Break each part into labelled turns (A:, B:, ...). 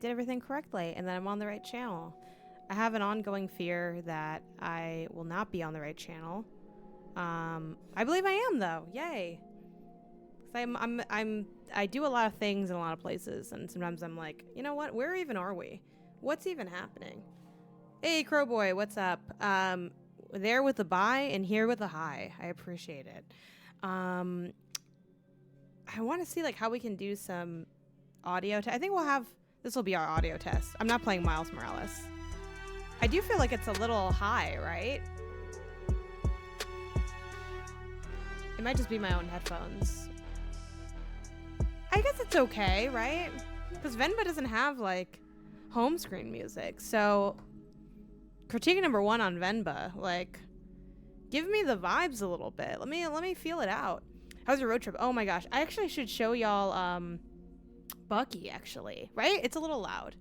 A: did everything correctly and that I'm on the right channel. I have an ongoing fear that I will not be on the right channel. I believe I am though. Yay. 'Cause I do a lot of things in a lot of places, and sometimes I'm like, you know what? Where even are we? What's even happening? Hey, Crowboy, what's up? There with the buy and here with the high. I appreciate it. I want to see like how we can do some audio. I think we'll have this will be our audio test. I'm not playing Miles Morales. I do feel like it's a little high, right? It might just be my own headphones. I guess it's okay, right? Because Venba doesn't have like home screen music. So critique number 1 on Venba, like give me the vibes a little bit. Let me feel it out. How's your road trip? Oh my gosh. I actually should show y'all Bucky actually, right? It's a little loud.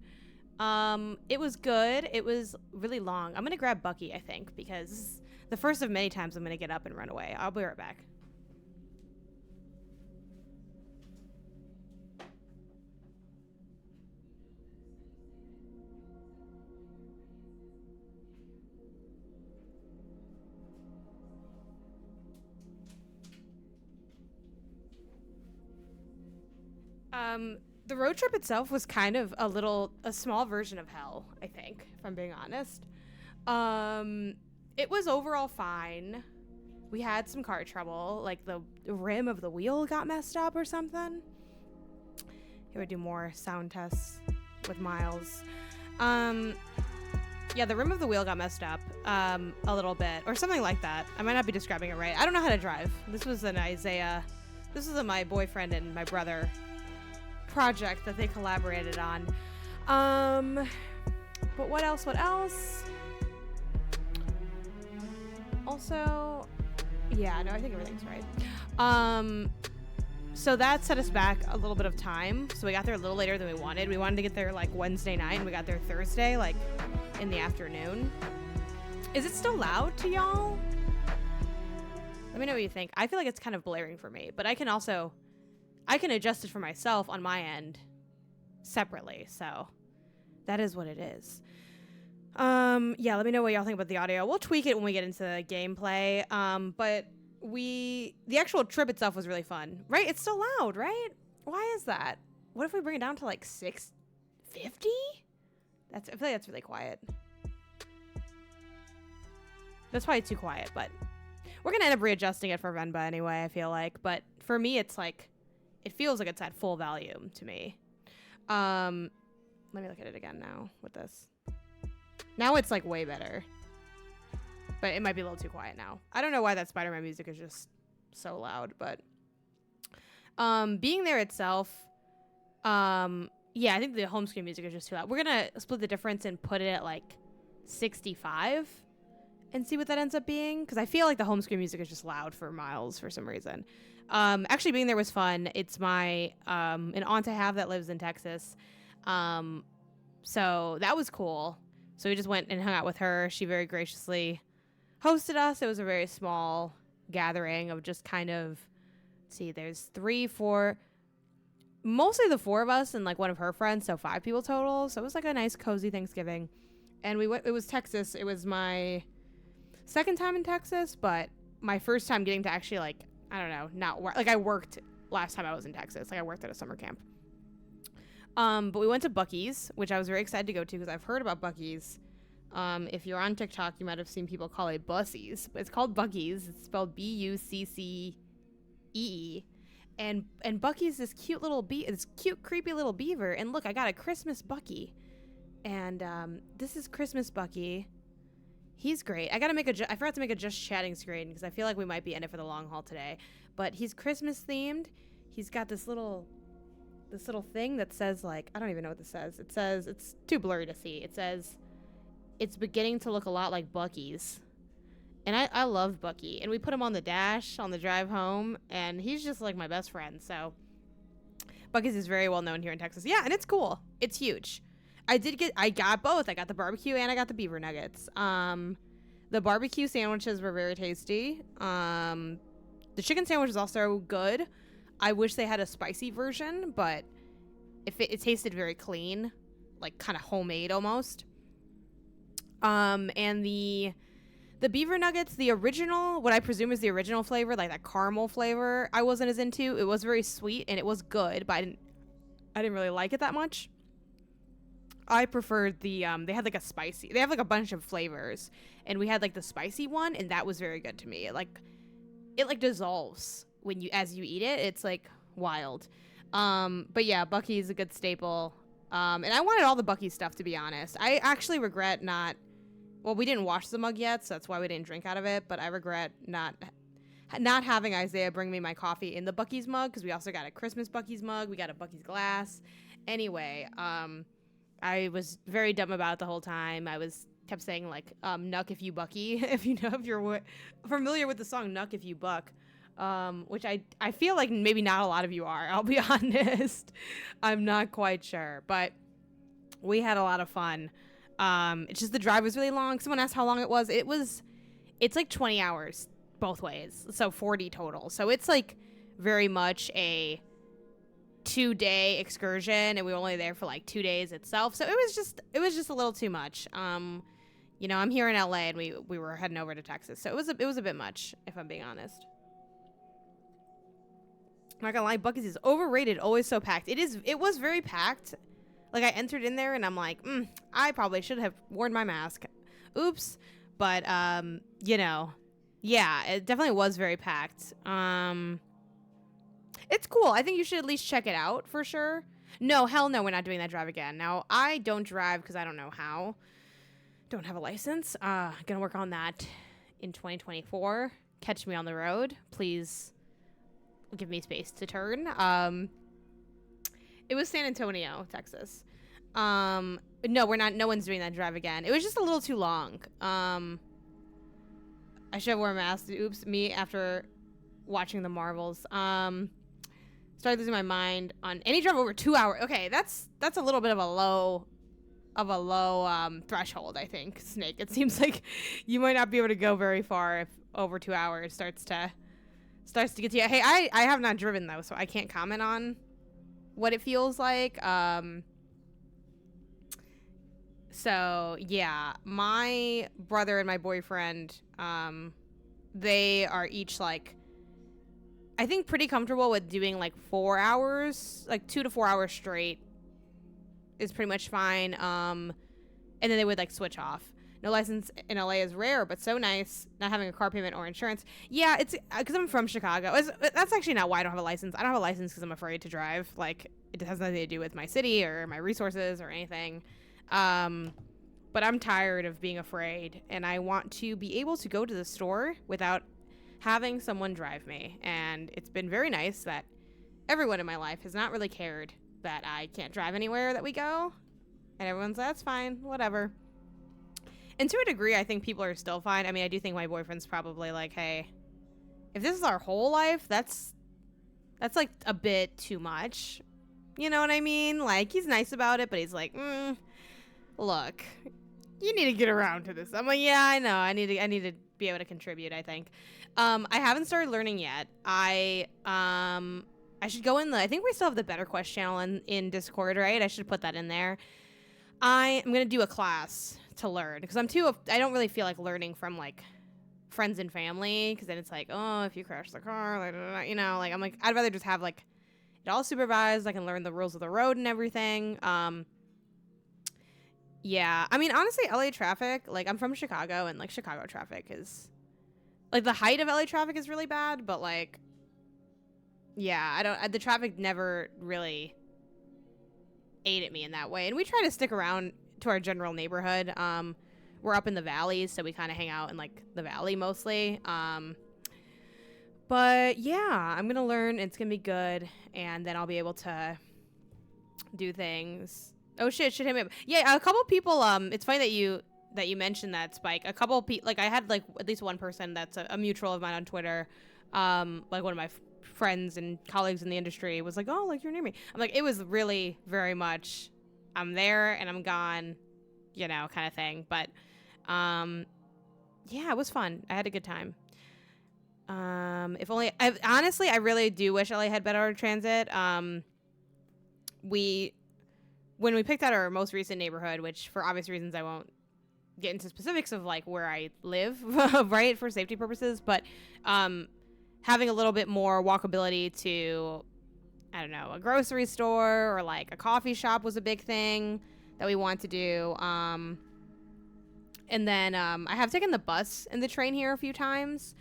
A: It was good. It was really long. I'm gonna grab Bucky, I think, because this is the first of many times I'm gonna get up and run away. I'll be right back. The road trip itself was kind of a small version of hell, I think, if I'm being honest. It was overall fine. We had some car trouble, like the rim of the wheel got messed up or something. Here we do more sound tests with Miles. Yeah, the rim of the wheel got messed up a little bit, or something like that. I might not be describing it right. I don't know how to drive. This was my boyfriend and my brother project that they collaborated on. But what else? Also, yeah, no, I think everything's right. So that set us back a little bit of time. So we got there a little later than we wanted. We wanted to get there like Wednesday night, and we got there Thursday, like in the afternoon. Is it still loud to y'all? Let me know what you think. I feel like it's kind of blaring for me, but I can adjust it for myself on my end separately. So that is what it is. Yeah, let me know what y'all think about the audio. We'll tweak it when we get into the gameplay. But the actual trip itself was really fun, right? It's still loud, right? Why is that? What if we bring it down to like 650? I feel like that's really quiet. That's probably too quiet, but we're gonna end up readjusting it for Venba anyway, I feel like. But for me, it's like, it feels like it's at full volume to me. Let me look at it again now with this. Now it's like way better. But it might be a little too quiet now. I don't know why that Spider-Man music is just so loud, but being there itself, yeah, I think the home screen music is just too loud. We're gonna split the difference and put it at like 65 and see what that ends up being, because I feel like the home screen music is just loud for Miles for some reason. Actually being there was fun. It's my an aunt I have that lives in Texas, so that was cool. So we just went and hung out with her. She very graciously hosted us. It was a very small gathering of just kind of, let's see, there's 3, 4, mostly the 4 of us and like one of her friends, so 5 people total. So it was like a nice cozy Thanksgiving. And it was Texas. It was my second time in Texas, but my first time getting to actually, like, I don't know, not work. Like, I worked last time I was in Texas. Like, I worked at a summer camp. But we went to Buc-ee's, which I was very excited to go to because I've heard about Buc-ee's. If you're on TikTok, you might have seen people call it Bussies, but it's called Buc-ee's. It's spelled Buccee. And Buc-ee's this cute little creepy little beaver. And look, I got a Christmas Bucky. And this is Christmas Bucky. He's great. I forgot to make a just chatting screen because I feel like we might be in it for the long haul today. But he's Christmas themed. He's got this little thing that says, like, I don't even know what this says. It says, it's too blurry to see. It says, it's beginning to look a lot like Buc-ee's. And I love Bucky. And we put him on the dash on the drive home, and he's just like my best friend. So Buc-ee's is very well known here in Texas. Yeah, and it's cool. It's huge. I got both. I got the barbecue and I got the beaver nuggets. The barbecue sandwiches were very tasty. The chicken sandwich is also good. I wish they had a spicy version, but it tasted very clean. like kind of homemade almost. And the beaver nuggets, the original, what I presume is the original flavor, like that caramel flavor, I wasn't as into. It was very sweet and it was good, but I didn't really like it that much. I preferred the they had like a spicy. They have like a bunch of flavors, and we had like the spicy one, and that was very good to me. It like dissolves when you as you eat it. It's like wild. But yeah, Buc-ee's a good staple. And I wanted all the Buc-ee stuff, to be honest. I actually regret not. Well, we didn't wash the mug yet, so that's why we didn't drink out of it. But I regret not having Isaiah bring me my coffee in the Buc-ee's mug, because we also got a Christmas Buc-ee's mug. We got a Buc-ee's glass. Anyway, I was very dumb about it the whole time. I kept saying like "Nuck if you Buc-ee," if you're familiar with the song "Nuck if you Buck," which I feel like maybe not a lot of you are. I'll be honest. I'm not quite sure, but we had a lot of fun. It's just the drive was really long. Someone asked how long it was. It's like 20 hours both ways, so 40 total. So it's like very much a 2-day excursion, and we were only there for like 2 days itself. So it was just a little too much. I'm here in LA, and we were heading over to Texas, so it was a bit much, if I'm being honest. I'm not gonna lie, Buc-ee's is overrated. Always so packed. It was very packed. Like I entered in there, and I'm like, I probably should have worn my mask. Oops. But yeah, it definitely was very packed. It's cool. I think you should at least check it out for sure. No, hell no, we're not doing that drive again. Now, I don't drive because I don't know how. Don't have a license. Gonna work on that in 2024. Catch me on the road. Please give me space to turn. It was San Antonio, Texas. No, we're not. No one's doing that drive again. It was just a little too long. I should have worn a mask. Oops, me after watching the Marvels. Started losing my mind on any drive over 2 hours. Okay, that's a little bit of a low threshold, I think, Snake. It seems like you might not be able to go very far if over 2 hours starts to get to you. Hey, I have not driven though, so I can't comment on what it feels like. So yeah, my brother and my boyfriend, they are each like, I think pretty comfortable with doing like 4 hours, like 2 to 4 hours straight is pretty much fine. And then they would like switch off. No license in LA is rare, but so nice. Not having a car payment or insurance. Yeah, it's because I'm from Chicago. That's actually not why I don't have a license. I don't have a license because I'm afraid to drive. Like, it has nothing to do with my city or my resources or anything. But I'm tired of being afraid, and I want to be able to go to the store without having someone drive me. And it's been very nice that everyone in my life has not really cared that I can't drive anywhere that we go. And everyone's like, that's fine, whatever. And to a degree, I think people are still fine. I mean, I do think my boyfriend's probably like, hey, if this is our whole life, that's like a bit too much. You know what I mean? Like, he's nice about it, but he's like, look, you need to get around to this. I'm like, yeah, I know. I need to be able to contribute, I think. I haven't started learning yet. I should go in I think we still have the Better Quest channel in Discord, right? I should put that in there. I am going to do a class to learn because I don't really feel like learning from like friends and family, because then it's like, oh, if you crash the car, like, you know, like I'm like, I'd rather just have like it all supervised. I can learn the rules of the road and everything. Yeah, I mean, honestly, LA traffic, like I'm from Chicago, and like Chicago traffic is like the height of LA traffic is really bad, but like, yeah, the traffic never really ate at me in that way. And we try to stick around to our general neighborhood. We're up in the valleys, so we kind of hang out in like the valley mostly. But yeah, I'm gonna learn. It's gonna be good, and then I'll be able to do things. Oh shit, hit me up. Yeah, a couple people. It's funny that you mentioned that, Spike. A couple people, like I had like at least one person that's a mutual of mine on Twitter. Like one of my friends and colleagues in the industry was like, oh, like you're near me. I'm like, it was really very much, I'm there and I'm gone, you know, kind of thing. But yeah, it was fun. I had a good time. If only, honestly, I really do wish LA had better transit. when we picked out our most recent neighborhood, which for obvious reasons I won't get into specifics of like where I live, right, for safety purposes, but having a little bit more walkability to, I don't know, a grocery store or like a coffee shop was a big thing that we want to do. And then I have taken the bus and the train here a few times,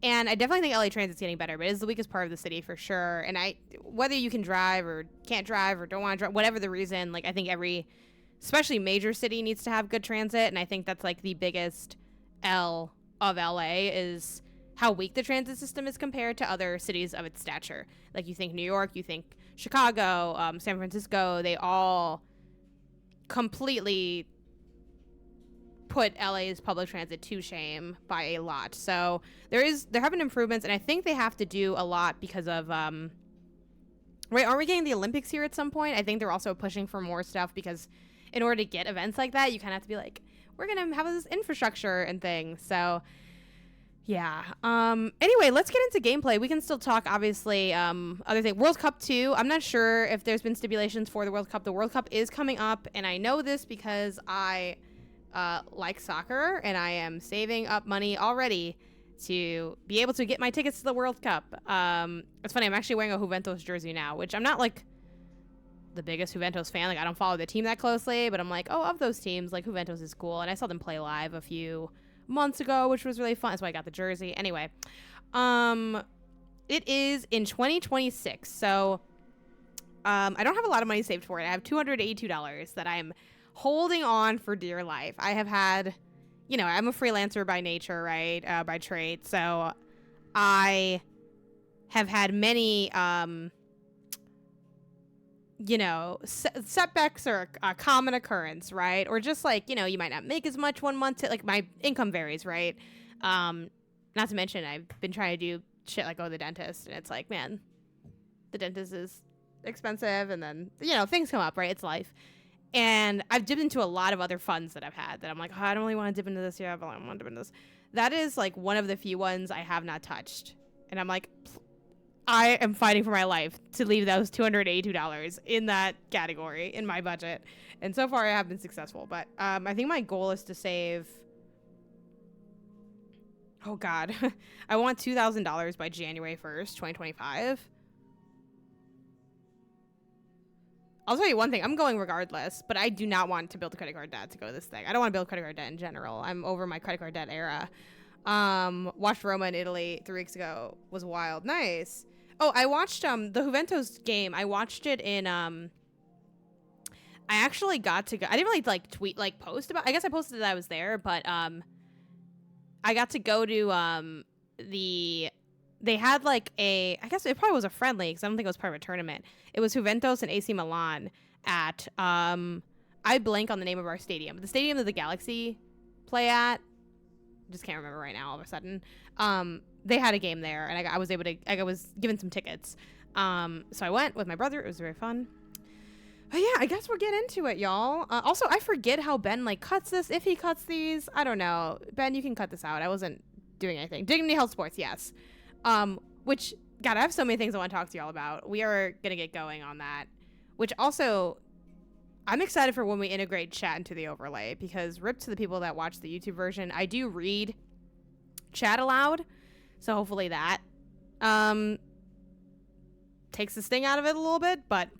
A: and I definitely think LA Transit's getting better, but it is the weakest part of the city for sure. And whether you can drive or can't drive or don't want to drive, whatever the reason, like I think especially major city needs to have good transit, and I think that's like the biggest L of LA is how weak the transit system is compared to other cities of its stature. Like you think New York, you think Chicago, San Francisco, they all completely put LA's public transit to shame by a lot. So there have been improvements, and I think they have to do a lot because of right, aren't we getting the Olympics here at some point? I think they're also pushing for more stuff because in order to get events like that, you kind of have to be like, we're gonna have this infrastructure and things. So yeah. Anyway, let's get into gameplay. We can still talk, obviously, other thing. World Cup 2. I'm not sure if there's been stipulations for the World Cup. The World Cup is coming up, and I know this because I like soccer, and I am saving up money already to be able to get my tickets to the World Cup. It's funny, I'm actually wearing a Juventus jersey now, which I'm not like the biggest Juventus fan. Like I don't follow the team that closely, but I'm like, oh, of those teams, like Juventus is cool, and I saw them play live a few months ago, which was really fun. That's why I got the jersey. Anyway, it is in 2026, so I don't have a lot of money saved for it. I have $282 that I'm holding on for dear life. I have had, I'm a freelancer by nature, right? By trade. So I have had many, setbacks are a common occurrence, right? Or just like, you might not make as much one month. Like my income varies, right? Not to mention I've been trying to do shit like go to the dentist, and it's like, man, the dentist is expensive, and then, things come up, right? It's life. And I've dipped into a lot of other funds that I've had that I'm like, oh, I don't really want to dip into this yet, but I want to dip into this. That is like one of the few ones I have not touched. And I'm like, I am fighting for my life to leave those $282 in that category in my budget. And so far I have been successful. But I think my goal is to save, oh God, I want $2,000 by January 1st, 2025. I'll tell you one thing. I'm going regardless, but I do not want to build a credit card debt to go to this thing. I don't want to build credit card debt in general. I'm over my credit card debt era. Watched Roma in Italy 3 weeks ago. Was wild. Nice. Oh, I watched the Juventus game. I watched it in I actually got to go. I didn't really post about. I guess I posted that I was there, but I got to go to they had like I guess it probably was a friendly because I don't think it was part of a tournament. It was Juventus and AC Milan at I blank on the name of our stadium. The stadium that the Galaxy play at. Just can't remember right now all of a sudden. They had a game there, and I was given some tickets. So I went with my brother. It was very fun. But yeah, I guess we'll get into it, y'all. Also, I forget how Ben cuts this, if he cuts these. I don't know. Ben, you can cut this out. I wasn't doing anything. Dignity Health Sports, yes. Which, God, I have so many things I want to talk to y'all about. We are going to get going on that. Which also, I'm excited for when we integrate chat into the overlay, because rip to the people that watch the YouTube version. I do read chat aloud, so hopefully that takes the sting out of it a little bit. But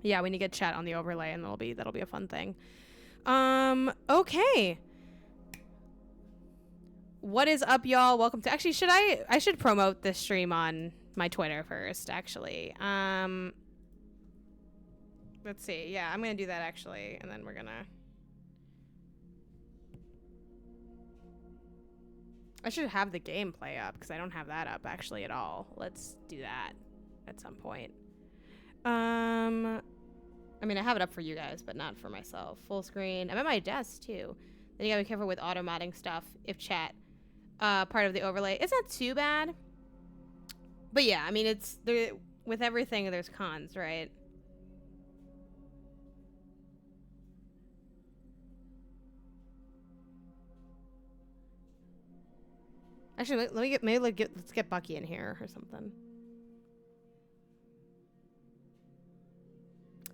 A: yeah, we need to get chat on the overlay, and that'll be a fun thing. Okay. What is up, y'all? Welcome to, actually, I should promote this stream on my Twitter first, actually. Let's see. Yeah, I'm going to do that, actually, and then we're going to... I should have the gameplay up, because I don't have that up, actually, at all. Let's do that at some point. I mean, I have it up for you guys, but not for myself. Full screen. I'm at my desk, too. Then you gotta be careful with auto-modding stuff if chat part of the overlay. It's not too bad. But yeah, I mean, with everything, there's cons, right? Actually, let's get Bucky in here or something.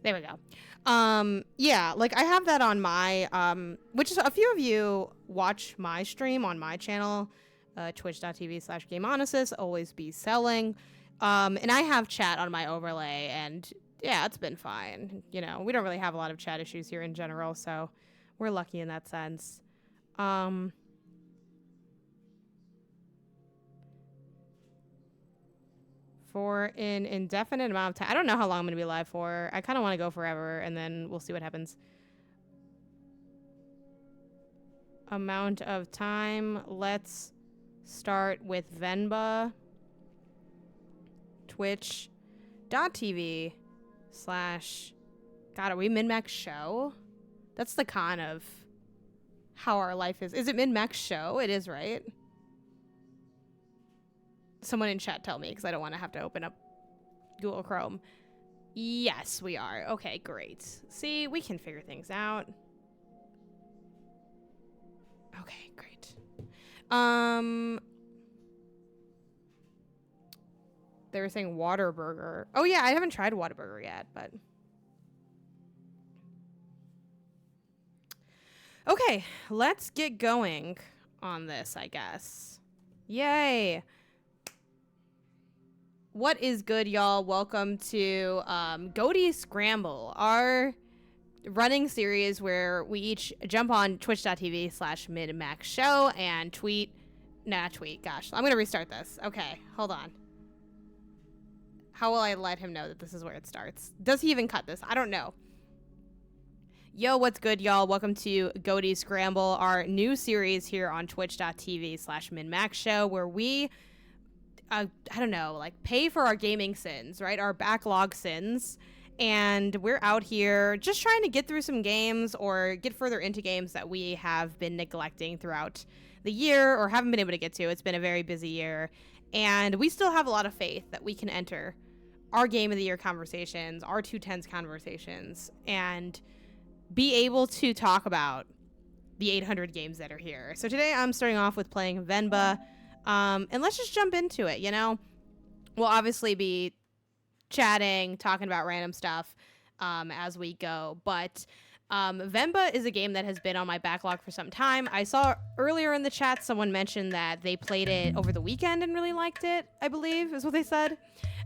A: There we go. Yeah, like I have that on my, which is a few of you watch my stream on my channel, twitch.tv/GameOnysis, always be selling. And I have chat on my overlay, and yeah, it's been fine. You know, we don't really have a lot of chat issues here in general, so we're lucky in that sense. For an indefinite amount of time. I don't know how long I'm going to be live for. I kind of want to go forever, and then we'll see what happens. Amount of time. Let's start with Venba. Twitch.tv/ God, are we MinnMax show? That's the con of how our life is. Is it MinnMax show? It is, right? Someone in chat tell me, because I don't want to have to open up Google Chrome. Yes, we are. Okay, great. See, we can figure things out. Okay, great. They were saying Whataburger. Oh yeah, I haven't tried Whataburger yet, but okay, let's get going on this, I guess. Yay. What is good, y'all? Welcome to GOTY Scramble, our running series where we each jump on twitch.tv/MinnMax show and tweet. Gosh, I'm going to restart this. Okay, hold on. How will I let him know that this is where it starts? Does he even cut this? I don't know. Yo, what's good, y'all? Welcome to GOTY Scramble, our new series here on twitch.tv/MinnMax show where we I don't know, like pay for our gaming sins, right? Our backlog sins. And we're out here just trying to get through some games or get further into games that we have been neglecting throughout the year or haven't been able to get to. It's been a very busy year. And we still have a lot of faith that we can enter our game of the year conversations, our 210s conversations, and be able to talk about the 800 games that are here. So today I'm starting off with playing Venba. And let's just jump into it, you know? We'll obviously be chatting, talking about random stuff as we go. But Venba is a game that has been on my backlog for some time. I saw earlier in the chat someone mentioned that they played it over the weekend and really liked it, I believe is what they said.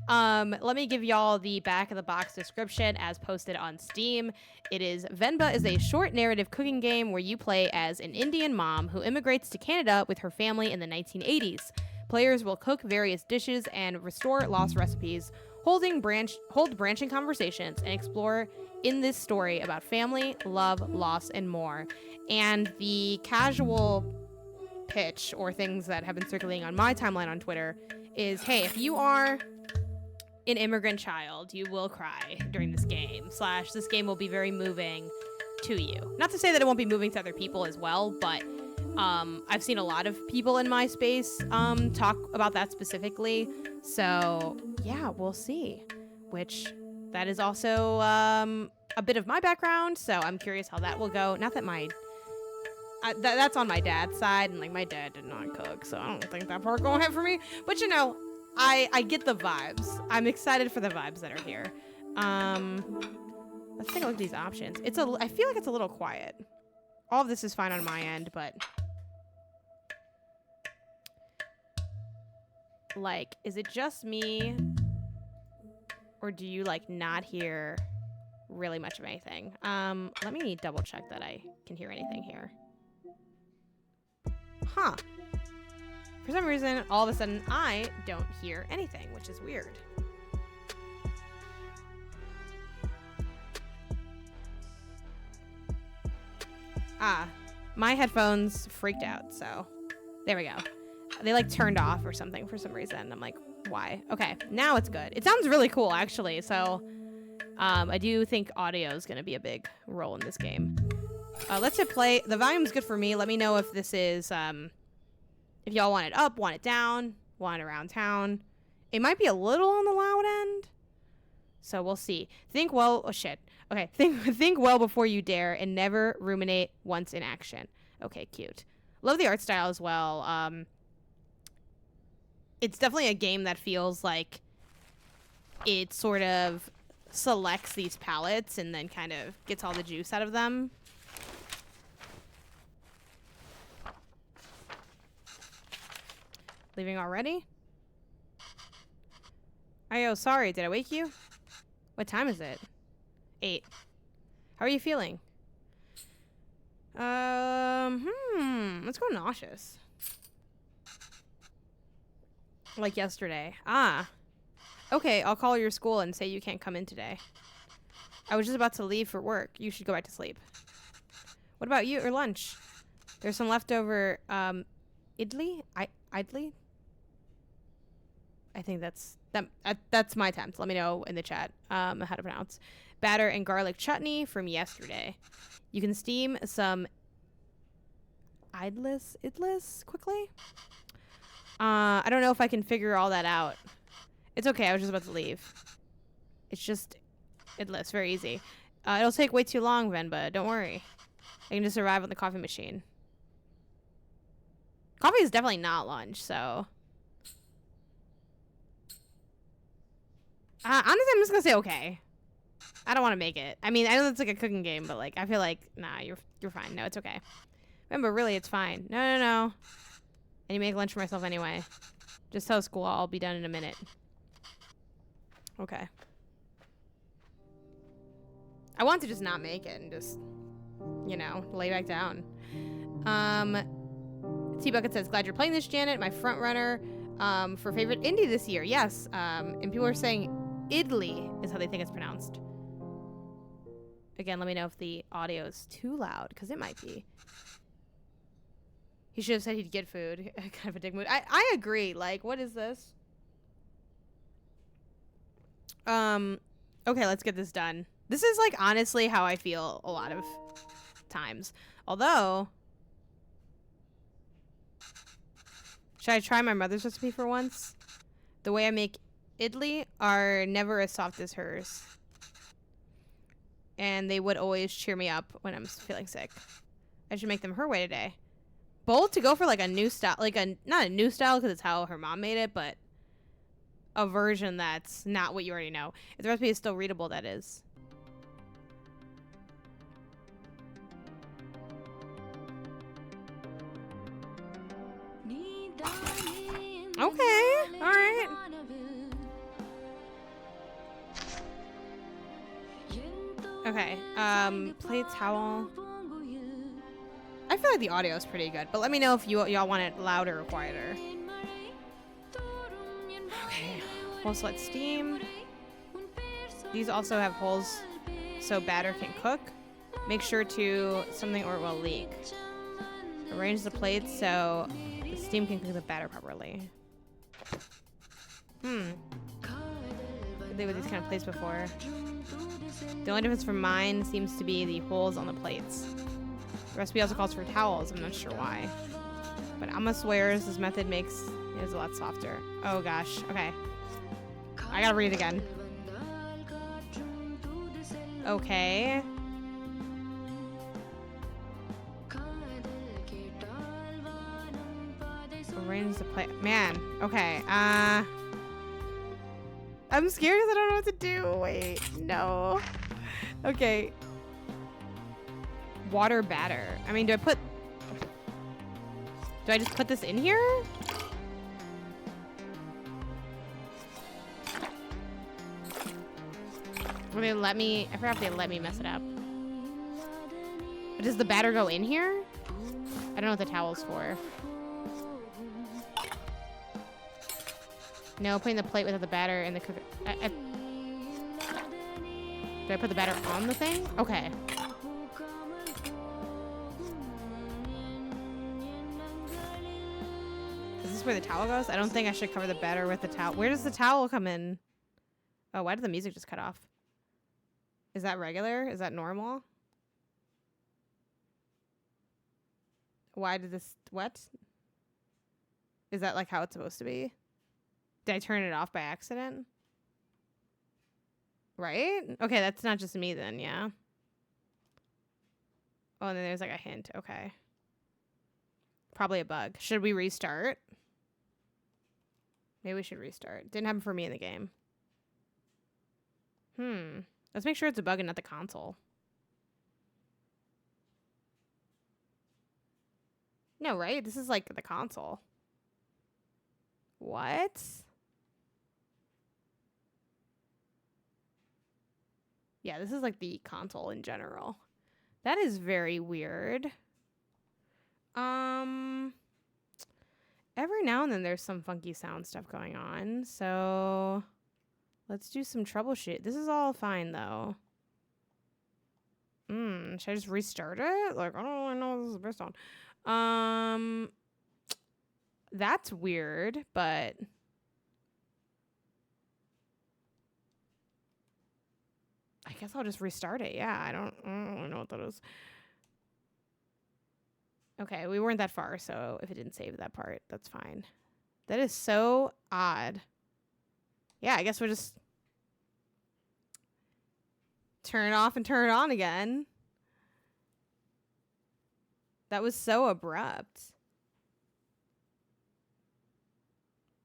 A: Let me give y'all the back of the box description as posted on Steam. Venba is a short narrative cooking game where you play as an Indian mom who immigrates to Canada with her family in the 1980s. Players will cook various dishes and restore lost recipes, hold branching conversations, and explore in this story about family, love, loss, and more. And the casual pitch, or things that have been circulating on my timeline on Twitter, is, hey, if you are an immigrant child, you will cry during this game, / this game will be very moving to you. Not to say that it won't be moving to other people as well, but I've seen a lot of people in my space talk about that specifically. So yeah, we'll see. Which that is also a bit of my background, so I'm curious how that will go. Not that that's on my dad's side, and like my dad did not cook, so I don't think that part going ahead for me. But you know, I get the vibes. I'm excited for the vibes that are here. Let's take a look at these options. I feel like it's a little quiet. All of this is fine on my end, but like, is it just me, or do you like not hear really much of anything? Let me double check that I can hear anything here. Huh. For some reason, all of a sudden, I don't hear anything, which is weird. My headphones freaked out, so there we go. They like turned off or something for some reason. I'm like, why? Okay, now it's good. It sounds really cool, actually, so I do think audio is going to be a big role in this game. Let's hit play. The volume's good for me. Let me know if this is... if y'all want it up, want it down, want it around town. It might be a little on the loud end. So we'll see. Think well. Oh, shit. Okay. Think well before you dare and never ruminate once in action. Okay, cute. Love the art style as well. It's definitely a game that feels like it sort of selects these pallets and then kind of gets all the juice out of them. Leaving already? Ayo, sorry, did I wake you? What time is it? 8. How are you feeling? Let's go nauseous. Like yesterday. Ah. Okay, I'll call your school and say you can't come in today. I was just about to leave for work. You should go back to sleep. What about you or lunch? There's some leftover, idli? Idli? I think that's my attempt. Let me know in the chat how to pronounce. Batter and garlic chutney from yesterday. You can steam some idlis quickly. I don't know if I can figure all that out. It's okay. I was just about to leave. It's just idlis. Very easy. It'll take way too long, Venba. Don't worry. I can just arrive on the coffee machine. Coffee is definitely not lunch, so... honestly, I'm just gonna say okay. I don't want to make it. I mean, I know it's like a cooking game, but like, I feel like, nah, you're fine. No, it's okay. Remember, really, it's fine. No. I need to make lunch for myself anyway. Just tell school I'll be done in a minute. Okay. I want to just not make it and just, you know, lay back down. T-Bucket says, glad you're playing this, Janet. My front runner for favorite indie this year. Yes. And people are saying idli is how they think it's pronounced. Again, let me know if the audio is too loud, because it might be. He should have said he'd get food. Kind of a dick mood. I agree. Like, what is this? Okay, let's get this done. This is, like, honestly how I feel a lot of times. Although... Should I try my mother's recipe for once? The way I make idli are never as soft as hers. And they would always cheer me up when I'm feeling sick. I should make them her way today. Bold to go for like a new style, like not a new style because it's how her mom made it, but a version that's not what you already know. If the recipe is still readable, that is. Okay, all right. Okay, play towel. I feel like the audio is pretty good, but let me know if y'all want it louder or quieter. Okay, we'll let steam. These also have holes so batter can cook. Make sure to something or it will leak. Arrange the plates so the steam can cook the batter properly. I've played with these kind of plates before. The only difference from mine seems to be the holes on the plates. The recipe also calls for towels. I'm not sure why. But Amma swears this method makes it a lot softer. Oh gosh. Okay. I gotta read it again. Okay. Arrange the plate. Man. Okay. I'm scared because I don't know what to do. Wait. No. Okay. Water batter. I mean, do I just put this in here? Will they let me? I forgot if they let me mess it up. But does the batter go in here? I don't know what the towel's for. No, putting the plate without the batter in the cooker. Do I put the batter on the thing? Okay. Is this where the towel goes? I don't think I should cover the batter with the towel. Where does the towel come in? Oh, why did the music just cut off? Is that regular? Is that normal? Why did this... What? Is that like how it's supposed to be? Did I turn it off by accident? Right? Okay, that's not just me then, yeah. Oh, and then there's like a hint. Okay. Probably a bug. Should we restart? Maybe we should restart. Didn't happen for me in the game. Let's make sure it's a bug and not the console. No, right? This is like the console. What? Yeah, this is like the console in general. That is very weird. Every now and then there's some funky sound stuff going on. So let's do some troubleshoot. This is all fine though. Should I just restart it? Like, I don't really know what this is based on. That's weird, but I guess I'll just restart it. Yeah, I don't really know what that is. Okay, we weren't that far, so if it didn't save that part, that's fine. That is so odd. Yeah, I guess we'll just turn it off and turn it on again. That was so abrupt.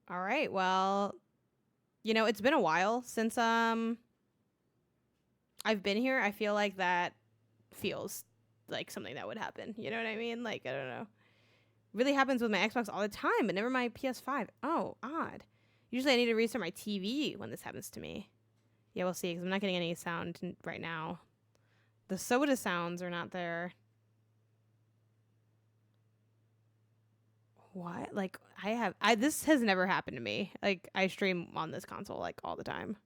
A: All right, well, you know, it's been a while since I've been here. I feel like that feels like something that would happen. You know what I mean? Like, I don't know. Really happens with my Xbox all the time, but never my PS5. Oh, odd. Usually I need to restart my TV when this happens to me. Yeah, we'll see, because I'm not getting any sound right now. The soda sounds are not there. What? Like, this has never happened to me. Like, I stream on this console, like, all the time.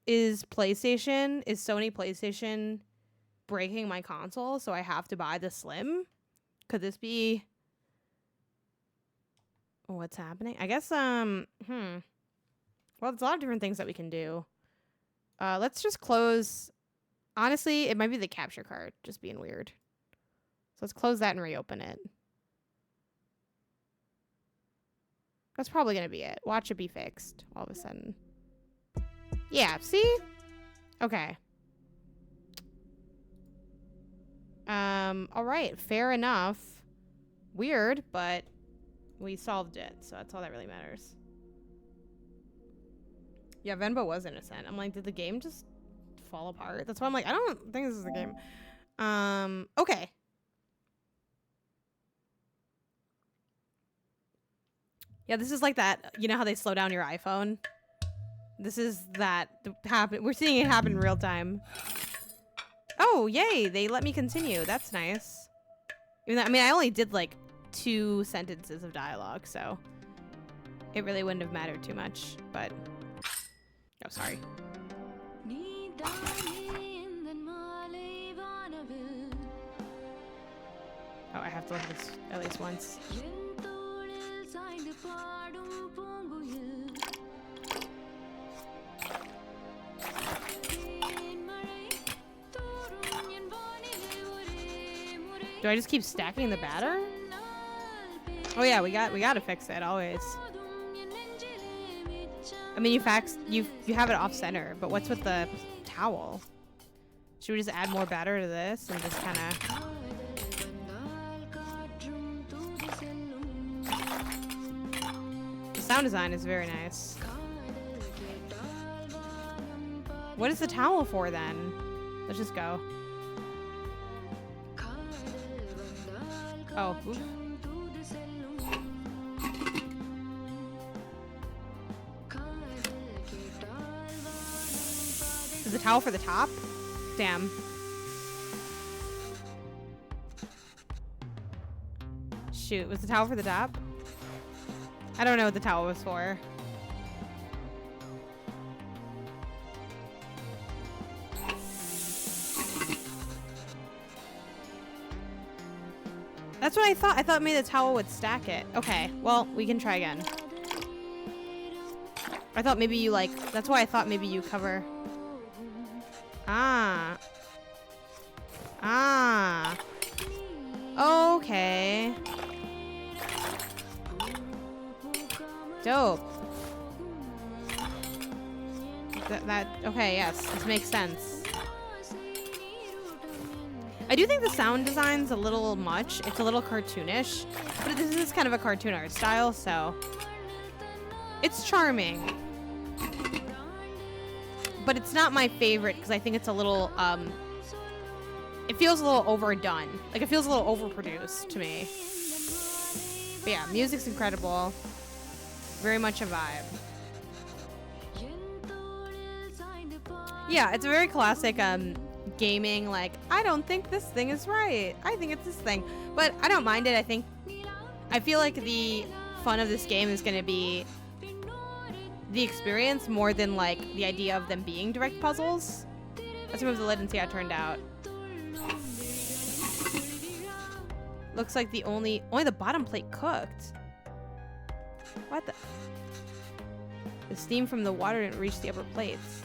A: Is Sony PlayStation breaking my console, so I have to buy the Slim? Could this be what's happening? I guess well, there's a lot of different things that we can do. Let's just close. Honestly, it might be the capture card just being weird. So let's close that and reopen it. That's probably gonna be it. Watch it be fixed all of a sudden. Yeah, see? Okay. All right, fair enough. Weird, but we solved it, so that's all that really matters. Yeah, Venba was innocent. I'm like, did the game just fall apart? That's why I'm like, I don't think this is the game. Okay. Yeah, this is like that. You know how they slow down your iPhone? This is that happen. We're seeing it happen in real time. Oh, yay. They let me continue. That's nice. Even though, I mean, I only did like 2 sentences of dialogue, so it really wouldn't have mattered too much, but oh, sorry. Oh, I have to look at this at least once. Do I just keep stacking the batter? Oh yeah, we gotta fix it always. I mean, you have it off center, but what's with the towel? Should we just add more batter to this and just kind of? The sound design is very nice. What is the towel for then? Let's just go. Oh, oops. Is the towel for the top? Damn. Shoot, was the towel for the top? I don't know what the towel was for. That's what I thought. I thought maybe the towel would stack it. Okay, well, we can try again. I thought maybe you like, that's why I thought maybe you cover. Ah. Ah. Okay. Dope. Okay, yes, this makes sense. I do think the sound design's a little much. It's a little cartoonish, but this is kind of a cartoon art style, so it's charming. but it's not my favorite because I think it's a little, it feels a little overdone. Like, it feels a little overproduced to me. But yeah, music's incredible. Very much a vibe. Yeah, it's a very classic, gaming, like, I don't think this thing is right. I think it's this thing. But I don't mind it. I feel like the fun of this game is going to be the experience more than, like, the idea of them being direct puzzles. Let's remove the lid and see how it turned out. Looks like only the bottom plate cooked. What the? The steam from the water didn't reach the upper plates.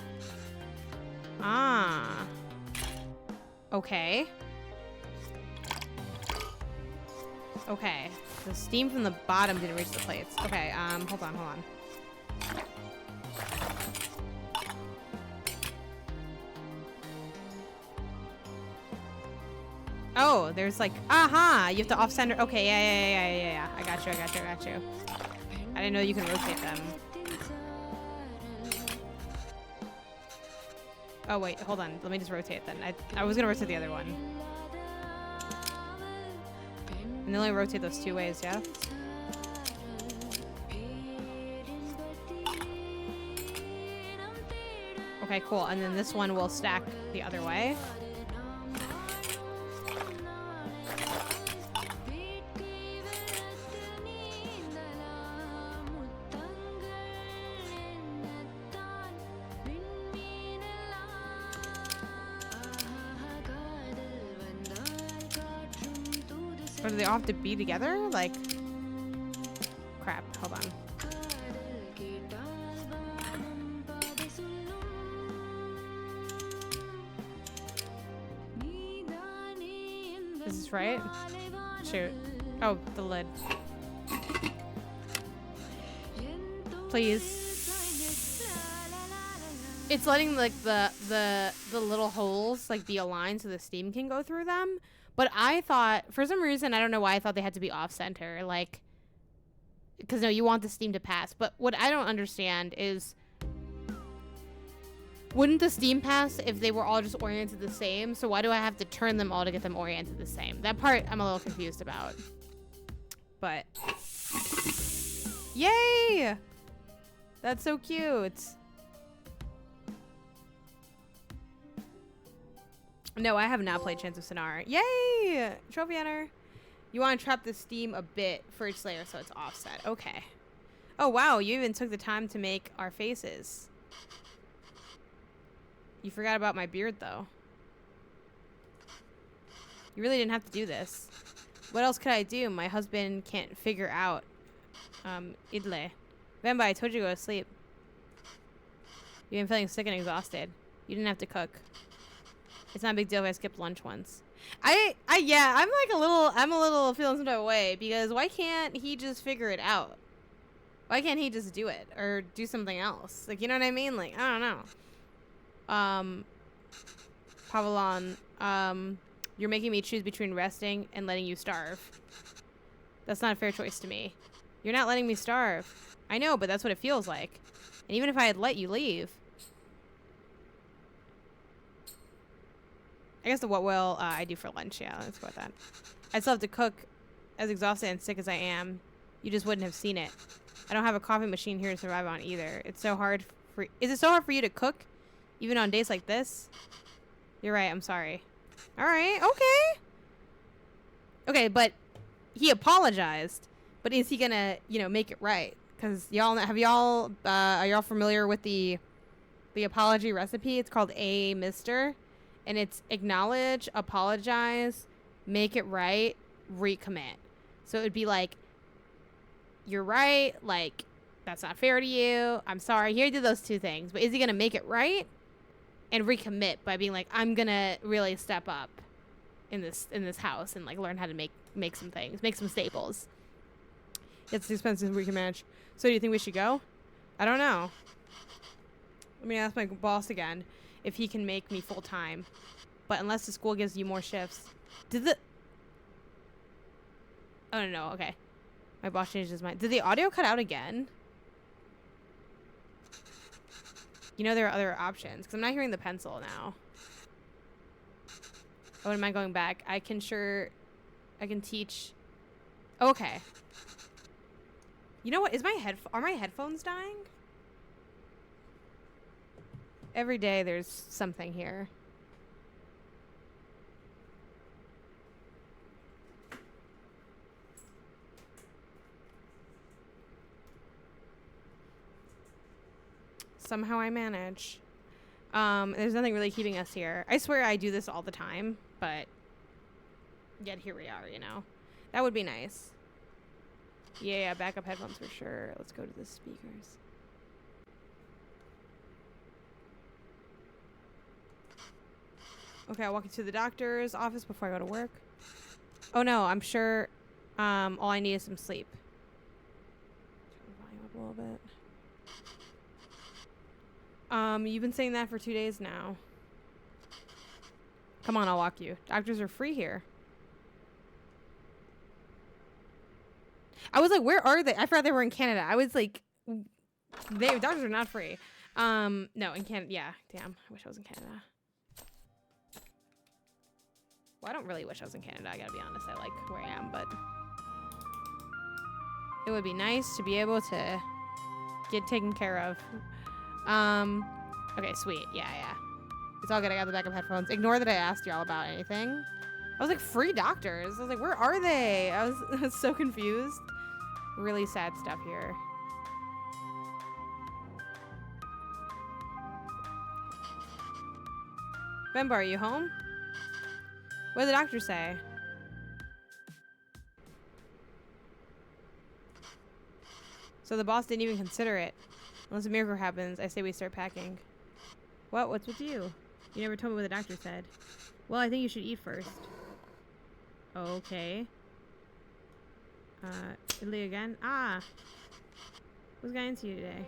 A: Ah. Okay. Okay. The steam from the bottom didn't reach the plates. Okay, hold on. Oh, there's like, aha! You have to off-center. Okay, yeah. I got you. I didn't know you can rotate them. Oh, wait, hold on. Let me just rotate then. I was gonna rotate the other one. And they only rotate those 2 ways, yeah? Okay, cool. And then this one will stack the other way. Or do they all have to be together? Like, crap, hold on. Is this right? Shoot. Oh, the lid. Please. It's letting, like, the little holes, like, be aligned so the steam can go through them. But I thought, for some reason, I don't know why I thought they had to be off-center, like, because, no, you want the steam to pass. But what I don't understand is, wouldn't the steam pass if they were all just oriented the same? So why do I have to turn them all to get them oriented the same? That part I'm a little confused about. But, yay! That's so cute. No, I have not played Chants of Sonar. Yay! Trophy hunter. You want to trap the steam a bit for each layer so it's offset. Okay. Oh, wow. You even took the time to make our faces. You forgot about my beard, though. You really didn't have to do this. What else could I do? My husband can't figure out. Idle. Venba, I told you to go to sleep. You've been feeling sick and exhausted. You didn't have to cook. It's not a big deal if I skipped lunch once. Yeah, I'm a little feeling some type of way because why can't he just figure it out? Why can't he just do it or do something else? Like, you know what I mean? Like, I don't know. Pavalon, you're making me choose between resting and letting you starve. That's not a fair choice to me. You're not letting me starve. I know, but that's what it feels like. And even if I had let you leave, I guess what will I do for lunch? Yeah, let's go with that. I still have to cook. As exhausted and sick as I am, you just wouldn't have seen it. I don't have a coffee machine here to survive on either. It's so hard for... Is it so hard for you to cook? Even on days like this? You're right, I'm sorry. Alright, okay. Okay, but he apologized. But is he gonna, you know, make it right? Because y'all... are y'all familiar with the apology recipe? It's called A Mister. And it's acknowledge, apologize, make it right, recommit. So it would be like, you're right, like, that's not fair to you, I'm sorry. He already did those 2 things. But is he going to make it right and recommit by being like, I'm going to really step up in this house and, like, learn how to make some things, make some staples. It's expensive we can manage. So do you think we should go? I don't know. Let me ask my boss again if he can make me full-time. But unless the school gives you more shifts. Oh, no, okay. My boss changed his mind. Did the audio cut out again? You know there are other options. Because I'm not hearing the pencil now. I wouldn't mind going back. I can teach. Okay. You know what? Are my headphones dying? Every day there's something here. Somehow I manage. There's nothing really keeping us here. I swear I do this all the time, but yet here we are, you know. That would be nice. Yeah, backup headphones for sure. Let's go to the speakers. Okay, I'll walk you to the doctor's office before I go to work. Oh no, I'm sure all I need is some sleep. Turn the volume up a little bit. You've been saying that for 2 days now. Come on, I'll walk you. Doctors are free here. I was like, where are they? I forgot they were in Canada. I was like, doctors are not free. No, in Canada. Yeah, damn. I wish I was in Canada. Well, I don't really wish I was in Canada. I gotta be honest. I like where I am, but it would be nice to be able to get taken care of. Okay, sweet. Yeah. It's all good. I got the backup headphones. Ignore that I asked y'all about anything. I was like, free doctors. I was like, where are they? I was so confused. Really sad stuff here. Venba, are you home? What did the doctor say? So the boss didn't even consider it. Unless a miracle happens, I say we start packing. What? What's with you? You never told me what the doctor said. Well, I think you should eat first. Okay. Italy again? Ah! What's got into you today?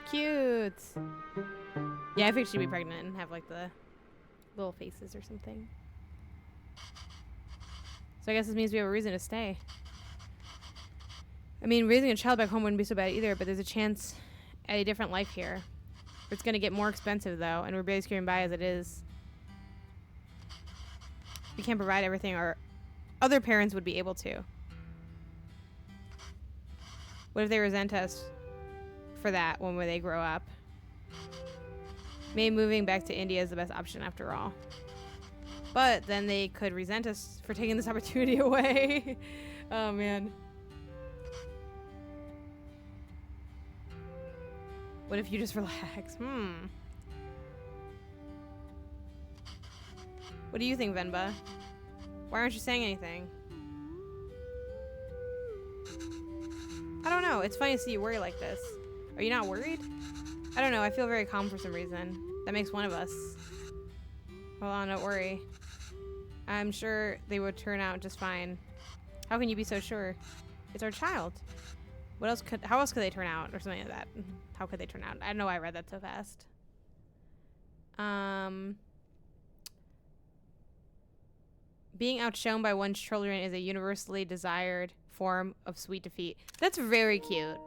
A: Cute! Yeah, I think she'd be pregnant and have like the little faces or something. So I guess this means we have a reason to stay. I mean, raising a child back home wouldn't be so bad either, but there's a chance at a different life here. It's gonna get more expensive though, and we're barely scraping by as it is. We can't provide everything our other parents would be able to. What if they resent us for that when they grow up? Maybe moving back to India is the best option after all. But then they could resent us for taking this opportunity away. Oh man. What if you just relax? What do you think, Venba? Why aren't you saying anything? I don't know. It's funny to see you worry like this. Are you not worried? I don't know. I feel very calm for some reason. That makes one of us. Hold on, don't worry. I'm sure they would turn out just fine. How can you be so sure? It's our child. How else could they turn out? Or something like that. How could they turn out? I don't know why I read that so fast. Being outshone by one's children is a universally desired form of sweet defeat. That's very cute.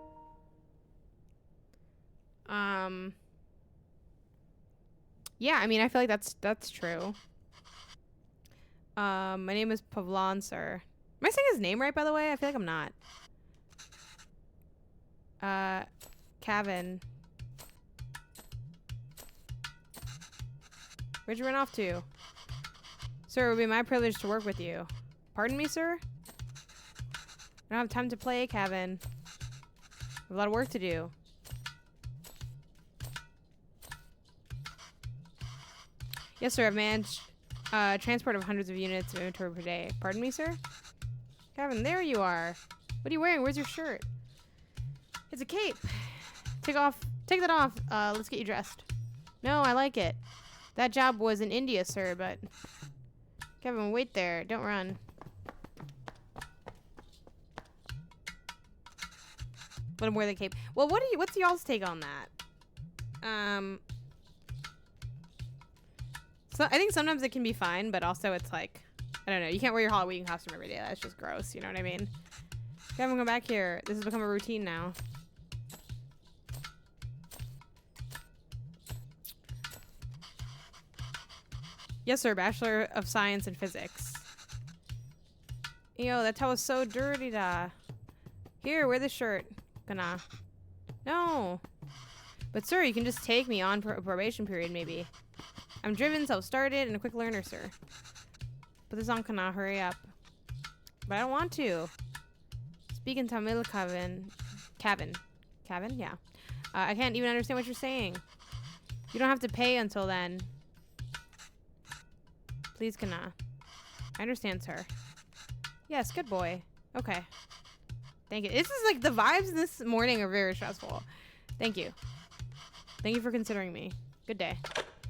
A: Yeah, I mean, I feel like that's true. My name is Pavlon, sir. Am I saying his name right, by the way? I feel like I'm not. Kevin. Where'd you run off to? Sir, it would be my privilege to work with you. Pardon me, sir? I don't have time to play, Kevin. I have a lot of work to do. Yes, sir. I've managed transport of hundreds of units of inventory per day. Pardon me, sir? Kevin, there you are. What are you wearing? Where's your shirt? It's a cape. Take that off. Let's get you dressed. No, I like it. That job was in India, sir, but... Kevin, wait there. Don't run. Let him wear the cape. Well, what's y'all's take on that? So I think sometimes it can be fine, but also it's like, I don't know. You can't wear your Halloween costume every day. That's just gross. You know what I mean? Kevin, come back here. This has become a routine now. Yes, sir. Bachelor of Science in Physics. Yo, that towel is so dirty, da. Here, wear this shirt. Gonna. No. But, sir, you can just take me on a probation period, maybe. I'm driven, self-started, and a quick learner, sir. Put this on, Kana. Hurry up. But I don't want to. Speak in Tamil, Kevin. Kevin? Yeah. I can't even understand what you're saying. You don't have to pay until then. Please, Kana. I understand, sir. Yes, good boy. Okay. Thank you. This is like the vibes this morning are very stressful. Thank you. Thank you for considering me. Good day.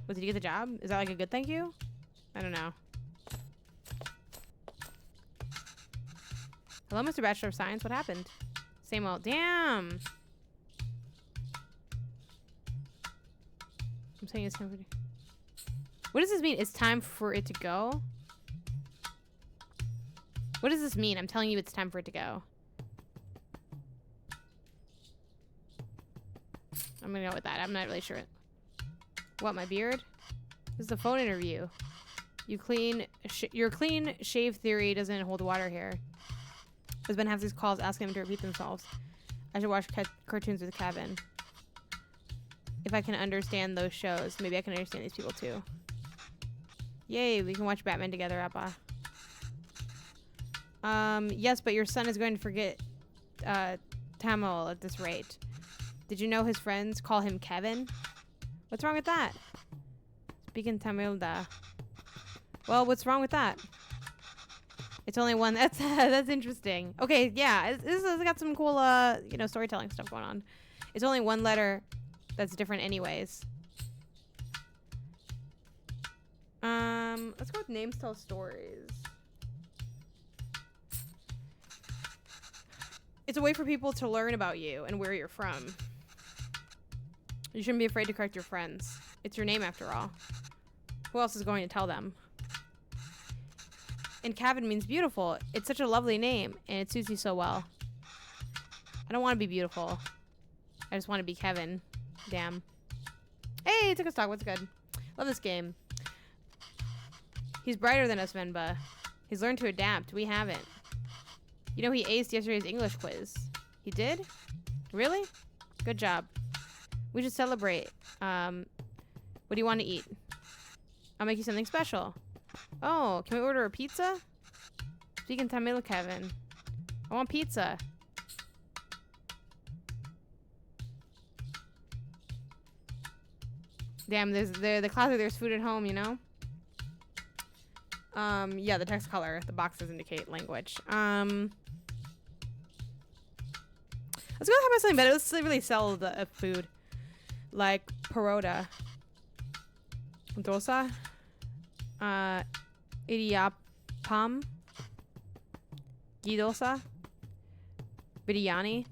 A: Did you get the job? Is that like a good thank you? I don't know. Hello, Mr. Bachelor of Science. What happened? Same old. Damn. I'm saying it's time for... What does this mean? It's time for it to go? What does this mean? I'm telling you it's time for it to go. I'm gonna go with that. I'm not really sure. What, my beard? This is a phone interview. Your clean shave theory doesn't hold water here. Husband has these calls asking him to repeat themselves. I should watch cartoons with Kevin. If I can understand those shows, maybe I can understand these people too. Yay, we can watch Batman together, Appa. Yes, but your son is going to forget Tamil at this rate. Did you know his friends call him Kevin? What's wrong with that? Speaking Tamil da. Well, what's wrong with that? It's only one. That's interesting. Okay, yeah, this has got some cool, you know, storytelling stuff going on. It's only one letter that's different anyways. Let's go with names tell stories. It's a way for people to learn about you and where you're from. You shouldn't be afraid to correct your friends. It's your name after all. Who else is going to tell them? And Kevin means beautiful. It's such a lovely name, and it suits you so well. I don't want to be beautiful. I just want to be Kevin. Damn. Hey, took a stock. What's good? Love this game. He's brighter than us, Venba. He's learned to adapt. We haven't. You know, he aced yesterday's English quiz. He did? Really? Good job. We should celebrate. What do you want to eat? I'll make you something special. Oh, can we order a pizza? Speaking Tamil, Kevin. I want pizza. Damn, the classic there's food at home, you know? Yeah, the text color. The boxes indicate language. Let's go talk about something better. Let's really sell the food. Like parota. Dosa. Idiyappam. Gidosa. Biryani.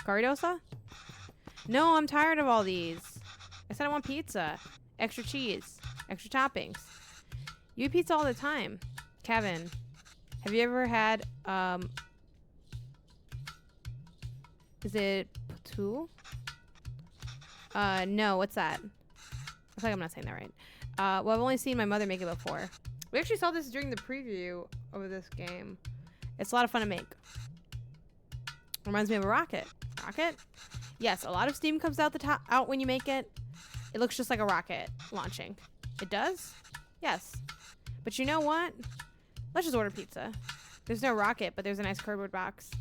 A: Caridosa? No, I'm tired of all these. I said I want pizza. Extra cheese. Extra toppings. You eat pizza all the time. Kevin, have you ever had, is it patu? No, what's that? I feel like I'm not saying that right. Well, I've only seen my mother make it before. We actually saw this during the preview of this game. It's a lot of fun to make. Reminds me of a rocket. Rocket? Yes, a lot of steam comes out out when you make it. It looks just like a rocket launching. It does? Yes. But you know what? Let's just order pizza. There's no rocket, but there's a nice cardboard box.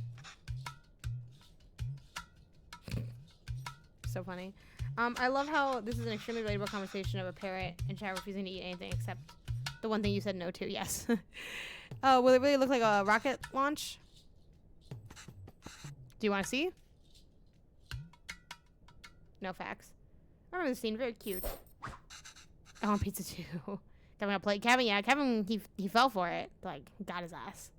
A: So funny. I love how this is an extremely relatable conversation of a parrot and chat refusing to eat anything except the one thing you said no to. Yes. Oh, will it really look like a rocket launch? Do you want to see? No facts. I remember the scene. Very cute. I want pizza too. Kevin got played. Kevin, yeah, Kevin, he fell for it. Like, got his ass.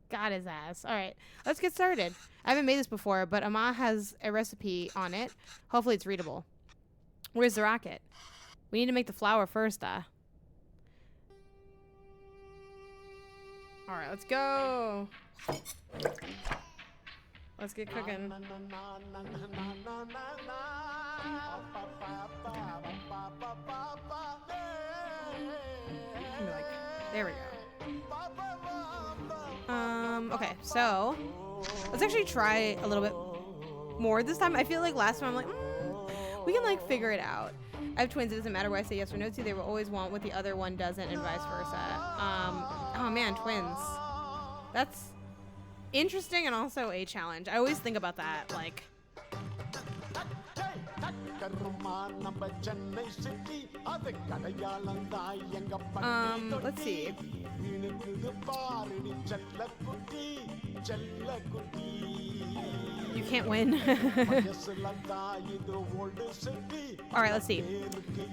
A: Got his ass. All right, let's get started. I haven't made this before, but Amma has a recipe on it. Hopefully it's readable. Where's the rocket? We need to make the flour first, All right, let's go. Let's get cooking. Like, there we go. Okay, so let's actually try a little bit more this time. I feel like last time I'm like, we can like figure it out. I have twins. It doesn't matter what I say yes or no to. They will always want what the other one doesn't, and vice versa. Oh man, twins. That's interesting and also a challenge. I always think about that. Like, let's see. You can't win. All right, let's see.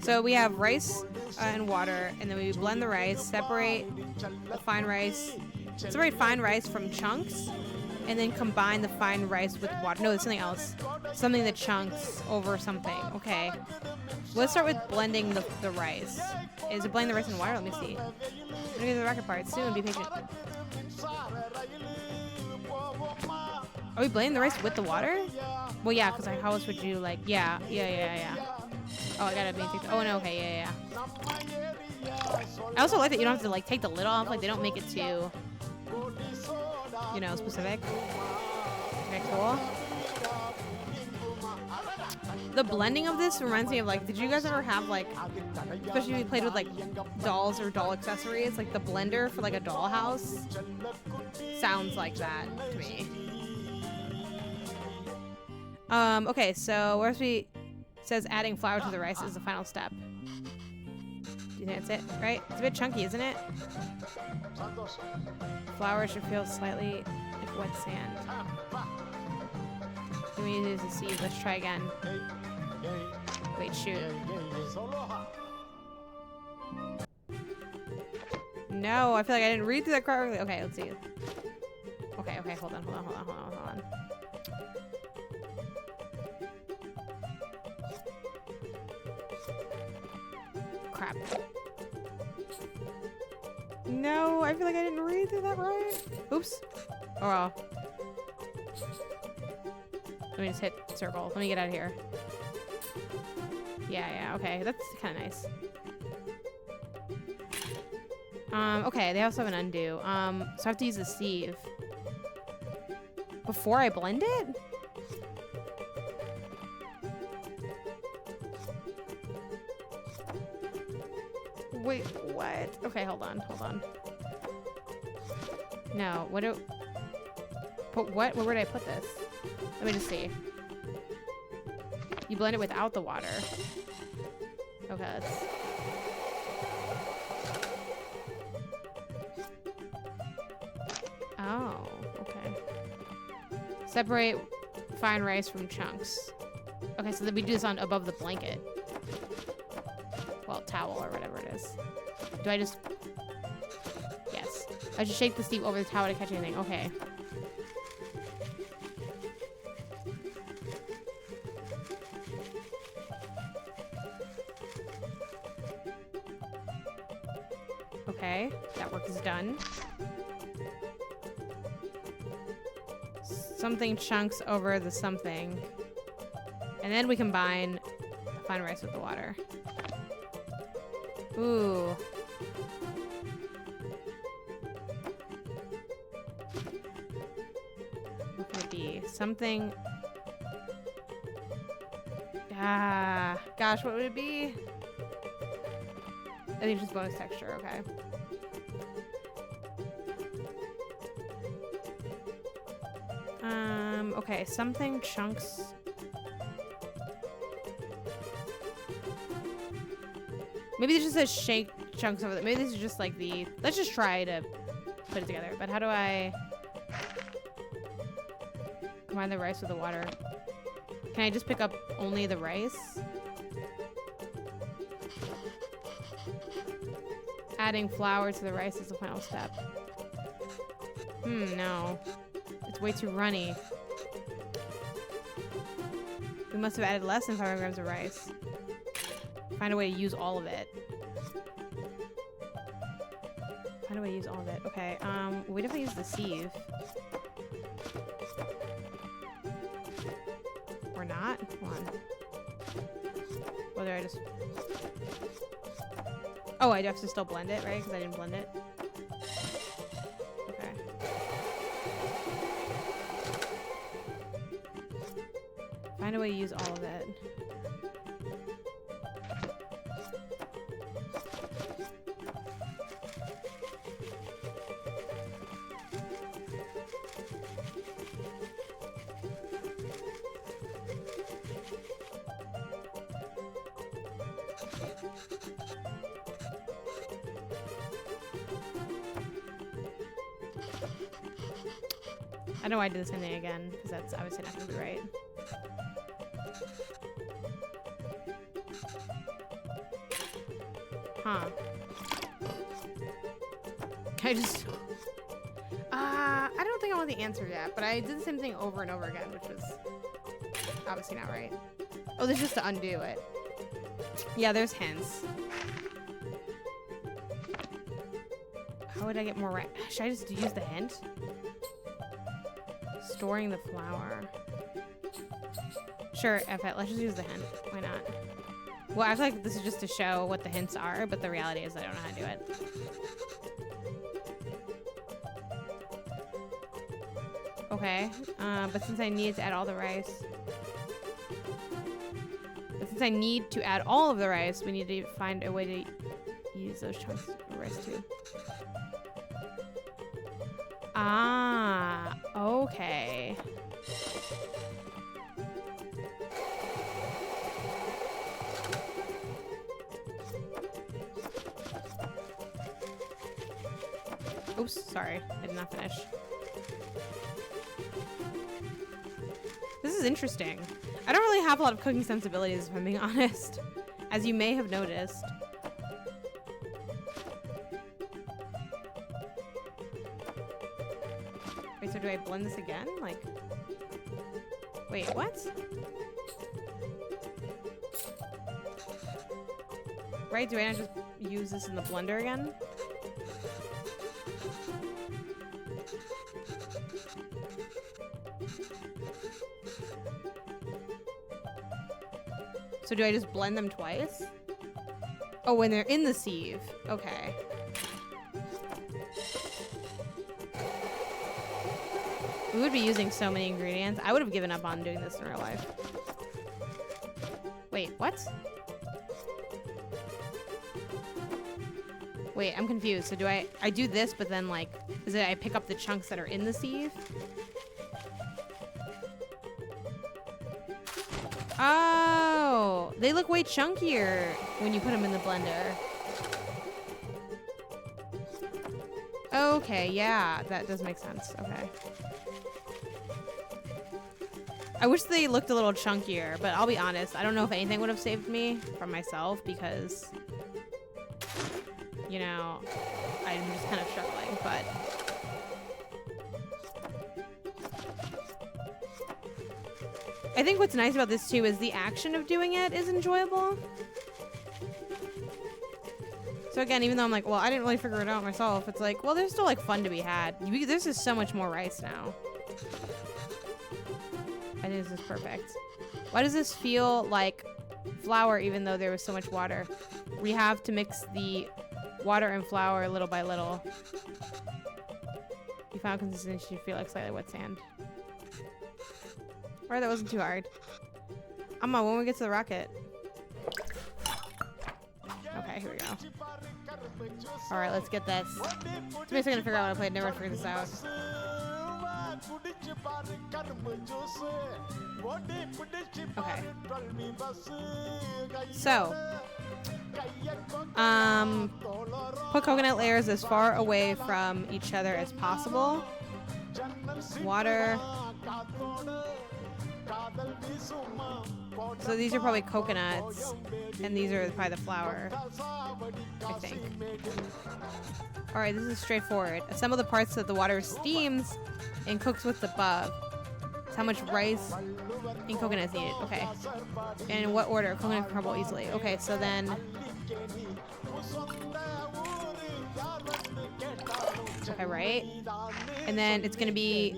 A: So we have rice and water, and then we blend the rice, separate the fine rice, separate fine rice from chunks, and then combine the fine rice with water. No, it's something else. Something that chunks over something. Okay. Let's start with blending the rice. Is it blending the rice in water? Let me see. I'm gonna get to the record part soon. Be patient. Are we blending the rice with the water? Well, yeah, because how else would you, like, yeah. Oh, I gotta be, oh, no, okay, yeah. I also like that you don't have to, like, take the lid off. Like, they don't make it too, you know, specific. Okay, cool. The blending of this reminds me of, like, did you guys ever have, like, especially if you played with, like, dolls or doll accessories, like the blender for, like, a dollhouse? Sounds like that to me. Okay, so where's we says adding flour to the rice is the final step. Do you think that's it? Right? It's a bit chunky, isn't it? Flour should feel slightly like wet sand. Do we need to see? Let's try again. Wait, shoot. No, I feel like I didn't read through that correctly. Okay, let's see. Okay, hold on. Crap. No, I feel like I didn't read through that right. Oops. Oh well. Let me just hit circle. Let me get out of here. Yeah, okay. That's kind of nice. Okay, they also have an undo. So I have to use a sieve. Before I blend it? Wait, what? Okay, hold on. No, what do... But what? Where would I put this? Let me just see. You blend it without the water. Okay, let's... Oh, okay. Separate fine rice from chunks. Okay, so then we do this on above the blanket. Well, towel or whatever it is. Do I just... Yes. I should shake the steam over the towel to catch anything. Okay. Okay, that work is done. Something chunks over the something. And then we combine the fine rice with the water. Ooh. What could it be? Something... Ah, gosh, what would it be? I think it's just bonus texture, okay. Okay, something chunks... Maybe this just says shake chunks over there. Maybe this is just like the... Let's just try to put it together. But how do I... combine the rice with the water? Can I just pick up only the rice? Adding flour to the rice is the final step. No. It's way too runny. We must have added less than 500 grams of rice. Find a way to use all of it. Find a do I use all of it? Okay, we definitely use the sieve. Or not? Hold on. Whether I just... Oh, I have to still blend it, right? Because I didn't blend it. Okay. Find a way to use all of it. I know I did the same thing again, because that's obviously not going to be right. Huh. I just... I don't think I want the answer yet, but I did the same thing over and over again, which was obviously not right. Oh, this is just to undo it. Yeah, there's hints. How would I get more right? Should I just use the hint? Storing the flour. Sure, F it. Let's just use the hint. Why not? Well, I feel like this is just to show what the hints are, but the reality is I don't know how to do it. Okay, but since I need to add all the rice... But since I need to add all of the rice, we need to find a way to use those chunks of rice too. Ah, okay. Oops, sorry. I did not finish. This is interesting. I don't really have a lot of cooking sensibilities, if I'm being honest, as you may have noticed. Wait, so do I blend this again? Like, wait, what? Right, do I not just use this in the blender again? So do I just blend them twice? Oh, when they're in the sieve. Okay. We would be using so many ingredients. I would have given up on doing this in real life. Wait, what? Wait, I'm confused. So do I do this, but then like, is it I pick up the chunks that are in the sieve? Oh, they look way chunkier when you put them in the blender. Okay, yeah, that does make sense. Okay. I wish they looked a little chunkier, but I'll be honest, I don't know if anything would have saved me from myself because, you know, I'm just kind of struggling, but... I think what's nice about this too is the action of doing it is enjoyable. So again, even though I'm like, well, I didn't really figure it out myself, it's like, well, there's still like fun to be had. There's just so much more rice now. I think this is perfect. Why does this feel like flour even though there was so much water? We have to mix the water and flour little by little. You found consistency, you feel like slightly wet sand. Alright, that wasn't too hard. When we get to the rocket. Okay, here we go. Alright, let's get this. It's basically gonna figure out how to play it. Never figured this out. Okay. So, put coconut layers as far away from each other as possible. Water. So these are probably coconuts, and these are probably the flour, I think. Alright, this is straightforward. Assemble the parts that the water steams and cooks with above. That's how much rice and coconut is needed. Okay. And in what order? Coconut can crumble easily. Okay, so then... Okay, right? And then it's gonna be...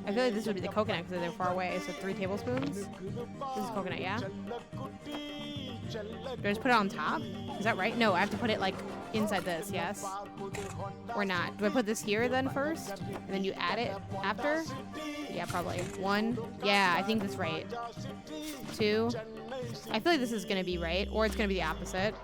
A: I feel like this would be the coconut because they're far away, so 3 tablespoons. This is coconut, yeah? Do I just put it on top? Is that right? No, I have to put it like inside this, yes? Or not? Do I put this here then first? And then you add it after? Yeah, probably. 1. Yeah, I think that's right. 2. I feel like this is gonna be right, or it's gonna be the opposite.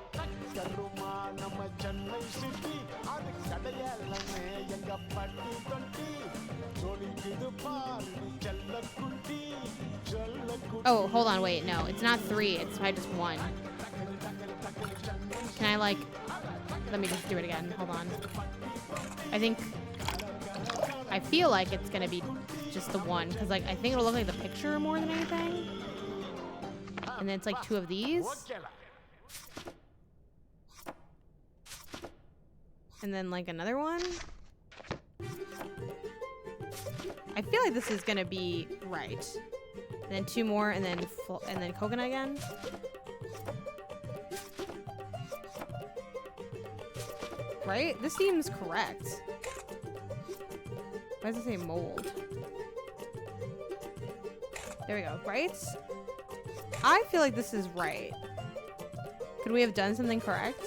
A: Oh, hold on, wait, no, it's not 3, it's probably just 1. Can I like, let me just do it again, hold on. I feel like it's gonna be just the 1, because like, I think it'll look like the picture more than anything. And then it's like 2 of these. And then like another one. I feel like this is gonna be right. And then 2 more, and then coconut again. Right? This seems correct. Why does it say mold? There we go. Right? I feel like this is right. Could we have done something correct?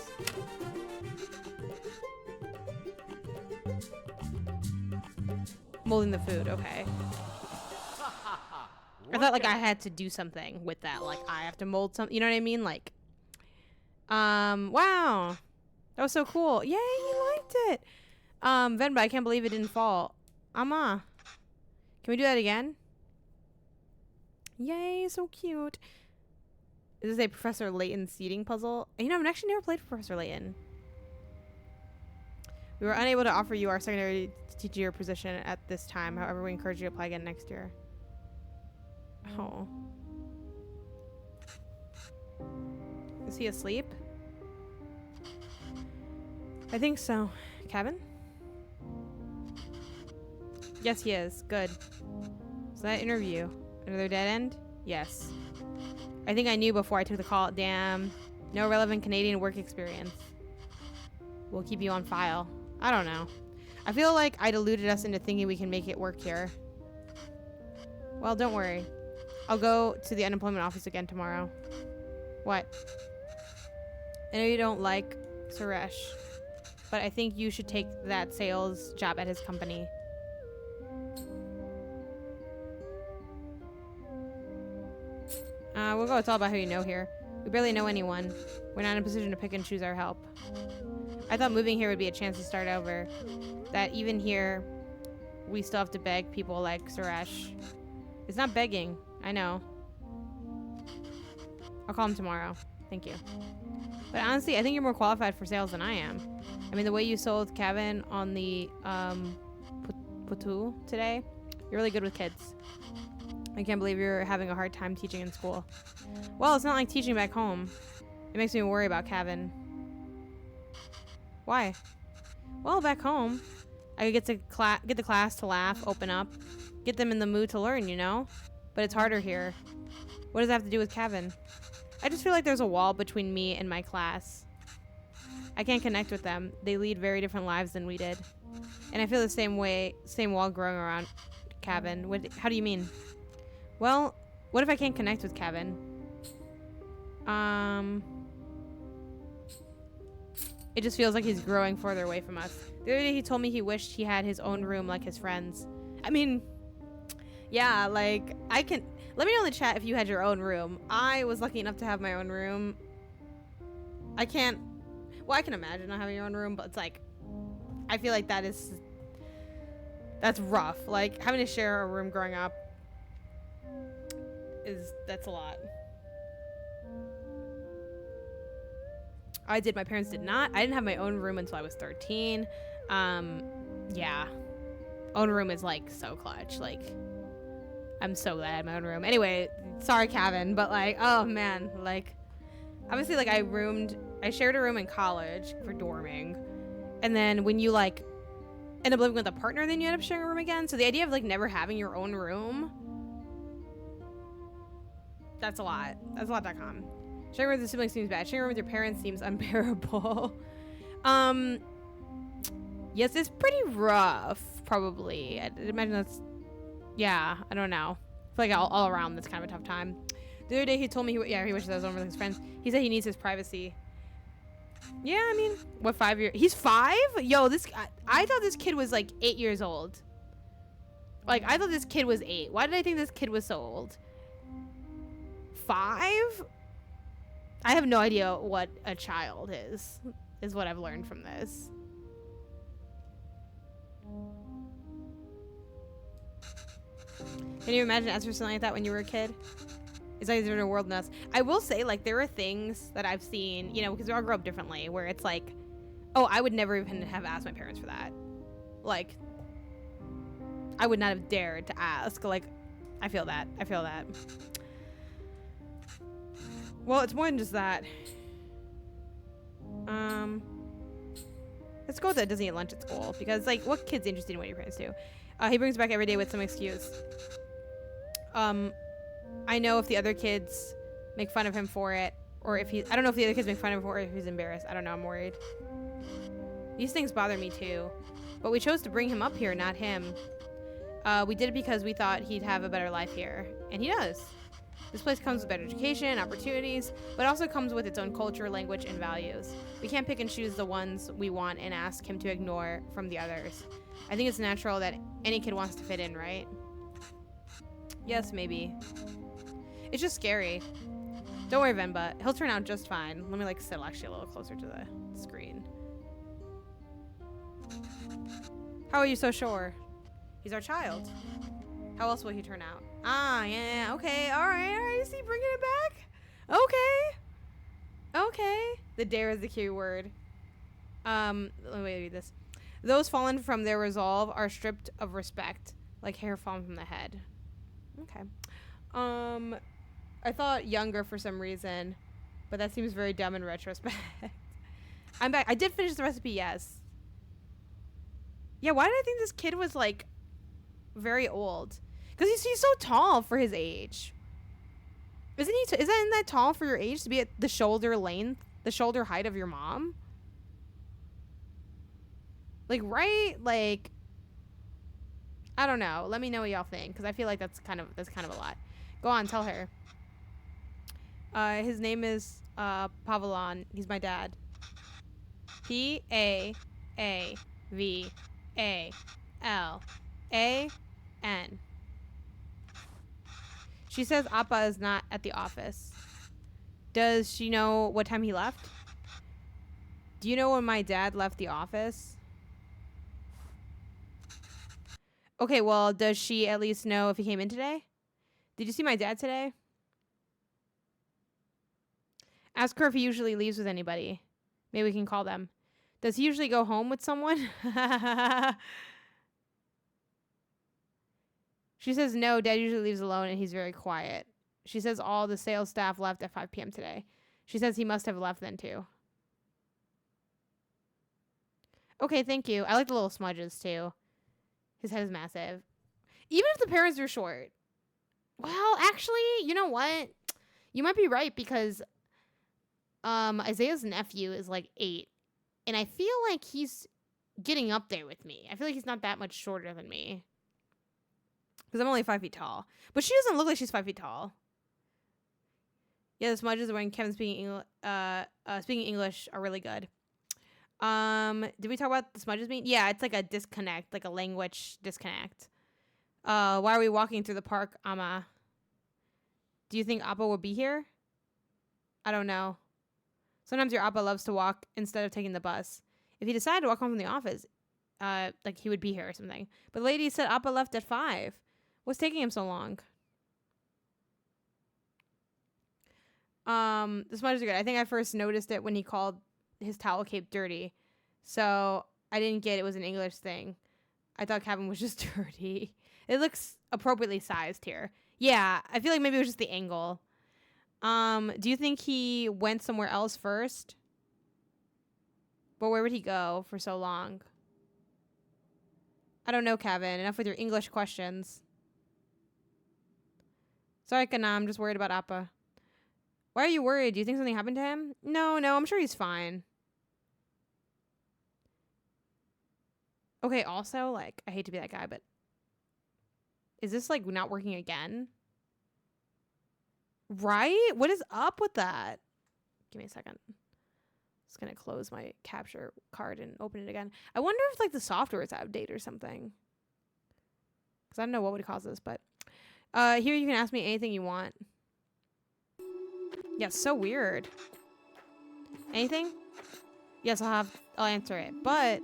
A: Molding the food, okay. I thought like I had to do something with that. Like I have to mold something, you know what I mean? Like, wow. That was so cool. Yay, you liked it. Venba, I can't believe it didn't fall. Can we do that again? Yay, so cute. Is this a Professor Layton seating puzzle? You know, I've actually never played Professor Layton. We were unable to offer you our secondary teacher position at this time. However, we encourage you to apply again next year. Oh. Is he asleep? I think so. Kevin? Yes, he is. Good. So that interview. Another dead end? Yes. I think I knew before I took the call. Damn. No relevant Canadian work experience. We'll keep you on file. I don't know. I feel like I deluded us into thinking we can make it work here. Well, don't worry. I'll go to the unemployment office again tomorrow. What? I know you don't like Suresh, but I think you should take that sales job at his company. We'll go. It's all about who you know here. We barely know anyone. We're not in a position to pick and choose our help. I thought moving here would be a chance to start over. That even here, we still have to beg people like Suresh. It's not begging. I know. I'll call him tomorrow. Thank you. But honestly, I think you're more qualified for sales than I am. I mean, the way you sold Kevin on the Putu today, you're really good with kids. I can't believe you're having a hard time teaching in school. Well, it's not like teaching back home. It makes me worry about Kevin. Why? Well, back home, I could get the class to laugh, open up, get them in the mood to learn, you know? But it's harder here. What does that have to do with Kevin? I just feel like there's a wall between me and my class. I can't connect with them. They lead very different lives than we did. And I feel the same wall growing around Kevin. How do you mean? Well, what if I can't connect with Kevin? It just feels like he's growing further away from us. The other day he told me he wished he had his own room like his friends. I mean, yeah, like, let me know in the chat if you had your own room. I was lucky enough to have my own room. I can imagine not having your own room, but it's like, I feel like that's rough. Like, having to share a room growing up that's a lot. My parents did not. I didn't have my own room until I was 13. Yeah. Own room is like so clutch. Like, I'm so glad I had my own room. Anyway, sorry, Kevin, but like, oh man, like, obviously, like, I shared a room in college for dorming. And then when you like end up living with a partner, then you end up sharing a room again. So the idea of like never having your own room, That's a lot. That's a lot.com. Sharing with the siblings seems bad. Sharing with your parents seems unbearable. Yes, it's pretty rough, probably. I'd imagine that's, yeah, I don't know. I feel like all around that's kind of a tough time. The other day he told me, he wishes I was over with his friends. He said he needs his privacy. Yeah, I mean, what, 5 years? He's 5? Yo, I thought this kid was like 8 years old. Like, I thought this kid was 8. Why did I think this kid was so old? 5? I have no idea what a child is what I've learned from this. Can you imagine asking for something like that when you were a kid? It's like there's a world nuts. I will say, like, there are things that I've seen, you know, because we all grow up differently, where it's like, oh, I would never even have asked my parents for that. Like, I would not have dared to ask. Like, I feel that. I feel that. Well, it's more than just that. Let's go to doesn't eat lunch at school, because, like, what kid's interested in what your parents do? He brings back every day with some excuse. I know if the other kids make fun of him for it, or if I don't know if the other kids make fun of him for it, or if he's embarrassed. I don't know, I'm worried. These things bother me too. But we chose to bring him up here, not him. We did it because we thought he'd have a better life here. And he does. This place comes with better education, opportunities, but also comes with its own culture, language, and values. We can't pick and choose the ones we want and ask him to ignore from the others. I think it's natural that any kid wants to fit in, right? Yes, maybe. It's just scary. Don't worry, Venba. He'll turn out just fine. Let me, like, sit actually a little closer to the screen. How are you so sure? He's our child. How else will he turn out? Ah, yeah, okay, all right, see, bringing it back? Okay. The dare is the key word. Let me read this. Those fallen from their resolve are stripped of respect, like hair falling from the head. Okay. I thought younger for some reason, but that seems very dumb in retrospect. I'm back. I did finish the recipe, yes. Yeah, why did I think this kid was, like, very old? Because he's so tall for his age. Isn't that tall for your age to be at the shoulder length, the shoulder height of your mom? Like, right? Like, I don't know. Let me know what y'all think, because I feel like that's kind of a lot. Go on, tell her. His name is Pavelon. He's my dad. P-A-A-V-A-L-A-N. She says Appa is not at the office. Does she know what time he left? Do you know when my dad left the office? Okay, well, does she at least know if he came in today? Did you see my dad today? Ask her if he usually leaves with anybody. Maybe we can call them. Does he usually go home with someone? She says no, Dad usually leaves alone and he's very quiet. She says all the sales staff left at 5 p.m. today. She says he must have left then too. Okay, thank you. I like the little smudges too. His head is massive. Even if the parents are short. Well, actually, you know what? You might be right, because Isaiah's nephew is like 8. And I feel like he's getting up there with me. I feel like he's not that much shorter than me. Because I'm only 5 feet tall. But she doesn't look like she's 5 feet tall. Yeah, the smudges when Kevin's speaking English are really good. Did we talk about the smudges mean? Yeah, it's like a disconnect, like a language disconnect. Why are we walking through the park, Amma? Do you think Appa will be here? I don't know. Sometimes your Appa loves to walk instead of taking the bus. If he decided to walk home from the office, like he would be here or something. But the lady said Appa left at 5. What's taking him so long? The smudges are good. I think I first noticed it when he called his towel cape dirty. So I didn't get it was an English thing. I thought Kevin was just dirty. It looks appropriately sized here. Yeah, I feel like maybe it was just the angle. Do you think he went somewhere else first? But where would he go for so long? I don't know, Kevin. Enough with your English questions. Sorry, Kana, I'm just worried about Appa. Why are you worried? Do you think something happened to him? No, I'm sure he's fine. Okay, also, like, I hate to be that guy, but is this, like, not working again? Right? What is up with that? Give me a second. Just gonna close my capture card and open it again. I wonder if, like, the software is out of date or something. Because I don't know what would cause this, but... here you can ask me anything you want. Yeah, so weird. Anything? Yes, I'll answer it. But...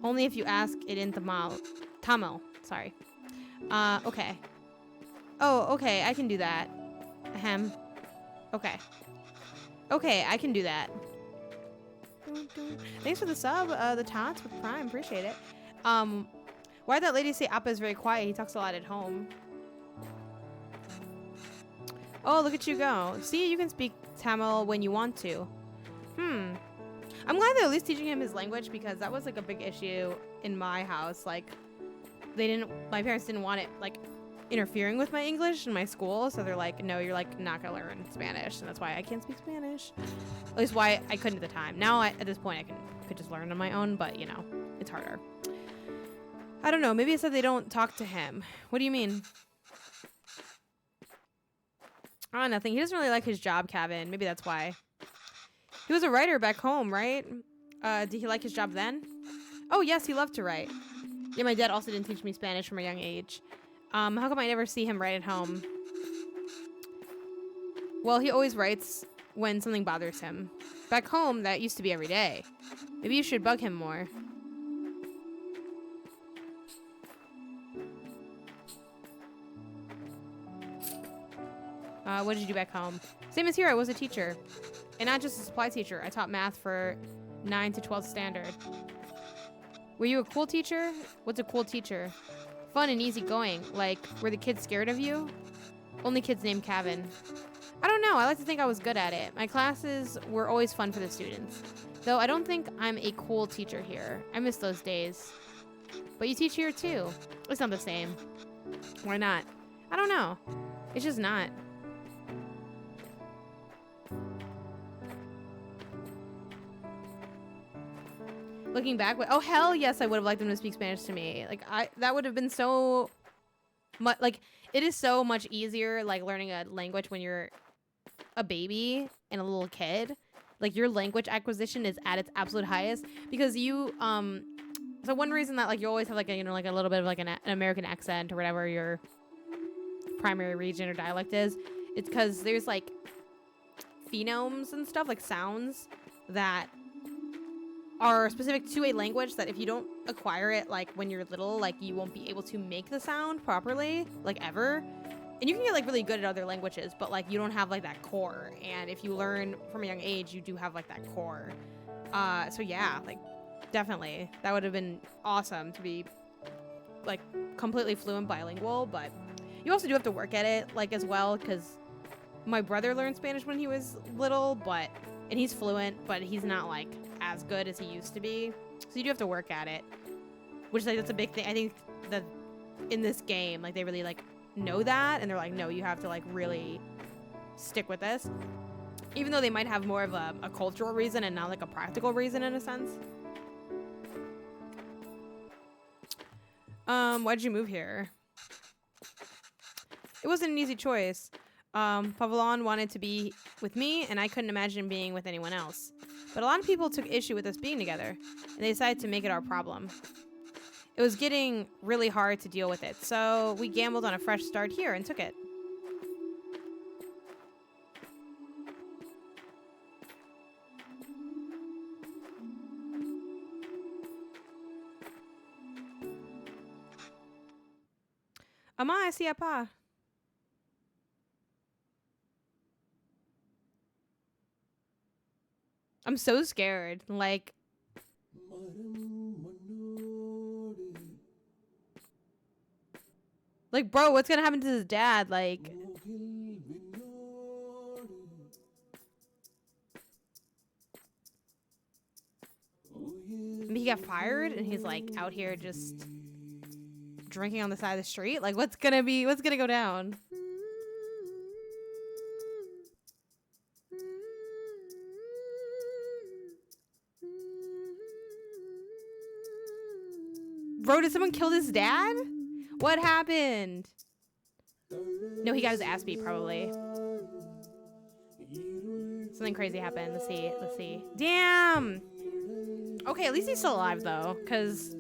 A: only if you ask it in Tamil. Sorry. Okay. Oh, okay, I can do that. Ahem. Okay. Okay, I can do that. Thanks for the sub, the tots with Prime. Appreciate it. Why'd that lady say Appa is very quiet? He talks a lot at home. Oh, look at you go. See, you can speak Tamil when you want to. I'm glad they're at least teaching him his language, because that was like a big issue in my house. Like, my parents didn't want it like interfering with my English in my school, so they're like, no, you're like not gonna learn Spanish, and that's why I can't speak Spanish. At least why I couldn't at the time. Now at this point I could just learn on my own, but you know, it's harder. I don't know. Maybe it said they don't talk to him. What do you mean? Oh, nothing. He doesn't really like his job, Kevin. Maybe that's why. He was a writer back home, right? Did he like his job then? Oh, yes, he loved to write. Yeah, my dad also didn't teach me Spanish from a young age. How come I never see him write at home? Well, he always writes when something bothers him. Back home, that used to be every day. Maybe you should bug him more. What did you do back home? Same as here, I was a teacher. And not just a supply teacher. I taught math for 9 to 12 standard. Were you a cool teacher? What's a cool teacher? Fun and easygoing. Like, were the kids scared of you? Only kids named Kevin. I don't know. I like to think I was good at it. My classes were always fun for the students. Though I don't think I'm a cool teacher here. I miss those days. But you teach here too. It's not the same. Why not? I don't know. It's just not. Looking back, oh hell yes, I would have liked them to speak Spanish to me. Like that would have been so much. Like it is so much easier, like learning a language when you're a baby and a little kid. Like your language acquisition is at its absolute highest because you So one reason that like you always have like a, you know, like a little bit of like an American accent or whatever your primary region or dialect is, it's because there's like phonemes and stuff, like sounds that are specific to a language that if you don't acquire it like when you're little, like you won't be able to make the sound properly, like ever. And you can get like really good at other languages, but like you don't have like that core. And if you learn from a young age, you do have like that core. So yeah, like definitely that would have been awesome to be like completely fluent bilingual, but you also do have to work at it like as well, because my brother learned Spanish when he was little, and he's fluent, but he's not like as good as he used to be. So you do have to work at it, which like that's a big thing. I think that in this game, like they really like know that, and they're like, no, you have to like really stick with this, even though they might have more of a cultural reason and not like a practical reason in a sense. Why'd you move here? It wasn't an easy choice. Pavlon wanted to be with me, and I couldn't imagine being with anyone else. But a lot of people took issue with us being together, and they decided to make it our problem. It was getting really hard to deal with it, so we gambled on a fresh start here and took it. Ama, siapa? I'm so scared. Like, bro, what's gonna happen to his dad? Like, maybe he got fired and he's like out here just drinking on the side of the street. Like, what's gonna go down? Bro, did someone kill his dad? What happened? No, he got his ass beat, probably. Something crazy happened. Let's see. Let's see. Damn! Okay, at least he's still alive, though, because...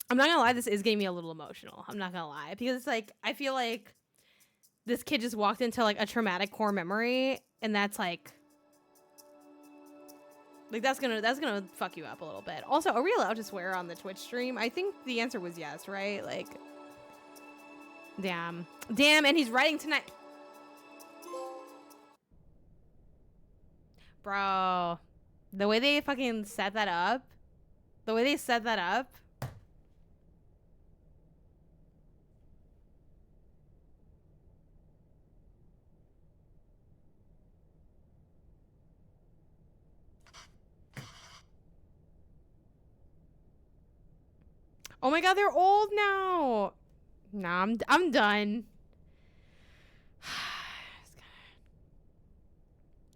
A: I'm not gonna lie, this is getting me a little emotional. I'm not gonna lie. Because it's like, I feel like this kid just walked into, like, a traumatic core memory, and that's, like... Like, that's gonna fuck you up a little bit. Also, are we allowed to swear on the Twitch stream? I think the answer was yes, right? Like... Damn. Damn, and he's writing tonight. Bro. The way they fucking set that up. The way they set that up. Oh my god, they're old now. Nah, I'm done.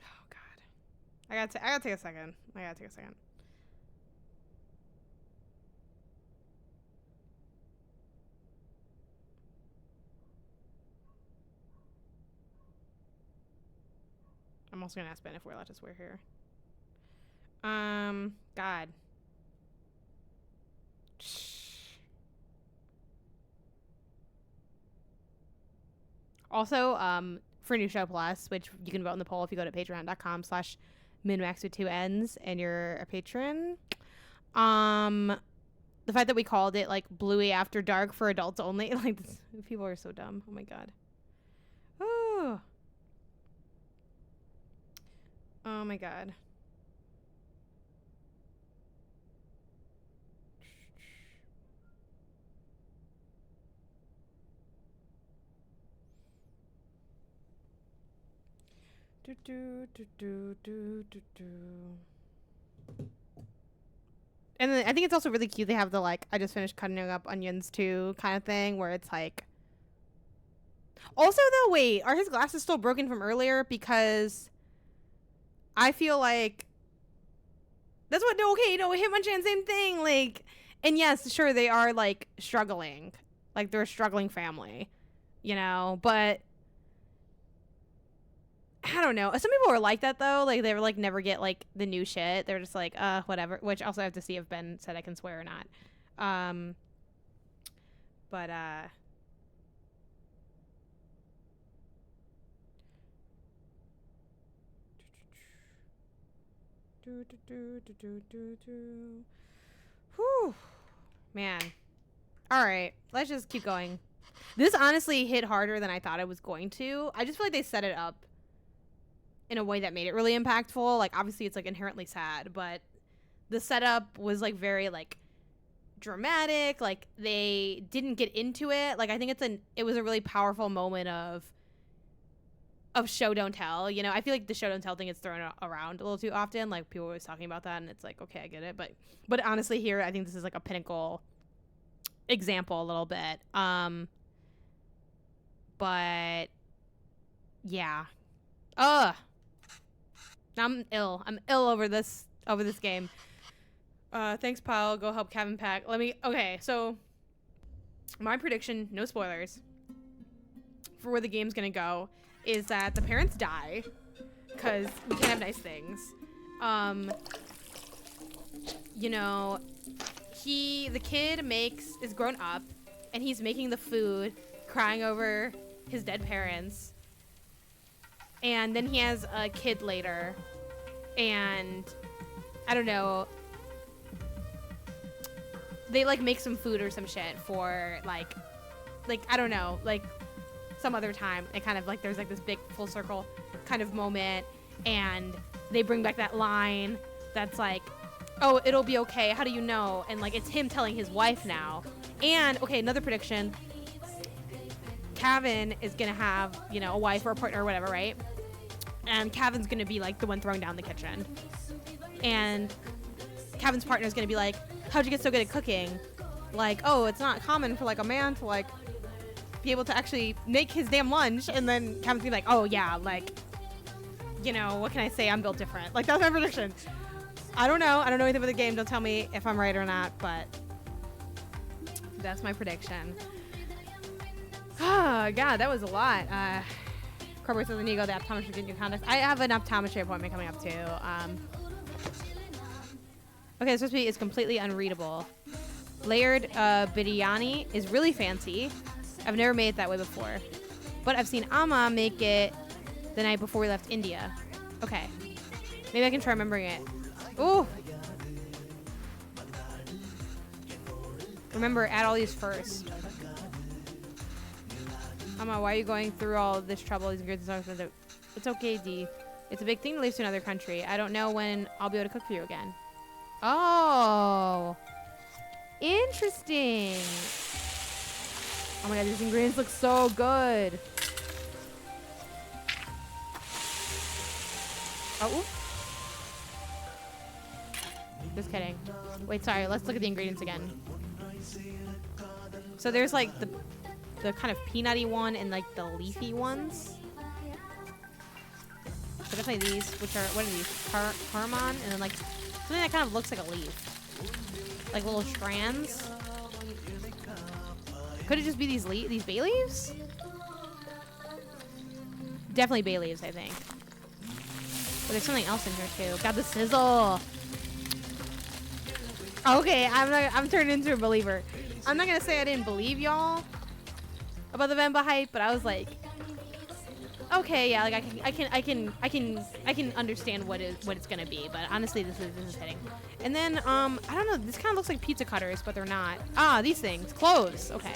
A: Oh god. I gotta take a second. I'm also gonna ask Ben if we're allowed to swear here. God. Also, for New Show Plus, which you can vote in the poll if you go to patreon.com/MinnMax with 2 N's and you're a patron. The fact that we called it like Bluey After Dark for adults only, like people are so dumb. Oh my god. Oh my god. And then I think it's also really cute they have the like I just finished cutting up onions too kind of thing where it's like also though wait, are his glasses still broken from earlier? Because I feel like that's what Hitmonchan, same thing, like, and yes, sure they are like struggling. Like they're a struggling family, you know, but I don't know. Some people are like that though. Like they were like never get like the new shit. They're just like whatever. Which also I have to see if Ben said I can swear or not. But whew, man. All right, let's just keep going. This honestly hit harder than I thought it was going to. I just feel like they set it up in a way that made it really impactful. Like obviously it's like inherently sad, but the setup was like very like dramatic. Like they didn't get into it. Like I think it was a really powerful moment of show don't tell. You know, I feel like the show don't tell thing is thrown around a little too often. Like people are always talking about that, and it's like okay, I get it. But honestly, here I think this is like a pinnacle example a little bit. But yeah, I'm ill over this game. Thanks, pal. Go help Kevin pack. Okay, so my prediction, no spoilers, for where the game's gonna go is that the parents die because we can't have nice things. You know, the kid is grown up and he's making the food, crying over his dead parents. And then he has a kid later, and I don't know, they like make some food or some shit for like I don't know, like some other time. And kind of like there's like this big full circle kind of moment, and they bring back that line that's like, oh, it'll be okay, how do you know? And like it's him telling his wife now. And okay, another prediction, Kevin is gonna have, you know, a wife or a partner or whatever, right? And Kevin's gonna be like the one throwing down the kitchen, and Kevin's partner is gonna be like, how'd you get so good at cooking? Like, oh, it's not common for like a man to like be able to actually make his damn lunch. And then Kevin's gonna be like, oh yeah, like you know, what can I say? I'm built different. Like, that's my prediction. I don't know. I don't know anything about the game. Don't tell me if I'm right or not, but that's my prediction. Oh, God, that was a lot. Corporate says I need to go to the optometrist in your contacts. I have an optometry appointment coming up, too. Okay, this recipe is completely unreadable. Layered biryani is really fancy. I've never made it that way before. But I've seen Amma make it the night before we left India. Okay. Maybe I can try remembering it. Ooh! Remember, add all these first. Amma, why are you going through all this trouble? These ingredients are It's okay, D. It's a big thing to leave to another country. I don't know when I'll be able to cook for you again. Oh! Interesting! Oh my god, these ingredients look so good. Oh. Just kidding. Wait, sorry. Let's look at the ingredients again. So there's like the kind of peanutty one and like the leafy ones. So definitely these, which are, what are these? Carmon, and then like something that kind of looks like a leaf. Like little strands. Could it just be these bay leaves? Definitely bay leaves, I think. But there's something else in here too. God, the sizzle. Okay, I'm turned into a believer. I'm not gonna say I didn't believe y'all about the Venba hype, but I was like, okay, yeah, like I can understand what it's gonna be. But honestly, this is hitting. And then I don't know. This kind of looks like pizza cutters, but they're not. Ah, these things, clothes. Okay,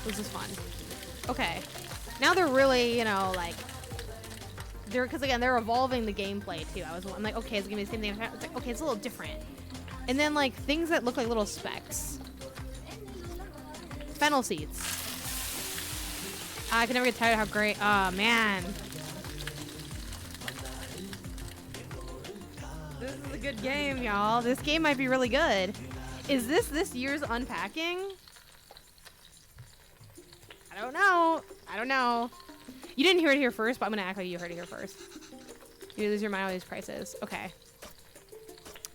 A: this is fun. Okay, now they're really, you know, like. Because again, they're evolving the gameplay too. I'm like, okay, it's gonna be the same thing. It's like, okay, it's a little different. And then like things that look like little specks. Fennel seeds. I can never get tired of how great. Oh man, this is a good game, y'all. This game might be really good. Is this year's unpacking? I don't know. I don't know. You didn't hear it here first, but I'm gonna act like you heard it here first. You lose your mind on these prices. Okay.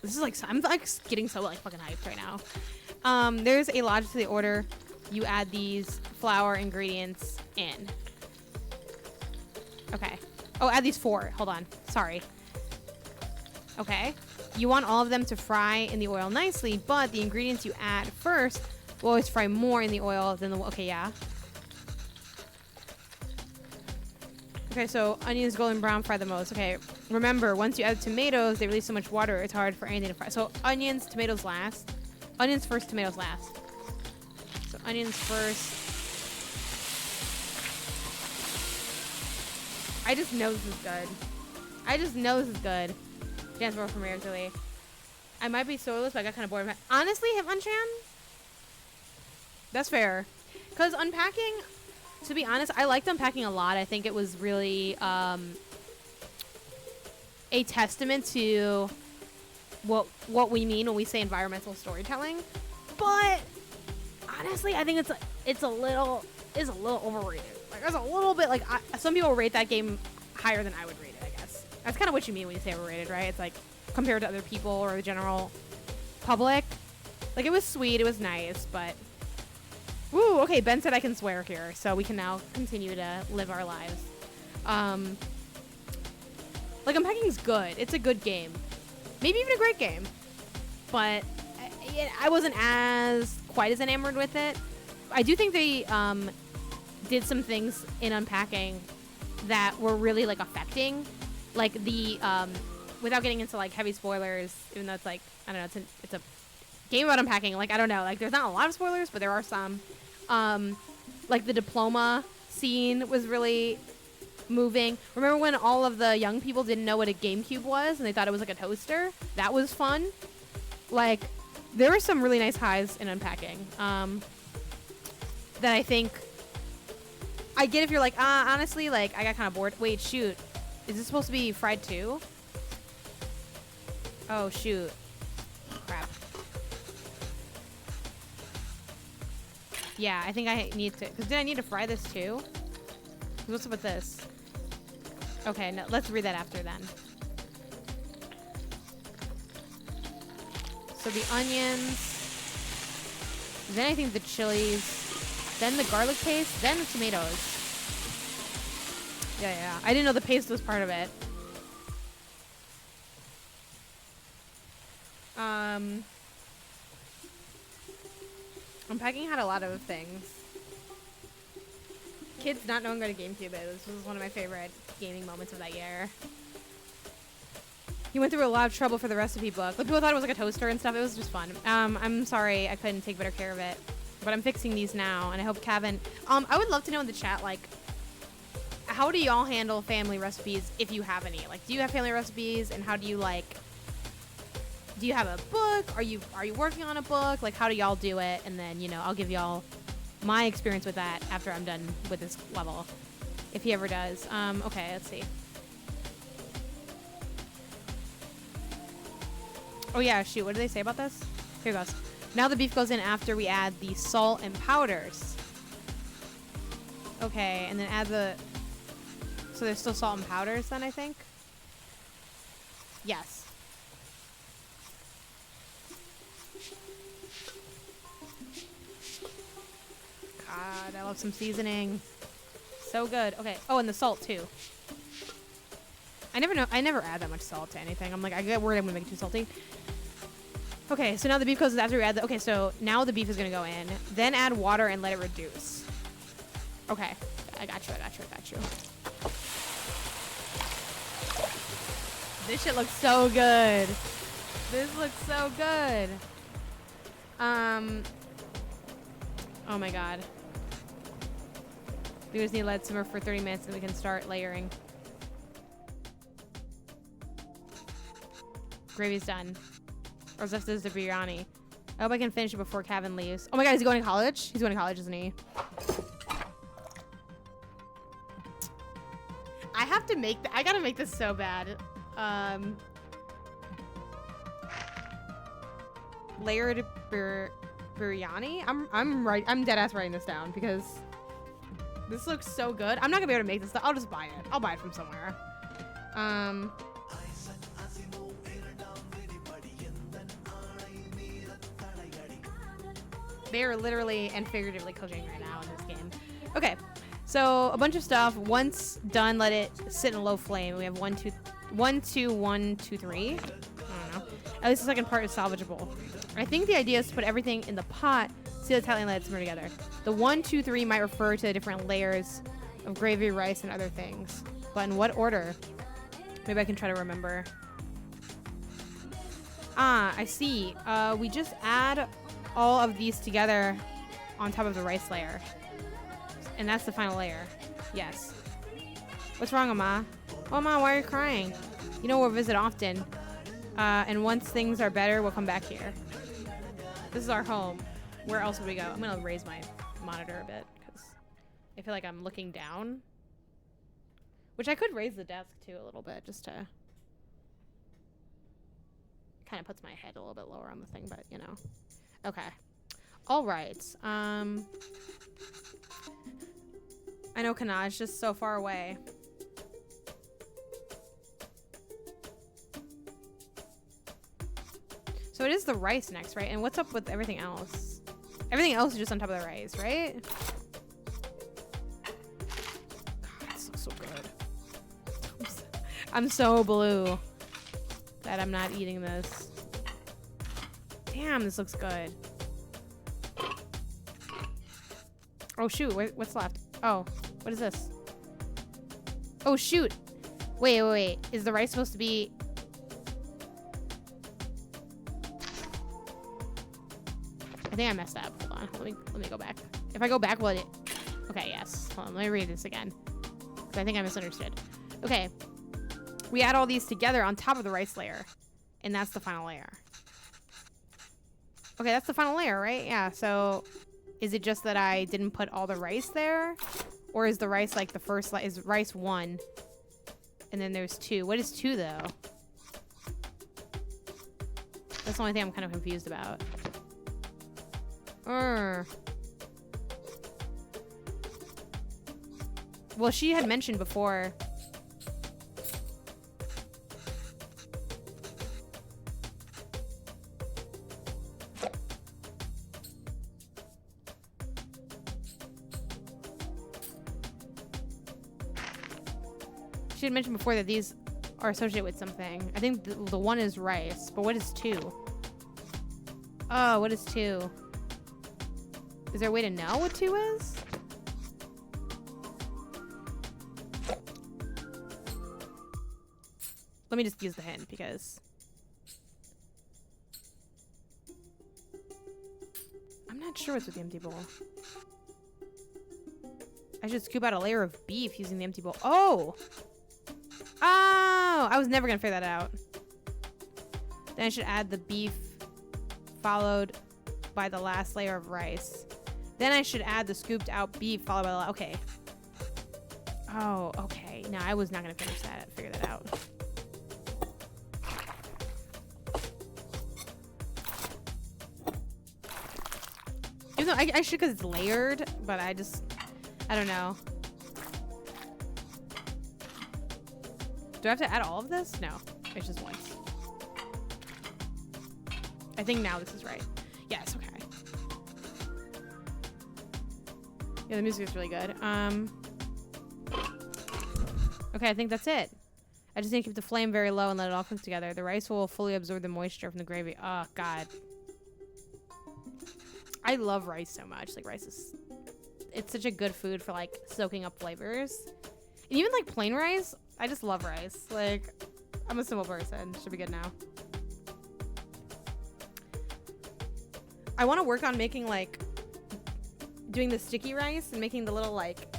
A: This is like, I'm like getting so like fucking hyped right now. There's a logic to the order. You add these flour ingredients in. Okay. Oh, add these 4. Hold on. Sorry. Okay. You want all of them to fry in the oil nicely, but the ingredients you add first will always fry more in the oil than the, okay, yeah. Okay, so onions golden brown fry the most. Okay, remember, once you add tomatoes, they release so much water, it's hard for anything to fry. So onions, tomatoes last. Onions first, tomatoes last. So onions first. I just know this is good. I just know this is good. Dance more from Italy. I might be soulless, but I got kind of bored of it. Honestly, Hitmonchan? That's fair. Because unpacking... To be honest, I liked unpacking a lot. I think it was really a testament to what we mean when we say environmental storytelling. But honestly, I think it's a little overrated. Like there's a little bit like some people rate that game higher than I would rate it. I guess that's kind of what you mean when you say overrated, right? It's like compared to other people or the general public. Like it was sweet, it was nice, but. Woo, okay, Ben said I can swear here, so we can now continue to live our lives. Like, unpacking's good. It's a good game. Maybe even a great game. But I wasn't quite as enamored with it. I do think they did some things in unpacking that were really, like, affecting. Like, the, without getting into, like, heavy spoilers, even though it's, like, I don't know, it's a game about unpacking. Like, I don't know. Like, there's not a lot of spoilers, but there are some. Like, the diploma scene was really moving. Remember when all of the young people didn't know what a GameCube was and they thought it was, like, a toaster? That was fun. Like, there were some really nice highs in unpacking. That I think... I get if you're like, honestly, like, I got kind of bored. Wait, shoot. Is this supposed to be fried too? Oh, shoot. Crap. Yeah, I think I need to... Because did I need to fry this too? What's up with this? Okay, no, let's read that after then. So the onions, then I think the chilies, then the garlic paste, then the tomatoes. Yeah. I didn't know the paste was part of it. Unpacking had a lot of things. Kids not knowing what a GameCube is. This was one of my favorite gaming moments of that year. He went through a lot of trouble for the recipe book. But people thought it was like a toaster and stuff. It was just fun. I'm sorry I couldn't take better care of it. But I'm fixing these now, and I hope Kevin... I would love to know in the chat, like, how do y'all handle family recipes if you have any? Like, do you have family recipes, and how do you, like... Do you have a book? Are you working on a book? Like, how do y'all do it? And then, you know, I'll give y'all my experience with that after I'm done with this level, if he ever does. Okay, let's see. Oh yeah, shoot, what did they say about this? Here goes. Now the beef goes in after we add the salt and powders. Okay, and then add the... So there's still salt and powders then, I think? Yes. God, I love some seasoning. So good. Okay. Oh, and the salt too. I never add that much salt to anything. I'm like, I get worried I'm gonna make it too salty. Okay, so now the beef goes after we add the... Okay, so now the beef is gonna go in. Then add water and let it reduce. Okay. I got you. This shit looks so good. This looks so good. Oh my god. We just need to let it simmer for 30 minutes and we can start layering. Gravy's done. Rosetta does the biryani. I hope I can finish it before Kevin leaves. Oh my god, is he going to college? He's going to college, isn't he? I have to make... I gotta make this so bad. Layered biryani? I'm dead ass writing this down because this looks so good. I'm not gonna be able to make this stuff. I'll just buy it. I'll buy it from somewhere. They are literally and figuratively cooking right now in this game. Okay, so a bunch of stuff. Once done, let it sit in a low flame. We have 1, 2, 1, 2, 1, 2, 3. I don't know. At least the second part is salvageable. I think the idea is to put everything in the pot, seal it tightly, and let it simmer together. The 1, 2, 3 might refer to the different layers of gravy, rice, and other things. But in what order? Maybe I can try to remember. Ah, I see. We just add all of these together on top of the rice layer. And that's the final layer. Yes. What's wrong, Amma? Oh, Amma, why are you crying? You know, we'll visit often. And once things are better, we'll come back here. This is our home. Where else would we go? I'm going to raise my monitor a bit because I feel like I'm looking down. Which I could raise the desk, too, a little bit just to... Kind of puts my head a little bit lower on the thing, but, you know. Okay. All right. I know Kana is just so far away. So it is the rice next, right? And what's up with everything else? Everything else is just on top of the rice, right? God, this looks so good. I'm so blue that I'm not eating this. Damn, this looks good. Oh, shoot. What's left? Oh, what is this? Oh, shoot. Wait. Is the rice supposed to be... I think I messed up. Hold on. Let me go back. If I go back, will it... Okay, yes. Hold on. Let me read this again. Because I think I misunderstood. Okay. We add all these together on top of the rice layer. And that's the final layer. Okay, that's the final layer, right? Yeah, so... Is it just that I didn't put all the rice there? Or is the rice like the first... Is rice 1? And then there's 2. What is 2, though? That's the only thing I'm kind of confused about. Well, she had mentioned before She had mentioned before that these are associated with something. I think the one is rice, but what is 2? Oh, what is 2? Is there a way to know what 2 is? Let me just use the hint because I'm not sure what's with the empty bowl. I should scoop out a layer of beef using the empty bowl. Oh! Oh! I was never gonna figure that out. Then I should add the beef followed by the last layer of rice. Then I should add the scooped out beef followed by the okay. Oh, okay. No, I was not gonna finish that. Figure that out. Even though I should because it's layered, but I don't know. Do I have to add all of this? No, it's just once. I think now this is right. Yes, okay. Yeah, the music is really good. Okay, I think that's it. I just need to keep the flame very low and let it all cook together. The rice will fully absorb the moisture from the gravy. Oh, God. I love rice so much. Like, rice is... It's such a good food for, like, soaking up flavors. And even, like, plain rice, I just love rice. Like, I'm a simple person. Should be good now. I want to work on making, like, doing the sticky rice and making the little, like,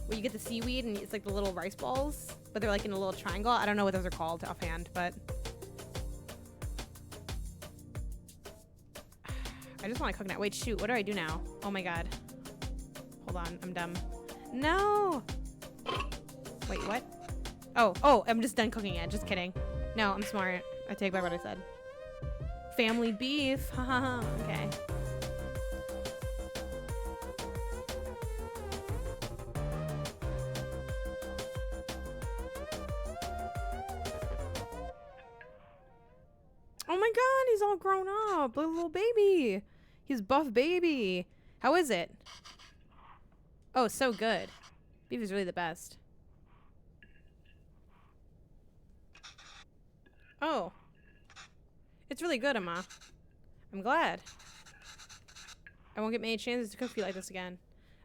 A: where you get the seaweed and it's, like, the little rice balls. But they're, like, in a little triangle. I don't know what those are called offhand, but... I just want to cook now. Wait, shoot. What do I do now? Oh, my God. Hold on. I'm dumb. No! Wait, what? Oh, I'm just done cooking it. Just kidding. No, I'm smart. I take back what I said. Family beef. Haha. Okay. Oh my God, he's all grown up. A little baby. He's buff baby. How is it? Oh, so good. Beef is really the best. Oh. It's really good, Emma. I'm glad. I won't get many chances to cook for you like this again.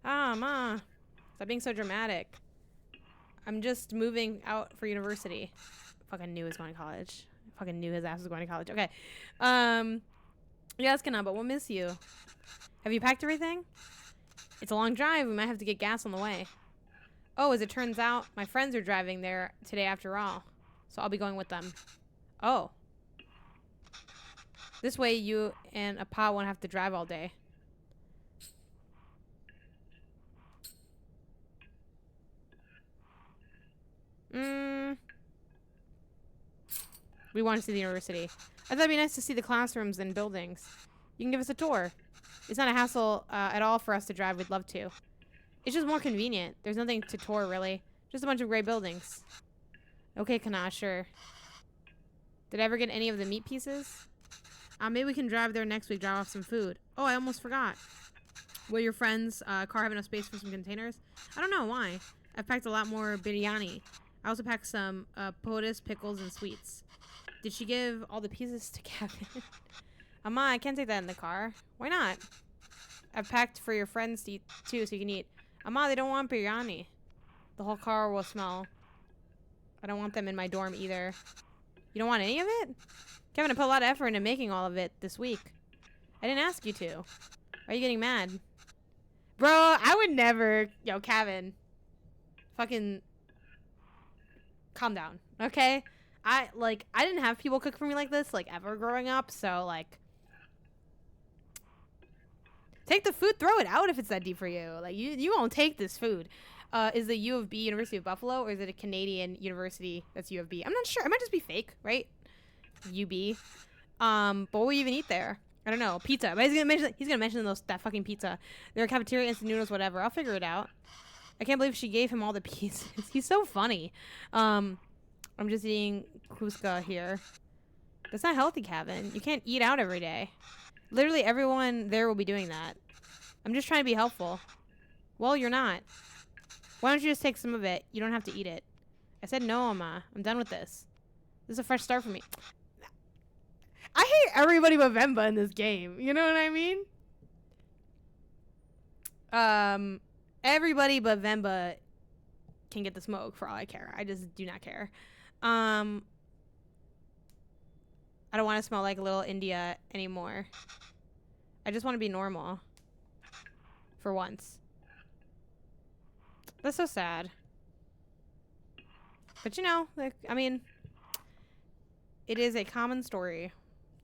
A: Ah, Ma. Stop being so dramatic. I'm just moving out for university. Fucking knew he was going to college. Fucking knew his ass was going to college. Okay. Yeah, that's gonna, but we'll miss you. Have you packed everything? It's a long drive. We might have to get gas on the way. Oh, as it turns out, my friends are driving there today after all. So I'll be going with them. Oh. This way you and Appa won't have to drive all day. We want to see the university. I thought it'd be nice to see the classrooms and buildings. You can give us a tour. It's not a hassle at all for us to drive. We'd love to. It's just more convenient. There's nothing to tour, really. Just a bunch of gray buildings. Okay, Kana, sure. Did I ever get any of the meat pieces? Maybe we can drive there next week, drop off some food. Oh, I almost forgot. Will your friend's car have enough space for some containers? I don't know. Why? I've packed a lot more biryani. I also packed some potas, pickles, and sweets. Did she give all the pieces to Kevin? Amma, I can't take that in the car. Why not? I've packed for your friends to eat too, so you can eat. Amma, they don't want biryani. The whole car will smell. I don't want them in my dorm either. You don't want any of it? Kevin, I put a lot of effort into making all of it this week. I didn't ask you to. Why are you getting mad? Bro, I would never... Yo, Kevin. Fucking... Calm down, okay? I didn't have people cook for me like this, like, ever growing up, so, like... Take the food, throw it out if it's that deep for you. Like, you won't take this food. Is the U of B University of Buffalo, or is it a Canadian university that's U of B? I'm not sure. It might just be fake, right? UB. But what will you even eat there? I don't know. Pizza. But he's gonna mention that fucking pizza. Their cafeteria, instant noodles, whatever. I'll figure it out. I can't believe she gave him all the pieces. He's so funny. I'm just eating Cusca here. That's not healthy, Kevin. You can't eat out every day. Literally everyone there will be doing that. I'm just trying to be helpful. Well, you're not. Why don't you just take some of it? You don't have to eat it. I said no, Emma. I'm done with this. This is a fresh start for me. I hate everybody but Venba in this game. You know what I mean? Everybody but Venba can get the smoke for all I care. I just do not care. I don't want to smell like little India anymore. I just want to be normal. For once. That's so sad. But you know, like, I mean, it is a common story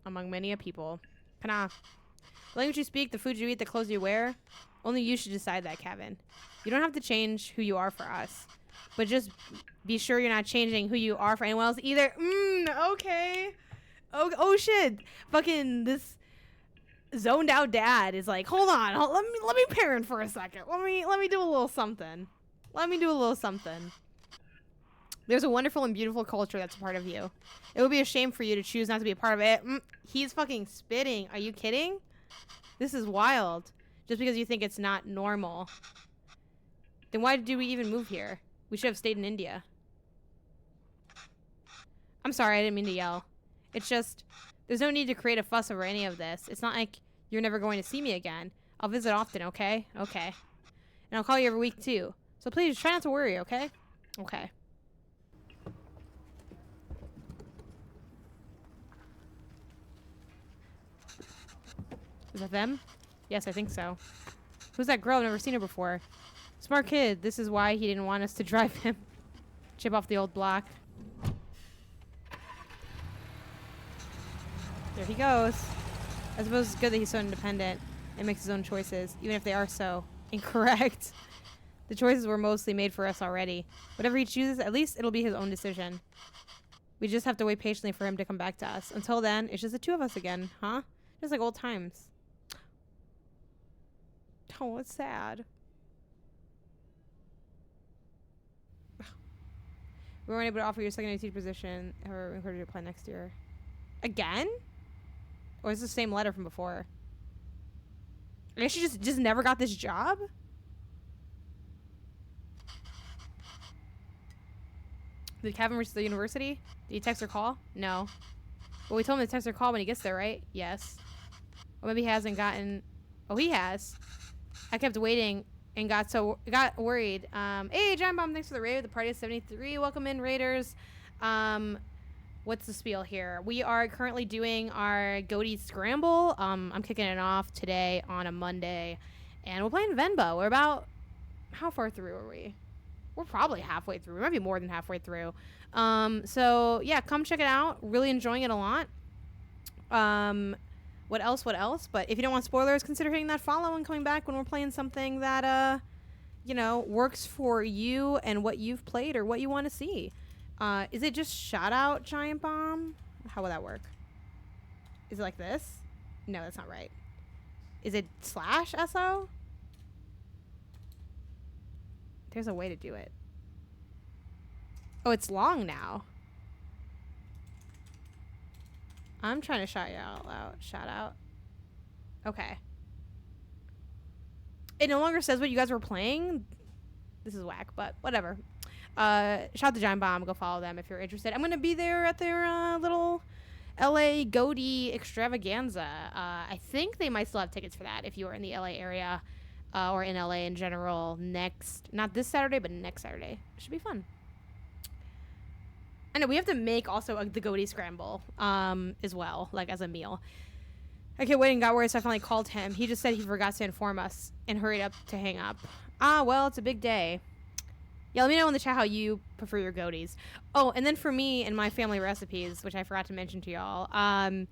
A: among many a people. Kana. The language you speak, the food you eat, the clothes you wear, only you should decide that, Kevin. You don't have to change who you are for us. But just be sure you're not changing who you are for anyone else either. Okay. Oh shit. Fucking this zoned out dad is like, hold on, let me parent for a second. Let me do a little something. There's a wonderful and beautiful culture that's a part of you. It would be a shame for you to choose not to be a part of it. He's fucking spitting. Are you kidding? This is wild. Just because you think it's not normal. Then why did we even move here? We should have stayed in India. I'm sorry, I didn't mean to yell. It's just, there's no need to create a fuss over any of this. It's not like you're never going to see me again. I'll visit often, okay? Okay. And I'll call you every week, too. So please, try not to worry, okay? Okay. Is that them? Yes, I think so. Who's that girl? I've never seen her before. Smart kid. This is why he didn't want us to drive him. Chip off the old block. There he goes. I suppose it's good that he's so independent and makes his own choices, even if they are so incorrect. The choices were mostly made for us already. Whatever he chooses, at least it'll be his own decision. We just have to wait patiently for him to come back to us. Until then, it's just the two of us again, huh? Just like old times. Oh, it's sad. We weren't able to offer you a secondary teacher position. However, we encourage you to apply next year. Again? Or is this the same letter from before? I guess she just never got this job? Did Kevin reach the university? Did he text or call? No. Well, we told him to text or call when he gets there, right? Yes. Or maybe he hasn't gotten... Oh, he has. I kept waiting and got worried. Hey, Giant Bomb, thanks for the raid. The party is 73. Welcome in, Raiders. What's the spiel here? We are currently doing our GOTY Scramble. I'm kicking it off today on a Monday. And we're playing Venba. We're about... How far through are we? We're probably halfway through. We might be more than halfway through. So, yeah, come check it out. Really enjoying it a lot. What else? But if you don't want spoilers, consider hitting that follow and coming back when we're playing something that, you know, works for you and what you've played or what you want to see. Is it just shout out Giant Bomb? How will that work? Is it like this? No, that's not right. Is it /SO? There's a way to do it. Oh, it's long now. I'm trying to shout you out loud. Shout out. Okay. It no longer says what you guys were playing. This is whack, but whatever. Shout out to Giant Bomb. Go follow them if you're interested. I'm going to be there at their little LA GOTY extravaganza. I think they might still have tickets for that if you are in the LA area or in LA in general not this Saturday, but next Saturday. It should be fun. I know we have to make also the GOTY Scramble as well, like as a meal. I kept waiting, got worried, so I finally called him. He just said he forgot to inform us and hurried up to hang up. Well, it's a big day. Yeah, let me know in the chat how you prefer your GOTYs. Oh, and then for me and my family recipes, which I forgot to mention to y'all, I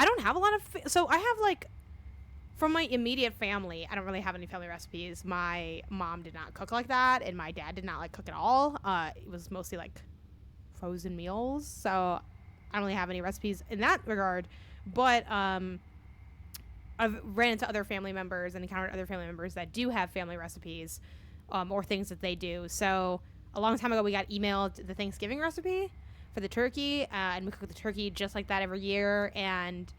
A: don't have a lot of... So I have, like, from my immediate family, I don't really have any family recipes. My mom did not cook like that, and my dad did not, like, cook at all. It was mostly, like, frozen meals, so I don't really have any recipes in that regard. But I've ran into other family members and encountered other family members that do have family recipes or things that they do. So a long time ago, we got emailed the Thanksgiving recipe for the turkey, and we cook the turkey just like that every year. And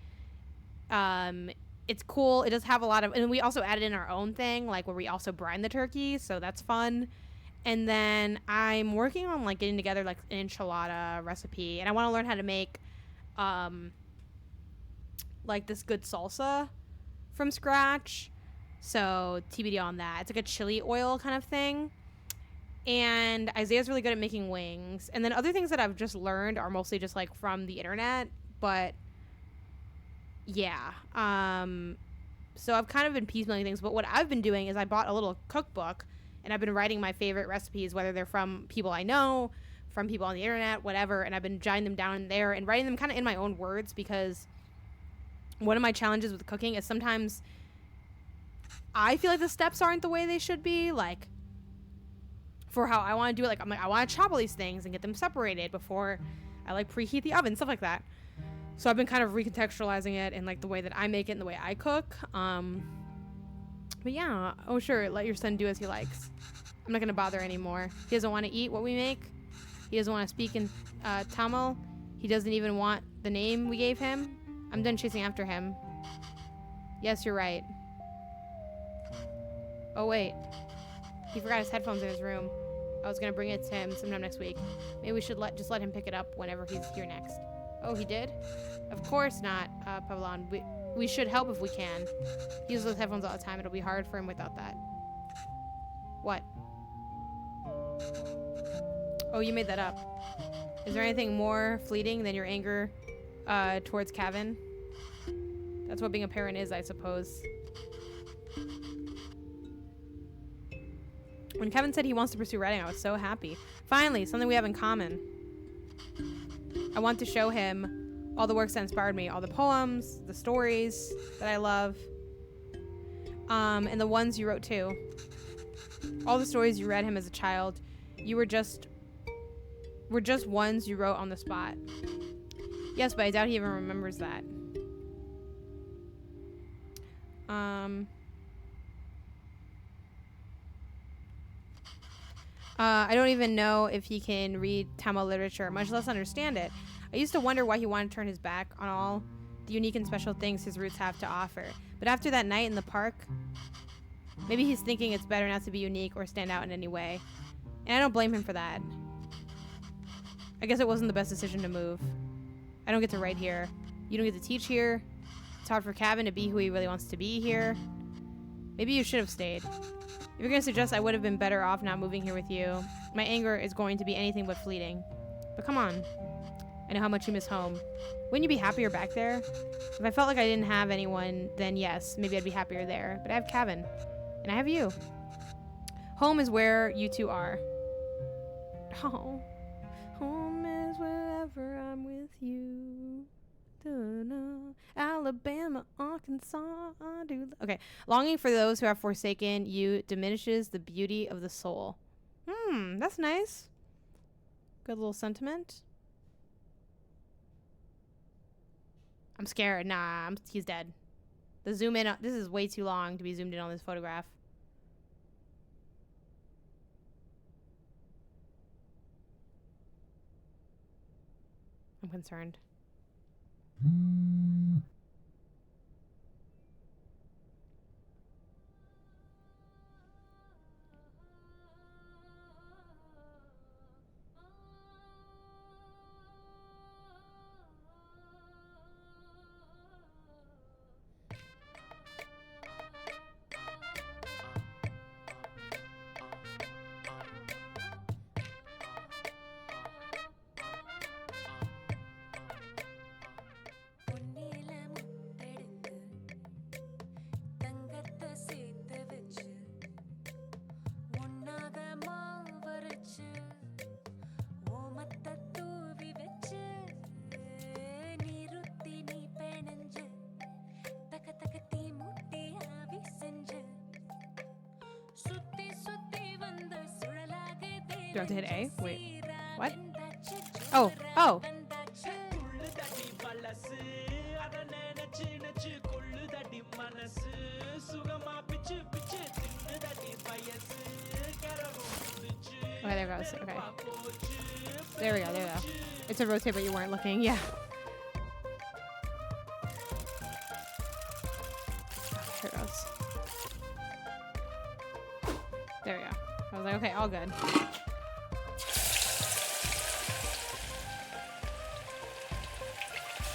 A: it's cool. It does have a lot of, and we also added in our own thing, like where we also brine the turkey, so that's fun. And then I'm working on like getting together like an enchilada recipe, and I want to learn how to make like this good salsa from scratch. So TBD on that. It's like a chili oil kind of thing. And Isaiah's really good at making wings. And then other things that I've just learned are mostly just like from the internet, but yeah. So I've kind of been piecemealing things, but what I've been doing is I bought a little cookbook, and I've been writing my favorite recipes, whether they're from people I know, from people on the internet, whatever, and I've been jotting them down there and writing them kind of in my own words, because one of my challenges with cooking is sometimes I feel like the steps aren't the way they should be, like for how I want to do it. Like I'm like, I want to chop all these things and get them separated before I like preheat the oven, stuff like that. So I've been kind of recontextualizing it in like the way that I make it and the way I cook. But yeah, oh sure, let your son do as he likes. I'm not gonna bother anymore. He doesn't want to eat what we make. He doesn't want to speak in Tamil. He doesn't even want the name we gave him. I'm done chasing after him. Yes, you're right. Oh wait, he forgot his headphones in his room. I was gonna bring it to him sometime next week. Maybe we should just let him pick it up whenever he's here next. Oh, he did? Of course not, Pavlon. We should help if we can. He uses those headphones all the time. It'll be hard for him without that. What? Oh, you made that up. Is there anything more fleeting than your anger towards Kevin? That's what being a parent is, I suppose. When Kevin said he wants to pursue writing, I was so happy. Finally, something we have in common. I want to show him all the works that inspired me, all the poems, the stories that I love, and the ones you wrote too. All the stories you read him as a child, were just ones you wrote on the spot. Yes, but I doubt he even remembers that. I don't even know if he can read Tamil literature, much less understand it. I used to wonder why he wanted to turn his back on all the unique and special things his roots have to offer. But after that night in the park, maybe he's thinking it's better not to be unique or stand out in any way. And I don't blame him for that. I guess it wasn't the best decision to move. I don't get to write here. You don't get to teach here. It's hard for Kevin to be who he really wants to be here. Maybe you should have stayed. If you're going to suggest I would have been better off not moving here with you, my anger is going to be anything but fleeting. But come on. I know how much you miss home. Wouldn't you be happier back there? If I felt like I didn't have anyone, then yes, maybe I'd be happier there. But I have Kevin. And I have you. Home is where you two are. Oh. Home is wherever I'm with you. Da-da. Alabama, Arkansas, I do. Okay. Longing for those who have forsaken you diminishes the beauty of the soul. That's nice. Good little sentiment. I'm scared. Nah, he's dead. The zoom in. This is way too long to be zoomed in on this photograph. I'm concerned. Do I have to hit A? Wait. What? Oh. Oh. Okay, there it goes. Okay. There we go. There we go. It said rotate, but you weren't looking. Yeah. Here it goes. There we go. I was like, okay, all all good.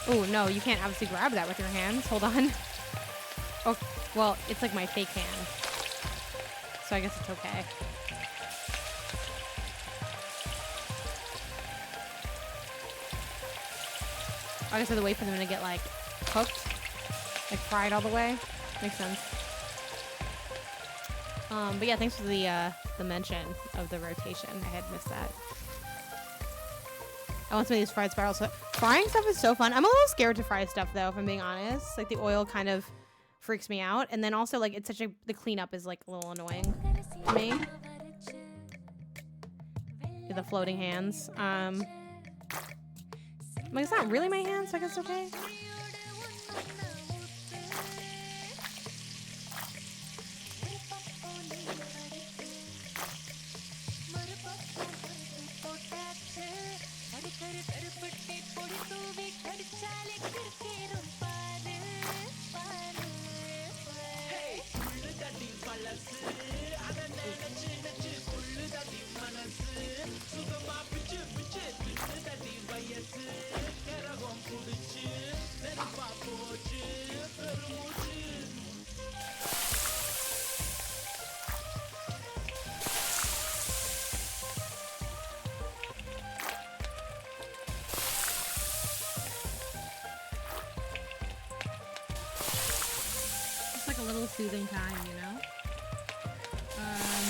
A: Oh, no, you can't obviously grab that with your hands. Hold on. Oh, well, it's like my fake hand. So I guess it's okay. I guess I have to wait for them to get, like, cooked. Like, fried all the way. Makes sense. But yeah, thanks for the mention of the rotation. I had missed that. I want some of these fried spirals. So frying stuff is so fun. I'm a little scared to fry stuff, though, if I'm being honest. Like, the oil kind of freaks me out. And then also, like, it's such a... The cleanup is, like, a little annoying to me. The floating hands. Like, it's not really my hands, so I guess it's okay. Soothing time, you know?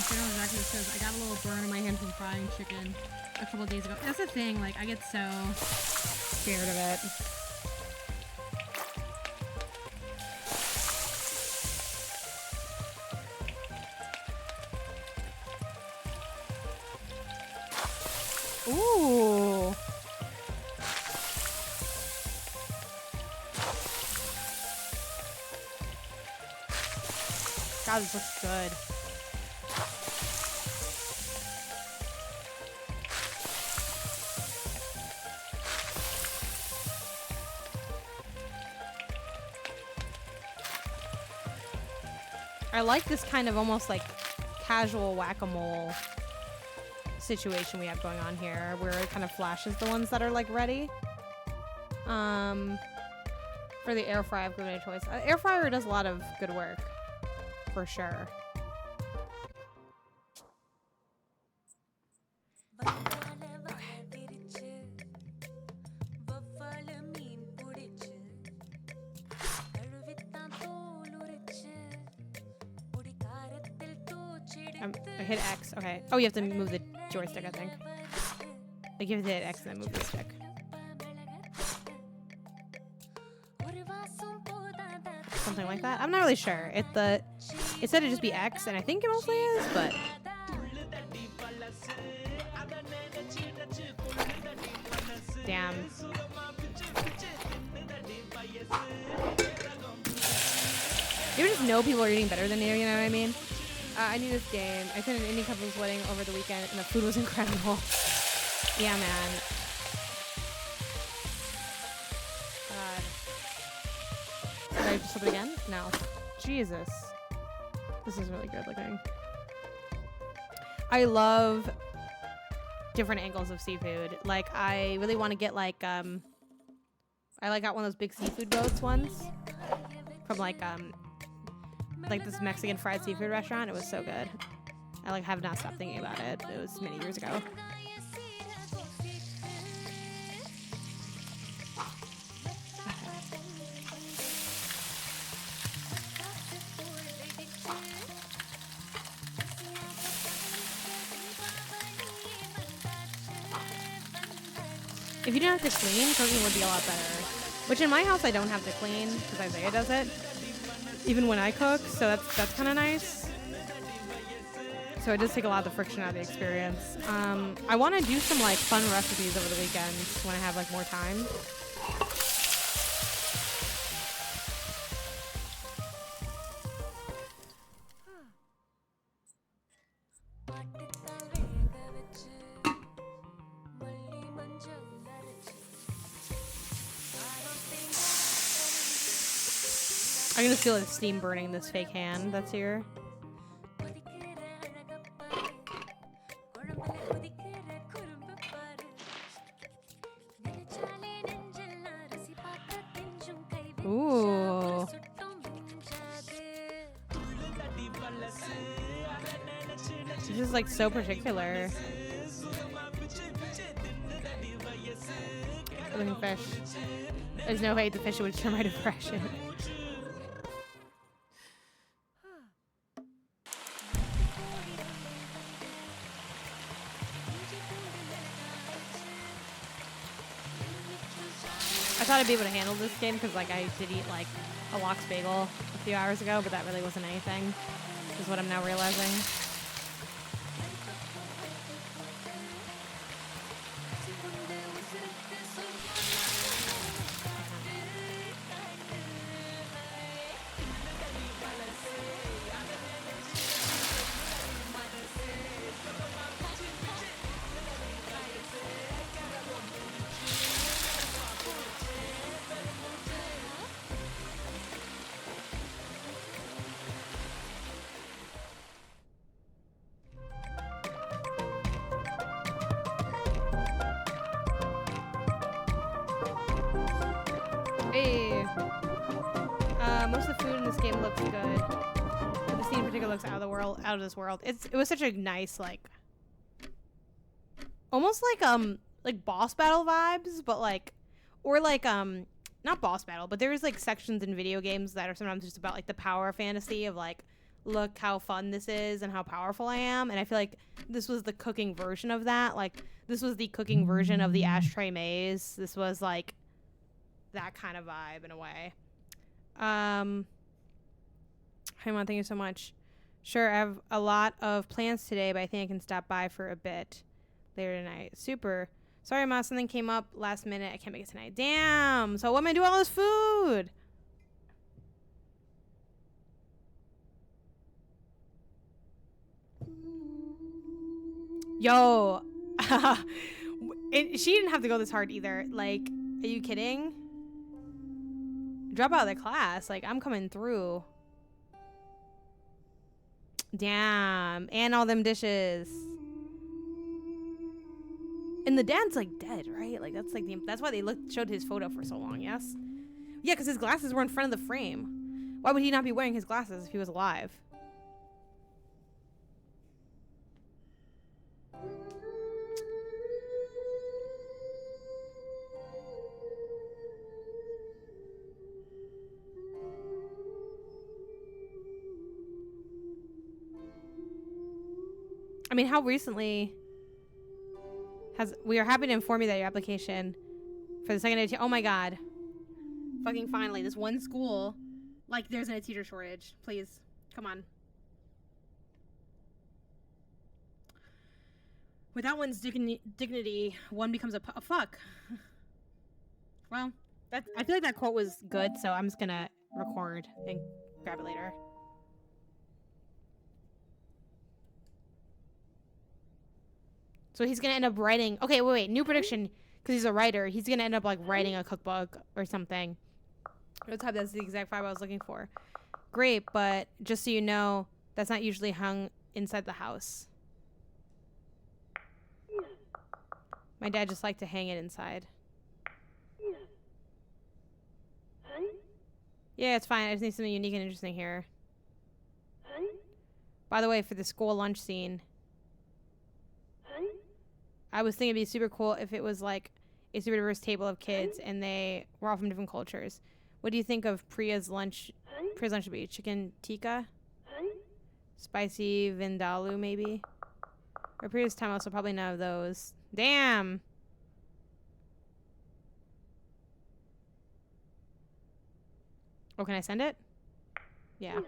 A: General Director says, I got a little burn in my hand from frying chicken a couple days ago. That's the thing, like, I get so scared of it. Ooh. God, this looks good. I like this kind of almost like casual whack-a-mole situation we have going on here, where it kind of flashes the ones that are like ready. For the air fryer, I've given it a choice. Air fryer does a lot of good work. For sure. I hit X. Okay. Oh, you have to move the joystick, I think. Like you have to hit X and then move the stick. Something like that. I'm not really sure. It said it'd just be X, and I think it mostly is, but damn. You just know people are eating better than you know what I mean? I need this game. I attended an indie couple's wedding over the weekend, and the food was incredible. Yeah, man. God. Did I just flip it again? No. Jesus. This is really good looking. I love different angles of seafood. Like, I really want to get, like, I got one of those big seafood boats ones from, like this Mexican fried seafood restaurant. It was so good. I, like, have not stopped thinking about it. It was many years ago. If you didn't have to clean, cooking would be a lot better. Which in my house I don't have to clean because Isaiah does it, even when I cook. So that's kind of nice. So it does take a lot of the friction out of the experience. I want to do some like fun recipes over the weekends when I have like more time. I can just feel the steam burning this fake hand that's here. Ooh. This is like so particular. Living fish. There's no way the fish would share my depression. I thought I'd be able to handle this game because like I did eat like a lox bagel a few hours ago, but that really wasn't anything, is what I'm now realizing. Hey. Most of the food in this game looks good. But the scene in particular looks out of this world. It was such a nice, like, almost like boss battle vibes, but like, or like not boss battle, but there's like sections in video games that are sometimes just about like the power fantasy of like, look how fun this is and how powerful I am. And I feel like this was the cooking version of that. Like, this was the cooking version of the ashtray maze. This was like that kind of vibe in a way. Haimon, thank you so much. Sure, I have a lot of plans today, but I think I can stop by for a bit later tonight. Super. Sorry, Ma, something came up last minute. I can't make it tonight. Damn. So what am I doing with all this food? Yo. She didn't have to go this hard either. Like, are you kidding? Drop out of the class. Like, I'm coming through. Damn. And all them dishes. And the dad's like dead, right? Like that's like that's why they showed his photo for so long, yes? Yeah, because his glasses were in front of the frame. Why would he not be wearing his glasses if he was alive? I mean, how recently we are happy to inform you that your application for the secondary oh my god. Fucking finally, this one school, like there's a teacher shortage. Please, come on. Without one's dignity, one becomes a fuck. Well, I feel like that quote was good, so I'm just gonna record and grab it later. So he's gonna end up writing. Okay, wait. New prediction, because he's a writer. He's gonna end up like writing a cookbook or something. That's the exact vibe I was looking for. Great, but just so you know, that's not usually hung inside the house. My dad just liked to hang it inside. Yeah, it's fine. I just need something unique and interesting here. By the way, for the school lunch scene, I was thinking it'd be super cool if it was like a super diverse table of kids and they were all from different cultures. What do you think of Priya's lunch? Priya's lunch would be chicken tikka, spicy vindaloo maybe, or Priya's tamales, so probably none of those. Damn. Oh, can I send it? Yeah.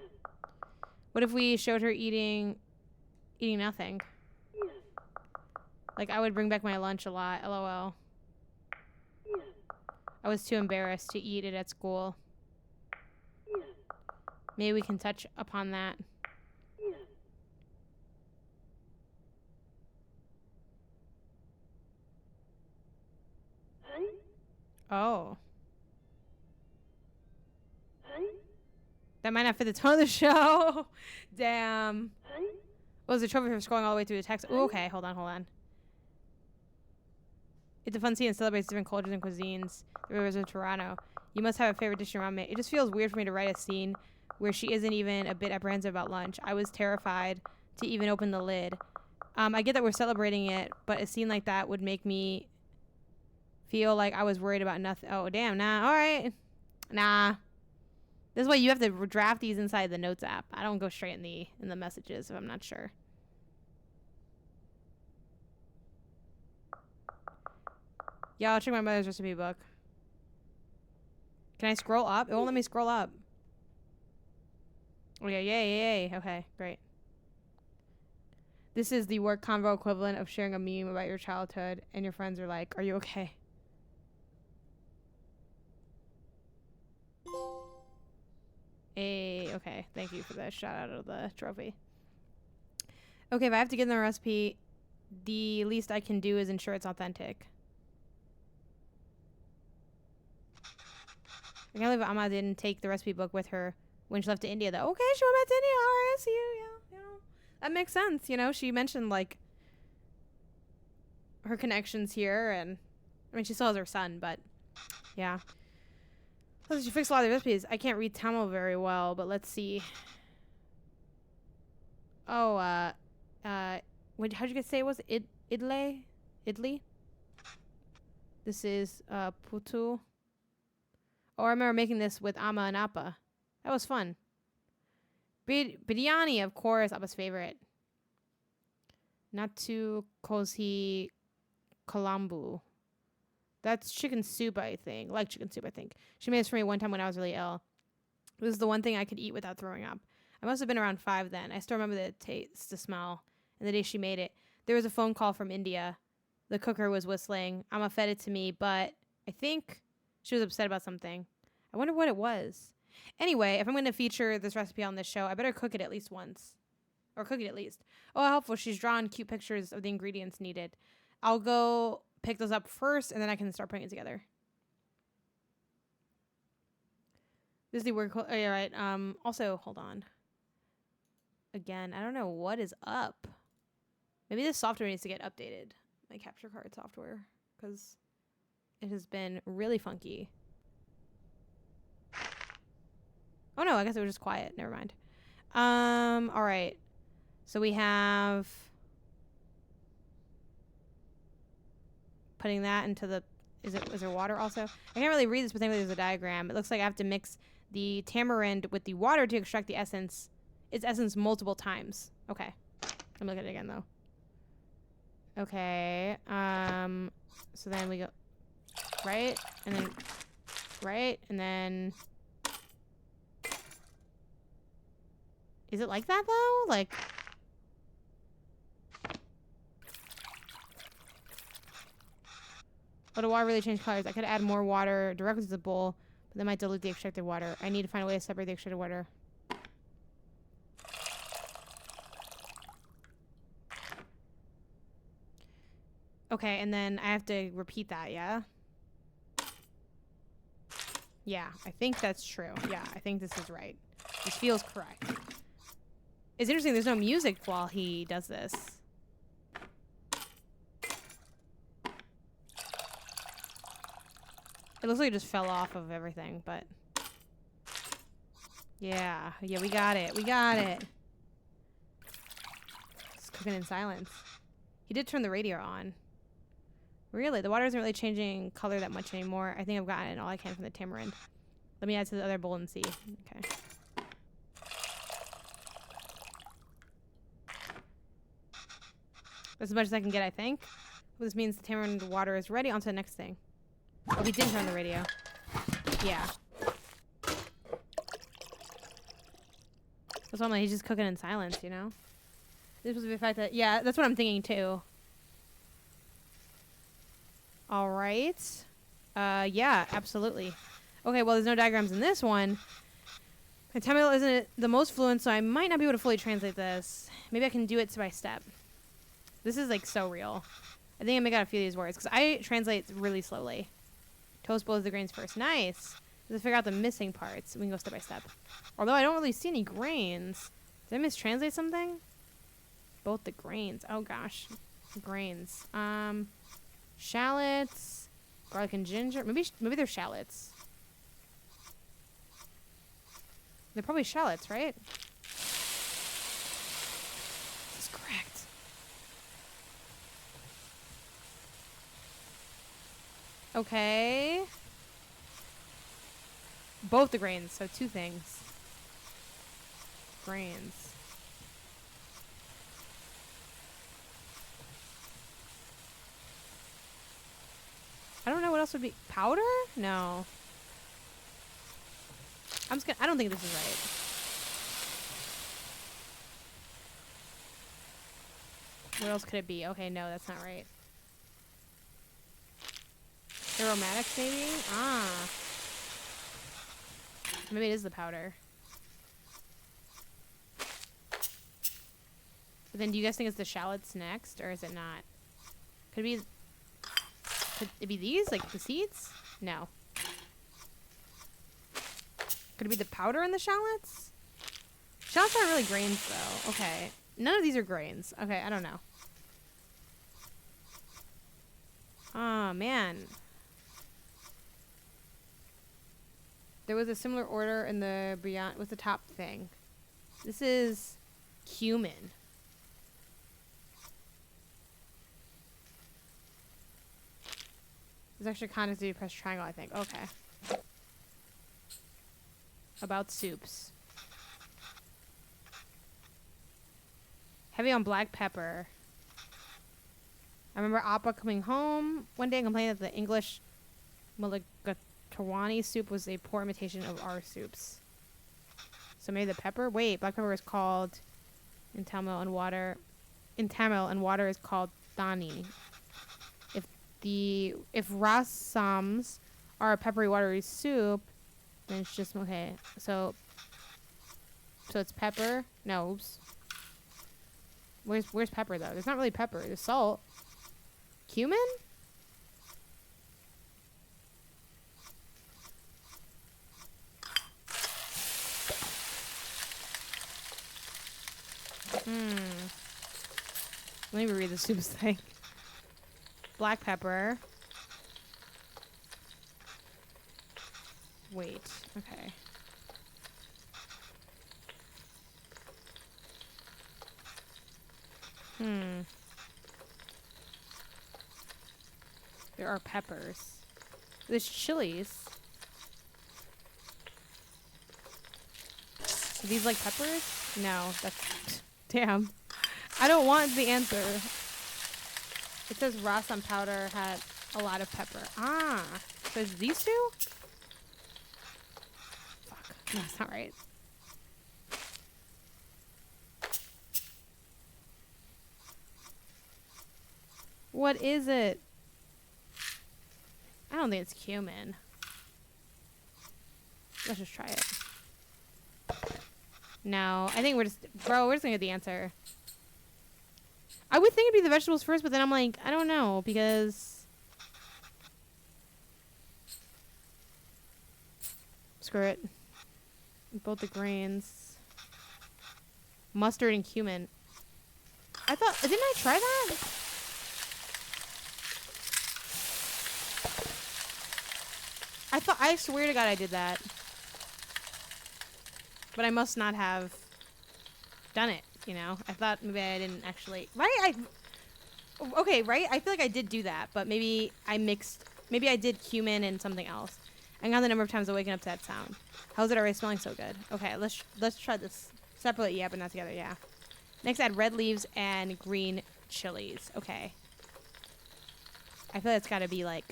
A: What if we showed her eating nothing? Like, I would bring back my lunch a lot, LOL. I was too embarrassed to eat it at school. Maybe we can touch upon that. Oh. That might not fit the tone of the show. Damn. What was the trophy for scrolling all the way through the text? Ooh, okay, hold on. It's a fun scene and celebrates different cultures and cuisines. The rivers of Toronto. You must have a favorite dish your mom made. It just feels weird for me to write a scene where she isn't even a bit apprehensive about lunch. I was terrified to even open the lid. I get that we're celebrating it, but a scene like that would make me feel like I was worried about nothing. Oh, damn. Nah. All right. Nah. This is why you have to draft these inside the notes app. I don't go straight in the messages if I'm not sure. Yeah, I'll check my mother's recipe book. Can I scroll up? It won't let me scroll up. Oh, yeah, yay. Okay, great. This is the work convo equivalent of sharing a meme about your childhood, and your friends are like, are you okay? Okay, thank you for that shout out of the trophy. Okay, if I have to get in the recipe, the least I can do is ensure it's authentic. I can't believe Amma didn't take the recipe book with her when she left to India, though. Okay, she went back to India. All right, I see you. Yeah, you know. That makes sense. You know, she mentioned, like, her connections here, and, I mean, she still has her son, but, yeah. So she fixed a lot of the recipes. I can't read Tamil very well, but let's see. Oh, how'd you guys say it was? Idli? This is, putu. Oh, I remember making this with Amma and Appa. That was fun. Biryani, of course, Appa's favorite. Natu kozi kalambu. That's chicken soup, I think. Like chicken soup, I think. She made this for me one time when I was really ill. It was the one thing I could eat without throwing up. I must have been around 5 then. I still remember the taste, the smell, and the day she made it. There was a phone call from India. The cooker was whistling. Amma fed it to me, but I think she was upset about something. I wonder what it was. Anyway, if I'm going to feature this recipe on this show, I better cook it at least once. Or cook it at least. Oh, how helpful. She's drawn cute pictures of the ingredients needed. I'll go pick those up first, and then I can start putting it together. This is the word. Oh, yeah, right. Also, hold on. Again, I don't know what is up. Maybe this software needs to get updated. My capture card software. Because it has been really funky. Oh, no. I guess it was just quiet. Never mind. All right. So we have... putting that into the... Is there water also? I can't really read this, but thankfully there's a diagram. It looks like I have to mix the tamarind with the water to extract the essence. Its essence multiple times. Okay. I'm looking at it again, though. Okay. So then we go... Right? And then... Right? And then... Is it like that, though? Like... Oh, the water really changed colors. I could add more water directly to the bowl, but that might dilute the extracted water. I need to find a way to separate the extracted water. Okay, and then I have to repeat that, yeah? Yeah, I think that's true. Yeah, I think this is right. This feels correct. It's interesting, there's no music while he does this. It looks like it just fell off of everything, but... Yeah, we got it. We got it. Just cooking in silence. He did turn the radio on. Really? The water isn't really changing color that much anymore. I think I've gotten all I can from the tamarind. Let me add to the other bowl and see. Okay. That's as much as I can get, I think. This means the tamarind water is ready. On to the next thing. Oh, he didn't turn the radio. Yeah. That's why I'm like, he's just cooking in silence, you know? This was the fact that... Yeah, that's what I'm thinking, too. All right. Yeah, absolutely. Okay, well, there's no diagrams in this one. My Tamil isn't the most fluent, so I might not be able to fully translate this. Maybe I can do it step by step. This is, like, so real. I think I make out a few of these words, because I translate really slowly. Toast both the grains first. Nice. Let's figure out the missing parts. We can go step by step. Although I don't really see any grains. Did I mistranslate something? Both the grains. Oh, gosh. Grains. Shallots. Garlic and ginger. Maybe they're shallots. They're probably shallots, right? This is correct. Okay. Both the grains, so two things. Grains. I don't know what else would be. Powder? No. I'm just gonna. I don't think this is right. What else could it be? Okay, no, that's not right. Aromatics, maybe? Ah. Maybe it is the powder. But then do you guys think it's the shallots next, or is it not? Could it be... Could it be these? Like the seeds? No. Could it be the powder in the shallots? Shallots aren't really grains, though. Okay. None of these are grains. Okay, I don't know. Oh, man. There was a similar order in the Beyond with the top thing. This is cumin. There's actually context if you press triangle, I think. Okay. About soups. Heavy on black pepper. I remember Appa coming home one day and complaining that the English Mulligatawny soup was a poor imitation of our soups. So maybe the pepper? Wait, black pepper is called in Tamil and water is called thani. If rasams are a peppery watery soup, then it's just okay. So it's pepper. No, oops. Where's pepper though? There's not really pepper. There's salt. Cumin? Let me read the soups thing. Black pepper. Wait. Okay. There are peppers. There's chilies. Are these like peppers? No, that's... Damn. I don't want the answer. It says rasam powder had a lot of pepper. Ah. So it's these two? Fuck. No, that's not right. What is it? I don't think it's cumin. Let's just try it. No, I think we're just... Bro, we're just gonna get the answer. I would think it'd be the vegetables first, but then I'm like, I don't know, because... Screw it. Both the grains. Mustard and cumin. I thought... Didn't I try that? I swear to God I did that. But I must not have done it, you know? I thought maybe I didn't actually... Right? Okay, right? I feel like I did do that, but maybe I mixed... Maybe I did cumin and something else. I got the number of times I'm waking up to that sound. How's it already smelling so good? Okay, let's try this. Separately, yeah, but not together, yeah. Next, add red leaves and green chilies. Okay. I feel like it's gotta be like...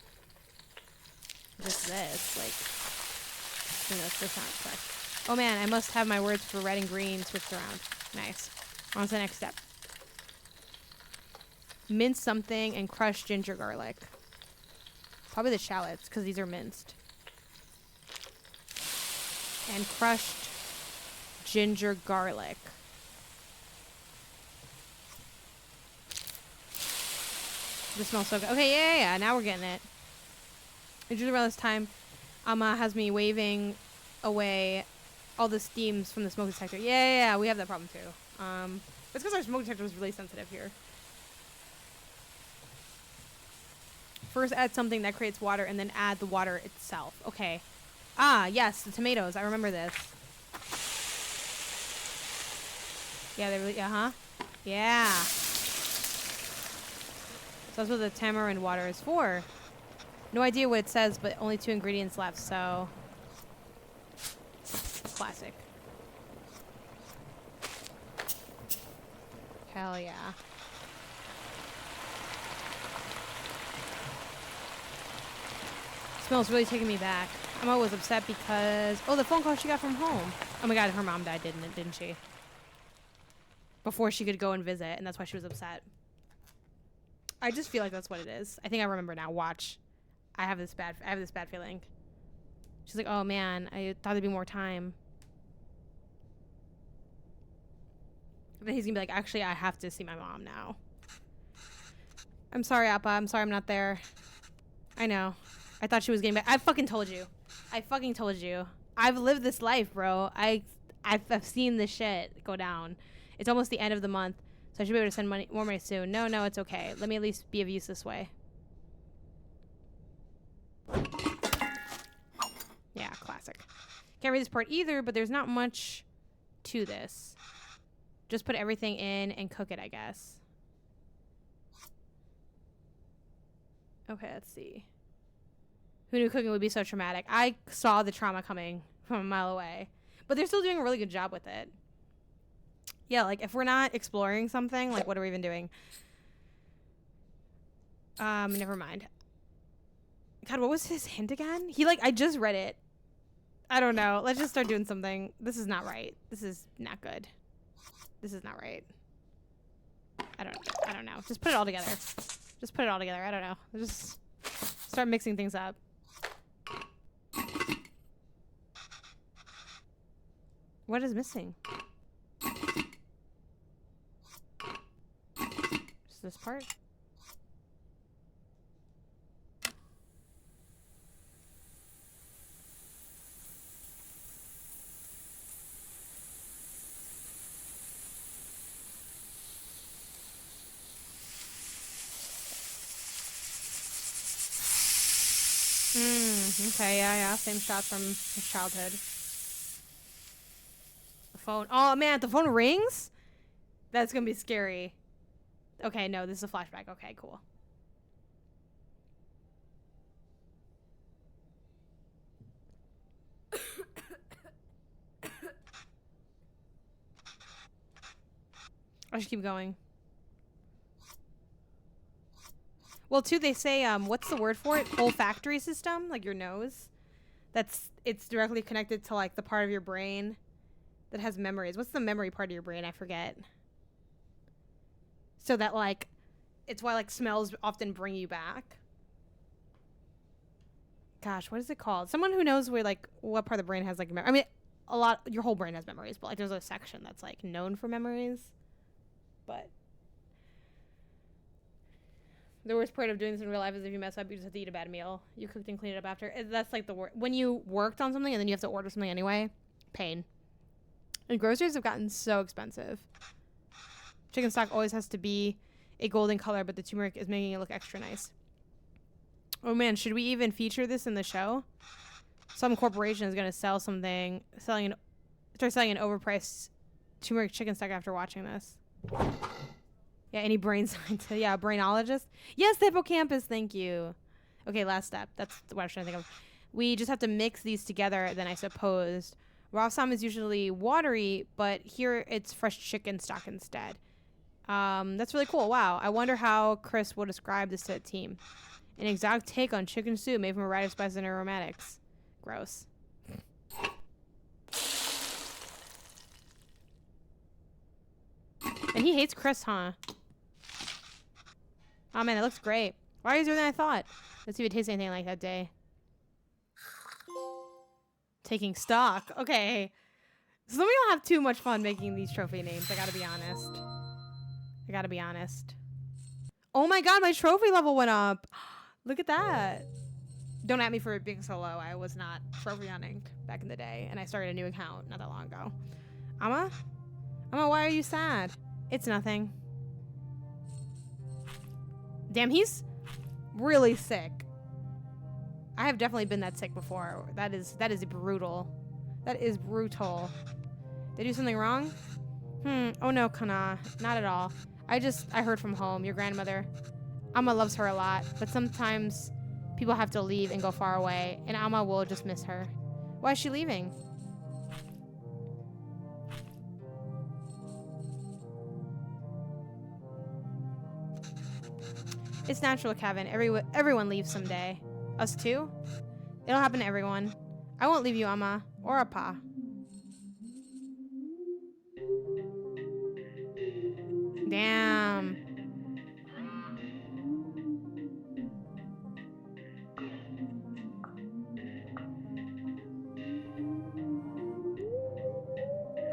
A: Just this, like... No, that's not correct. Oh man, I must have my words for red and green switched around. Nice. On to the next step. Mince something and crush ginger garlic. Probably the shallots, because these are minced. And crushed ginger garlic. This smells so good. Okay, yeah. Now we're getting it. Usually around this time, Amma has me waving away all the steams from the smoke detector. Yeah, we have that problem too. It's because our smoke detector was really sensitive here. First add something that creates water and then add the water itself. Okay. Ah, yes, the tomatoes. I remember this. Yeah, they really, uh-huh. Yeah. So that's what the tamarind water is for. No idea what it says, but only 2 ingredients left, so. Classic. Hell yeah. Smells really taking me back. Emma was upset because, oh, the phone call she got from home. Oh my god, her mom died, didn't she? Before she could go and visit, and that's why she was upset. I just feel like that's what it is. I think I remember now. Watch. I have this bad feeling. She's like, oh man, I thought there'd be more time. And then he's gonna be like, actually, I have to see my mom now. I'm sorry, Appa. I'm sorry I'm not there. I know. I thought she was getting back. I fucking told you. I've lived this life, bro. I've seen this shit go down. It's almost the end of the month, so I should be able to send more money soon. No, it's okay. Let me at least be of use this way. Yeah, classic. Can't read this part either, but there's not much to this. Just put everything in and cook it, I guess. Okay, let's see. Who knew cooking would be so traumatic? I saw the trauma coming from a mile away. But they're still doing a really good job with it. Yeah, like, if we're not exploring something, like, what are we even doing? Never mind. God, what was his hint again? I just read it. I don't know. Let's just start doing something. This is not right. This is not good. This is not right. I don't know. Just put it all together. I don't know. Just start mixing things up. What is missing? Just this part? Okay, yeah. Same shot from his childhood. The phone. Oh, man, the phone rings? That's gonna be scary. Okay, no, this is a flashback. Okay, cool. I should keep going. Well, too, they say, what's the word for it? Olfactory system, like your nose. It's directly connected to, like, the part of your brain that has memories. What's the memory part of your brain? I forget. So that, like, it's why, like, smells often bring you back. Gosh, what is it called? Someone who knows where, like, what part of the brain has, like, I mean, your whole brain has memories, but, like, there's a section that's, like, known for memories. But the worst part of doing this in real life is if you mess up, you just have to eat a bad meal. You cooked and cleaned it up after. That's like the worst. When you worked on something and then you have to order something anyway, pain. And groceries have gotten so expensive. Chicken stock always has to be a golden color, but the turmeric is making it look extra nice. Oh man, should we even feature this in the show? Some corporation is going to start selling an overpriced turmeric chicken stock after watching this. Yeah, any brain scientist? Yeah, brainologist? Yes, the hippocampus, thank you. Okay, last step. That's what I was trying to think of. We just have to mix these together, then I suppose. Raw salmon is usually watery, but here it's fresh chicken stock instead. That's really cool. Wow. I wonder how Chris will describe this to the team. An exotic take on chicken soup made from a variety of spices and aromatics. Gross. And he hates Chris, huh? Oh man, it looks great. Why is it than I thought? Let's see if it tastes anything like that day. Taking stock. Okay. So we don't have too much fun making these trophy names. I gotta be honest. Oh my god, my trophy level went up. Look at that. Don't at me for being so low. I was not trophy hunting back in the day. And I started a new account not that long ago. Amma, why are you sad? It's nothing. Damn, he's really sick. I have definitely been that sick before. That is brutal. That is brutal. Did I do something wrong? Oh no, Kana. Not at all. I heard from home. Your grandmother. Amma loves her a lot, but sometimes people have to leave and go far away, and Amma will just miss her. Why is she leaving? It's natural, Kevin. Everyone leaves someday. Us too? It'll happen to everyone. I won't leave you, Amma. Or Appa. Damn.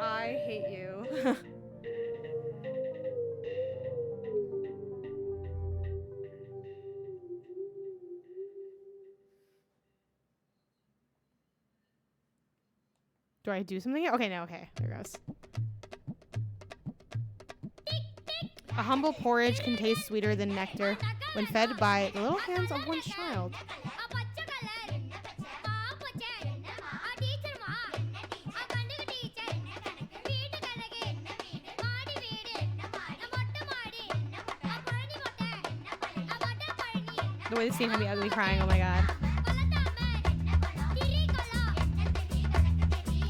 A: I hate you. Do I do something here? Okay, no, okay. There goes. A humble porridge can taste sweeter than nectar when fed by the little hands of one child. The way this scene had me ugly crying, oh my god.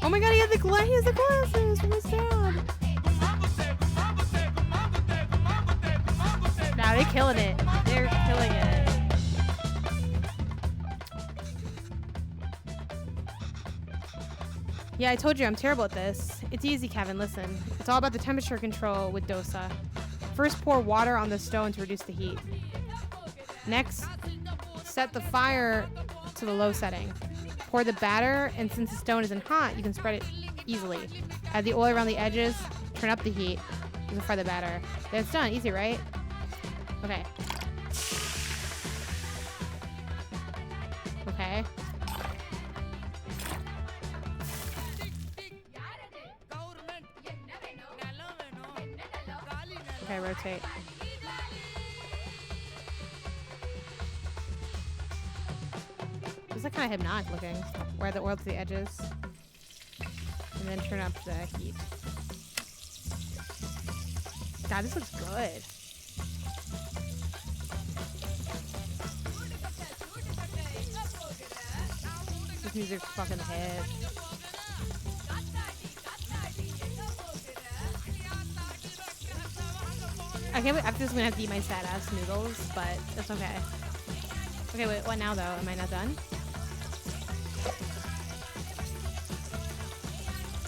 A: Oh my god, he has the glasses from his dad. Nah, they're killing it. They're killing it. Yeah, I told you I'm terrible at this. It's easy, Kevin, listen. It's all about the temperature control with dosa. First, pour water on the stone to reduce the heat. Next, set the fire to the low setting. Pour the batter, and since the stone isn't hot, you can spread it easily. Add the oil around the edges, turn up the heat. You can fry the batter. Then it's done. Easy, right? Okay. Okay. Okay, rotate. It's like kind of hypnotic looking. Where the oil to the edges. And then turn up the heat. God, this looks good. This music's fucking hit. I can't wait. After this, I'm gonna have to eat my sad ass noodles, but that's okay. Okay, wait, what now though? Am I not done?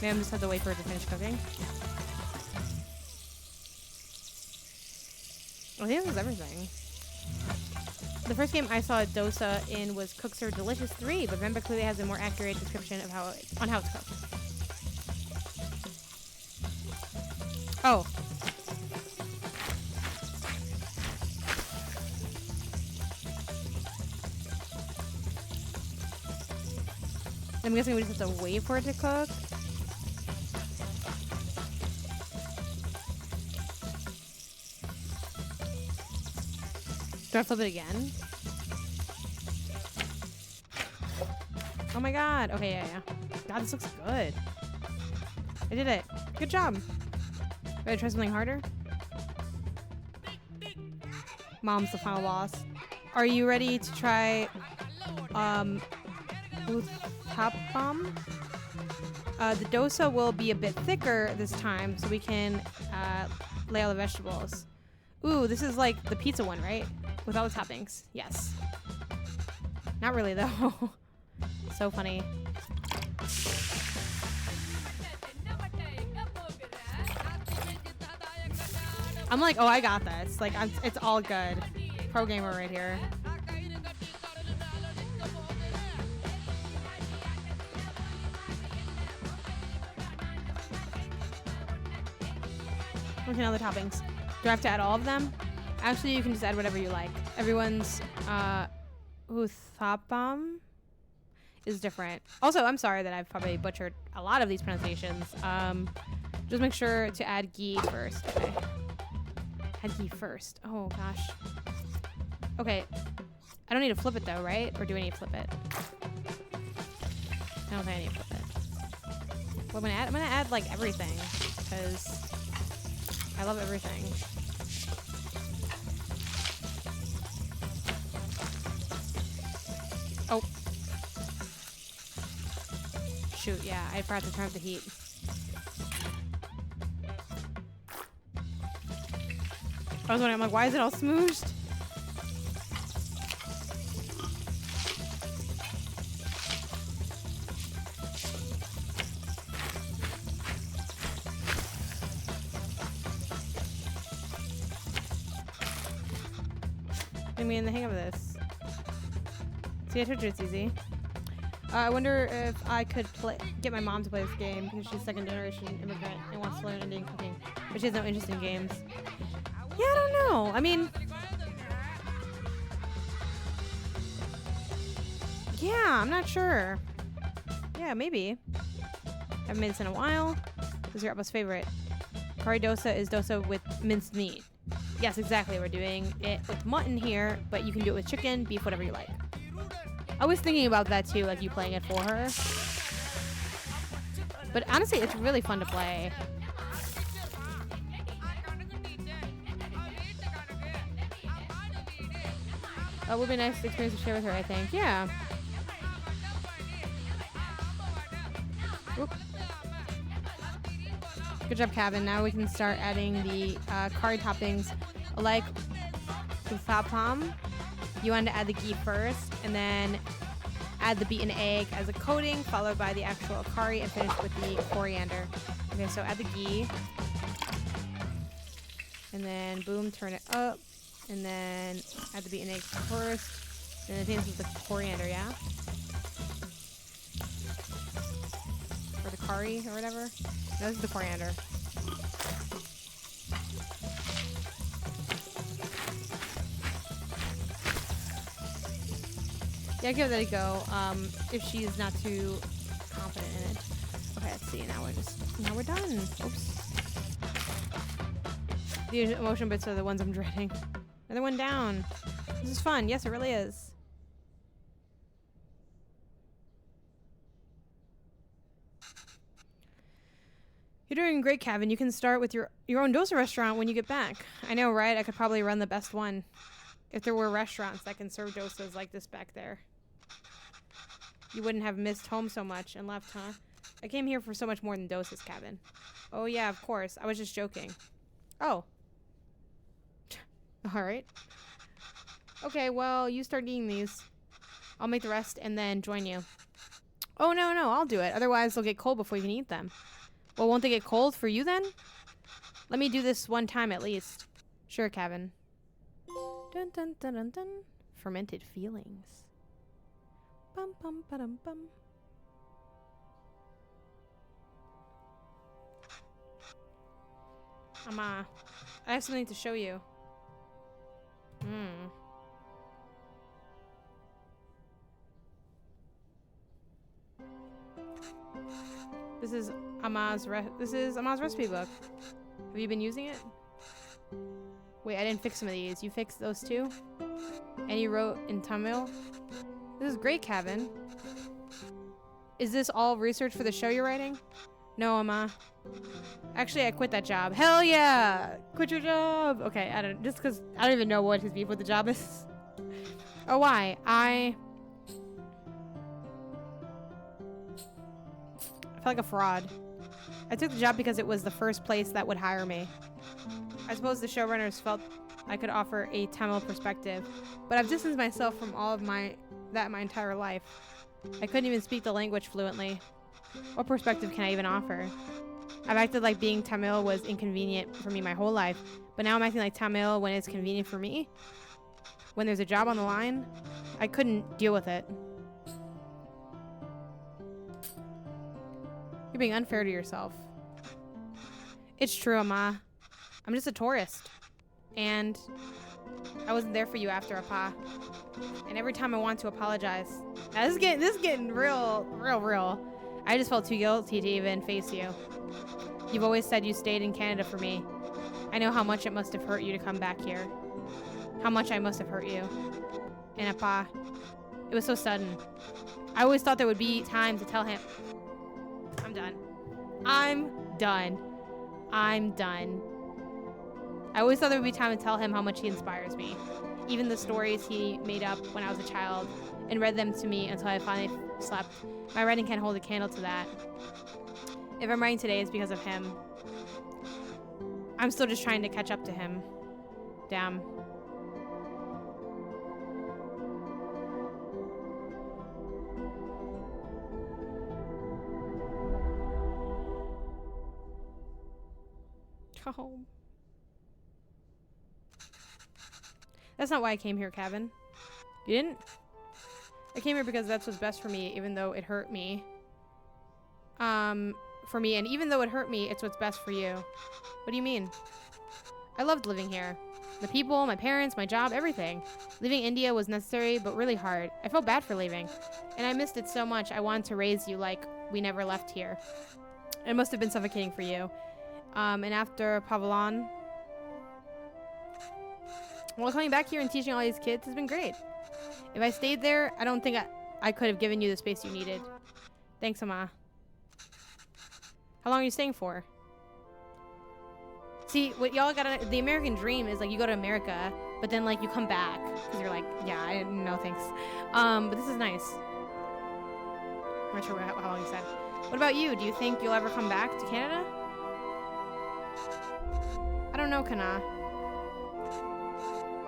A: Maybe I'm just have to wait for it to finish cooking. I think this is everything. The first game I saw dosa in was Cooks Are Delicious 3, but Venba clearly has a more accurate description of how it's cooked. Oh. I'm guessing we just have to wait for it to cook. Do I flip it again? Oh my god. Okay, yeah. God, this looks good. I did it. Good job. Ready to try something harder? Mom's the final boss. Are you ready to try uthapam? The dosa will be a bit thicker this time, so we can lay all the vegetables. Ooh, this is like the pizza one, right? With all the toppings. Yes. Not really, though. So funny. I'm like, oh, I got this. Like, it's all good. Pro gamer right here. Look at all the toppings. Do I have to add all of them? Actually, you can just add whatever you like. Everyone's uthapam is different. Also, I'm sorry that I've probably butchered a lot of these pronunciations. Just make sure to add ghee first. Okay. Add ghee first. Oh, gosh. Okay. I don't need to flip it, though, right? Or do I need to flip it? I don't think I need to flip it. What am I gonna add? I'm gonna add, like, everything. Because I love everything. Oh. Shoot, yeah, I forgot to turn up the heat. I was wondering, I'm like, why is it all smooshed? Get me in the hang of this. See, I told you it's easy. I wonder if I could get my mom to play this game because she's second generation immigrant and wants to learn Indian cooking, but she has no interest in games. Yeah, I don't know. I mean, yeah, I'm not sure. Yeah, maybe. Haven't made this in a while. This is your Abba's favorite. Curry dosa is dosa with minced meat. Yes, exactly. We're doing it with mutton here, but you can do it with chicken, beef, whatever you like. I was thinking about that too, like you playing it for her. But honestly, it's really fun to play. It would be a nice experience to share with her, I think. Yeah. Oop. Good job, Kevin. Now we can start adding the curry toppings. Like the sapam, you want to add the ghee first, and then add the beaten egg as a coating, followed by the actual curry, and finish with the coriander. Okay, so add the ghee, and then boom, turn it up, and then add the beaten egg first, and then finish with the coriander, yeah? Or the curry, or whatever. No, this is the coriander. Yeah, give that a go. If she's not too confident in it. Okay, let's see. Now we're done. Oops. The emotion bits are the ones I'm dreading. Another one down. This is fun. Yes, it really is. You're doing great, Kevin. You can start with your own dosa restaurant when you get back. I know, right? I could probably run the best one. If there were restaurants that can serve dosas like this back there. You wouldn't have missed home so much and left, huh? I came here for so much more than dosas, Kevin. Oh, yeah, of course. I was just joking. Oh. Alright. Okay, well, you start eating these. I'll make the rest and then join you. Oh, no, I'll do it. Otherwise, they'll get cold before you can eat them. Well, won't they get cold for you then? Let me do this one time at least. Sure, Kevin. Dun dun dun dun dun. Fermented feelings. Bum bum ba-dum bum. Ama, I have something to show you. This is Ama's recipe book. Have you been using it? Wait, I didn't fix some of these. You fixed those too? And you wrote in Tamil? This is great, Kevin. Is this all research for the show you're writing? No, Ama. Actually, I quit that job. Hell yeah! Quit your job! Okay, just because I don't even know what his beef with the job is. Oh, why? I felt like a fraud. I took the job because it was the first place that would hire me. I suppose the showrunners felt I could offer a Tamil perspective, but I've distanced myself from all of my entire life. I couldn't even speak the language fluently. What perspective can I even offer? I've acted like being Tamil was inconvenient for me my whole life, but now I'm acting like Tamil when it's convenient for me? When there's a job on the line? I couldn't deal with it. You're being unfair to yourself. It's true, Amma. I'm just a tourist. And I wasn't there for you after Appa. And every time I want to apologize. Now this is getting real. I just felt too guilty to even face you. You've always said you stayed in Canada for me. I know how much it must have hurt you to come back here. How much I must have hurt you. And Appa, it was so sudden. I always thought there would be time to tell him. I'm done. I always thought there would be time to tell him how much he inspires me. Even the stories he made up when I was a child and read them to me until I finally slept. My writing can't hold a candle to that. If I'm writing today, it's because of him. I'm still just trying to catch up to him. Damn. Oh. That's not why I came here, Kevin. You didn't? I came here because that's what's best for me, even though it hurt me. For me, and even though it hurt me, it's what's best for you. What do you mean? I loved living here. The people, my parents, my job, everything. Leaving India was necessary, but really hard. I felt bad for leaving. And I missed it so much, I wanted to raise you like we never left here. It must have been suffocating for you. And after Pavlon, well, coming back here and teaching all these kids has been great. If I stayed there, I don't think I could have given you the space you needed. Thanks, Ama. How long are you staying for? See, what y'all gotta, the American dream is like you go to America, but then like you come back because you're like, yeah, I didn't know, thanks. But this is nice. I'm not sure how long you said. What about you? Do you think you'll ever come back to Canada? I don't know, Kana.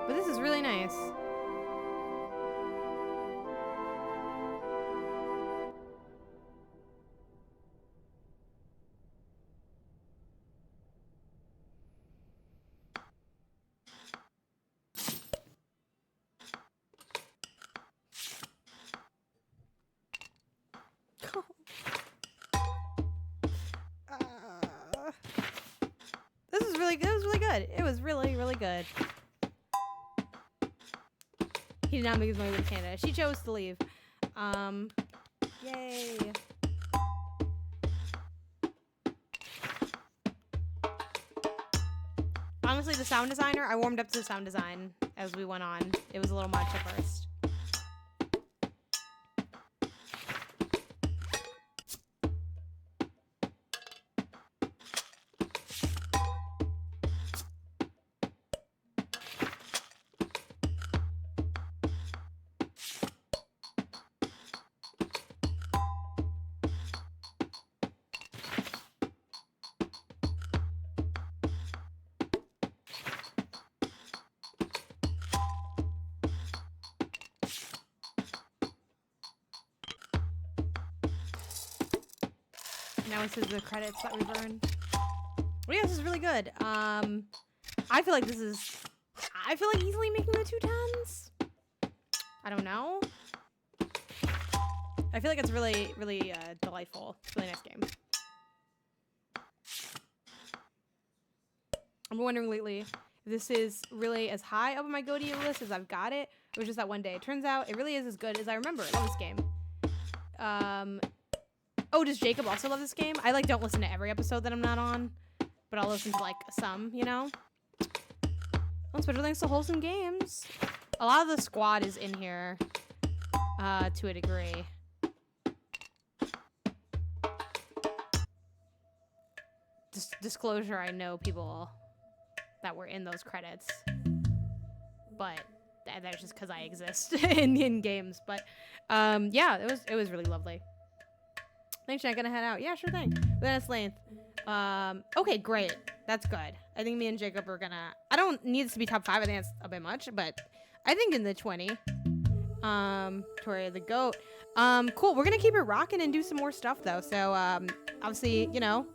A: But this is really nice. It was really good. It was really, really good. He did not make his way to Canada. She chose to leave. Yay. Honestly, the sound designer, I warmed up to the sound design as we went on. It was a little much at first. Now this is the credits that we've earned. Well, yeah, this is really good. I feel like easily making the 210s. I don't know. I feel like it's really, really delightful. It's a really nice game. I've been wondering lately if this is really as high up on my GOTY list as I've got it. It was just that one day. It turns out it really is as good as I remember. I love this game. Oh, does Jacob also love this game? I like don't listen to every episode that I'm not on, but I'll listen to like some, you know? Well, special thanks to Wholesome Games. A lot of the squad is in here, to a degree. Disclosure, I know people that were in those credits, but that's just because I exist in games. But yeah, it was really lovely. Thanks, Jen. Gonna head out. Yeah, sure thing. That's length. Okay, great. That's good. I think me and Jacob are gonna. I don't need this to be top 5. I think that's a bit much, but I think in the 20. Tori the goat. Cool. We're gonna keep it rocking and do some more stuff though. So obviously, you know,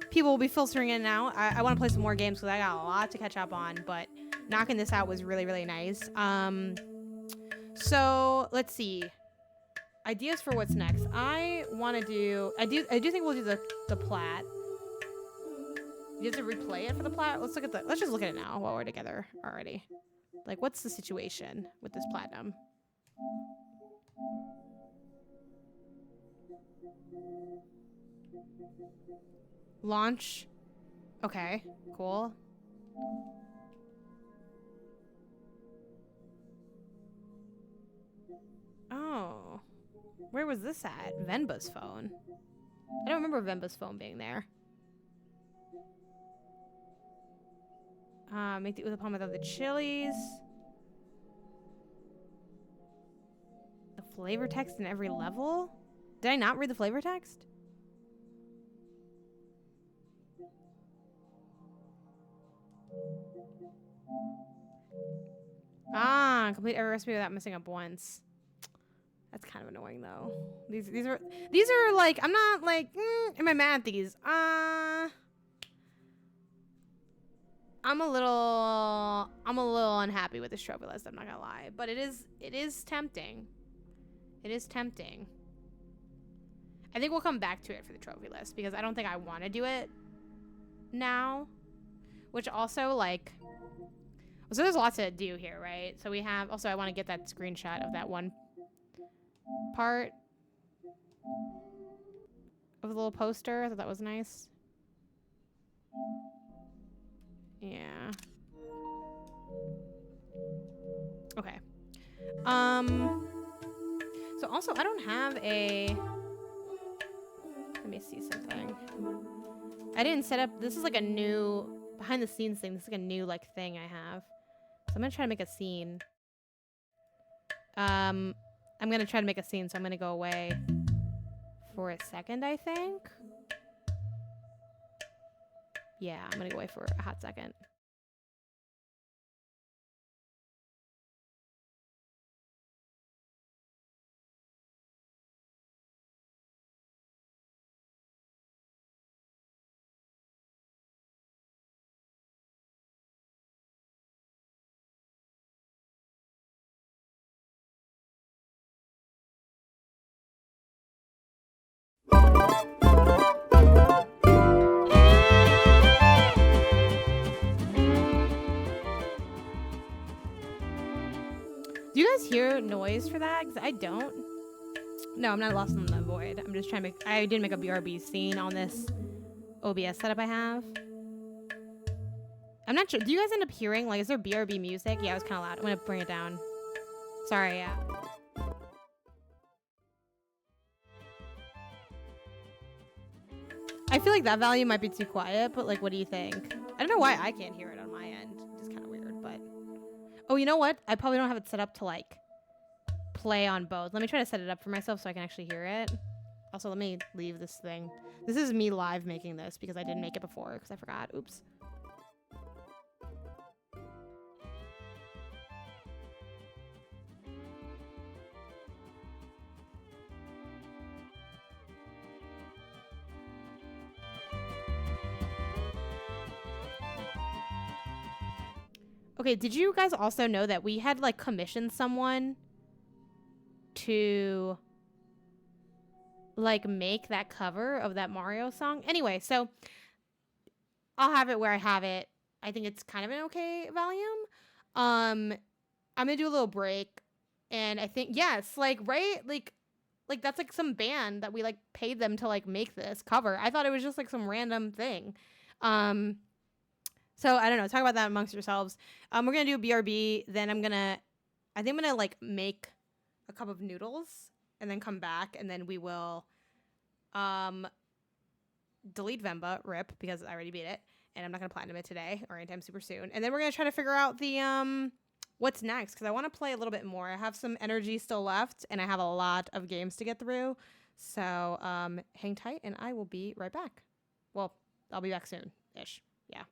A: people will be filtering in and out. I want to play some more games because I got a lot to catch up on. But knocking this out was really, really nice. So let's see. Ideas for what's next. I want to do. I do think we'll do the plat. You have to replay it for the plat. Let's just look at it now while we're together already. Like, what's the situation with this platinum? Launch. Okay, cool. Oh. Where was this at? Venba's phone. I don't remember Venba's phone being there. Make the uthapam without the chilies. The flavor text in every level? Did I not read the flavor text? Complete every recipe without messing up once. That's kind of annoying though. These are like, I'm not like, am I mad at these? I'm a little unhappy with this trophy list, I'm not gonna lie. But it is tempting. It is tempting. I think we'll come back to it for the trophy list because I don't think I want to do it now. Which also, like, so there's lots to do here, right? So we have, also I want to get that screenshot of that one part of the little poster. I thought that was nice. Yeah. Okay. So also I don't have a, let me see something. I didn't set up, this is like a new behind the scenes thing. This is like a new like thing I have. So I'm gonna try to make a scene. I'm gonna try to make a scene, so I'm gonna go away for a second, I think. Yeah, I'm gonna go away for a hot second. Do you guys hear noise for that? Because I don't. No, I'm not lost in the void. I'm just trying to make, I did make a BRB scene on this OBS setup I have. I'm not sure. Do you guys end up hearing, like, is there BRB music? Yeah, it was kind of loud. I'm going to bring it down. Sorry, yeah. I feel like that volume might be too quiet, but, like, what do you think? I don't know why I can't hear it on my end. It's kind of weird, but... Oh, you know what? I probably don't have it set up to, like, play on both. Let me try to set it up for myself so I can actually hear it. Also, let me leave this thing. This is me live making this because I didn't make it before because I forgot. Oops. Okay, did you guys also know that we had, like, commissioned someone to, like, make that cover of that Mario song? Anyway, so I'll have it where I have it. I think it's kind of an okay volume. I'm gonna do a little break, and I think, yeah, it's, like, right? Like, that's, like, some band that we, like, paid them to, like, make this cover. I thought it was just, like, some random thing. So, I don't know. Talk about that amongst yourselves. We're going to do a BRB. Then I think I'm going to, like, make a cup of noodles and then come back. And then we will delete Venba, rip, because I already beat it. And I'm not going to platinum it today or anytime super soon. And then we're going to try to figure out the what's next. Because I want to play a little bit more. I have some energy still left. And I have a lot of games to get through. So, hang tight. And I will be right back. Well, I'll be back soon-ish. Yeah.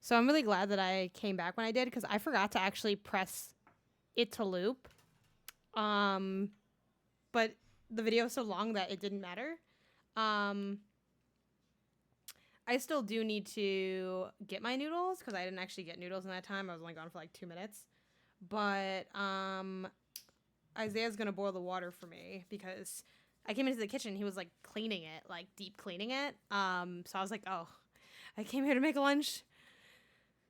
A: So I'm really glad that I came back when I did, because I forgot to actually press it to loop. But the video is so long that it didn't matter. I still do need to get my noodles, because I didn't actually get noodles in that time. I was only gone for like 2 minutes. But Isaiah's gonna boil the water for me, because I came into the kitchen, he was like cleaning it, like deep cleaning it. So I was like, oh, I came here to make lunch.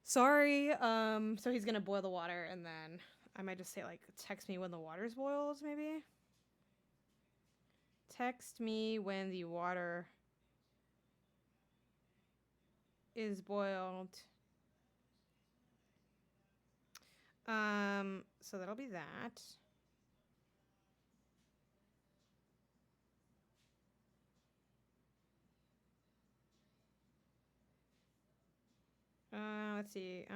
A: Sorry. So he's gonna boil the water, and then I might just say like, text me when the water's boiled, maybe. Text me when the water is boiled. So that'll be that. Let's see.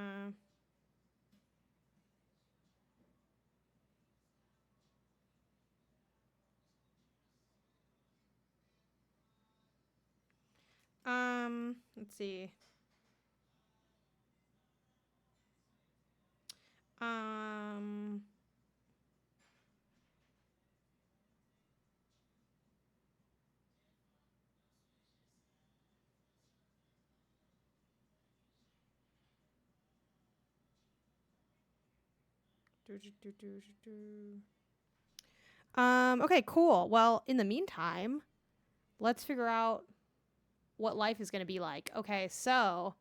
A: Let's see. Okay, cool. Well, in the meantime, let's figure out what life is going to be like. Okay, so,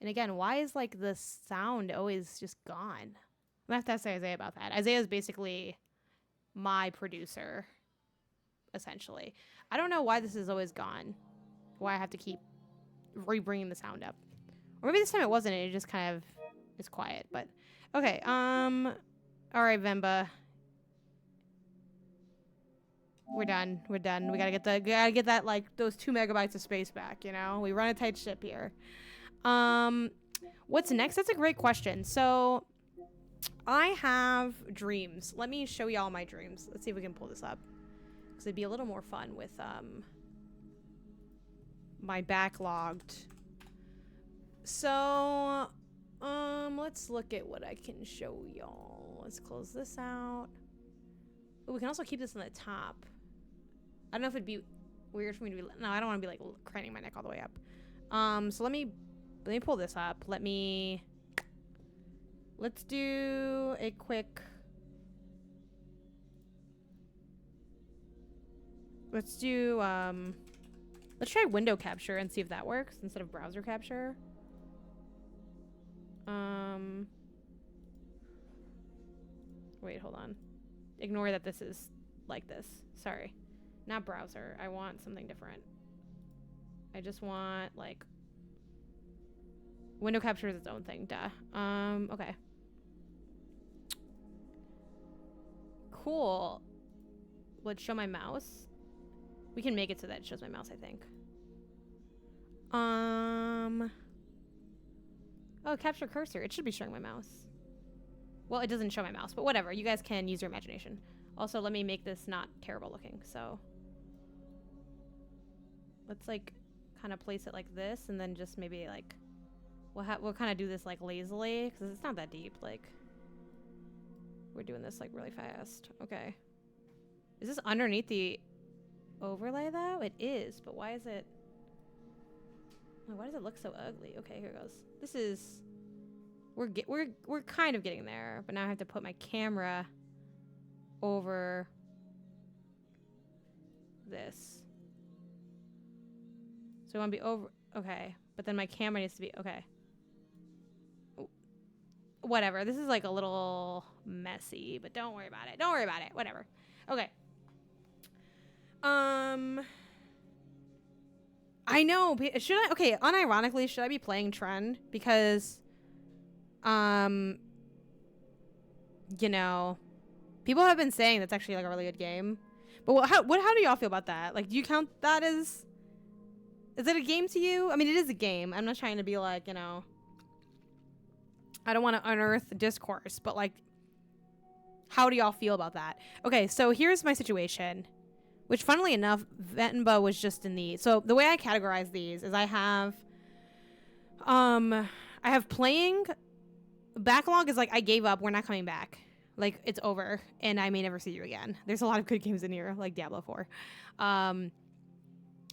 A: and again, why is like the sound always just gone? I'm gonna have to ask Isaiah about that. Isaiah is basically my producer, essentially. I don't know why this is always gone. Why I have to keep re-bringing the sound up. Or maybe this time it wasn't. It just kind of is quiet. But okay. All right, Venba. We're done. We're done. We gotta get that like those 2 megabytes of space back. You know, we run a tight ship here. What's next? That's a great question. So, I have dreams. Let me show y'all my dreams. Let's see if we can pull this up, because it'd be a little more fun with my backlogged. So, let's look at what I can show y'all. Let's close this out. Ooh, we can also keep this on the top. I don't know if it'd be weird for me to be. No, I don't want to be like craning my neck all the way up. So let me pull this up. Let's do a quick. Let's try window capture and see if that works instead of browser capture. Wait, hold on. Ignore that this is like this. Sorry. Not browser. I want something different. I just want, like... Window capture is its own thing. Duh. Okay. Cool. Let's show my mouse. We can make it so that it shows my mouse, I think. Oh, capture cursor. It should be showing my mouse. Well, it doesn't show my mouse, but whatever. You guys can use your imagination. Also, let me make this not terrible looking. So let's like kind of place it like this, and then just maybe like we'll kind of do this like lazily, because it's not that deep. Like we're doing this like really fast. Okay. Is this underneath the overlay though? It is, but why is it? Why does it look so ugly? Okay, here it goes. This is. We're kind of getting there, but now I have to put my camera over this. So I want to be over. Okay, but then my camera needs to be okay. Whatever. This is like a little messy, but don't worry about it. Don't worry about it. Whatever. Okay. I know. Should I? Okay. Unironically, should I be playing Trend? Because, you know, people have been saying that's actually like a really good game. But how do y'all feel about that? Like, do you count that as? Is it a game to you? I mean, it is a game. I'm not trying to be like, you know. I don't want to unearth discourse, but like, how do y'all feel about that? Okay, so here's my situation. Which, funnily enough, Venba was just in the... So, the way I categorize these is I I have playing backlog is like I gave up. We're not coming back. Like it's over, and I may never see you again. There's a lot of good games in here, like Diablo 4.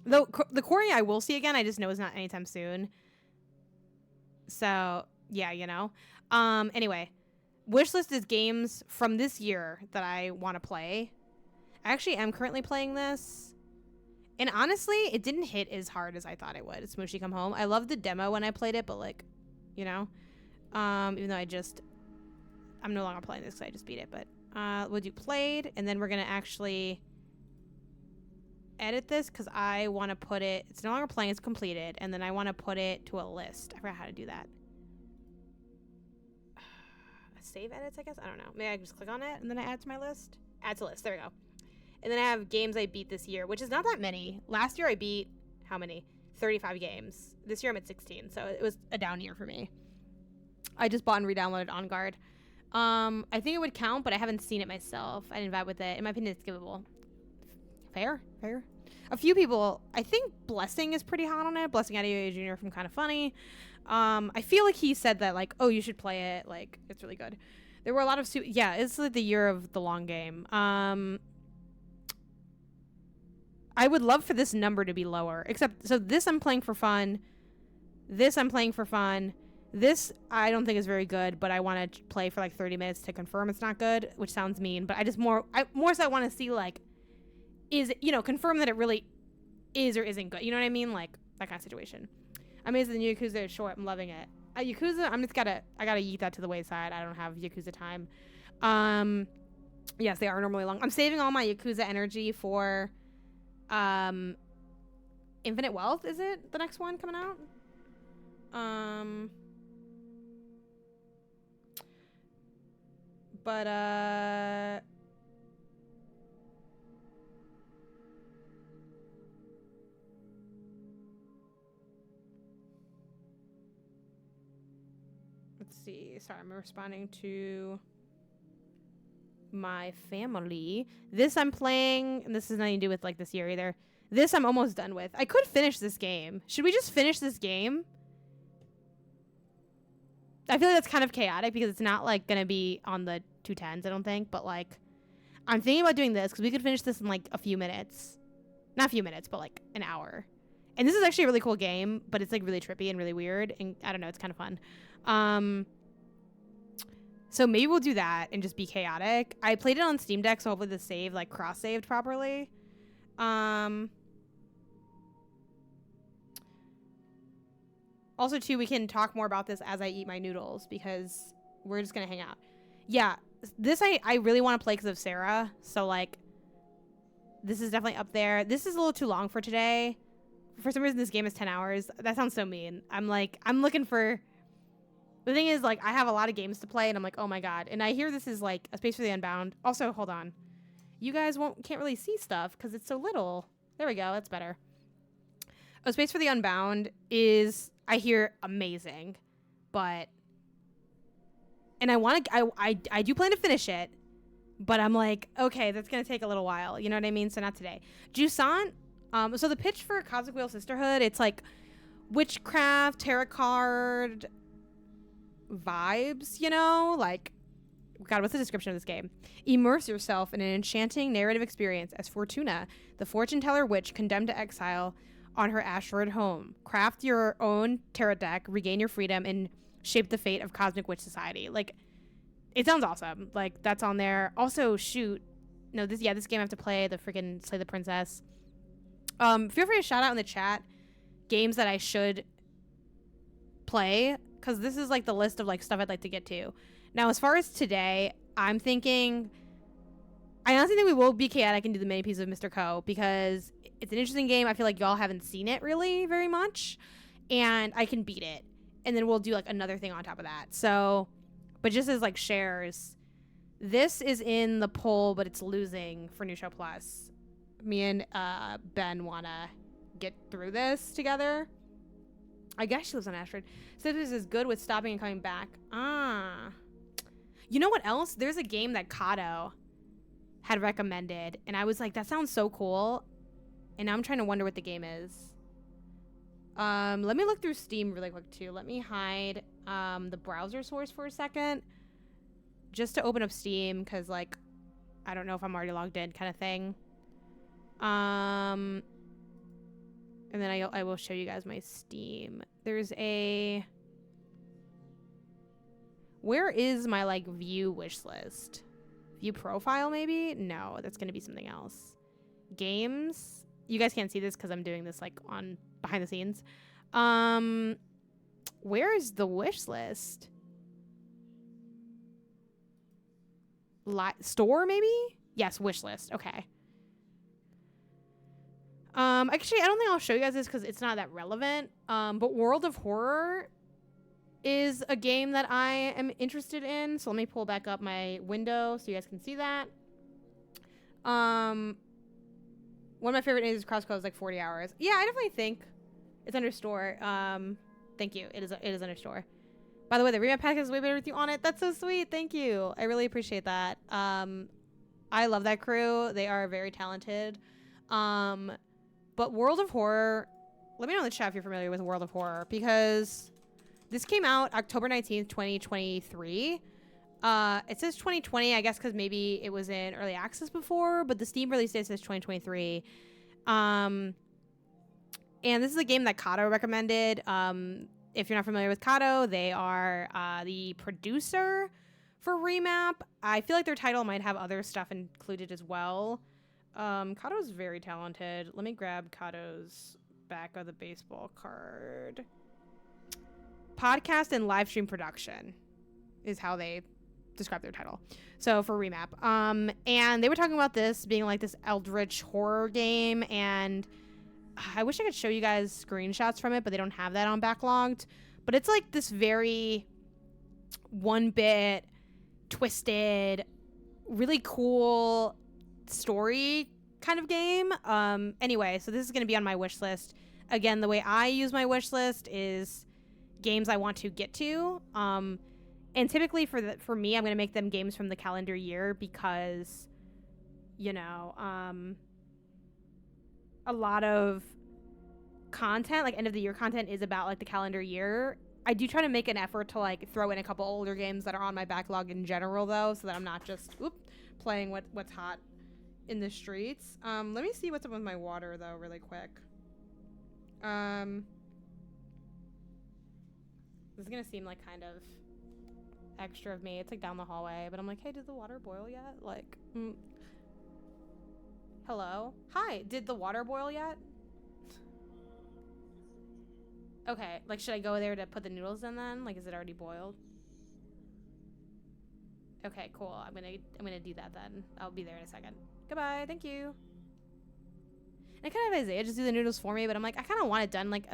A: Though the Quarry I will see again. I just know it's not anytime soon. So yeah, you know. Anyway, wishlist is games from this year that I want to play. I actually am currently playing this, and honestly, it didn't hit as hard as I thought it would. Smooshy Come Home. I loved the demo when I played it, but like, you know, even though I'm no longer playing this because I just beat it. But we'll do played, and then we're gonna actually edit this because I want to put it. It's no longer playing. It's completed, and then I want to put it to a list. I forgot how to do that. Save edits, I guess. I don't know. Maybe I just click on it and then I add to my list. Add to list. There we go. And then I have games I beat this year, which is not that many. Last year I beat how many? 35 games. This year I'm at 16, so it was a down year for me. I just bought and re-downloaded On Guard. I think it would count, but I haven't seen it myself. I didn't vibe with it. In my opinion, it's skippable. Fair. A few people, I think Blessing is pretty hot on it. Blessing Adeoye Jr. from Kind of Funny. I feel like he said that, like, oh, you should play it. Like, it's really good. There were a lot of... yeah, it's like the year of the long game. I would love for this number to be lower. Except, so this I'm playing for fun. This I'm playing for fun. This I don't think is very good, but I want to play for like 30 minutes to confirm it's not good, which sounds mean. But I just more so I want to see, like, is it, you know, confirm that it really is or isn't good. You know what I mean? Like, that kind of situation. Amazed the new Yakuza is short. I'm loving it. Yakuza, I gotta yeet that to the wayside. I don't have Yakuza time. Yes, they are normally long. I'm saving all my Yakuza energy for Infinite Wealth. Is it the next one coming out? Let's see. Sorry, I'm responding to my family. This I'm playing, and this has nothing to do with like this year either. This I'm almost done with. I could finish this game. Should we just finish this game? I feel like that's kind of chaotic because it's not like gonna be on the 210s, I don't think. But like, I'm thinking about doing this because we could finish this in like a few minutes. Not a few minutes, but like an hour. And this is actually a really cool game, but it's like really trippy and really weird. And I don't know, it's kind of fun. So maybe we'll do that and just be chaotic. I played it on Steam Deck, so hopefully the save like cross-saved properly. Also, too, we can talk more about this as I eat my noodles because we're just gonna hang out. Yeah, this I really want to play because of Sarah. So like, this is definitely up there. This is a little too long for today. For some reason, this game is 10 hours. That sounds so mean. I'm looking for... The thing is, like, I have a lot of games to play, and I'm like, oh my god. And I hear this is, like, A Space for the Unbound. Also, hold on. You guys can't really see stuff, because it's so little. There we go. That's better. A Space for the Unbound is, I hear, amazing. But... And I do plan to finish it. But I'm like, okay, that's going to take a little while. You know what I mean? So not today. Jusant... so the pitch for Cosmic Wheel Sisterhood, it's like witchcraft, tarot card vibes, you know? Like, God, what's the description of this game? Immerse yourself in an enchanting narrative experience as Fortuna, the fortune teller witch condemned to exile on her asteroid home. Craft your own tarot deck, regain your freedom, and shape the fate of Cosmic Witch Society. Like, it sounds awesome. Like, that's on there. Also, shoot. No, this game I have to play, the freaking Slay the Princess. Feel free to shout out in the chat games that I should play, because this is like the list of like stuff I'd like to get to. Now, as far as today, I'm thinking, I honestly think we will be chaotic and do the mini piece of Mr. Co, because it's an interesting game. I feel like y'all haven't seen it really very much, and I can beat it, and then we'll do like another thing on top of that. So, but just as like shares, this is in the poll, but it's losing for New Show Plus. Me and Ben want to get through this together. I guess she lives on Asteroid. Citrus is good with stopping and coming back. You know what else? There's a game that Kato had recommended, and I was like, that sounds so cool. And now I'm trying to wonder what the game is. Let me look through Steam really quick, too. Let me hide the browser source for a second just to open up Steam because, like, I don't know if I'm already logged in kind of thing. And then I will show you guys my Steam. There's a... Where is my, like, view wish list? View profile, maybe? No, that's going to be something else. Games. You guys can't see this because I'm doing this, like, on behind the scenes. Where is the wish list? Store, maybe? Yes, wish list. Okay. Actually, I don't think I'll show you guys this because it's not that relevant. But World of Horror is a game that I am interested in. So let me pull back up my window so you guys can see that. One of my favorite names is Crosscode is like 40 hours. Yeah, I definitely think it's under store. Thank you. It is under store. By the way, the remap pack is way better with you on it. That's so sweet. Thank you. I really appreciate that. I love that crew. They are very talented. But World of Horror, let me know in the chat if you're familiar with World of Horror, because this came out October 19th, 2023. It says 2020, I guess, because maybe it was in early access before, but the Steam release date says 2023. And this is a game that Kato recommended. If you're not familiar with Kato, they are the producer for Remap. I feel like their title might have other stuff included as well. Kato is very talented. Let me grab Kato's back of the baseball card. Podcast and live stream production is how they describe their title. So for Remap. And they were talking about this being like this eldritch horror game, and I wish I could show you guys screenshots from it, but they don't have that on Backlogged. But it's like this very 1-bit, twisted, really cool story kind of game. Anyway, so this is going to be on my wish list. Again, the way I use my wish list is games I want to get to. And typically for me, I'm going to make them games from the calendar year because, you know, a lot of content, like end of the year content, is about like the calendar year. I do try to make an effort to like throw in a couple older games that are on my backlog in general, though, so that I'm not just playing what's hot in the streets. Let me see what's up with my water though really quick. This is gonna seem like kind of extra of me. It's like down the hallway, but I'm like, hey, did the water boil yet? Like, hello? Hi, did the water boil yet? Okay, like, should I go there to put the noodles in then? Like, is it already boiled? Okay, cool. I'm gonna do that then. I'll be there in a second. Goodbye, thank you. And I kind of have Isaiah just do the noodles for me, but I'm like, I kind of want it done like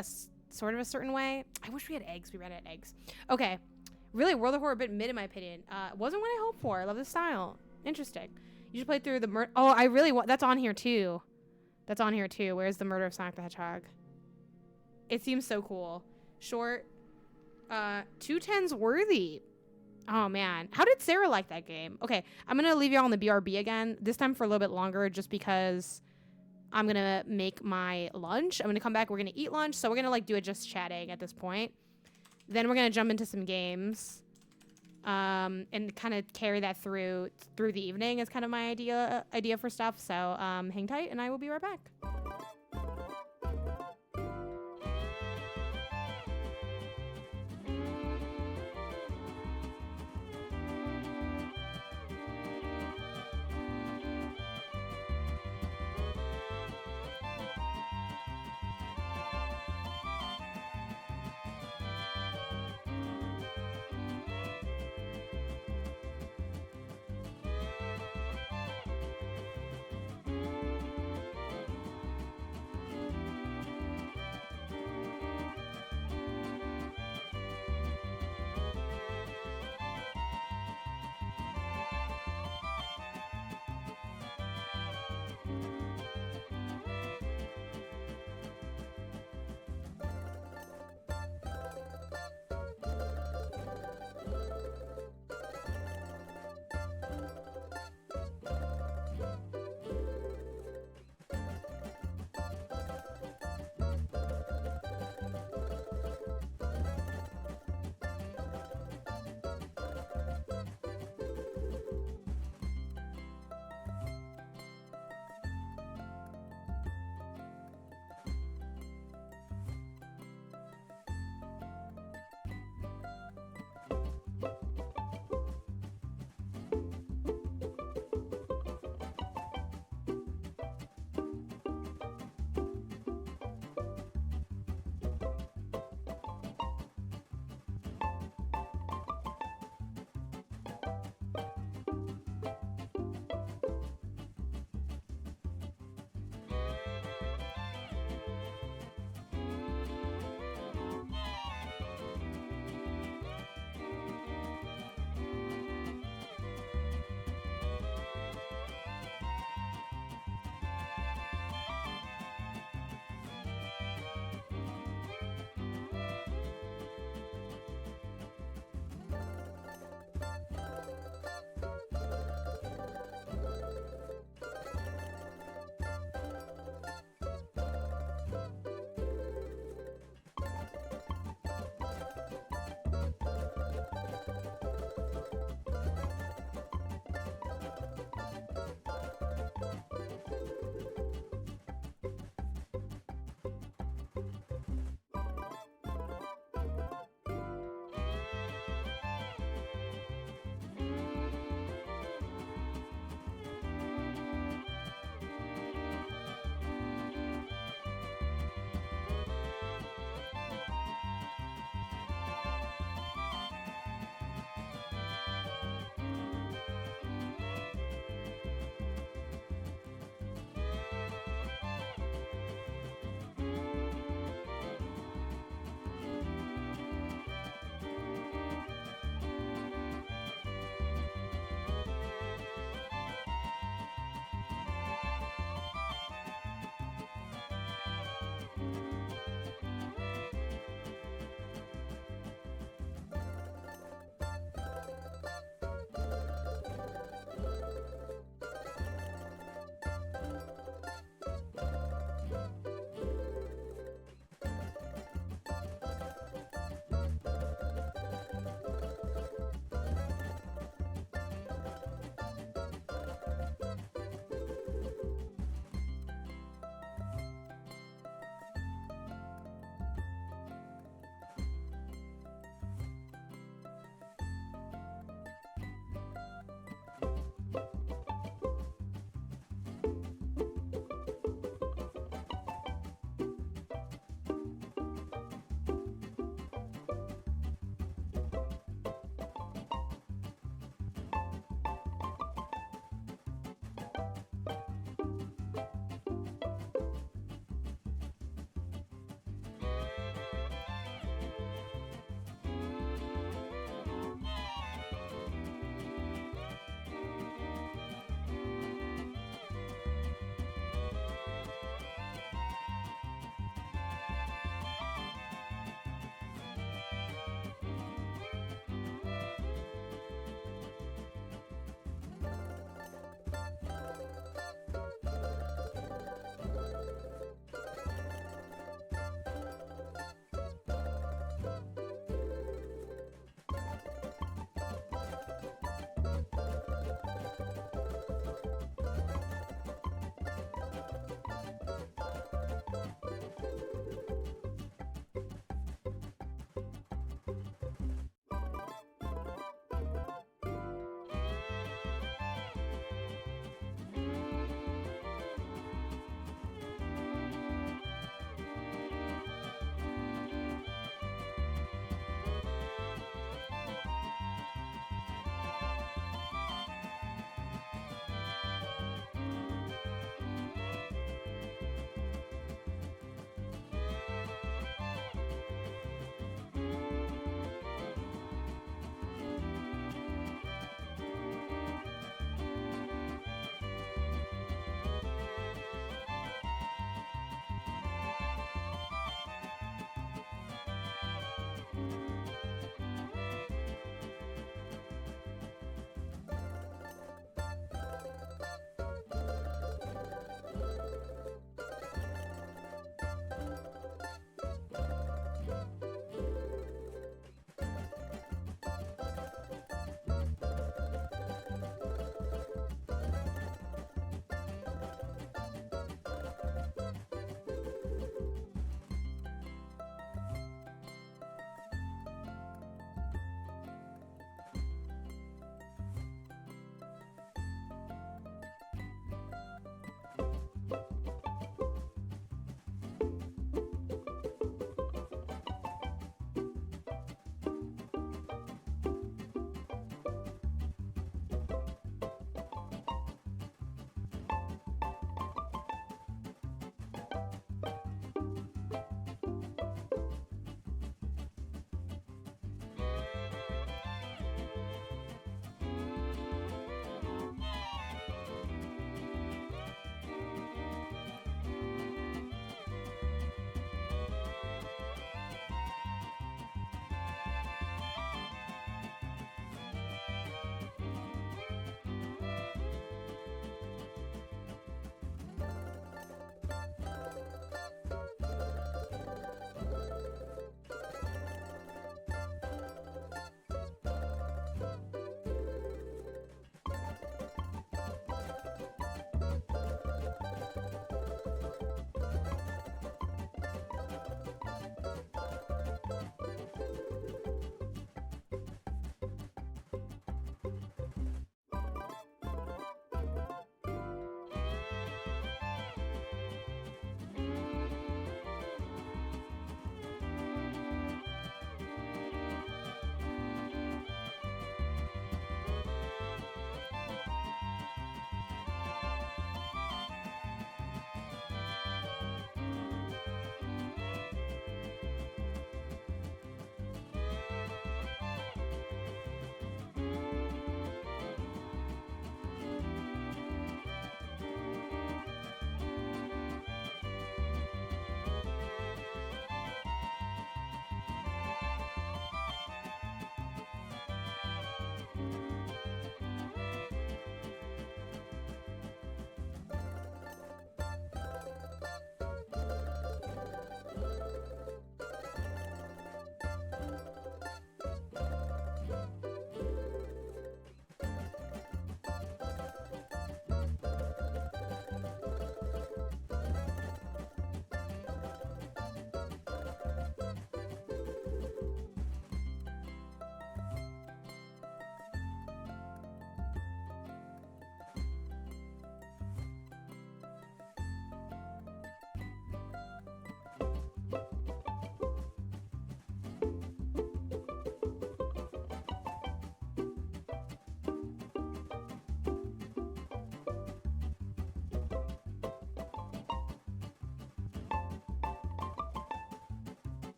A: sort of a certain way. I wish we had eggs. We ran out of eggs. Okay, really, World of Horror a bit mid in my opinion. Wasn't what I hoped for. I love the style. Interesting. You should play through the oh, I really want. That's on here too. That's on here too. Where's the Murder of Sonic the Hedgehog? It seems so cool. Short. 210's worthy. Oh man, how did Sarah like that game? Okay, I'm gonna leave y'all on the BRB again. This time for a little bit longer, just because I'm gonna make my lunch. I'm gonna come back. We're gonna eat lunch. So we're gonna like do it just chatting at this point. Then we're gonna jump into some games, and kind of carry that through the evening is kind of my idea for stuff. So hang tight, and I will be right back.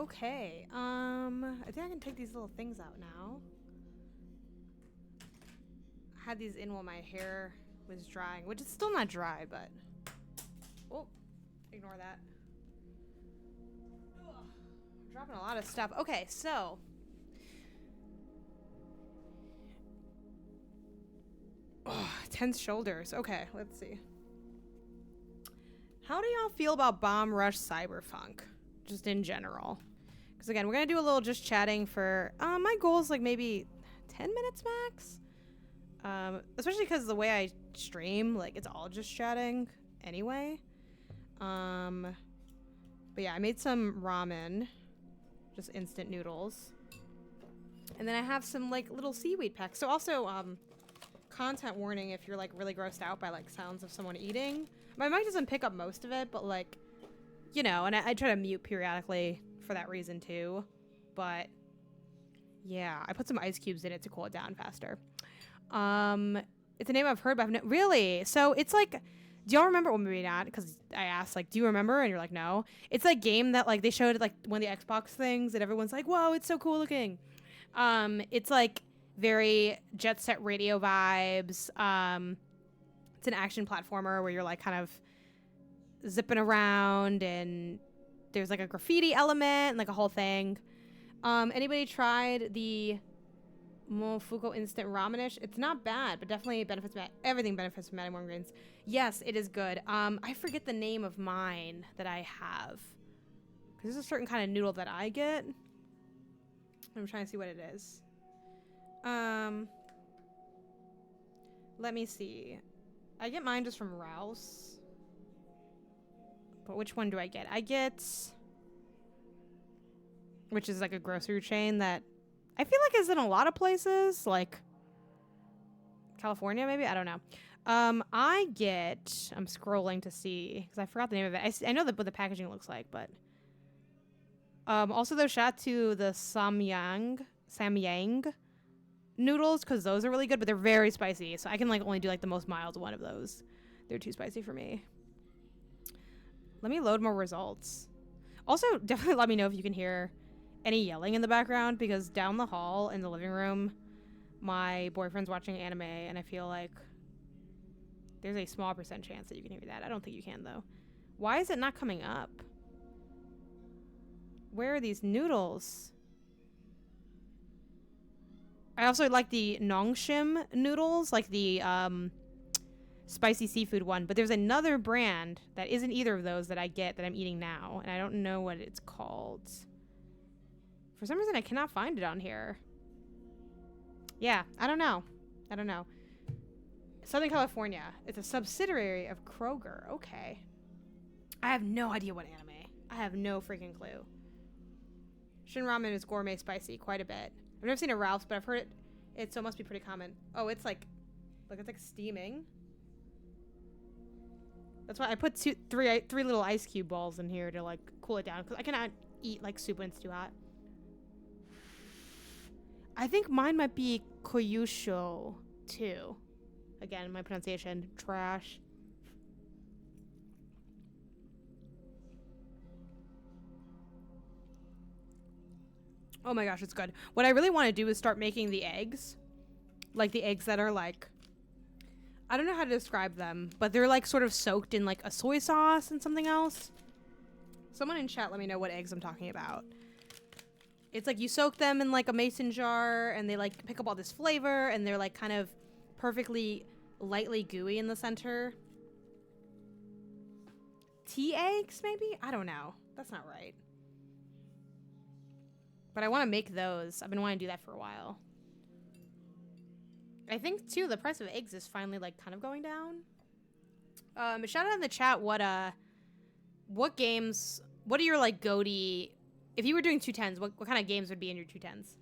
A: Okay. I think I can take these little things out now. I had these in while my hair was drying, which is still not dry, but... Oh, ignore that. Ugh, I'm dropping a lot of stuff. Okay, so... Oh, tense shoulders. Okay, let's see. How do y'all feel about Bomb Rush Cyberpunk? Just in general. Because again, we're going to do a little just chatting for... my goal is like maybe 10 minutes max. Especially because the way I stream, like, it's all just chatting anyway. But yeah, I made some ramen. Just instant noodles. And then I have some, like, little seaweed packs. So also, content warning if you're, like, really grossed out by, like, sounds of someone eating. My mic doesn't pick up most of it, but, like, you know, and I try to mute periodically for that reason, too. But, yeah, I put some ice cubes in it to cool it down faster. It's a name I've heard, but really? So, it's, like, do y'all remember? Well, maybe not, because I asked, like, do you remember? And you're like, no. It's, like, game that, like, they showed, like, one of the Xbox things, and everyone's like, whoa, it's so cool looking. It's, like, very Jet Set Radio vibes. It's an action platformer where you're like kind of zipping around and there's like a graffiti element, like a whole thing. Anybody tried the Mofuku Instant Ramenish? It's not bad, but definitely benefits everything benefits from adding more ingredients. Yes, it is good. I forget the name of mine that I have. There's a certain kind of noodle that I get. I'm trying to see what it is. Let me see. I get mine just from Rouse. But which one do I get? I get... Which is like a grocery chain that I feel like is in a lot of places. Like California, maybe? I don't know. I get... I'm scrolling to see. Because I forgot the name of it. I know what the packaging looks like, but... also, though, shout out to the Samyang noodles, because those are really good, but they're very spicy, so I can like only do like the most mild one of those. They're too spicy for me. Let me load more results. Also, definitely let me know if you can hear any yelling in the background, because down the hall in the living room, my boyfriend's watching anime, and I feel like there's a small % chance that you can hear that. I don't think you can, though. Why is it not coming up? Where are these noodles? I also like the Nongshim noodles, like the spicy seafood one. But there's another brand that isn't either of those that I get that I'm eating now. And I don't know what it's called. For some reason, I cannot find it on here. Yeah, I don't know. I don't know. Southern California. It's a subsidiary of Kroger. Okay. I have no idea what anime. I have no freaking clue. Shin ramen is gourmet spicy quite a bit. I've never seen a Ralph's, but I've heard it so must be pretty common. Oh, it's like, look, it's like steaming. That's why I put three little ice cube balls in here to like cool it down, because I cannot eat like soup when it's too hot. I think mine might be Koyusho too. Again, my pronunciation, trash. Oh my gosh, it's good. What I really want to do is start making the eggs. Like the eggs that are like... I don't know how to describe them, but they're like sort of soaked in like a soy sauce and something else. Someone in chat let me know what eggs I'm talking about. It's like you soak them in like a mason jar and they like pick up all this flavor and they're like kind of perfectly lightly gooey in the center. Tea eggs, maybe? I don't know. That's not right. But I want to make those. I've been wanting to do that for a while. I think, too, the price of eggs is finally, like, kind of going down. Shout out in the chat what games... What are your, like, GOTY... If you were doing 210s, what kind of games would be in your 210s?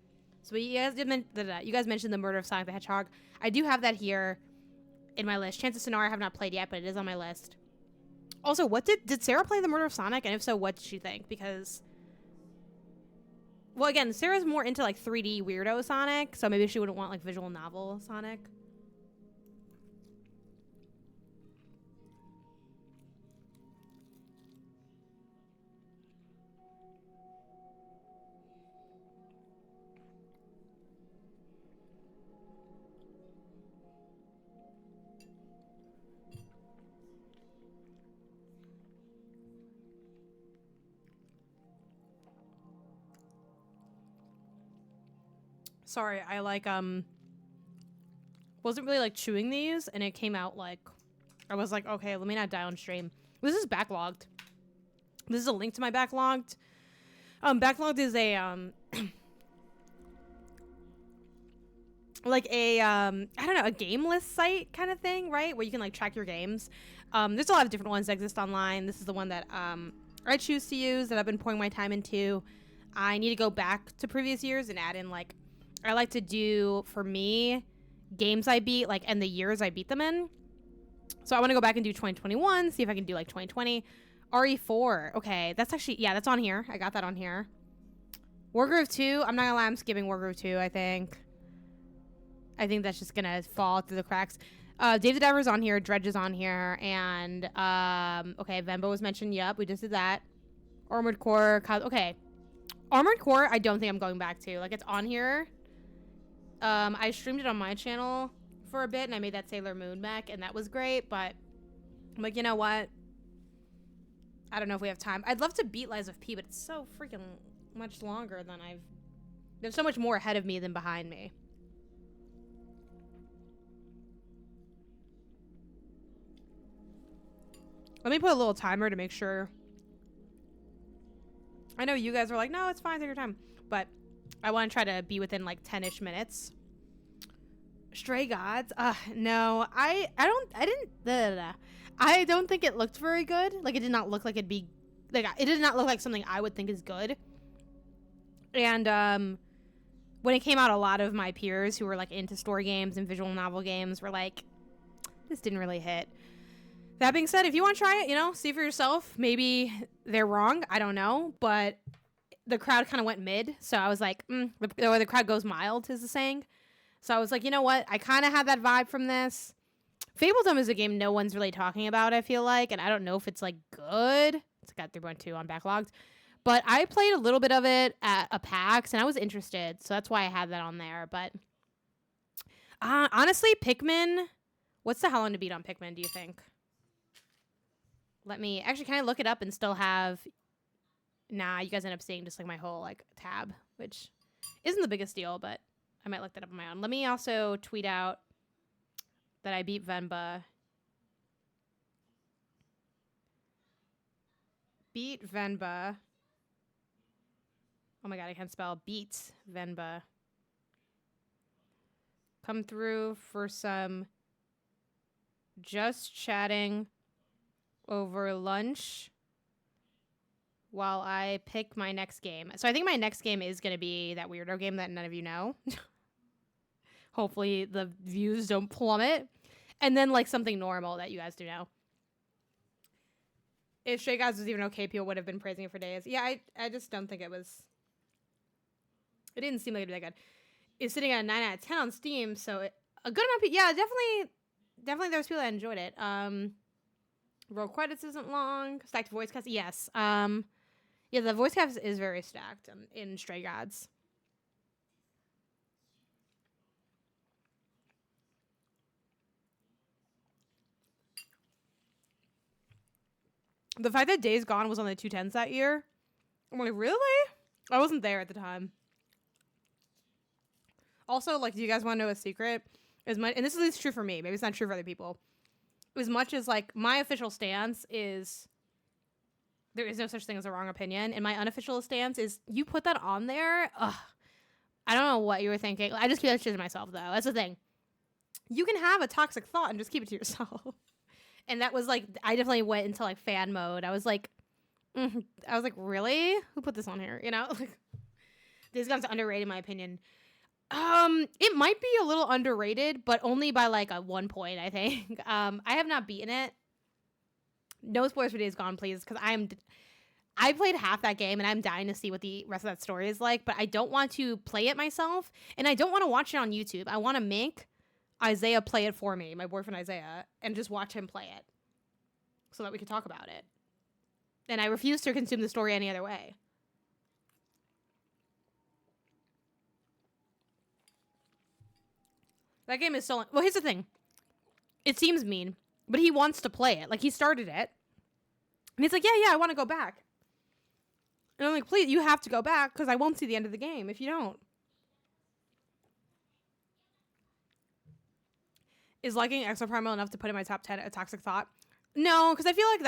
A: So you guys mentioned the Murder of Sonic the Hedgehog. I do have that here in my list. Chance of Sonara I have not played yet, but it is on my list. Also, did Sarah play the Murder of Sonic? And if so, what did she think? Because... Well, again, Sarah's more into, like, 3D weirdo Sonic, so maybe she wouldn't want, like, visual novel Sonic. Sorry, I like wasn't really like chewing these, and it came out like I was like, okay, let me not die on stream. This is backlogged. This is a link to my backlogged. Backlogged is a like a I don't know, a game list site kind of thing, right? Where you can like track your games. There's a lot of different ones that exist online. This is the one that I choose to use, that I've been pouring my time into. I need to go back to previous years and add in, like, I like to do, for me, games I beat, like, and the years I beat them in. So I want to go back and do 2021, see if I can do like 2020. RE4, okay, that's actually, yeah, that's on here. I got that on here. Wargroove 2, I'm not gonna lie, I'm skipping Wargroove 2, I think. I think that's just gonna fall through the cracks. Dave the Diver's on here, Dredge is on here, and, okay, Venba was mentioned, yep, we just did that. Armored Core, okay. Armored Core, I don't think I'm going back to. Like, it's on here. I streamed it on my channel for a bit, and I made that Sailor Moon mech, and that was great, but I'm like, you know what? I don't know if we have time. I'd love to beat Lies of P, but it's so freaking much longer than there's so much more ahead of me than behind me. Let me put a little timer to make sure. I know you guys are like, no, it's fine, take your time. But I want to try to be within like 10-ish minutes. Stray Gods? No, I don't think it looked very good. Like, it did not look like it'd be, like, it did not look like something I would think is good. And, when it came out, a lot of my peers who were like into story games and visual novel games were like, this didn't really hit. That being said, if you want to try it, you know, see for yourself. Maybe they're wrong. I don't know. But the crowd kind of went mid. So I was like, or the crowd goes mild is the saying. So I was like, you know what? I kind of had that vibe from this. Fabledom is a game no one's really talking about, I feel like. And I don't know if it's like good. It's got 3.2 on backlogged. But I played a little bit of it at a PAX and I was interested. So that's why I had that on there. But honestly, Pikmin. What's the how long to beat on Pikmin, do you think? Let me, actually, can I look it up and still have, nah, you guys end up seeing just like my whole like tab, which isn't the biggest deal, but I might look that up on my own. Let me also tweet out that I beat Venba. Beat Venba. Oh my god, I can't spell. Beat Venba. Come through for some just chatting over lunch while I pick my next game. So I think my next game is going to be that weirdo game that none of you know. Hopefully the views don't plummet. And then like something normal that you guys do know. If Stray Gods was even okay, people would have been praising it for days. Yeah, I just don't think it was. It didn't seem like it'd be that good. It's sitting at a 9 out of 10 on Steam, so a good amount of people. Yeah, definitely there's people that enjoyed it. Roll credits isn't long. Stacked voice cast, yes. Yeah, the voice cast is very stacked in Stray Gods. The fact that Days Gone was on the 210s that year, I'm like, really? I wasn't there at the time. Also, like, do you guys want to know a secret? And this is at least true for me. Maybe it's not true for other people. As much as, like, my official stance is there is no such thing as a wrong opinion. And my unofficial stance is you put that on there. Ugh. I don't know what you were thinking. I just keep that shit to myself, though. That's the thing. You can have a toxic thought and just keep it to yourself. And that was, like, I definitely went into, like, fan mode. I was like, really? Who put this on here? You know? Like, Days Gone's underrated, in my opinion. It might be a little underrated, but only by like a 1 point, I think. I have not beaten it. No spoilers for Days Gone, please, because I played half that game and I'm dying to see what the rest of that story is like, but I don't want to play it myself and I don't want to watch it on YouTube. I want to make Isaiah play it for me, my boyfriend Isaiah, and just watch him play it so that we can talk about it. And I refuse to consume the story any other way. That game is so... Well, here's the thing. It seems mean, but he wants to play it. Like, he started it. And he's like, yeah, I want to go back. And I'm like, please, you have to go back, because I won't see the end of the game if you don't. Is liking Exoprimal enough to put in my top 10 a toxic thought? No, because I feel like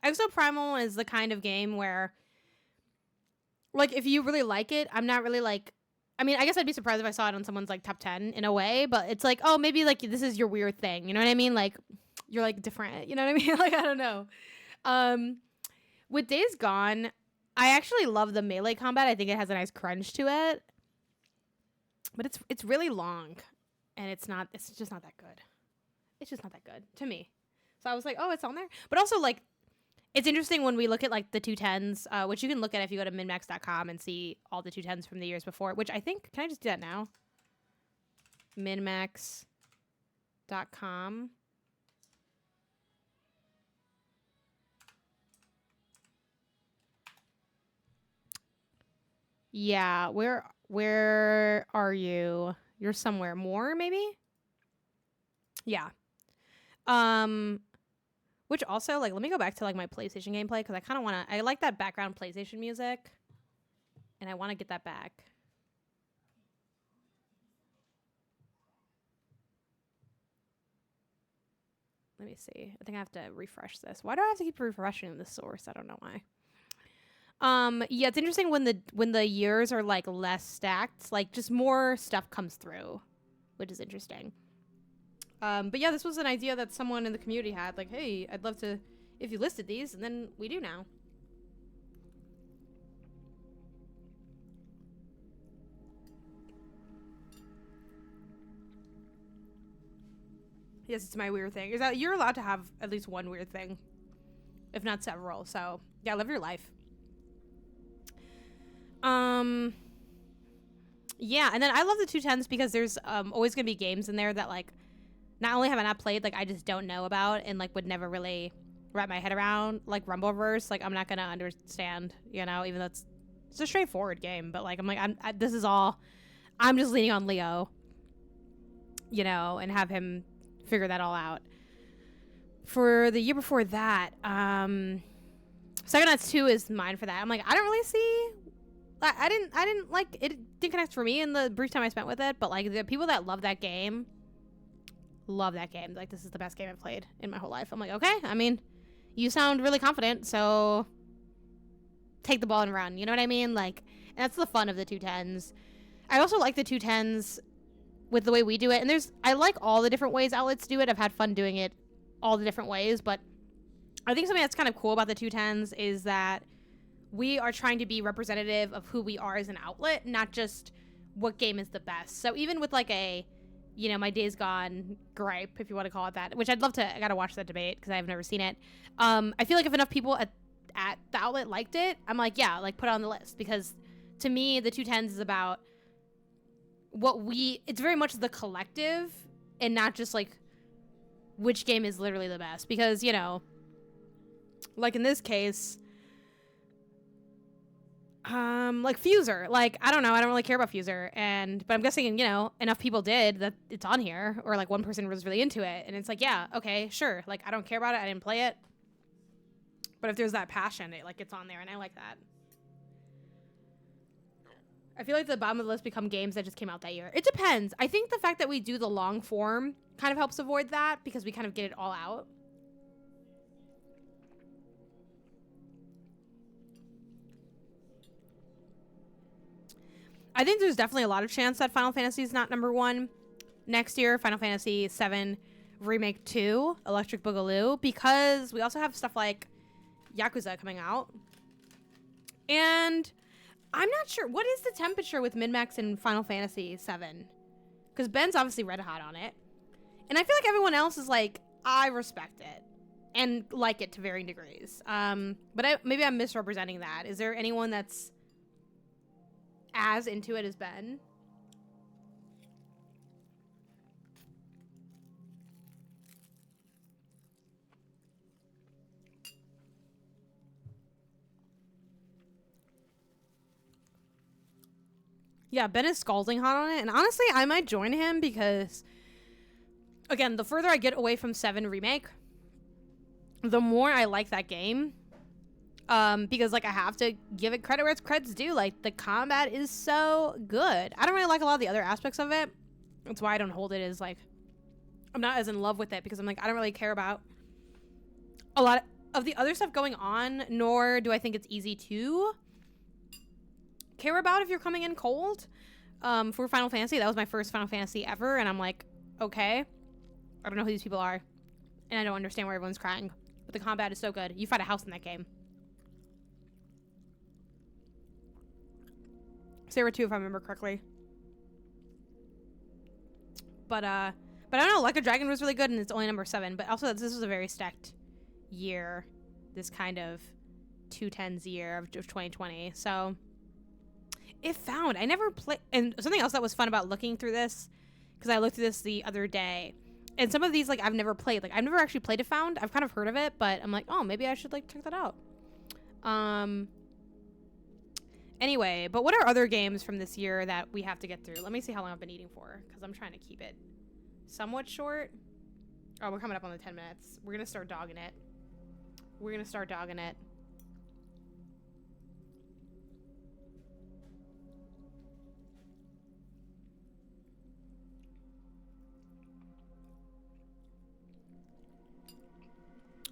A: Exoprimal is the kind of game where, like, if you really like it, I'm not really like, I mean, I guess I'd be surprised if I saw it on someone's, like, top 10 in a way, but it's like, oh, maybe, like, this is your weird thing, you know what I mean? Like, you're, like, different, you know what I mean? Like, I don't know. With Days Gone, I actually love the melee combat. I think it has a nice crunch to it, but it's really long. And it's just not that good. It's just not that good to me. So I was like, oh, it's on there. But also, like, it's interesting when we look at, like, the 210s, which you can look at if you go to MinnMax.com and see all the 210s from the years before, which I think, can I just do that now? MinnMax.com. Yeah, where are you? You're somewhere more, maybe? Yeah. Which also, like, let me go back to, like, my PlayStation gameplay, because I kind of want to, I like that background PlayStation music, and I want to get that back. Let me see. I think I have to refresh this. Why do I have to keep refreshing the source? I don't know why. Yeah, it's interesting when the years are, like, less stacked, like, just more stuff comes through, which is interesting. But yeah, this was an idea that someone in the community had, like, hey, I'd love to, if you listed these, and then we do now. Yes, it's my weird thing. Is that you're allowed to have at least one weird thing, if not several. So yeah, live your life. Yeah, and then I love the 210s because there's always gonna be games in there that, like, not only have I not played, like, I just don't know about and, like, would never really wrap my head around, like Rumbleverse. Like, I'm not gonna understand, you know, even though it's a straightforward game. But, like, I'm like, this is all, I'm just leaning on Leo, you know, and have him figure that all out. For the year before that, Psychonauts 2 is mine for that. I'm like, I don't really see, I didn't like, it didn't connect for me in the brief time I spent with it, but, like, the people that love that game, like, this is the best game I've played in my whole life. I'm like, okay, I mean, you sound really confident, so take the ball and run, you know what I mean? Like, and that's the fun of the 210s. I also like the 210s with the way we do it, and I like all the different ways outlets do it. I've had fun doing it all the different ways, but I think something that's kind of cool about the 210s is that we are trying to be representative of who we are as an outlet, not just what game is the best. So even with, like, a, you know, my Days Gone gripe, if you want to call it that, which I'd love to, I gotta watch that debate because I've never seen it. I feel like if enough people at the outlet liked it, I'm like, yeah, like, put it on the list, because to me, the 210s is about it's very much the collective and not just, like, which game is literally the best, because, you know, like, in this case, like, Fuser, like, I don't know, I don't really care about Fuser, but I'm guessing, you know, enough people did that it's on here, or, like, one person was really into it, and it's like, yeah, okay, sure, like, I don't care about it, I didn't play it, but if there's that passion, it, like, it's on there, and I like that. I feel like the bottom of the list become games that just came out that year. It depends. I think the fact that we do the long form kind of helps avoid that, because we kind of get it all out. I think there's definitely a lot of chance that Final Fantasy is not number one next year. Final Fantasy VII Remake 2, Electric Boogaloo, because we also have stuff like Yakuza coming out. And I'm not sure. What is the temperature with MinnMax and Final Fantasy VII? Because Ben's obviously red hot on it. And I feel like everyone else is like, I respect it and like it to varying degrees. But maybe I'm misrepresenting that. Is there anyone that's as into it as Ben? Yeah, Ben is scalding hot on it, and honestly, I might join him because, again, the further I get away from 7 Remake, the more I like that game. Because, like, I have to give it credit where it's credit's due. Like, the combat is so good. I don't really like a lot of the other aspects of it. That's why I don't hold it as, like, I'm not as in love with it because I'm like, I don't really care about a lot of the other stuff going on, nor do I think it's easy to care about if you're coming in cold. For Final Fantasy, that was my first Final Fantasy ever, and I'm like, okay, I don't know who these people are, and I don't understand why everyone's crying, but the combat is so good. You fight a house in that game. Sarah too, if I remember correctly. But I don't know, Like a Dragon was really good, and it's only number 7, but also this was a very stacked year, this kind of 210s year of 2020, so it found. I never played, and something else that was fun about looking through this, because I looked through this the other day, and some of these, like, I've never played. Like, I've never actually played It Found. I've kind of heard of it, but I'm like, oh, maybe I should, like, check that out. Anyway, but what are other games from this year that we have to get through? Let me see how long I've been eating for, because I'm trying to keep it somewhat short. Oh, we're coming up on the 10 minutes. We're gonna start dogging it. We're gonna start dogging it.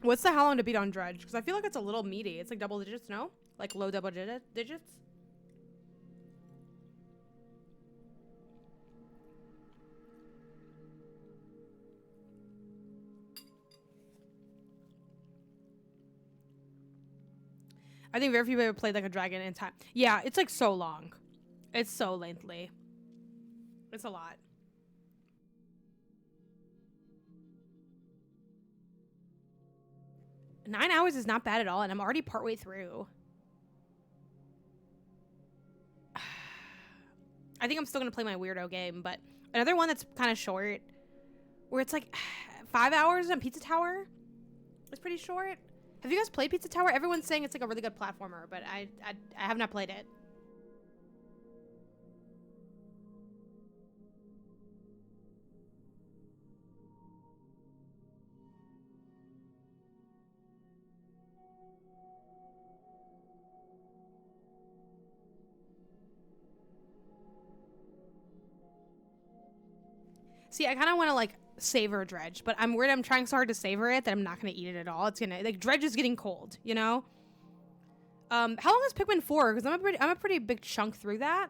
A: What's the how long to beat on Dredge? Because I feel like it's a little meaty. It's like double digits, no? Like low double digits? I think very few people have played Like a Dragon in time. Yeah, it's like so long. It's so lengthy. It's a lot. Nine hours is not bad at all, and I'm already partway through. I think I'm still gonna play my weirdo game, but another one that's kind of short, where it's like 5 hours on Pizza Tower. It's pretty short. Have you guys played Pizza Tower? Everyone's saying it's like a really good platformer, but I have not played it. See, I kind of want to like savor Dredge, but I'm worried I'm trying so hard to savor it that I'm not going to eat it at all. It's gonna, like, Dredge is getting cold, you know? How long is Pikmin 4? Because I'm a pretty big chunk through that.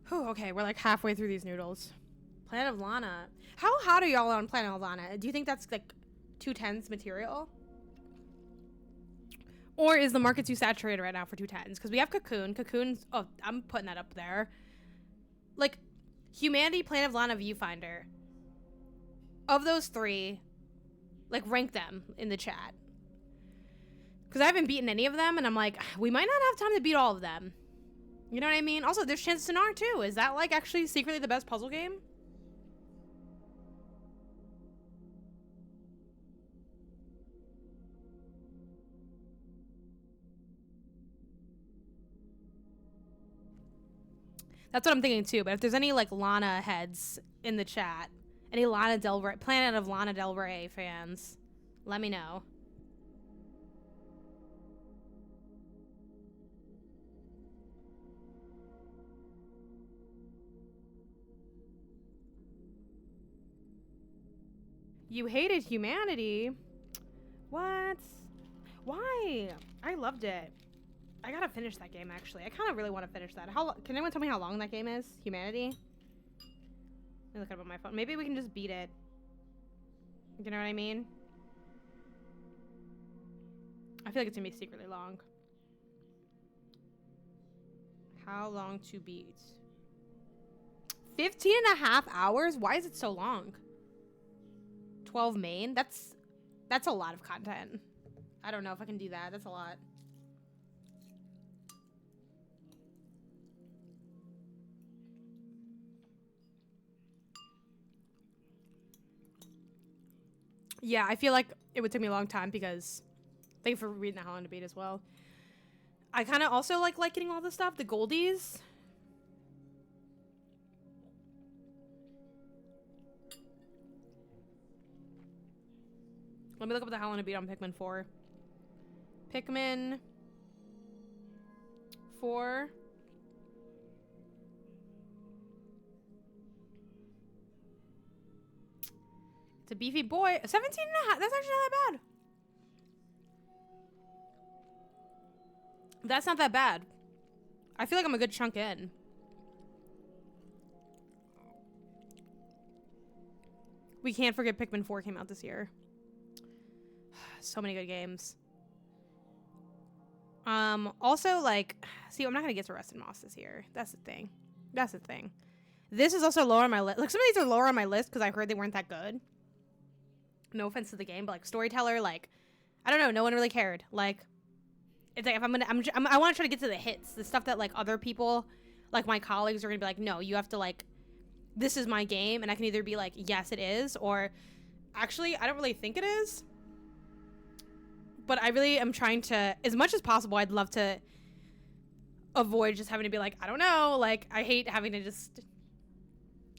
A: Whew, okay, we're like halfway through these noodles. Planet of Lana. How hot are y'all on Planet of Lana? Do you think that's like 210s material? Or is the market too saturated right now for 210s? Because we have Cocoon. Cocoon's, oh, I'm putting that up there. Like, Humanity, Planet of Lana, Viewfinder. Of those three, like, rank them in the chat. Because I haven't beaten any of them, and I'm like, we might not have time to beat all of them. You know what I mean? Also, there's Chance Sonar, too. Is that, like, actually secretly the best puzzle game? That's what I'm thinking, too. But if there's any, like, Lana heads in the chat, any Lana Del Rey, Planet of Lana Del Rey fans, let me know. You hated Humanity? What? Why? I loved it. I gotta finish that game, actually. I kind of really want to finish that. Can anyone tell me how long that game is? Humanity? Let me look it up on my phone. Maybe we can just beat it. You know what I mean? I feel like it's gonna be secretly long. How long to beat? 15 and a half hours? Why is it so long? 12 main? That's a lot of content. I don't know if I can do that. That's a lot. Yeah, I feel like it would take me a long time because Thank you for reading the How Long to Beat as well. I kind of also like getting all this stuff. The goldies. Let me look up the How Long to Beat on Pikmin 4. Pikmin 4. It's a beefy boy. 17 and a half. That's actually not that bad. That's not that bad. I feel like I'm a good chunk in. We can't forget Pikmin 4 came out this year. So many good games. Also, like, see, I'm not gonna get to Rusted Moss this year. That's the thing. That's the thing. This is also lower on my list. Like, some of these are lower on my list because I heard they weren't that good. No offense to the game, but like Storyteller, like, I don't know, no one really cared. Like, it's like if I want to try to get to the hits, the stuff that like other people, like my colleagues, are gonna be like, no, you have to like, this is my game, and I can either be like, yes, it is, or actually, I don't really think it is. But I really am trying to, as much as possible, I'd love to avoid just having to be like, I don't know, like, I hate having to just,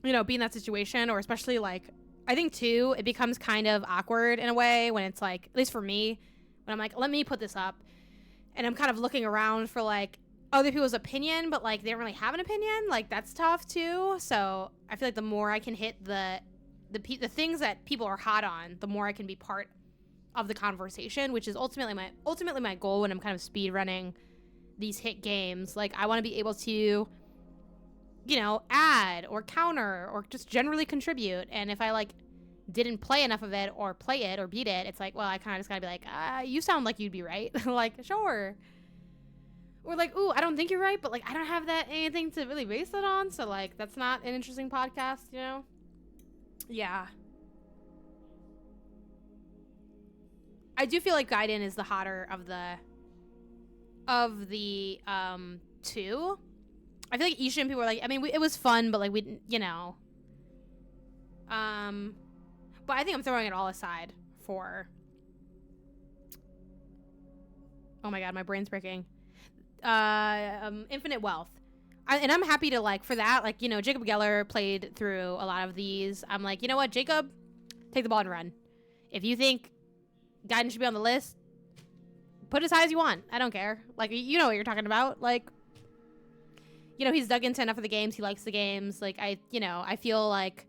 A: you know, be in that situation, or especially like, I think too, it becomes kind of awkward in a way when it's like, at least for me, when I'm like, let me put this up, and I'm kind of looking around for like other people's opinion, but like they don't really have an opinion. Like that's tough too. So I feel like the more I can hit the things that people are hot on, the more I can be part of the conversation, which is ultimately my goal when I'm kind of speed running these hit games. Like I want to be able to, you know, add or counter or just generally contribute. And if I like didn't play enough of it or play it or beat it, it's like, well, I kind of just gotta be like, you sound like you'd be right. Like, sure. Or like, ooh, I don't think you're right, but like, I don't have that anything to really base it on. So like, that's not an interesting podcast, you know? Yeah. I do feel like Gaiden is the hotter of the two. I feel like Ishin people were like, I mean, it was fun, but like we didn't, you know. But I think I'm throwing it all aside for. Oh my god, my brain's breaking. Infinite Wealth. And I'm happy to like for that. Like, you know, Jacob Geller played through a lot of these. I'm like, you know what, Jacob, take the ball and run. If you think Gaiden should be on the list, put as high as you want. I don't care. Like, you know what you're talking about. Like, you know, he's dug into enough of the games. He likes the games. Like, I feel like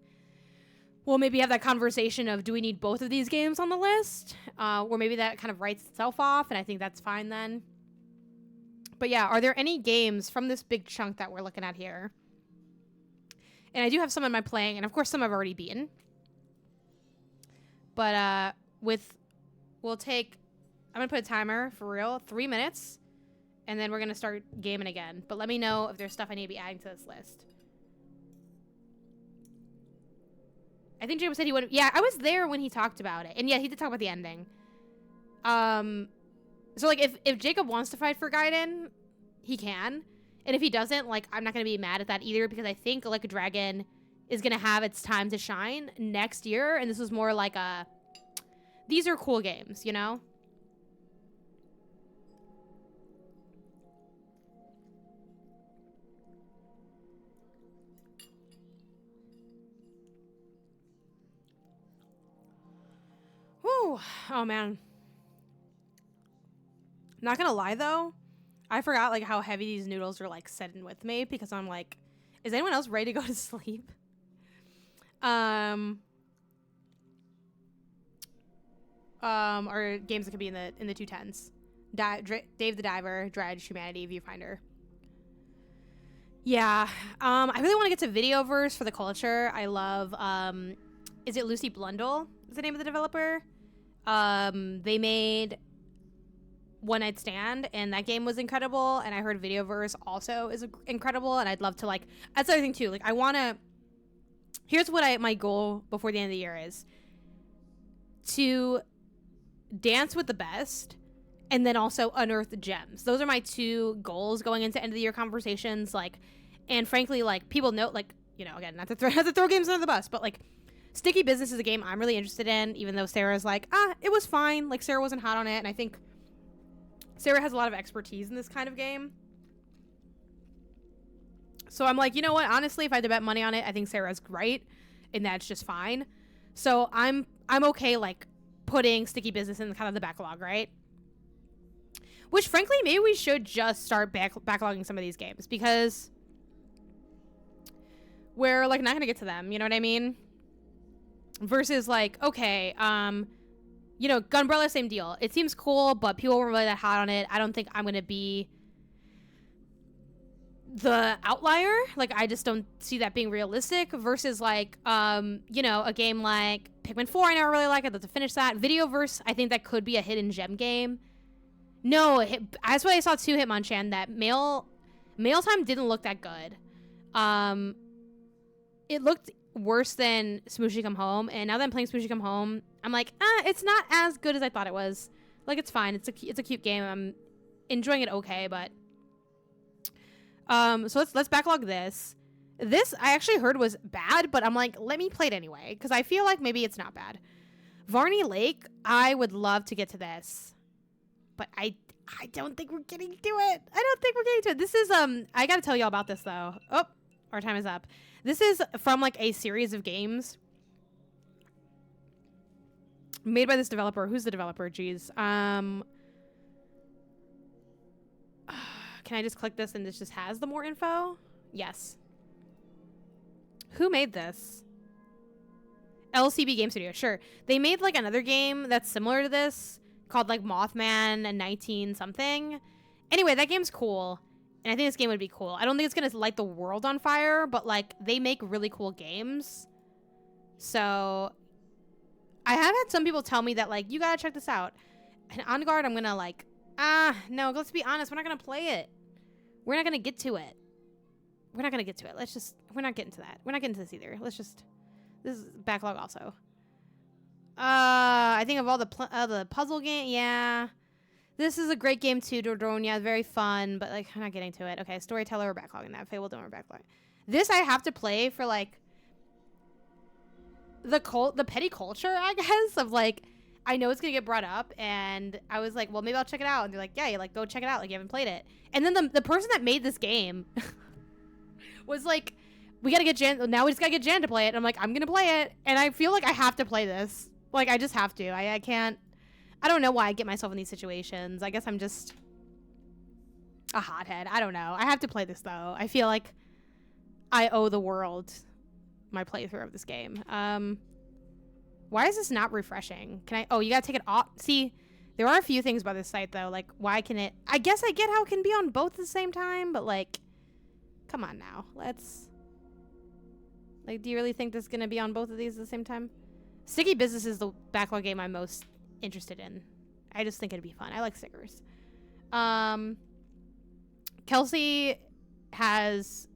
A: we'll maybe have that conversation of, do we need both of these games on the list? Or maybe that kind of writes itself off, and I think that's fine then. But yeah, are there any games from this big chunk that we're looking at here? And I do have some in my playing, and of course some I've already beaten. But we'll take, I'm going to put a timer for real, 3 minutes. And then we're going to start gaming again. But let me know if there's stuff I need to be adding to this list. I think Jacob said he would. Yeah, I was there when he talked about it. And yeah, he did talk about the ending. So like if Jacob wants to fight for Gaiden, he can. And if he doesn't, like I'm not going to be mad at that either, because I think Like a Dragon is going to have its time to shine next year. And this was more like these are cool games, you know? Whew. Oh, man. Not gonna lie, though. I forgot, like, how heavy these noodles are, like, sitting with me, because I'm like, is anyone else ready to go to sleep? Or games that could be in the 210s. Dave the Diver, Dredge, Humanity, Viewfinder. Yeah. I really want to get to Videoverse for the culture. I love, is it Lucy Blundell is the name of the developer? They made One Night Stand, and that game was incredible, and I heard Videoverse also is incredible, and I'd love to, like, that's the other thing too, like, I want to, here's what my goal before the end of the year is, to dance with the best, and then also unearth gems. Those are my two goals going into end of the year conversations, like, and frankly, like, people know, like, you know, again, not to throw games under the bus, but, like, Sticky Business is a game I'm really interested in, even though Sarah's like, it was fine, like, Sarah wasn't hot on it, and I think Sarah has a lot of expertise in this kind of game. So I'm like, you know what? Honestly, if I had to bet money on it, I think Sarah's great, and that's just fine. So I'm okay, like, putting Sticky Business in kind of the backlog, right? Which, frankly, maybe we should just start backlogging some of these games, because we're, like, not gonna get to them, you know what I mean? Versus, like, okay, you know, Gunbrella, same deal. It seems cool, but people weren't really that hot on it. I don't think I'm gonna be the outlier. Like, I just don't see that being realistic. Versus, like, you know, a game like Pikmin 4, I never really like it. Let's finish that. Videoverse, I think that could be a hidden gem game. No, that's what I saw too, Hitmonchan, that mail time didn't look that good. It looked worse than Smooshy Come Home, and now that I'm playing Smooshy Come Home, I'm like, it's not as good as I thought it was. Like, it's fine. It's a cute game. I'm enjoying it okay, but so let's backlog this. This I actually heard was bad, but I'm like, let me play it anyway, because I feel like maybe it's not bad. Varney Lake, I would love to get to this, but I don't think we're getting to it. I don't think we're getting to it. This is I gotta tell y'all about this though. Oh, our time is up. This is from like a series of games made by this developer. Who's the developer? Jeez. Can I just click this and this just has the more info? Yes. Who made this? LCB Game Studio. Sure. They made like another game that's similar to this called like Mothman and 19 something. Anyway, that game's cool. And I think this game would be cool. I don't think it's going to light the world on fire, but like they make really cool games. So I have had some people tell me that like, you got to check this out. And on guard, I'm going to like, no, let's be honest. We're not going to play it. We're not going to get to it. We're not going to get to it. We're not getting to that. We're not getting to this either. This is backlog also. I think of all the puzzle game. Yeah. This is a great game too, Dordonia. Very fun, but like I'm not getting to it. Okay, Storyteller, we're backlogging that. Fable Dome, we're backlogging. This I have to play for like the petty culture, I guess, of like I know it's gonna get brought up, and I was like, well, maybe I'll check it out. And they're like, yeah, you like go check it out. Like you haven't played it. And then the person that made this game was like, we gotta get Jan. Now we just gotta get Jan to play it. And I'm like, I'm gonna play it, and I feel like I have to play this. Like I just have to. I can't. I don't know why I get myself in these situations. I guess I'm just a hothead. I don't know. I have to play this, though. I feel like I owe the world my playthrough of this game. Why is this not refreshing? Can I... Oh, you gotta take it off. See, there are a few things about this site, though. Like, why can it... I guess I get how it can be on both at the same time, but, like... Come on, now. Let's... Like, do you really think this is gonna be on both of these at the same time? Sticky Business is the backlog game I'm most interested in. I just think it'd be fun. I like stickers. Kelsey has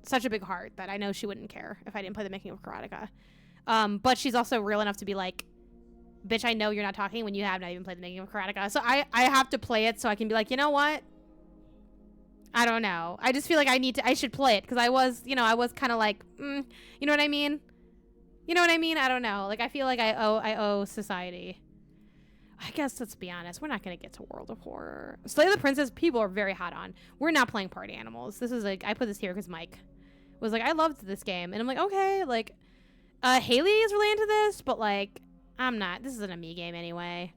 A: such a big heart that I know she wouldn't care if I didn't play the making of Karateka. But she's also real enough to be like, bitch, I know you're not talking when you have not even played the making of Karateka. So I have to play it so I can be like, you know what? I don't know. I just feel like I should play it because I was kind of like, you know what I mean? You know what I mean? I don't know. Like, I feel like I owe society. I guess let's be honest. We're not going to get to World of Horror. Slay the Princess, people are very hot on. We're not playing Party Animals. This is like, I put this here because Mike was like, I loved this game. And I'm like, okay. Like, Haley is really into this, but like, I'm not. This isn't a me game anyway.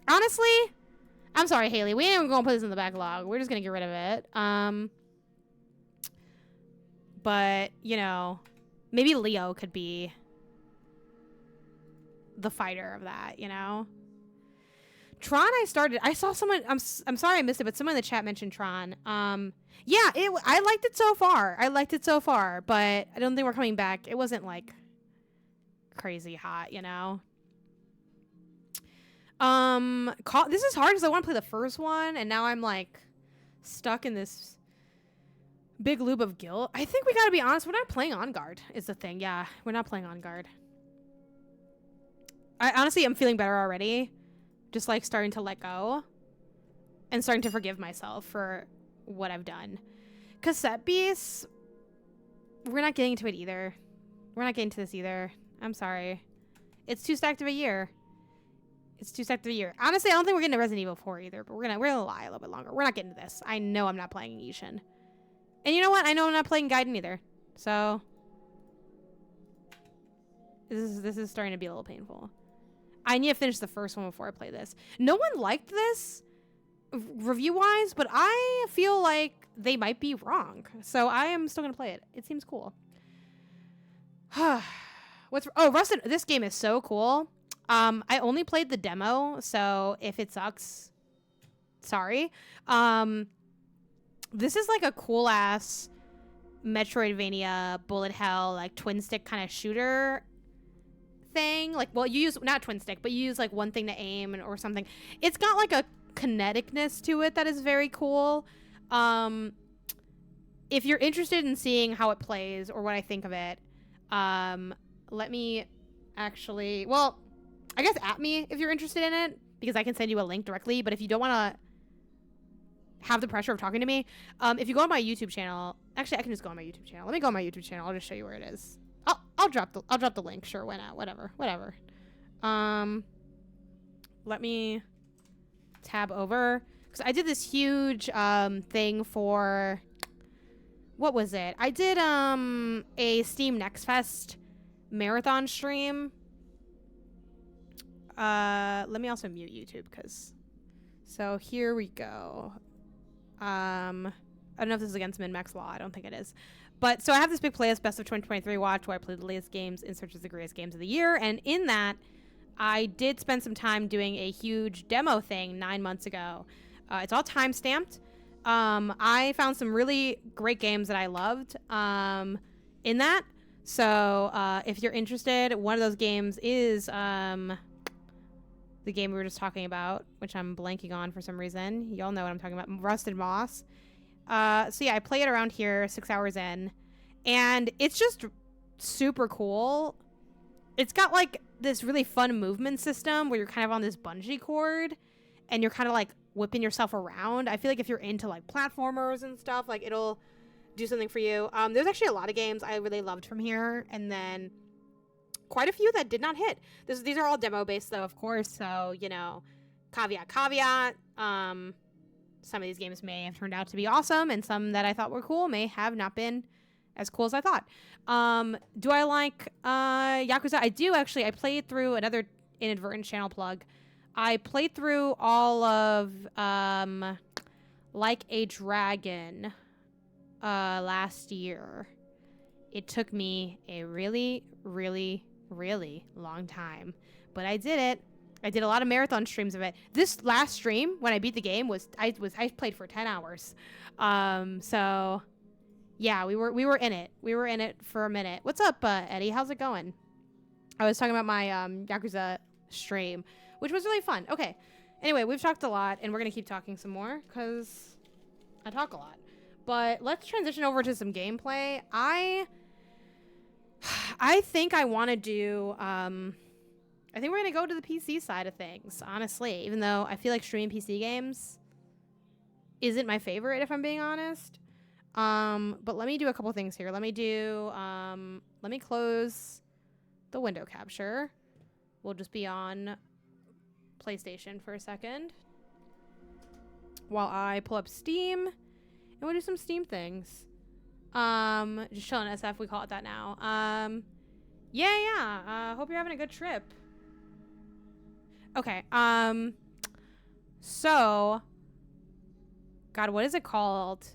A: Honestly, I'm sorry, Haley. We ain't even going to put this in the backlog. We're just going to get rid of it. But, you know, maybe Leo could be the fighter of that, you know? Tron, I saw someone, I'm sorry I missed it, but someone in the chat mentioned Tron. Yeah, I liked it so far. But I don't think we're coming back. It wasn't like crazy hot, you know? This is hard because I want to play the first one, and now I'm like stuck in this big loop of guilt. I think we gotta be honest, we're not playing On Guard is the thing. Yeah, we're not playing On Guard. I honestly am feeling better already. Just like starting to let go and starting to forgive myself for what I've done. Cassette Beasts, we're not getting to it either. We're not getting to this either. I'm sorry. It's too stacked of a year. It's 2 sector a year. Honestly, I don't think we're getting to Resident Evil 4 either, but we're gonna lie a little bit longer. We're not getting to this. I know I'm not playing Ishin. And you know what? I know I'm not playing Gaiden either. So this is starting to be a little painful. I need to finish the first one before I play this. No one liked this review-wise, but I feel like they might be wrong. So I am still gonna play it. It seems cool. Rusted. This game is so cool. I only played the demo, so if it sucks, sorry. This is like a cool ass Metroidvania bullet hell, like twin stick kind of shooter thing. Like, well, you use not twin stick, but you use like one thing to aim or something. It's got like a kineticness to it that is very cool. If you're interested in seeing how it plays or what I think of it, let me actually, well, I guess at me if you're interested in it, because I can send you a link directly. But if you don't want to have the pressure of talking to me, if you go on my YouTube channel, actually I can just go on my YouTube channel. Let me go on my YouTube channel. I'll just show you where it is. I'll drop the link. Sure, why not? Whatever. Let me tab over, because I did this huge thing for, what was it? I did a Steam Next Fest marathon stream. Let me also mute YouTube, because so here we go. I don't know if this is against MinnMax law. I don't think it is. But so I have this big playlist, Best of 2023 watch, where I play the latest games in search of the greatest games of the year. And in that, I did spend some time doing a huge demo thing 9 months ago. It's all time stamped. I found some really great games that I loved in that. So if you're interested, one of those games is the game we were just talking about, which I'm blanking on for some reason. Y'all know what I'm talking about. Rusted Moss. So yeah, I play it around here 6 hours in, and it's just super cool. It's got like this really fun movement system where you're kind of on this bungee cord and you're kind of like whipping yourself around. I feel like if you're into like platformers and stuff, like it'll do something for you. There's actually a lot of games I really loved from here, and then quite a few that did not hit. These are all demo based though, of course, so you know, caveat. Some of these games may have turned out to be awesome, and some that I thought were cool may have not been as cool as I thought. Do I like Yakuza? I do, actually. I played through, another inadvertent channel plug, I played through all of Like a Dragon last year. It took me a really, really, really long time, but I did it. I did a lot of marathon streams of it. This last stream, when I beat the game, I played for 10 hours. So yeah, we were in it. We were in it for a minute. What's up, Eddie? How's it going? I was talking about my Yakuza stream, which was really fun. Okay. Anyway, we've talked a lot, and we're gonna keep talking some more because I talk a lot. But let's transition over to some gameplay. I think I want to do. I think we're going to go to the PC side of things, honestly, even though I feel like streaming PC games isn't my favorite, if I'm being honest. But let me do a couple things here. Let me close the window capture. We'll just be on PlayStation for a second while I pull up Steam, and we'll do some Steam things. Just chilling SF, we call it that now. Hope you're having a good trip. Okay, so, God, what is it called?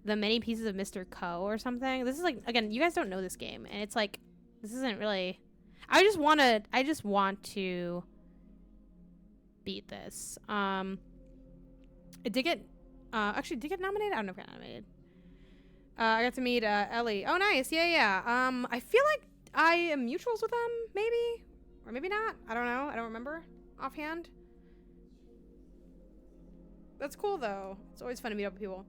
A: The Many Pieces of Mr. Ko or something? This is like, again, you guys don't know this game, and it's like, this isn't really, I just want to beat this. It did get, actually, did it get nominated? I don't know if it got nominated. I got to meet, Ellie. Oh, nice, yeah. I feel like I am mutuals with them, maybe? Or maybe not. I don't know. I don't remember offhand. That's cool, though. It's always fun to meet up with people.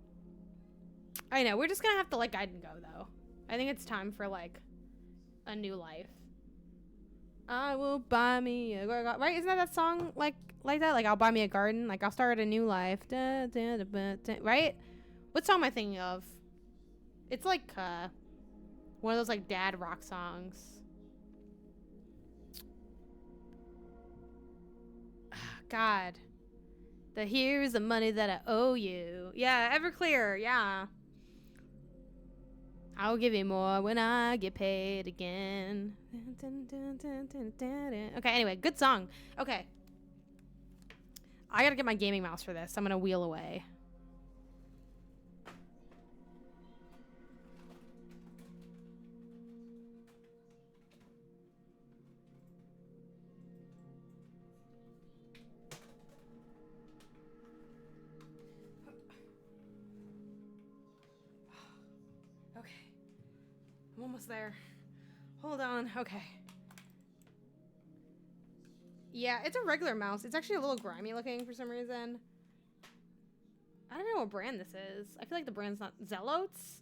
A: I know. We're just going to have to let Gaiden go, though. I think it's time for, like, a new life. I will buy me a garden. Right? Isn't that song like that? Like, I'll buy me a garden. Like, I'll start a new life. Da, da, da, da, da. Right? What song am I thinking of? It's like, one of those, like, dad rock songs. God. The here's the money that I owe you. Yeah, Everclear. Yeah. I'll give you more when I get paid again. Okay, anyway, good song. Okay. I gotta get my gaming mouse for this. I'm gonna wheel away. Okay. I'm almost there. Hold on. Okay. Yeah, it's a regular mouse. It's actually a little grimy looking for some reason. I don't know what brand this is. I feel like the brand's not Zealots.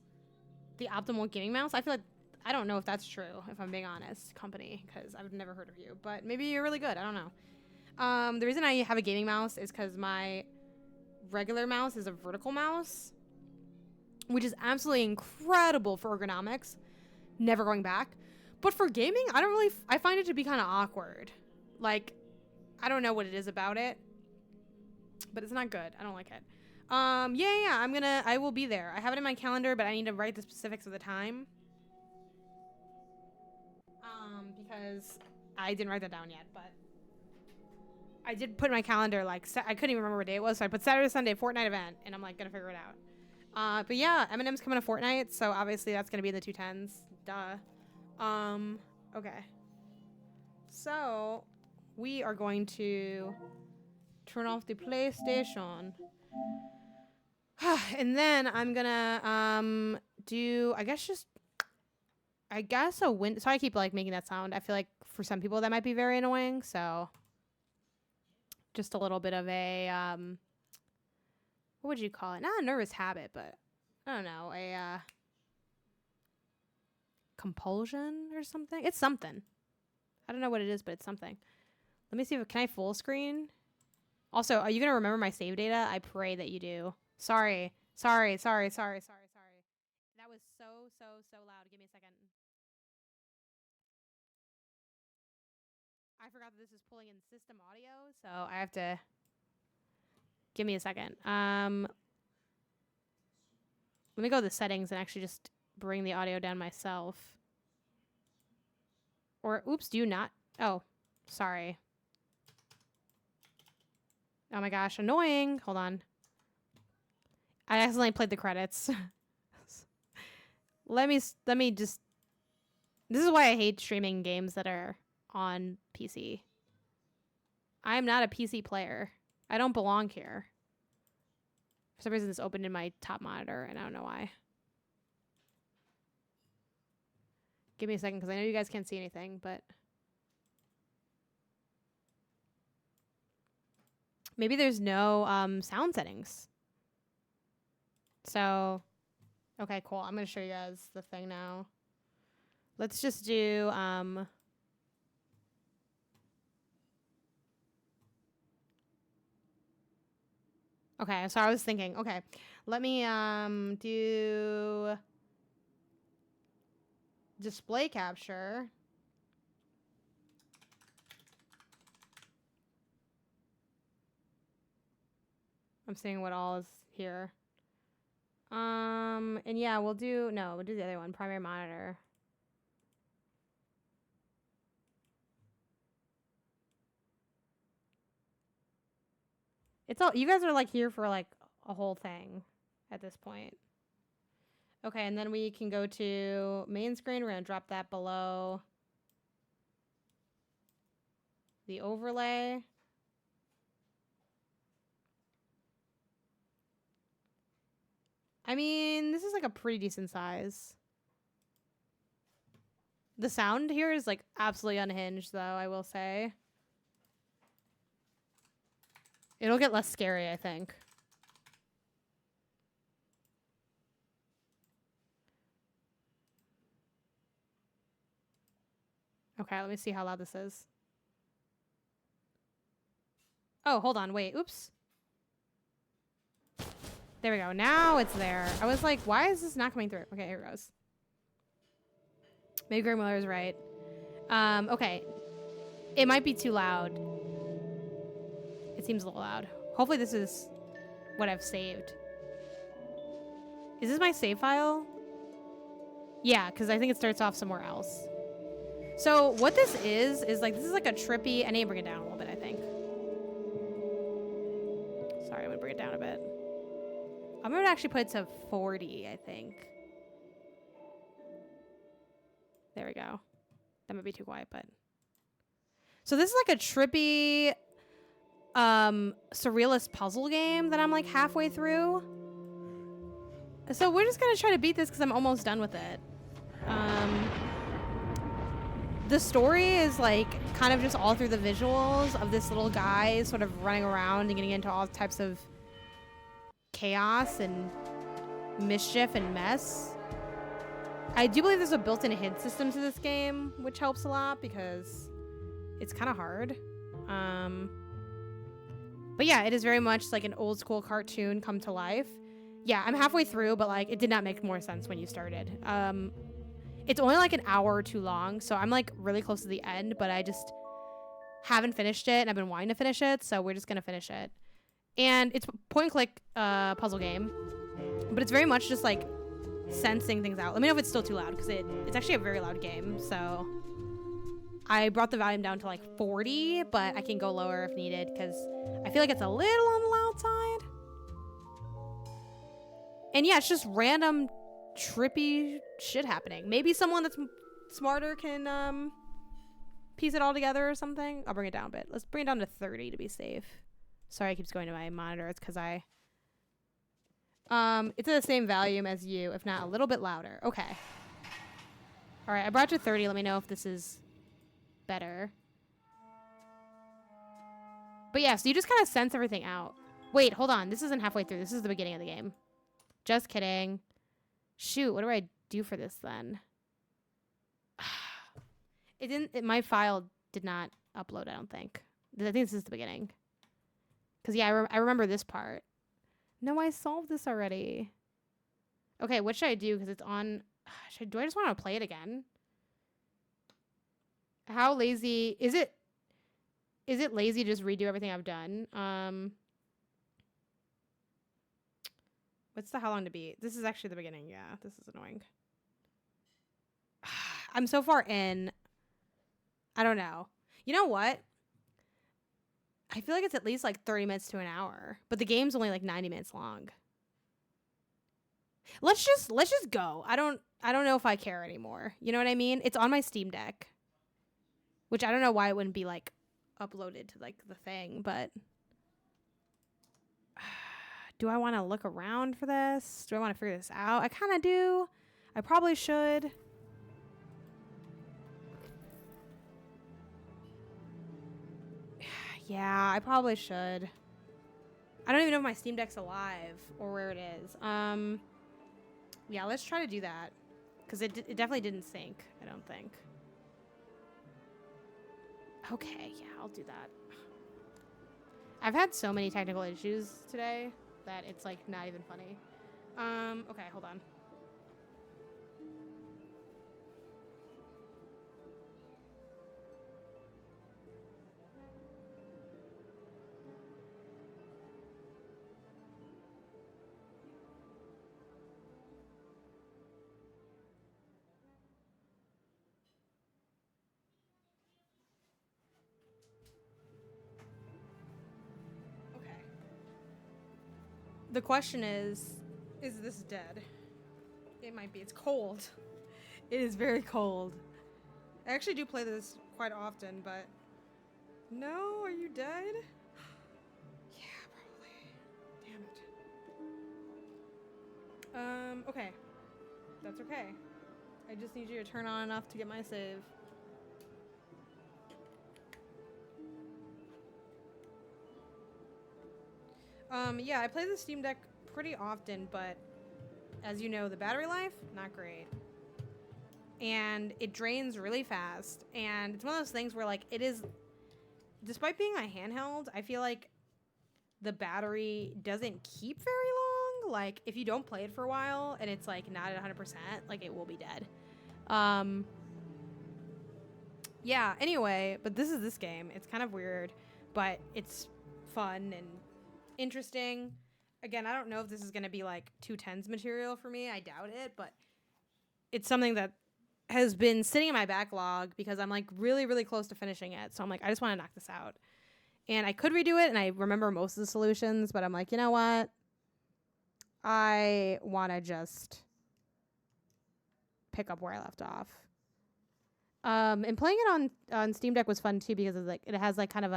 A: The optimal gaming mouse. I feel like I don't know if that's true, if I'm being honest, company, because I've never heard of you. But maybe you're really good. I don't know. The reason I have a gaming mouse is because my regular mouse is a vertical mouse, which is absolutely incredible for ergonomics. Never going back. But for gaming, I find it to be kind of awkward. Like, I don't know what it is about it, but it's not good. I don't like it. Yeah, I will be there. I have it in my calendar, but I need to write the specifics of the time. Because I didn't write that down yet, but I did put in my calendar, like, I couldn't even remember what day it was, so I put Saturday, Sunday, Fortnite event, and I'm, like, gonna figure it out. But yeah, Eminem's coming to Fortnite, so obviously that's gonna be in the 210s. Duh. Okay. So, we are going to turn off the PlayStation. And then I'm gonna, do, I guess a win. So I keep like making that sound. I feel like for some people that might be very annoying. So just a little bit of a, what would you call it? Not a nervous habit, but I don't know, a, compulsion or something. It's something. I don't know what it is, but it's something. Let me see if, can I full screen? Also, are you going to remember my save data? I pray that you do. Sorry. That was so loud. Give me a second. I forgot that this is pulling in system audio, so I have to... Give me a second. Let me go to the settings and actually just bring the audio down myself. Or, oops, do you not? Oh, sorry. Oh my gosh, annoying. Hold on. I accidentally played the credits. Let me just... This is why I hate streaming games that are on PC. I am not a PC player. I don't belong here. For some reason, this opened in my top monitor, and I don't know why. Give me a second, because I know you guys can't see anything, but... Maybe there's no sound settings. So, okay, cool. I'm going to show you guys the thing now. Let's just do... Okay, so I was thinking, okay, let me do display capture. I'm seeing what all is here. And yeah, we'll do the other one, primary monitor. It's all, you guys are like here for like a whole thing at this point. Okay, and then we can go to main screen. We're gonna drop that below the overlay. I mean, this is like a pretty decent size. The sound here is like absolutely unhinged though, I will say. It'll get less scary, I think. Okay, let me see how loud this is. Oh, hold on, wait, oops. There we go, now it's there. I was like, why is this not coming through? Okay, here it goes. Maybe Greg Miller is right. Okay. It might be too loud. It seems a little loud. Hopefully this is what I've saved. Is this my save file? Yeah, because I think it starts off somewhere else. So what this is like, this is like a trippy, I need to bring it down a little bit, I think. Sorry, I'm gonna bring it down a bit. I'm gonna actually put it to 40, I think. There we go. That might be too quiet, but. So this is like a trippy, surrealist puzzle game that I'm like halfway through. So we're just gonna try to beat this because I'm almost done with it. The story is like kind of just all through the visuals of this little guy sort of running around and getting into all types of chaos and mischief and mess. I do believe there's a built-in hint system to this game, which helps a lot because it's kind of hard. But yeah, it is very much like an old school cartoon come to life. Yeah, I'm halfway through, but like it did not make more sense when you started. It's only like an hour or too long, so I'm like really close to the end, but I just haven't finished it and I've been wanting to finish it, so we're just gonna finish it. And it's point and click puzzle game, but it's very much just like sensing things out. Let me know if it's still too loud because it's actually a very loud game. So I brought the volume down to like 40, but I can go lower if needed because I feel like it's a little on the loud side. And yeah, it's just random trippy shit happening. Maybe someone that's smarter can piece it all together or something. I'll bring it down a bit. Let's bring it down to 30 to be safe. Sorry, it keeps going to my monitor. It's because it's at the same volume as you, if not a little bit louder. Okay. All right, I brought it to 30. Let me know if this is better. But yeah, so you just kind of sense everything out. Wait, hold on. This isn't halfway through. This is the beginning of the game. Just kidding. Shoot, what do I do for this then? My file did not upload, I don't think. I think this is the beginning. Because, yeah, I remember this part. No, I solved this already. Okay, what should I do? Because it's on... do I just want to play it again? How lazy... Is it lazy to just redo everything I've done? What's the how long to beat? This is actually the beginning. Yeah, this is annoying. I'm so far in. I don't know. You know what? I feel like it's at least like 30 minutes to an hour, but the game's only like 90 minutes long. Let's just go. I don't know if I care anymore. You know what I mean? It's on my Steam Deck, which I don't know why it wouldn't be like uploaded to like the thing, but do I want to look around for this? Do I want to figure this out? I kind of do. I probably should. Yeah, I probably should. I don't even know if my Steam Deck's alive or where it is. Yeah, let's try to do that. Because it definitely didn't sync, I don't think. Okay, yeah, I'll do that. I've had so many technical issues today that it's like not even funny. Okay, hold on. The question is this dead? It might be. It's cold. It is very cold. I actually do play this quite often, but... No, are you dead? Yeah, probably. Damn it. Okay. That's okay. I just need you to turn on enough to get my save. Yeah, I play the Steam Deck pretty often, but as you know, the battery life, not great. And it drains really fast. And it's one of those things where, like, it is, despite being my handheld, I feel like the battery doesn't keep very long. Like, if you don't play it for a while and it's, like, not at 100%, like, it will be dead. Yeah, anyway, but this is this game. It's kind of weird, but it's fun and interesting. Again, I don't know if this is going to be like 210s material for me. I doubt it, but it's something that has been sitting in my backlog because I'm like really, really close to finishing it. So I'm like, I just want to knock this out. And I could redo it, and I remember most of the solutions, but I'm like, you know what? I want to just pick up where I left off. And playing it on Steam Deck was fun too because it's like it has like kind of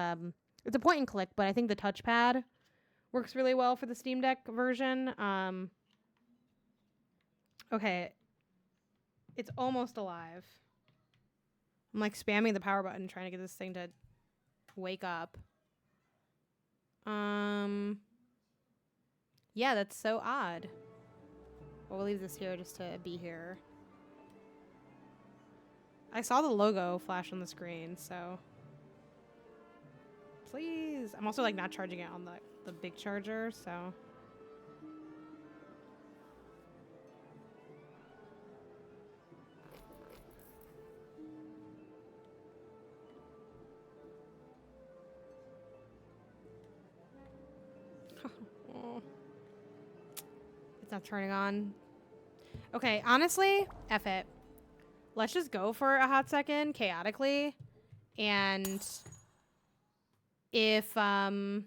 A: it's a point and click, but I think the touchpad works really well for the Steam Deck version. Okay, it's almost alive. I'm like spamming the power button trying to get this thing to wake up. Yeah, that's so odd. We'll leave this here just to be here. I saw the logo flash on the screen, so please. I'm also like not charging it on the big charger, so. It's not turning on. Okay, honestly, F it. Let's just go for a hot second, chaotically. And if, when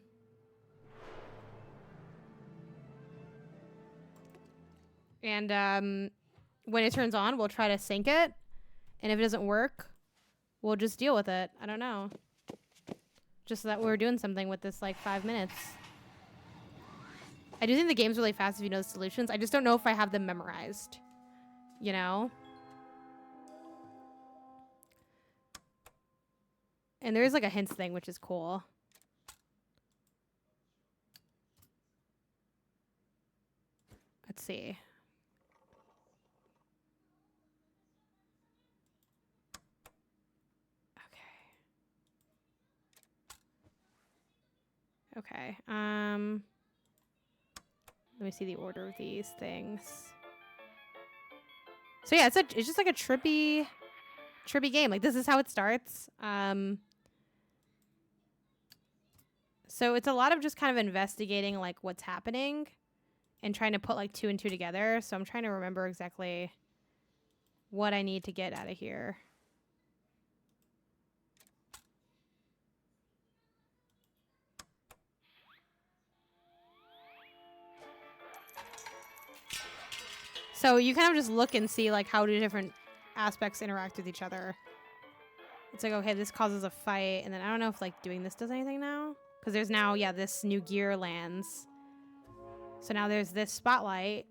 A: it turns on, we'll try to sync it. And if it doesn't work, we'll just deal with it. I don't know. Just so that we're doing something with this, like, 5 minutes. I do think the game's really fast if you know the solutions. I just don't know if I have them memorized. You know? And there is like a hints thing, which is cool. Let's see. Okay. Let me see the order of these things. So yeah, it's just like a trippy game. Like this is how it starts. So it's a lot of just kind of investigating like what's happening and trying to put like 2 and 2 together. So I'm trying to remember exactly what I need to get out of here. So you kind of just look and see like how do different aspects interact with each other. It's like, okay, this causes a fight. And then I don't know if like doing this does anything now. Because there's now, yeah, this new gear lands. So now there's this spotlight.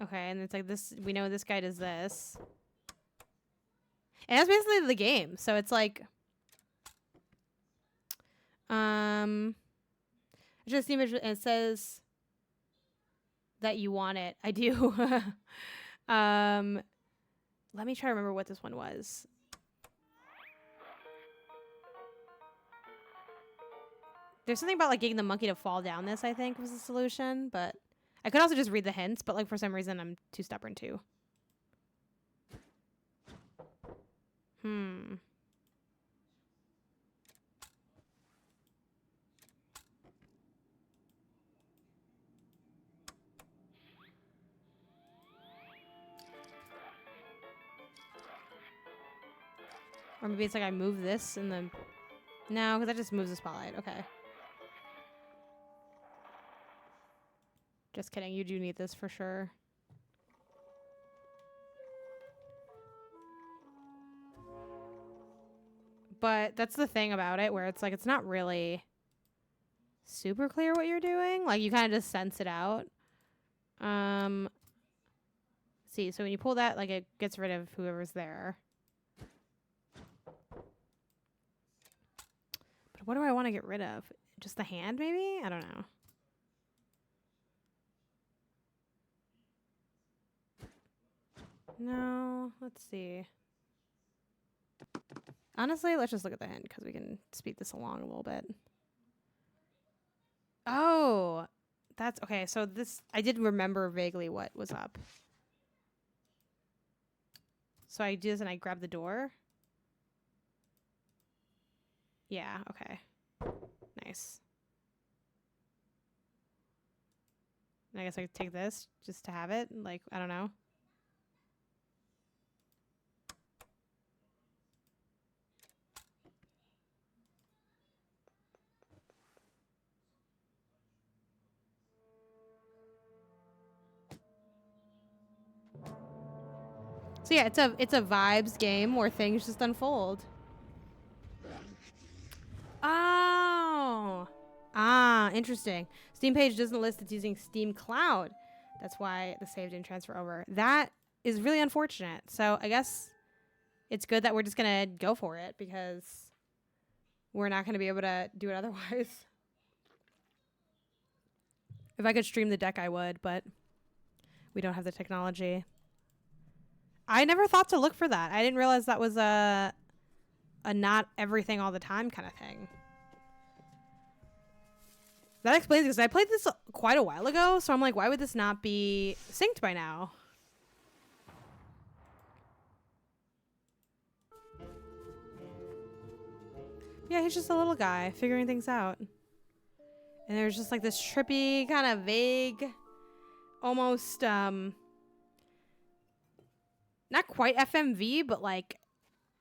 A: Okay, and it's like this, we know this guy does this. And that's basically the game. So it's like, just the image, and it says that you want it. I do. Let me try to remember what this one was. There's something about like getting the monkey to fall down this, I think, was the solution, but I could also just read the hints, but like for some reason I'm too stubborn to. Or maybe it's like I move this in the... No, because that just moves the spotlight. Okay. Just kidding. You do need this for sure. But that's the thing about it, where it's like it's not really super clear what you're doing. Like you kind of just sense it out. See, so when you pull that, like it gets rid of whoever's there. But what do I want to get rid of? Just the hand, maybe? I don't know. No, let's see. Honestly, let's just look at the hint because we can speed this along a little bit. Oh, That's okay. So this, I did remember vaguely what was up. So I do this and I grab the door. Yeah, okay. Nice. And I guess I could take this just to have it. Like, I don't know. So yeah, it's a vibes game where things just unfold. Oh. Ah, interesting. Steam page doesn't list it's using Steam Cloud. That's why the save didn't transfer over. That is really unfortunate. So I guess it's good that we're just gonna go for it because we're not gonna be able to do it otherwise. If I could stream the deck, I would, but we don't have the technology. I never thought to look for that. I didn't realize that was a not everything all the time kind of thing. That explains it, because I played this quite a while ago, so I'm like, why would this not be synced by now? Yeah, he's just a little guy figuring things out. And there's just like this trippy, kind of vague, almost, not quite FMV, but like,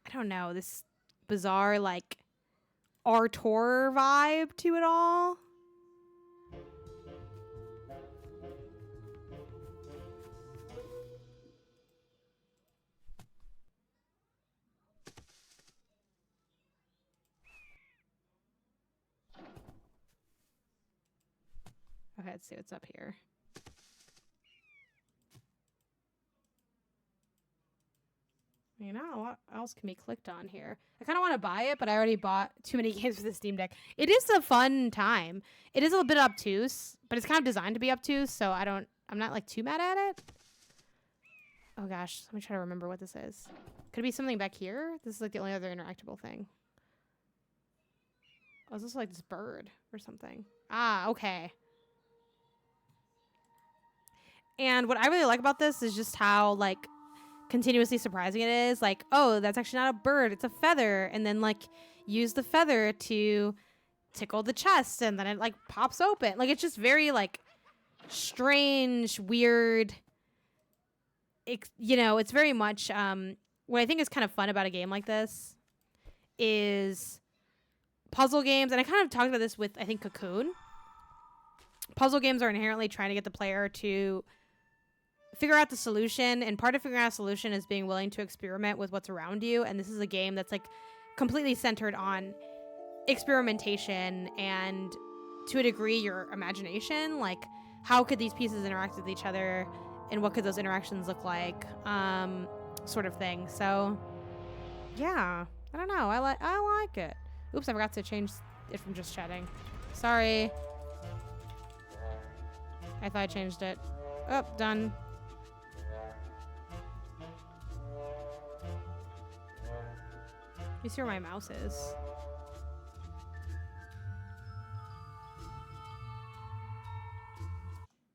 A: I don't know, this bizarre, like, Artor vibe to it all. Okay, let's see what's up here. You know, what else can be clicked on here? I kind of want to buy it, but I already bought too many games for the Steam Deck. It is a fun time. It is a little bit obtuse, but it's kind of designed to be obtuse, so I'm not like too mad at it. Oh gosh, let me try to remember what this is. Could it be something back here? This is like the only other interactable thing. Oh, is this like this bird or something? Ah, okay. And what I really like about this is just how like continuously surprising it is. Like, oh, that's actually not a bird, it's a feather. And then like use the feather to tickle the chest and then it like pops open. Like it's just very like strange, weird. You know, it's very much what I think is kind of fun about a game like this is puzzle games. And I kind of talked about this with, I think, Cocoon. Puzzle games are inherently trying to get the player to figure out the solution, and part of figuring out a solution is being willing to experiment with what's around you. And this is a game that's like completely centered on experimentation and, to a degree, your imagination. Like, how could these pieces interact with each other, and what could those interactions look like, sort of thing. So yeah, I don't know, I like it. Oops, I forgot to change it from just chatting. Sorry, I thought I changed it. Oh, done. Let me see where my mouse is.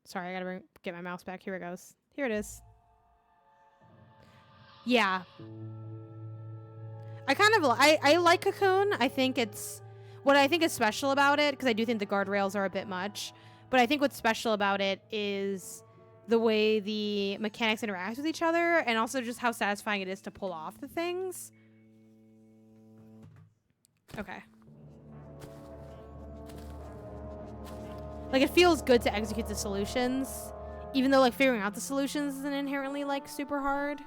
A: Sorry, I gotta get my mouse back. Here it goes. Here it is. Yeah. I like Cocoon. I think it's, what I think is special about it, because I do think the guardrails are a bit much, but I think what's special about it is the way the mechanics interact with each other, and also just how satisfying it is to pull off the things. Okay. Like, it feels good to execute the solutions, even though, like, figuring out the solutions isn't inherently, like, super hard.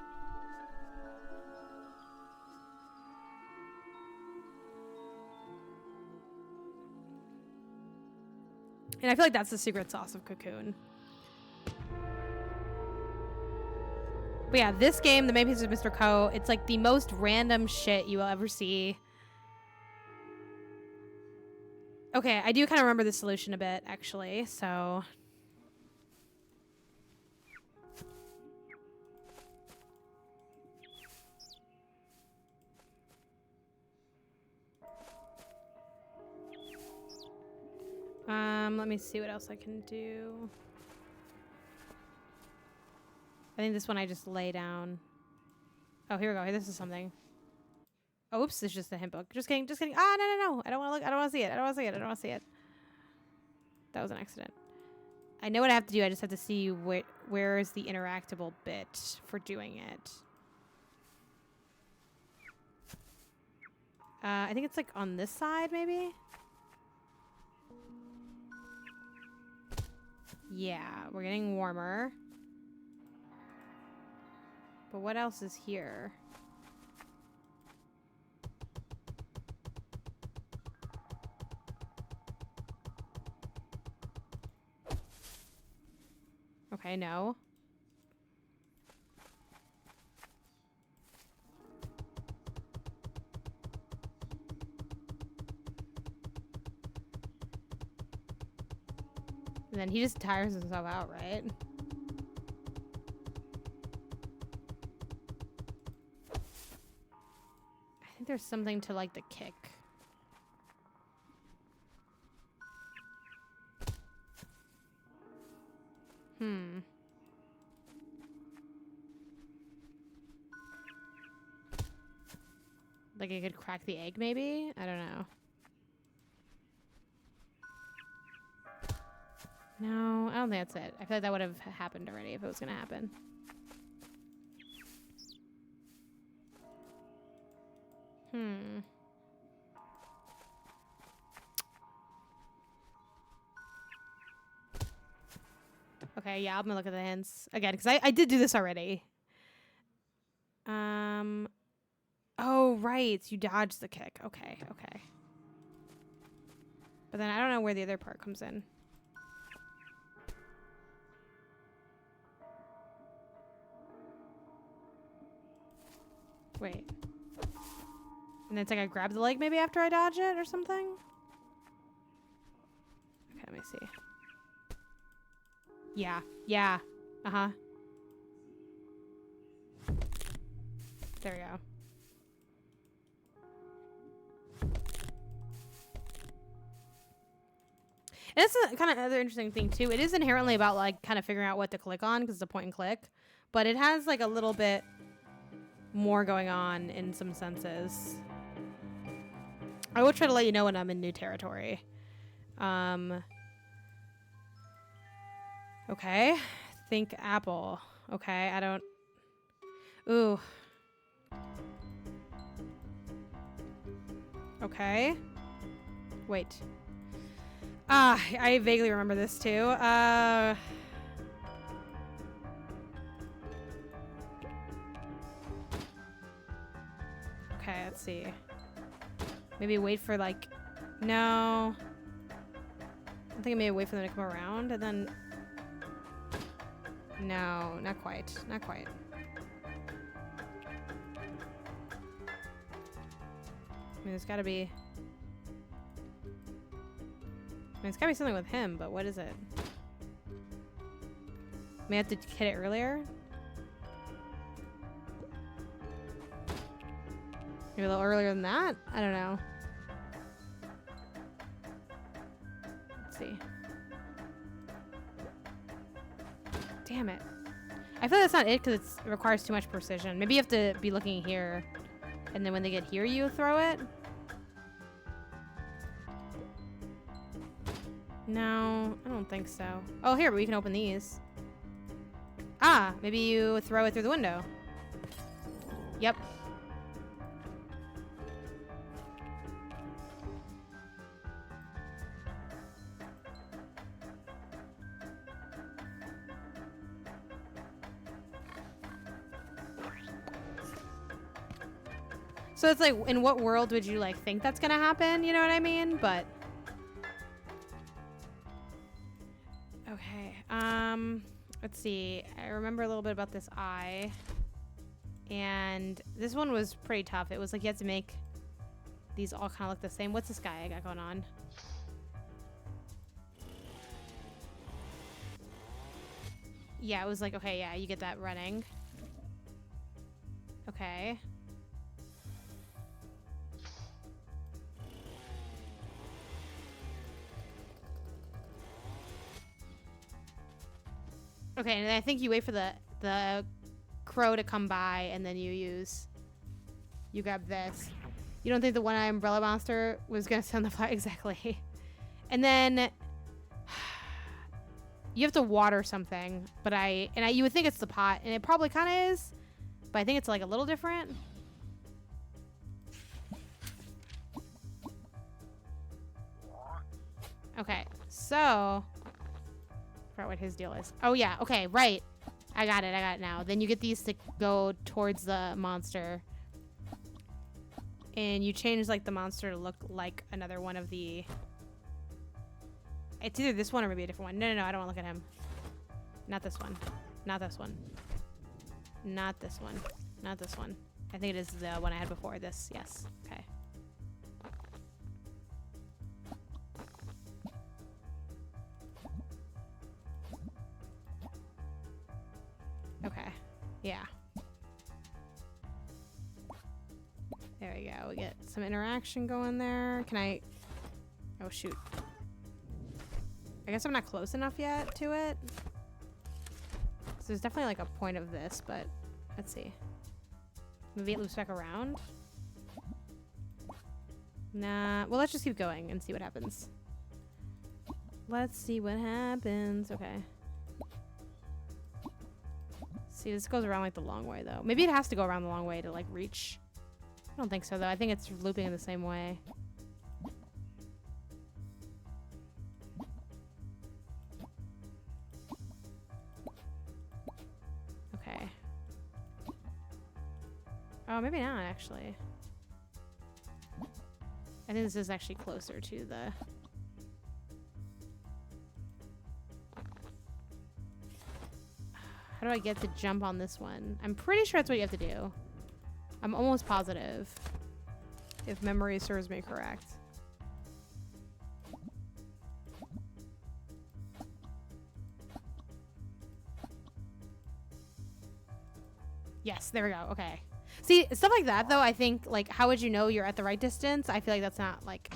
A: And I feel like that's the secret sauce of Cocoon. But yeah, this game, The Main Piece of Mr. Co., it's like the most random shit you will ever see. Okay, I do kind of remember the solution a bit, actually, so... Let me see what else I can do. I think this one I just lay down. Oh, here we go. Hey, this is something. Oh, oops, it's just a hint book. Just kidding, just kidding. Ah, no. I don't want to look. I don't want to see it. I don't want to see it. I don't want to see it. That was an accident. I know what I have to do. I just have to see where is the interactable bit for doing it. I think it's like on this side, maybe? Yeah, we're getting warmer. But what else is here? Okay, no. And then he just tires himself out, right? I think there's something to like the kick. Like I could crack the egg, maybe? I don't know. No, I don't think that's it. I feel like that would have happened already if it was gonna happen. Okay, yeah, I'm gonna look at the hints again because I did do this already. Oh, right. You dodged the kick. Okay. But then I don't know where the other part comes in. Wait. And then it's like I grab the leg maybe after I dodge it or something? Okay, let me see. Yeah. Uh-huh. There we go. And it's a kind of other interesting thing too. It is inherently about like kind of figuring out what to click on because it's a point and click, but it has like a little bit more going on in some senses. I will try to let you know when I'm in new territory. Okay. Think apple. Okay, I don't... Ooh. Okay. Wait. I vaguely remember this too. Okay, let's see. Maybe wait for like... No. I think I may wait for them to come around and then... No, not quite. Not quite. I mean, there's gotta be... I mean, it's gotta be something with him, but what is it? May I have to hit it earlier? Maybe a little earlier than that? I don't know. Let's see. Damn it. I feel like that's not it because it requires too much precision. Maybe you have to be looking here, and then when they get here, you throw it? No, I don't think so. Oh, here, but we can open these. Ah, maybe you throw it through the window. Yep. So it's like, in what world would you like think that's gonna happen? You know what I mean? But okay. Let's see. I remember a little bit about this eye, and this one was pretty tough. It was like you had to make these all kind of look the same. What's this guy I got going on? Yeah, it was like, okay, yeah, you get that running. Okay. Okay, and I think you wait for the crow to come by, and then you grab this. You don't think the one-eyed umbrella monster was gonna send the fire? Exactly. And then you have to water something, but you would think it's the pot, and it probably kind of is, but I think it's like a little different. Okay, so I forgot what his deal is. Oh yeah, okay, right. I got it now. Then you get these to go towards the monster. And you change like the monster to look like another one of the... It's either this one or maybe a different one. No, I don't want to look at him. Not this one. Not this one. Not this one. Not this one. I think it is the one I had before. This, yes. Okay. Okay. Yeah. There we go. We get some interaction going there. Can I... Oh, shoot. I guess I'm not close enough yet to it. So there's definitely like a point of this, but let's see. Maybe it loops back around? Nah. Well, let's just keep going and see what happens. Let's see what happens. Okay. See, this goes around like the long way, though. Maybe it has to go around the long way to like reach... I don't think so, though. I think it's looping in the same way. Okay. Oh, maybe not, actually. I think this is actually closer to the... How do I get to jump on this one? I'm pretty sure that's what you have to do. I'm almost positive, if memory serves me correct. Yes, there we go. Okay. See, stuff like that, though, I think, like, how would you know you're at the right distance? I feel like that's not, like,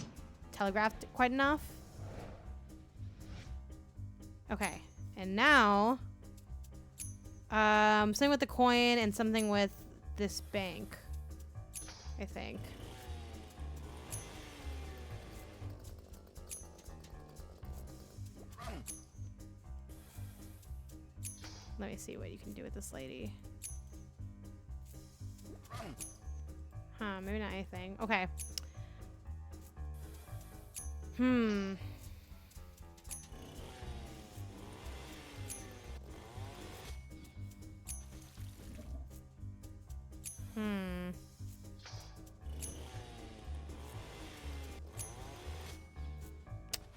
A: telegraphed quite enough. Okay. And now, something with the coin and something with this bank, I think. Let me see what you can do with this lady. Huh, maybe not anything. Okay.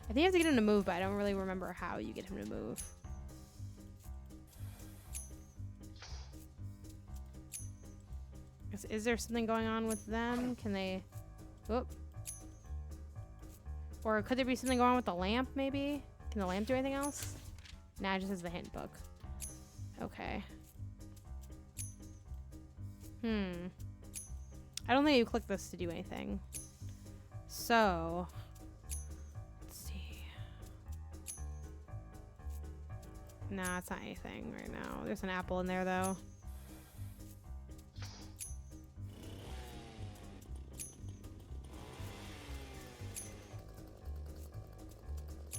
A: I think you have to get him to move, but I don't really remember how you get him to move. Is there something going on with them? Can they... Whoop. Or could there be something going on with the lamp, maybe? Can the lamp do anything else? Nah, it just has the hint book. Okay. I don't think you click this to do anything. So... Let's see. Nah, it's not anything right now. There's an apple in there, though.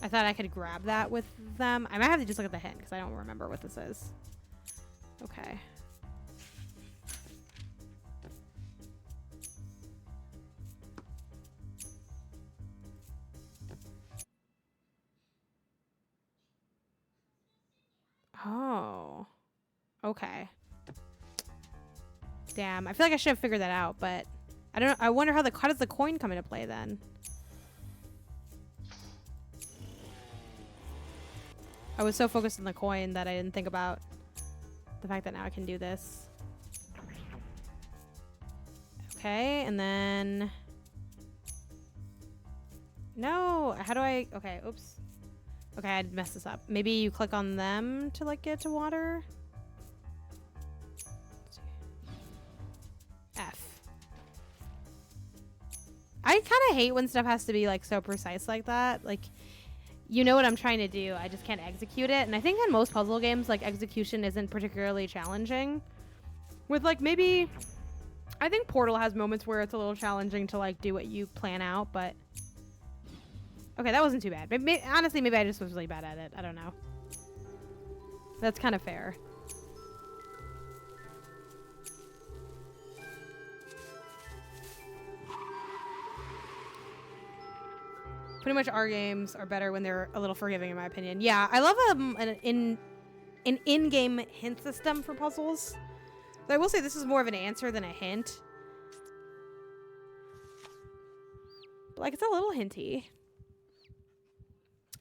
A: I thought I could grab that with them. I might have to just look at the hint because I don't remember what this is. Okay. Oh. Okay. Damn. I feel like I should have figured that out, but I don't know. I wonder how does the coin come into play then? I was so focused on the coin that I didn't think about the fact that now I can do this. Okay, and then... No! How do I... Okay, oops. Okay, I messed this up. Maybe you click on them to, like, get to water? F. I kind of hate when stuff has to be, like, so precise like that. Like... you know what I'm trying to do. I just can't execute it. And I think in most puzzle games, like, execution isn't particularly challenging. With, like, maybe... I think Portal has moments where it's a little challenging to, like, do what you plan out, but... Okay, that wasn't too bad. Honestly, maybe I just was really bad at it. I don't know. That's kind of fair. Pretty much our games are better when they're a little forgiving, in my opinion. Yeah, I love an in-game hint system for puzzles. But I will say this is more of an answer than a hint. But, like, it's a little hinty.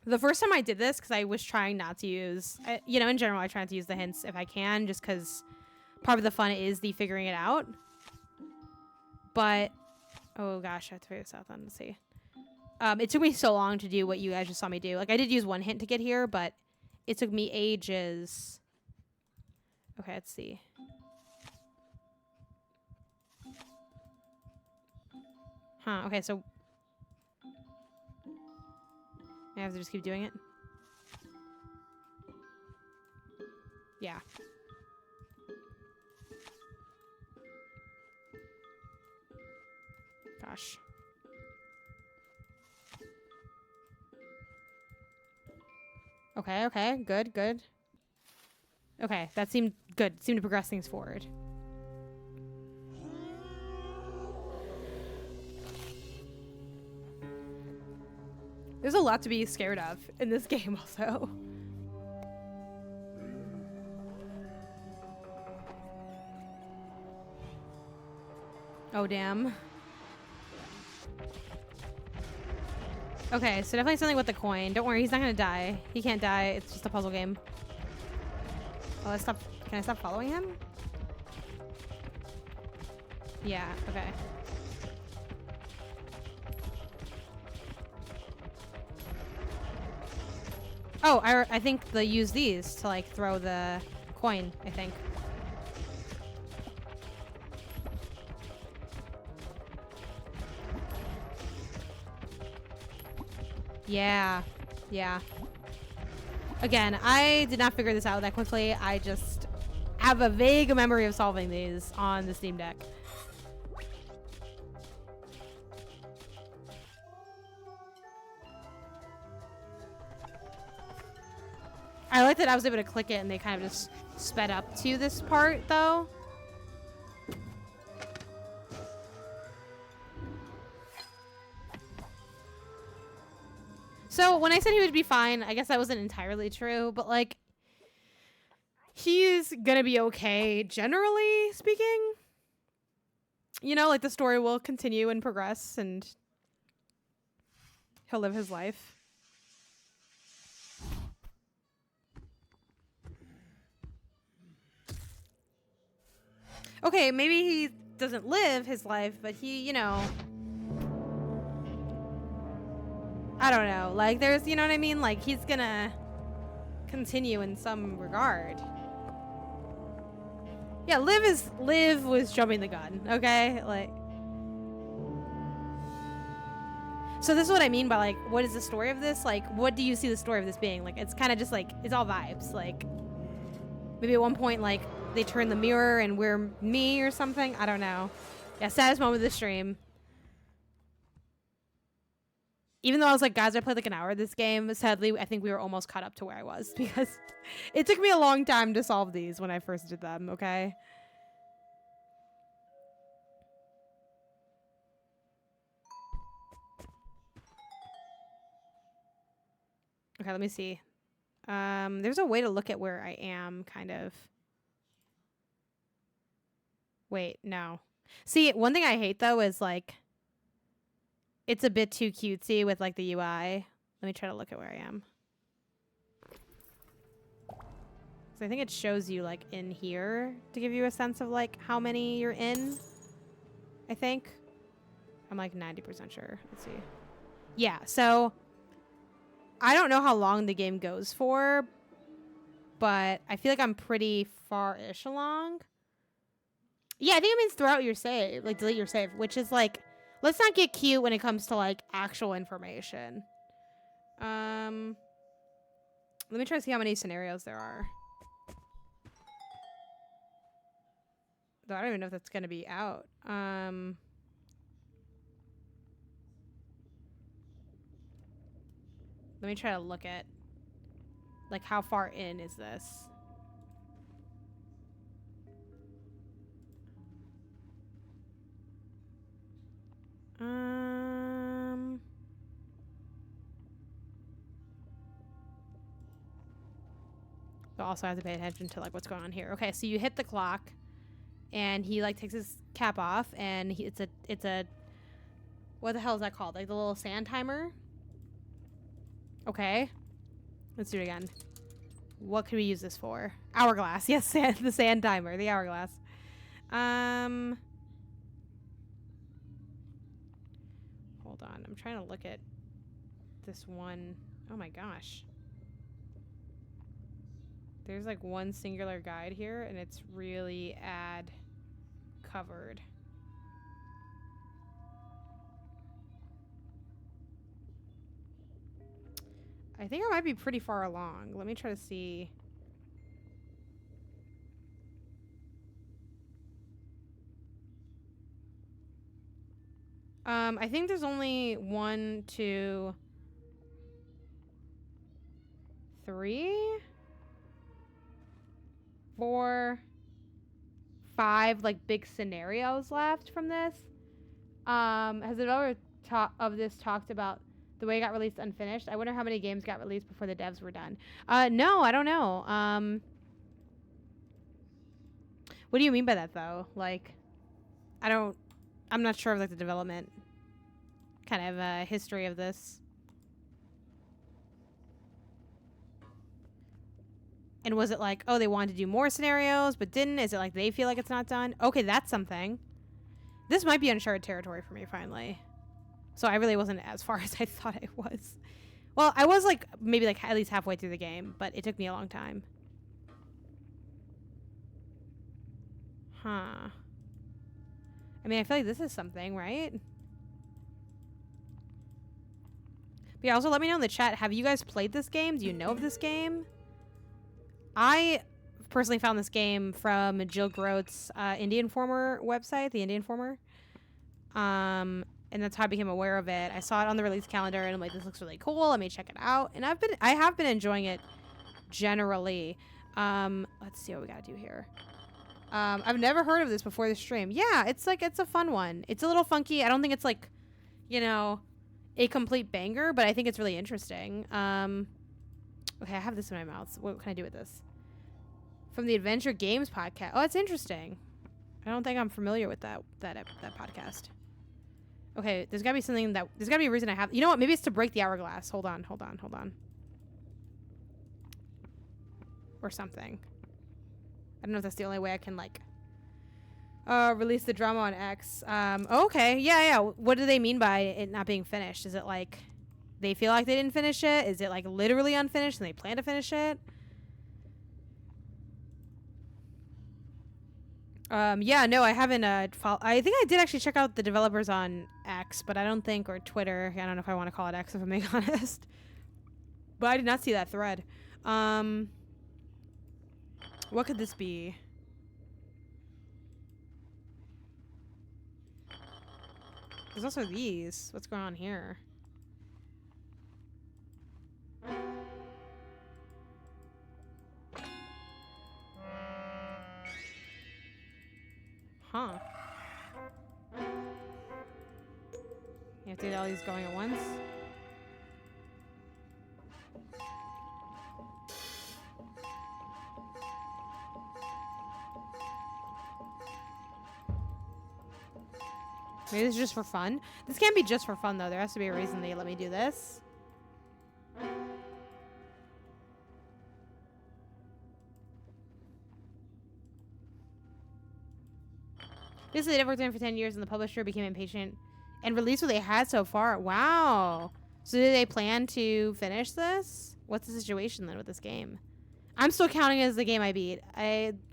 A: The first time I did this, because I was trying not to use... you know, in general, I try not to use the hints if I can, just because part of the fun is the figuring it out. But... Oh, gosh, I have to figure this out then. Let's see. It took me so long to do what you guys just saw me do. Like, I did use one hint to get here, but it took me ages. Okay, let's see. Huh, okay, so... I have to just keep doing it? Yeah. Gosh. Okay, okay, good, good. Okay, that seemed good. Seemed to progress things forward. There's a lot to be scared of in this game also. Oh, damn. Okay, so definitely something with the coin. Don't worry, he's not gonna die. He can't die. It's just a puzzle game. Oh, can I stop following him? Yeah, okay. Oh, I think they'll use these to, like, throw the coin, I think. Yeah. Yeah. Again, I did not figure this out that quickly. I just have a vague memory of solving these on the Steam Deck. I like that I was able to click it and they kind of just sped up to this part, though. So when I said he would be fine, I guess that wasn't entirely true, but, like, he's gonna be okay, generally speaking. You know, like, the story will continue and progress, and he'll live his life. Okay, maybe he doesn't live his life, but he, you know... I don't know. Like, there's, you know what I mean? Like, he's gonna continue in some regard. Yeah, Liv was jumping the gun, okay? Like... So this is what I mean by, like, what is the story of this? Like, what do you see the story of this being? Like, it's kind of just, like, it's all vibes. Like, maybe at one point, like, they turn the mirror and we're me or something. I don't know. Yeah, saddest moment of the stream. Even though I was like, guys, I played like an hour of this game, sadly, I think we were almost caught up to where I was because it took me a long time to solve these when I first did them, okay? Okay, let me see. There's a way to look at where I am, kind of. Wait, no. See, one thing I hate, though, is, like, it's a bit too cutesy with, like, the UI. Let me try to look at where I am. So I think it shows you, like, in here to give you a sense of, like, how many you're in, I think. I'm, like, 90% sure. Let's see. Yeah, so I don't know how long the game goes for, but I feel like I'm pretty far-ish along. Yeah, I think it means throughout your save, like, delete your save, which is, like, let's not get cute when it comes to, like, actual information. Let me try to see how many scenarios there are. Though I don't even know if that's gonna be out. Let me try to look at, like, how far in is this? So also I have to pay attention to, like, what's going on here. Okay, so you hit the clock, and he, like, takes his cap off, and it's a, what the hell is that called? Like, the little sand timer? Okay. Let's do it again. What can we use this for? Hourglass. Yes, the sand timer. The hourglass. Hold on. I'm trying to look at this one. Oh my gosh. There's like one singular guide here, and it's really ad covered. I think I might be pretty far along. Let me try to see. I think there's only 1, 2, 3, 4, 5 like big scenarios left from this. Has the developer of this talked about the way it got released unfinished? I wonder how many games got released before the devs were done. No, I don't know. What do you mean by that, though? Like, I'm not sure of, like, the development kind of history of this. And was it like, oh, they wanted to do more scenarios but didn't? Is it like they feel like it's not done? Okay, that's something. This might be uncharted territory for me, finally. So I really wasn't as far as I thought I was. Well, I was, like, maybe, like, at least halfway through the game, but it took me a long time. Huh. I mean, I feel like this is something, right? But yeah, also let me know in the chat, have you guys played this game? Do you know of this game? I personally found this game from Jill Grote's Indie Informer website, the Indie Informer. And that's how I became aware of it. I saw it on the release calendar, and I'm like, this looks really cool. Let me check it out. And I have been enjoying it generally. Let's see what we gotta do here. I've never heard of this before the stream. Yeah, it's a fun one. It's a little funky. I don't think it's like, you know, a complete banger, but I think it's really interesting. Okay, I have this in my mouth. So what can I do with this? From the Adventure Games podcast. Oh, that's interesting. I don't think I'm familiar with that podcast. Okay, there's gotta be something there's gotta be a reason I have. You know what? Maybe it's to break the hourglass. Hold on. Or something. I don't know if that's the only way I can, like, release the drama on X. Okay. Yeah. What do they mean by it not being finished? Is it like they feel like they didn't finish it? Is it like literally unfinished and they plan to finish it? Yeah, no, I haven't, I think I did actually check out the developers on X, but I don't think, or Twitter. I don't know if I want to call it X, if I'm being honest. But I did not see that thread. What could this be? There's also these. What's going on here? Huh. You have to do all these going at once? Maybe this is just for fun? This can't be just for fun, though. There has to be a reason they let me do this. Basically, they've worked on it for 10 years, and the publisher became impatient and released what they had so far. Wow. So do they plan to finish this? What's the situation, then, with this game? I'm still counting it as the game I beat.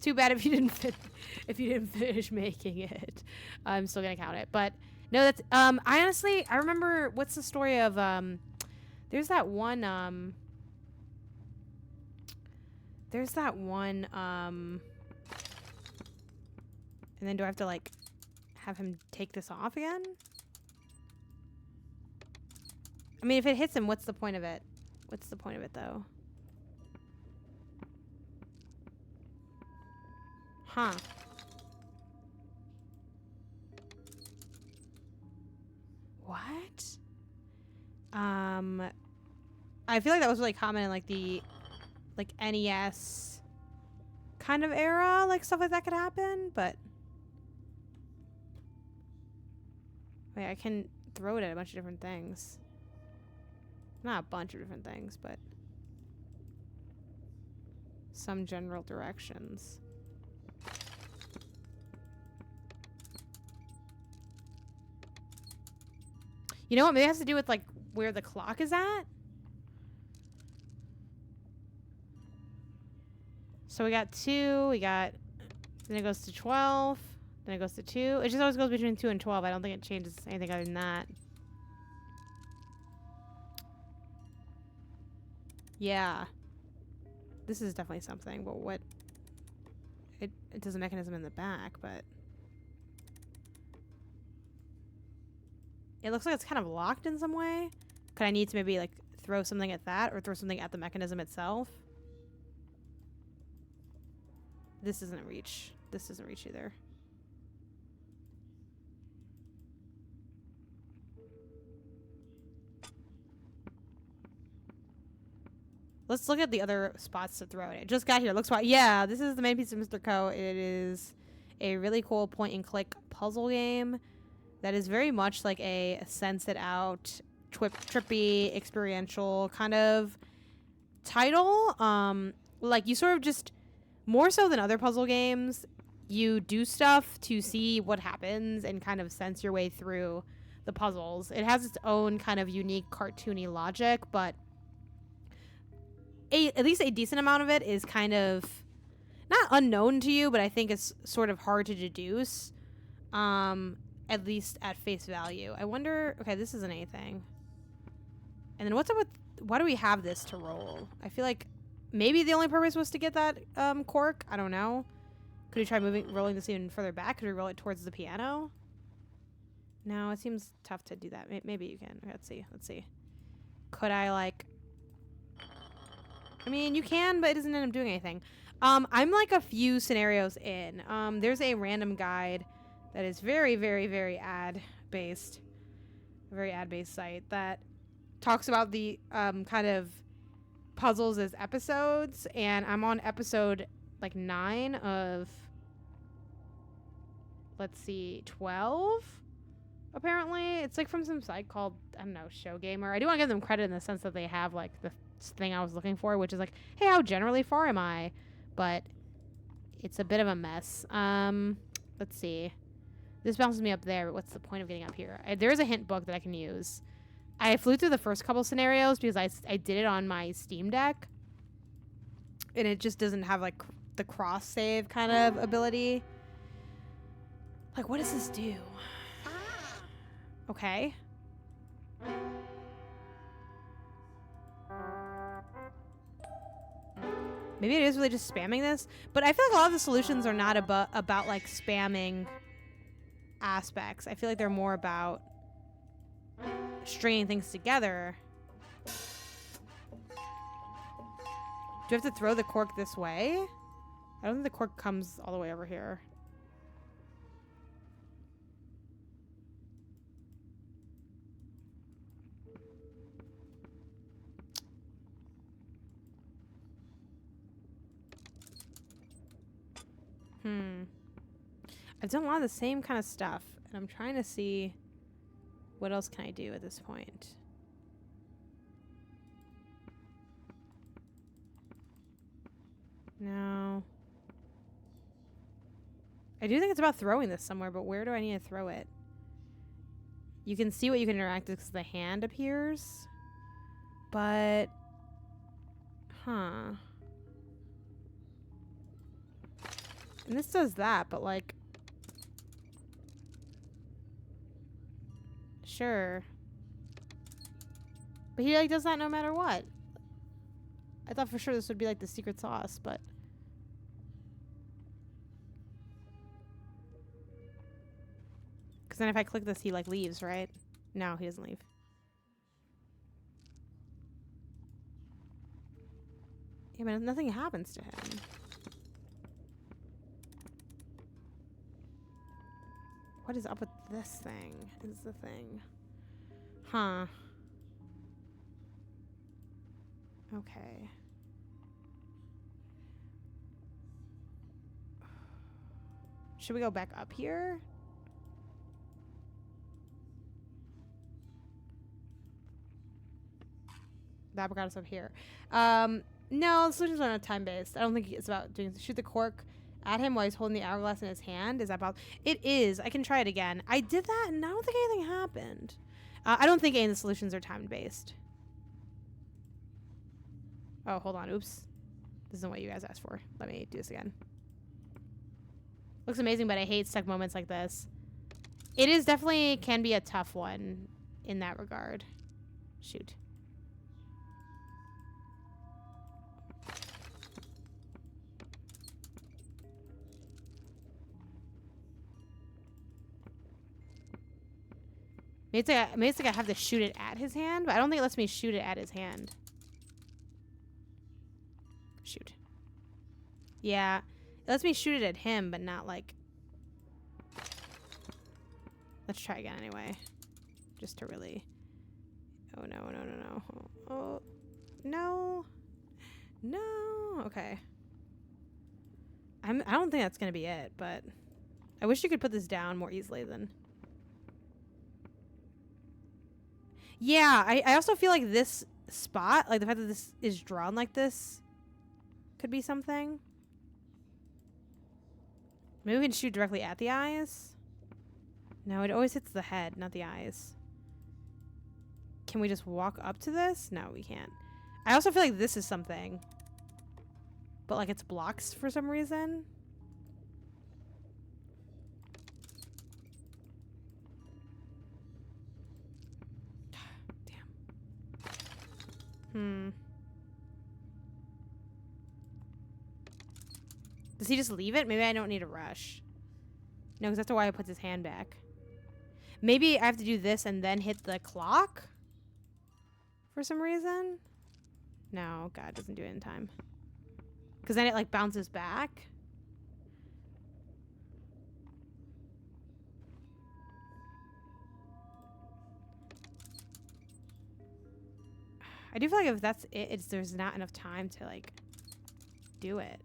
A: Too bad if you didn't finish making it. I'm still gonna count it. But no, that's I remember, what's the story of There's that one, and then do I have to, like, have him take this off again? I mean, if it hits him, what's the point of it? What's the point of it, though? Huh. What? I feel like that was really common in, like, the, like, NES kind of era. Like, stuff like that could happen, but... Wait, I can throw it at a bunch of different things. Not a bunch of different things, but... some general directions. You know what? Maybe it has to do with, like, where the clock is at? So we got 2, we got... Then it goes to 12, then it goes to 2. It just always goes between 2 and 12. I don't think it changes anything other than that. Yeah. This is definitely something, but what... It does a mechanism in the back, but... It looks like it's kind of locked in some way. Could I need to maybe, like, throw something at that or throw something at the mechanism itself? This doesn't reach. This doesn't reach either. Let's look at the other spots to throw it. It just got here. Looks wide. Yeah, this is the main piece of Mr. Co. It is a really cool point-and-click puzzle game that is very much like a sense-it-out, trippy, experiential kind of title. Like, you sort of just... More so than other puzzle games, you do stuff to see what happens and kind of sense your way through the puzzles. It has its own kind of unique cartoony logic, but at least a decent amount of it is kind of not unknown to you, but I think it's sort of hard to deduce, at least at face value. I wonder... Okay, this isn't anything. And then what's up with... Why do we have this to roll? I feel like... Maybe the only purpose was to get that cork. I don't know. Could we try rolling this even further back? Could we roll it towards the piano? No, it seems tough to do that. Maybe you can. Let's see. Let's see. Could I, like... I mean, you can, but it doesn't end up doing anything. I'm like a few scenarios in. There's a random guide that is very, very, very ad-based. A very ad-based site that talks about the kind of... puzzles as episodes, and I'm on episode like 9 of, let's see, 12 apparently. It's like from some site called, I don't know, Show Gamer. I do want to give them credit in the sense that they have like the thing I was looking for, which is like, hey, how generally far am I? But it's a bit of a mess. Let's see, this bounces me up there, but what's the point of getting up here? There is a hint book that I can use. I flew through the first couple scenarios because I did it on my Steam Deck. And it just doesn't have, like, the cross-save kind of ability. Like, what does this do? Okay. Maybe it is really just spamming this. But I feel like a lot of the solutions are not about like, spamming aspects. I feel like they're more about... stringing things together. Do you have to throw the cork this way? I don't think the cork comes all the way over here. I've done a lot of the same kind of stuff, and I'm trying to see... What else can I do at this point? No. I do think it's about throwing this somewhere, but where do I need to throw it? You can see what you can interact with because the hand appears. But... Huh. And this does that, but like... Sure. But he like does that no matter what. I thought for sure this would be like the secret sauce, but because then if I click this, he like leaves, right? No, he doesn't leave. Yeah, but nothing happens to him. What is up with this thing? Is the thing. Huh. Okay. Should we go back up here? That got us up here. No, the solutions are not time-based. I don't think it's about doing shoot the cork at him while he's holding the hourglass in his hand. Is that about? It is. I can try it again. I did that and I don't think anything happened. I don't think any of the solutions are time-based. Oh, hold on. Oops. This isn't what you guys asked for. Let me do this again. Looks amazing, but I hate stuck moments like this. It is definitely can be a tough one in that regard. Shoot. Maybe it's like I have to shoot it at his hand, but I don't think it lets me shoot it at his hand. Shoot. Yeah. It lets me shoot it at him, but not like... Let's try again anyway. Just to really... Oh, no, no, no, no. Oh, no. No. Okay. I don't think that's going to be it, but... I wish you could put this down more easily than... Yeah, I also feel like this spot, like the fact that this is drawn like this, could be something. Maybe we can shoot directly at the eyes. No, it always hits the head, not the eyes. Can we just walk up to this? No, we can't. I also feel like this is something. But like it's blocks for some reason. Does he just leave it? Maybe I don't need to rush. No, because that's why he puts his hand back. Maybe I have to do this and then hit the clock? For some reason? No, God, it doesn't do it in time. Because then it like bounces back. I do feel like if that's it, there's not enough time to like do it.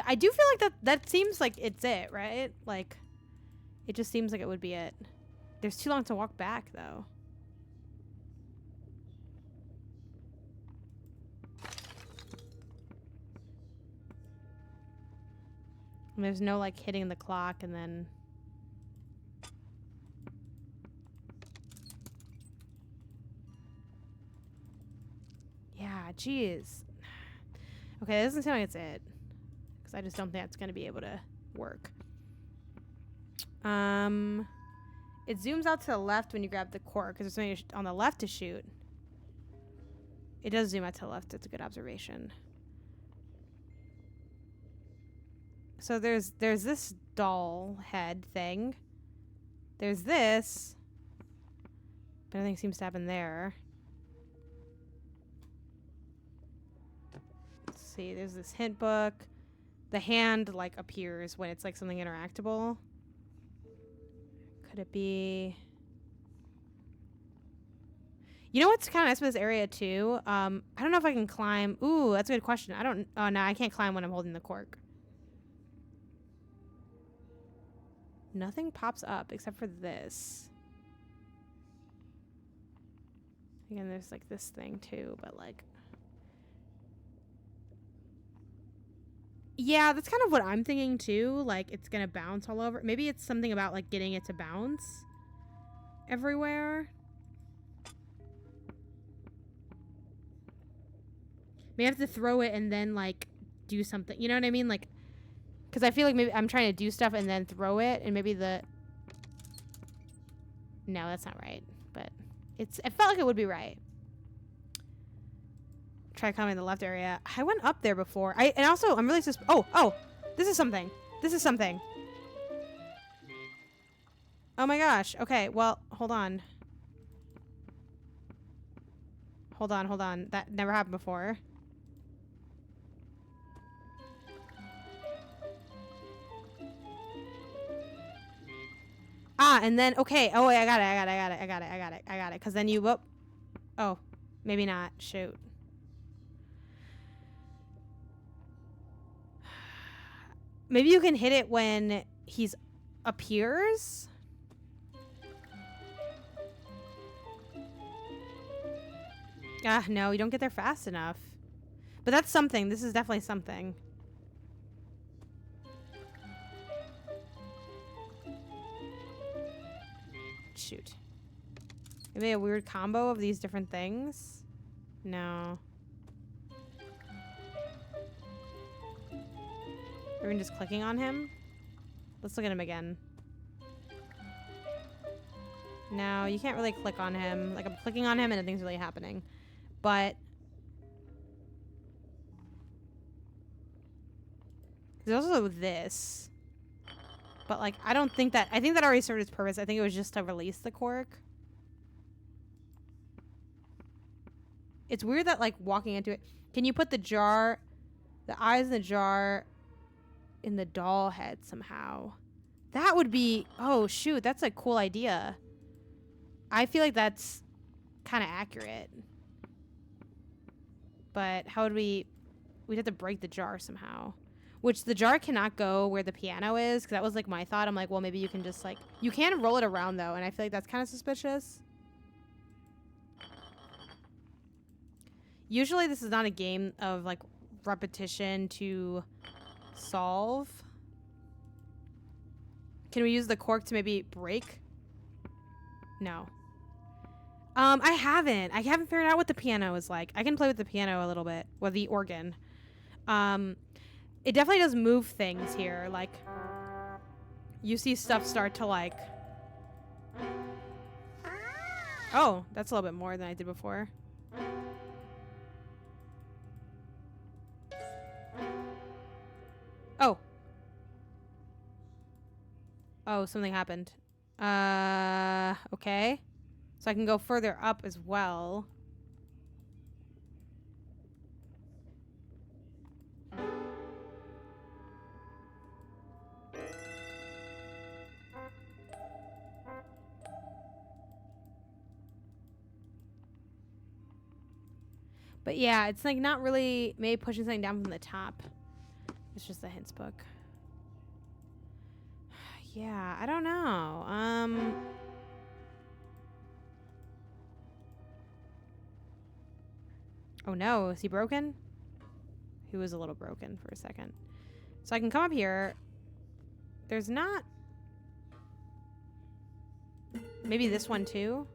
A: I do feel like that seems like it's it, right? Like, it just seems like it would be it. There's too long to walk back, though. And there's no, like, hitting the clock and then... Yeah, jeez. Okay, that doesn't sound like it's it. Because I just don't think that's going to be able to work. It zooms out to the left when you grab the cork. Because there's something on the left to shoot. It does zoom out to the left. That's a good observation. So there's this doll head thing. There's this. But nothing seems to happen there. Let's see. There's this hint book. The hand, like, appears when it's, like, something interactable. Could it be... You know what's kind of nice about this area, too? I don't know if I can climb... Ooh, that's a good question. I don't... Oh, no, I can't climb when I'm holding the cork. Nothing pops up except for this. Again, there's, like, this thing, too, but, like... Yeah, that's kind of what I'm thinking, too. Like, it's gonna bounce all over. Maybe it's something about, like, getting it to bounce everywhere. Maybe I have to throw it and then, like, do something. You know what I mean? Like, Because I feel like maybe I'm trying to do stuff and then throw it, and maybe the... No, that's not right. But it felt like it would be right. Try coming in the left area. I went up there before. And also, I'm really oh! This is something. This is something. Oh my gosh. Okay, well, hold on. Hold on. That never happened before. Ah, and then, okay. Oh, wait, I got it. Because then you, whoop. Oh, maybe not. Shoot. Maybe you can hit it when he's appears? Ah, no, you don't get there fast enough. But that's something. This is definitely something. Shoot. Maybe a weird combo of these different things? No. Are we just clicking on him? Let's look at him again. No, you can't really click on him. Like, I'm clicking on him and nothing's really happening. But there's also this. But, like, I don't think that... I think that already served its purpose. I think it was just to release the cork. It's weird that, like, walking into it... Can you put the jar... The eyes in the jar... in the doll head somehow? That would be... Oh, shoot. That's a cool idea. I feel like that's kind of accurate. But how would we... We'd have to break the jar somehow. Which the jar cannot go where the piano is. Because that was, like, my thought. I'm like, well, maybe you can just, like... You can roll it around, though. And I feel like that's kind of suspicious. Usually this is not a game of, like, repetition to solve. Can we use the cork to maybe break? No. I haven't figured out what the piano is like. I can play with the piano a little bit. Well, the organ. It definitely does move things here. Like, you see stuff start to, like... Oh, that's a little bit more than I did before. Oh. Oh, something happened. Okay. So I can go further up as well. But yeah, it's like not really maybe pushing something down from the top. It's just the hints book. Yeah, I don't know. Oh no, is he broken? He was a little broken for a second. So I can come up here. There's not... Maybe this one too?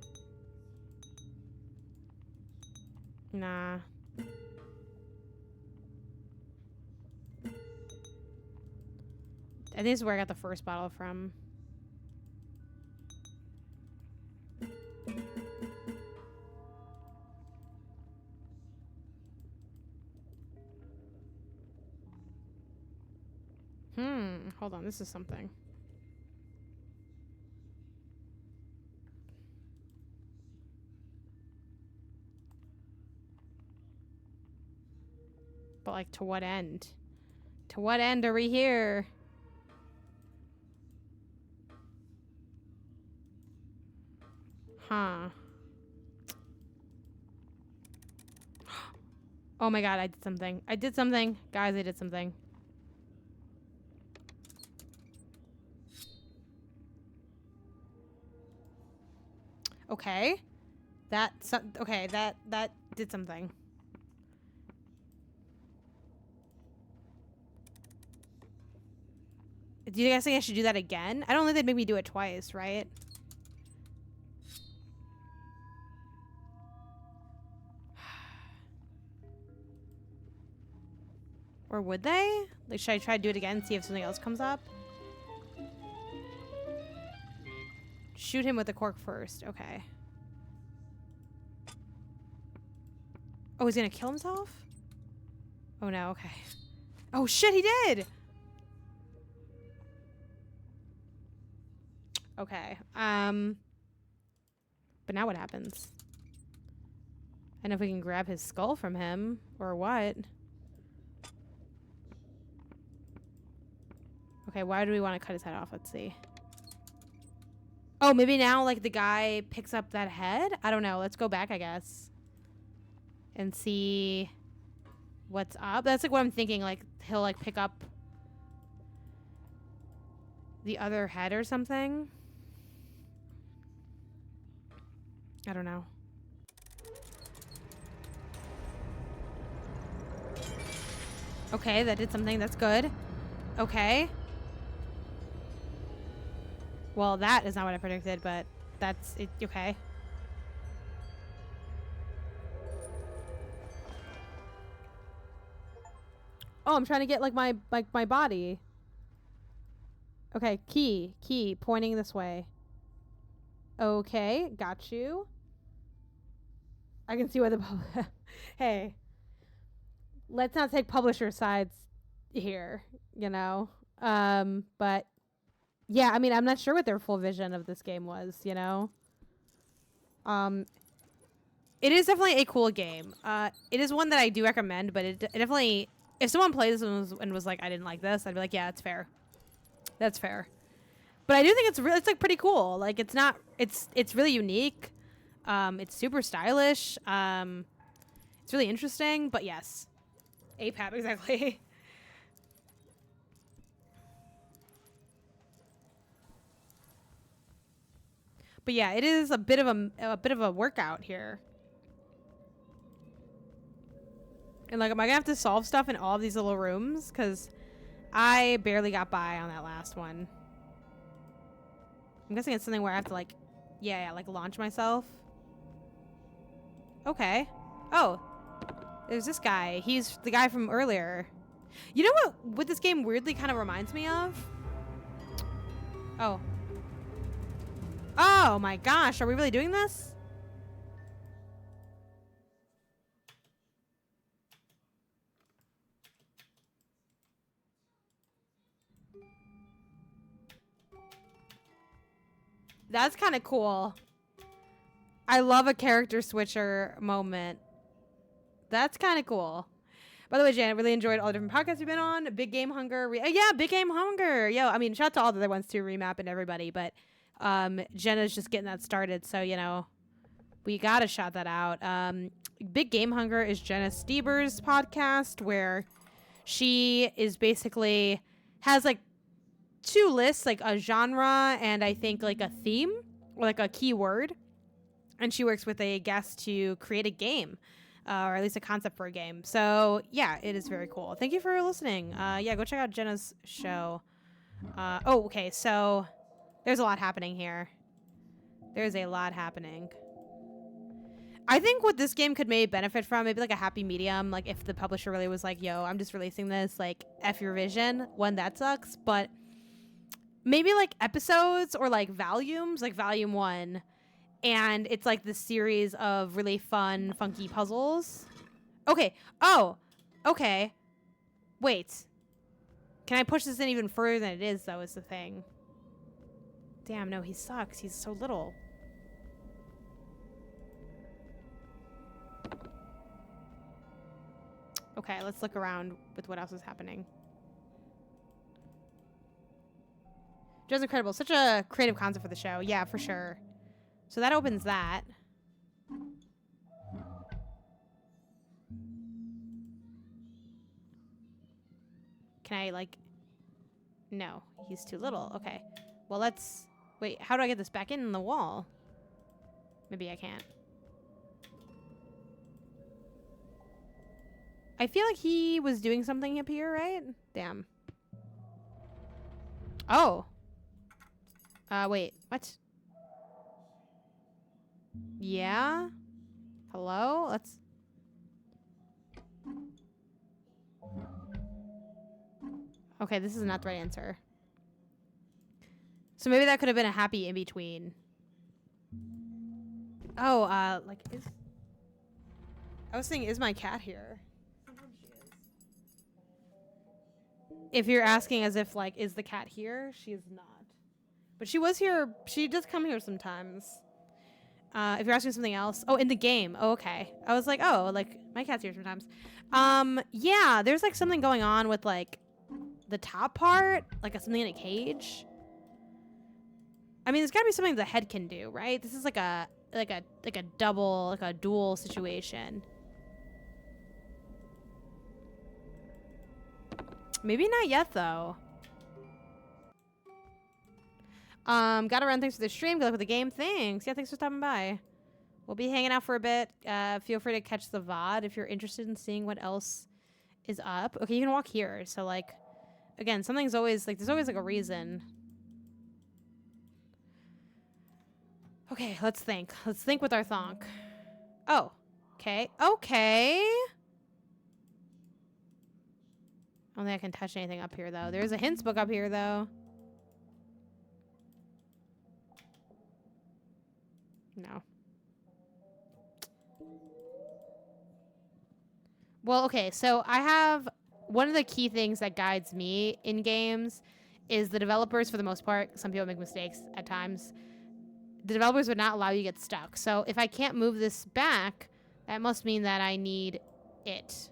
A: Nah. I think this is where I got the first bottle from. Hold on, this is something. But, like, to what end? To what end are we here? Huh. Oh my god, I did something. I did something. Guys, I did something. Okay. Okay, that did something. Do you guys think I should do that again? I don't think they'd make me do it twice, right? Or would they? Like, should I try to do it again and see if something else comes up? Shoot him with the cork first. Okay. Oh, he's gonna kill himself? Oh no, okay. Oh shit, he did! Okay. But now what happens? I don't know if we can grab his skull from him or what. Okay, why do we want to cut his head off? Let's see. Oh, maybe now, like, the guy picks up that head? I don't know. Let's go back, I guess. And see what's up. That's, like, what I'm thinking. Like, he'll, like, pick up the other head or something. I don't know. Okay, that did something. That's good. Okay. Well, that is not what I predicted, but that's it. Okay. Oh, I'm trying to get like my body. Okay, key pointing this way. Okay, got you. I can see why the hey, let's not take publisher sides here, you know. But yeah, I mean, I'm not sure what their full vision of this game was, you know. It is definitely a cool game. It is one that I do recommend, but it definitely, if someone plays this and was like, I didn't like this, I'd be like, yeah, it's fair. That's fair. But I do think it's like pretty cool. Like it's really unique. It's super stylish. It's really interesting, but yes. APAP, exactly. But yeah, it is a bit of a workout here. And like, am I gonna have to solve stuff in all of these little rooms? Because I barely got by on that last one. I'm guessing it's something where I have to like, yeah, like launch myself. Okay. Oh, there's this guy. He's the guy from earlier. You know what this game weirdly kind of reminds me of? Oh. Oh my gosh, are we really doing this? That's kind of cool. I love a character switcher moment. That's kind of cool. By the way, Jan, I really enjoyed all the different podcasts you've been on. Big Game Hunger. Yeah, Big Game Hunger. Yo, I mean, shout out to all the other ones too, Remap and everybody. But Jenna's just getting that started. So, you know, we got to shout that out. Big Game Hunger is Jenna Stieber's podcast where she is basically has like two lists, like a genre and I think like a theme or like a keyword. And she works with a guest to create a game. Or at least a concept for a game. So, yeah, it is very cool. Thank you for listening. Yeah, go check out Jenna's show. Oh, okay, so there's a lot happening here. There's a lot happening. I think what this game could maybe benefit from, maybe like a happy medium, like if the publisher really was like, yo, I'm just releasing this, like, F your vision. One, that sucks. But maybe like episodes or like volumes, like volume 1. And it's like this series of really fun, funky puzzles. Okay. Oh, okay. Wait. Can I push this in even further than it is, though, is the thing. Damn, no, he sucks. He's so little. Okay, let's look around with what else is happening. Just incredible. Such a creative concept for the show. Yeah, for sure. So that opens that. Can I, like... No, he's too little. Okay. Well, let's... Wait, how do I get this back in the wall? Maybe I can't. I feel like he was doing something up here, right? Damn. Oh. Wait. What? Yeah? Hello? Let's... Okay, this is not the right answer. So maybe that could have been a happy in between. Oh, like is... I was thinking, is my cat here? Sometimes she is. If you're asking as if, like, is the cat here? She is not. But she was here. She does come here sometimes. If you're asking something else. Oh, in the game. Oh, okay. I was like, oh, like, my cat's here sometimes. Yeah, there's, like, something going on with, like, the top part. Like, something in a cage. I mean, there's gotta be something the head can do, right? This is like a double, like a dual situation. Maybe not yet, though. Gotta run. Thanks for the stream. Good luck with the game. Thanks. Yeah, thanks for stopping by. We'll be hanging out for a bit. Feel free to catch the VOD if you're interested in seeing what else is up. Okay, you can walk here. So, like, again, something's always, like, there's always, like, a reason. Okay, let's think. Let's think with our thonk. Oh, okay. Okay. I don't think I can touch anything up here, though. There's a hints book up here, though. No. Well, okay, so I have... One of the key things that guides me in games is the developers, for the most part, some people make mistakes at times, the developers would not allow you to get stuck. So if I can't move this back, that must mean that I need it.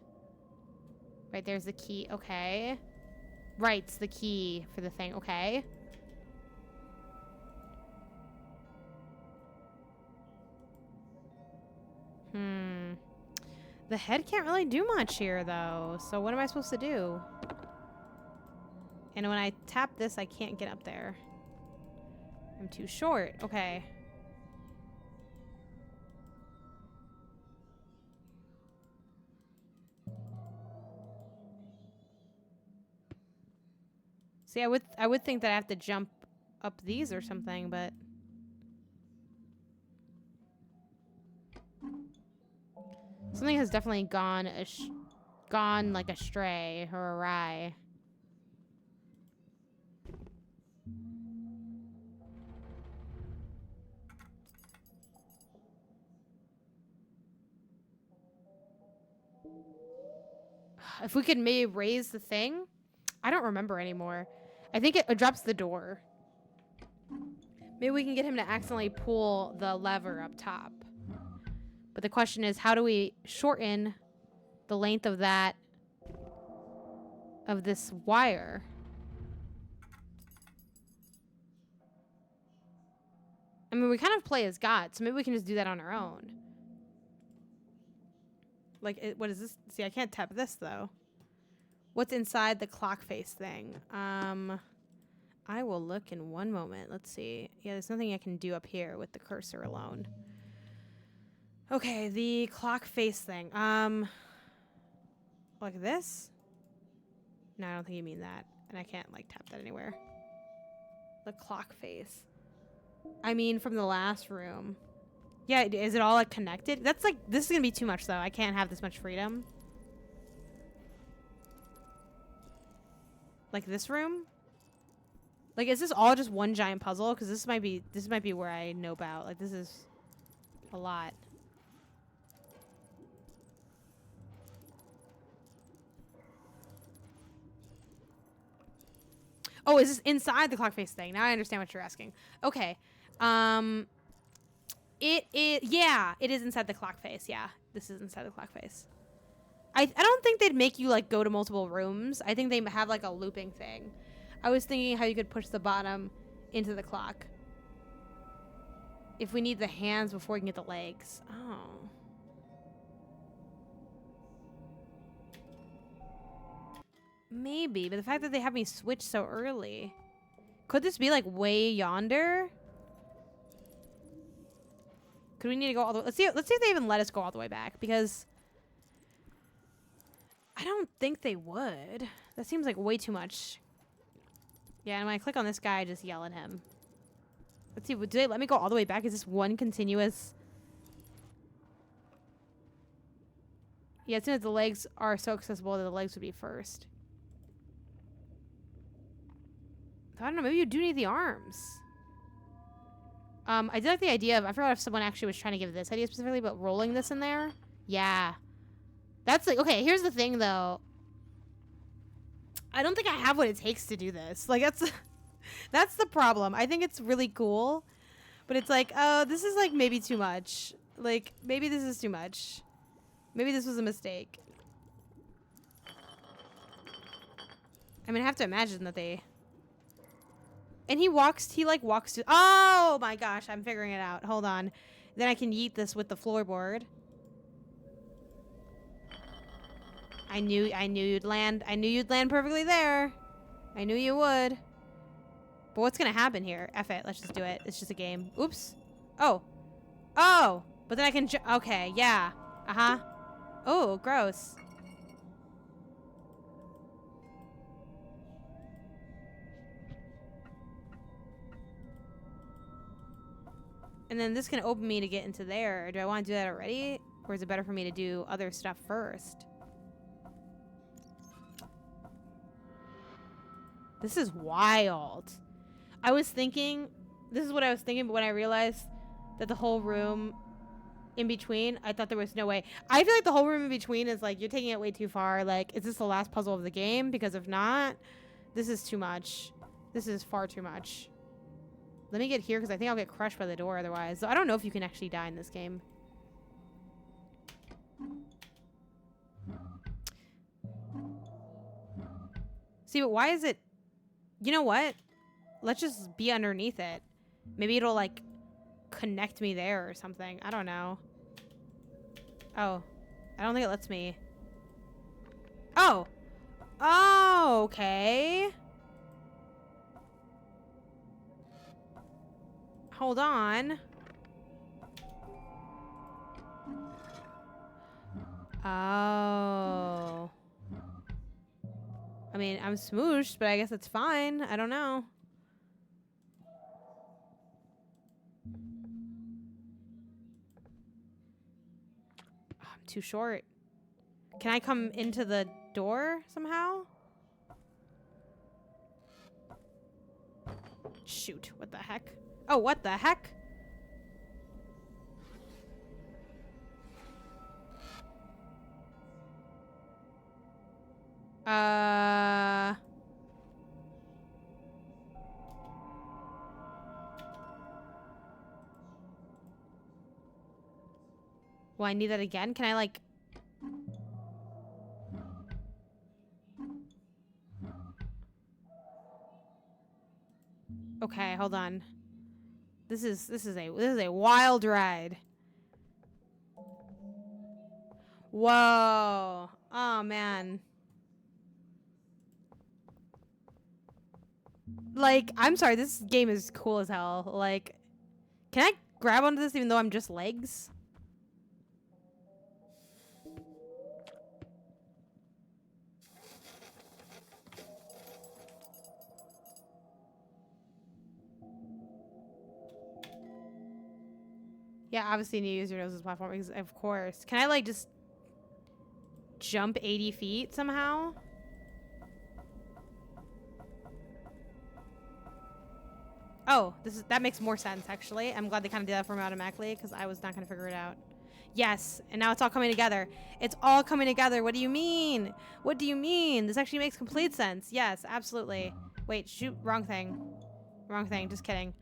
A: Right, there's the key. Okay. Right, it's the key for the thing. Okay. The head can't really do much here, though. So what am I supposed to do? And when I tap this, I can't get up there. I'm too short. Okay. See, I would think that I have to jump up these or something, but something has definitely gone like astray or awry. If we could maybe raise the thing, I don't remember anymore. I think it drops the door. Maybe we can get him to accidentally pull the lever up top. But the question is, how do we shorten the length of that, of this wire? I mean, we kind of play as God, so maybe we can just do that on our own. Like, what is this? See, I can't tap this, though. What's inside the clock face thing? I will look in one moment. Let's see. Yeah, there's nothing I can do up here with the cursor alone. Okay, the clock face thing. Like this? No, I don't think you mean that. And I can't, like, tap that anywhere. The clock face. I mean, from the last room. Yeah, is it all, like, connected? That's, like, this is gonna be too much, though. I can't have this much freedom. Like this room? Like, is this all just one giant puzzle? Because this might be where I nope out. Like, this is a lot. Oh, is this inside the clock face thing? Now I understand what you're asking. Okay. Yeah, it is inside the clock face. Yeah, this is inside the clock face. I don't think they'd make you, like, go to multiple rooms. I think they have, like, a looping thing. I was thinking how you could push the bottom into the clock. If we need the hands before we can get the legs. Oh. Maybe, but the fact that they have me switch so early. Could this be, like, way yonder? Could we need to go all the way? Let's see if they even let us go all the way back, because I don't think they would. That seems like way too much. Yeah, and when I click on this guy, I just yell at him. Let's see, do they let me go all the way back? Is this one continuous? Yeah, as soon as the legs are so accessible, that the legs would be first. I don't know, maybe you do need the arms. I did like the idea of, I forgot if someone actually was trying to give this idea specifically, but rolling this in there. Yeah. That's like, okay, here's the thing though. I don't think I have what it takes to do this. Like, that's the problem. I think it's really cool, but it's like, oh, this is like maybe too much. Like, maybe this is too much. Maybe this was a mistake. I mean, I have to imagine that they... And he walks to... Oh my gosh, I'm figuring it out. Hold on. Then I can yeet this with the floorboard. I knew you'd land. I knew you'd land perfectly there. I knew you would. But what's gonna happen here? F it, let's just do it. It's just a game. Oops. Oh. Oh! But then I can okay, yeah. Uh-huh. Oh, gross. And then this can open me to get into there. Do I want to do that already? Or is it better for me to do other stuff first? This is wild. I was thinking, this is what I was thinking, but when I realized that the whole room in between, I thought there was no way. I feel like the whole room in between is like, you're taking it way too far. Like, is this the last puzzle of the game? Because if not, this is too much. This is far too much. Let me get here because I think I'll get crushed by the door otherwise. So I don't know if you can actually die in this game. See, but why is it... You know what? Let's just be underneath it. Maybe it'll, like, connect me there or something. I don't know. Oh. I don't think it lets me. Oh! Oh, okay. Hold on. Oh. I mean, I'm smooshed, but I guess it's fine. I don't know. Oh, I'm too short. Can I come into the door somehow? Shoot, what the heck? Oh, what the heck? Well, I need that again. Can I, like... Okay, hold on. This is a wild ride. Whoa. Oh, man. Like, I'm sorry, this game is cool as hell. Like, can I grab onto this even though I'm just legs? Yeah, obviously you need to use your nose as a platform, of course. Can I, like, just jump 80 feet somehow? Oh, that makes more sense, actually. I'm glad they kind of did that for me automatically, because I was not going to figure it out. Yes, and now it's all coming together. It's all coming together. What do you mean? What do you mean? This actually makes complete sense. Yes, absolutely. Wait, shoot, wrong thing. Wrong thing, just kidding.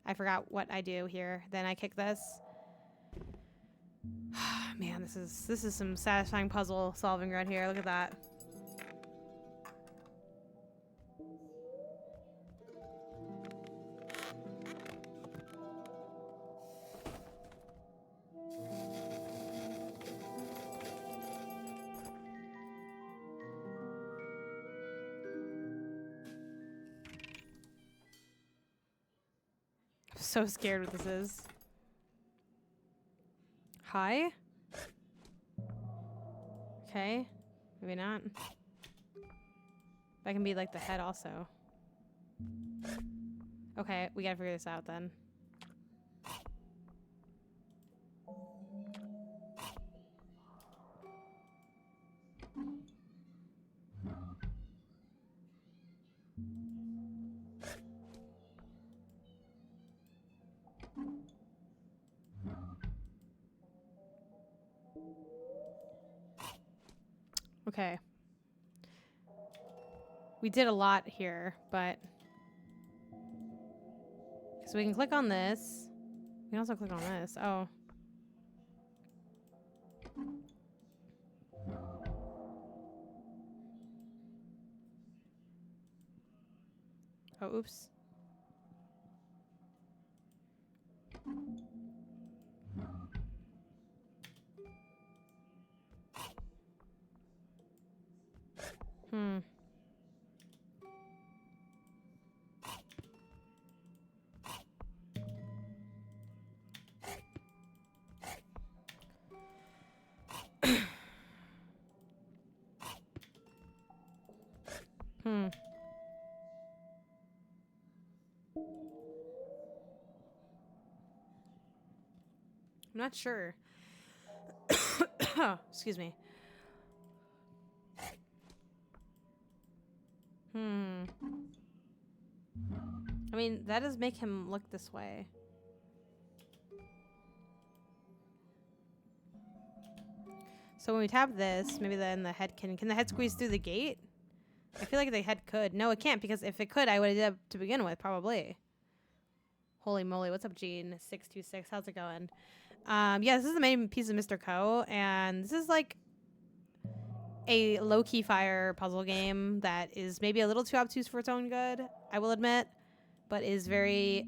A: I forgot what I do here. Then I kick this. Man, this is some satisfying puzzle solving right here. Look at that. I'm so scared what this is. Hi? Okay. Maybe not. That can be like the head also. Okay, we gotta figure this out then. Okay. We did a lot here, but... So we can click on this. We can also click on this. Oh. Oh, oops. Hmm. Hmm. I'm not sure. Excuse me. Hmm. I mean, that does make him look this way. So when we tap this, maybe then the head can the head squeeze through the gate? I feel like the head could. No, it can't, because if it could, I would have did it to begin with, probably. Holy moly, what's up, Gene? 626, how's it going? Yeah, this is the main piece of Mr. Co, and this is like a low-key fire puzzle game that is maybe a little too obtuse for its own good, I will admit, but is very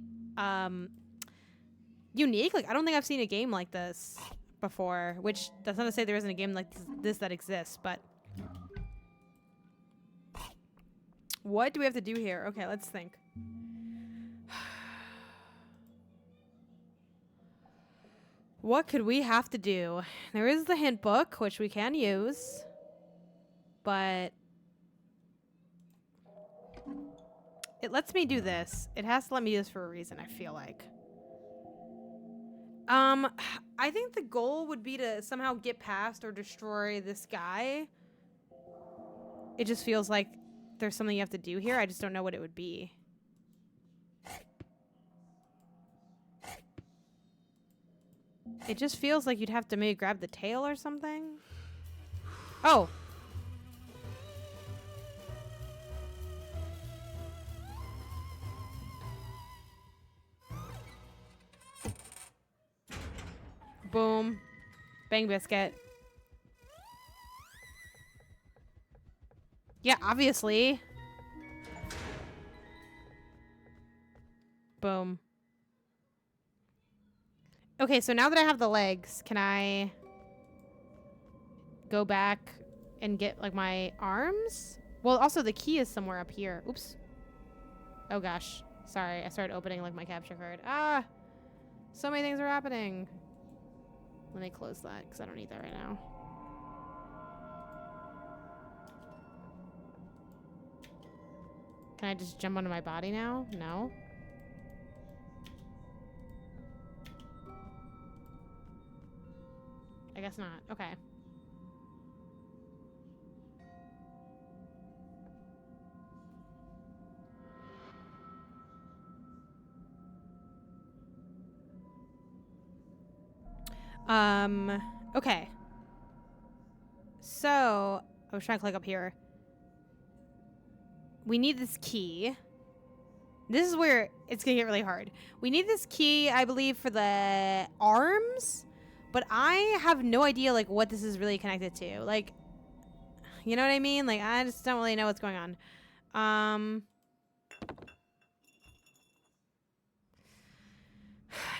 A: unique. Like, I don't think I've seen a game like this before, which that's not to say there isn't a game like this that exists, but what do we have to do here? Okay, let's think. What could we have to do? There is the hint book, which we can use, but it lets me do this. It has to let me do this for a reason, I feel like. I think the goal would be to somehow get past or destroy this guy. It just feels like there's something you have to do here. I just don't know what it would be. It just feels like you'd have to maybe grab the tail or something. Oh. Boom. Bang biscuit. Yeah, obviously. Boom. Okay, so now that I have the legs, can I go back and get, like, my arms? Well, also the key is somewhere up here. Oops. Oh, gosh. Sorry, I started opening, like, my capture card. Ah! So many things are happening. Let me close that, because I don't need that right now. Can I just jump onto my body now? No? I guess not. Okay. Okay. So, I was trying to click up here. We need this key. This is where it's gonna get really hard. We need this key, I believe, for the arms, but I have no idea, like, what this is really connected to. Like, you know what I mean? Like, I just don't really know what's going on.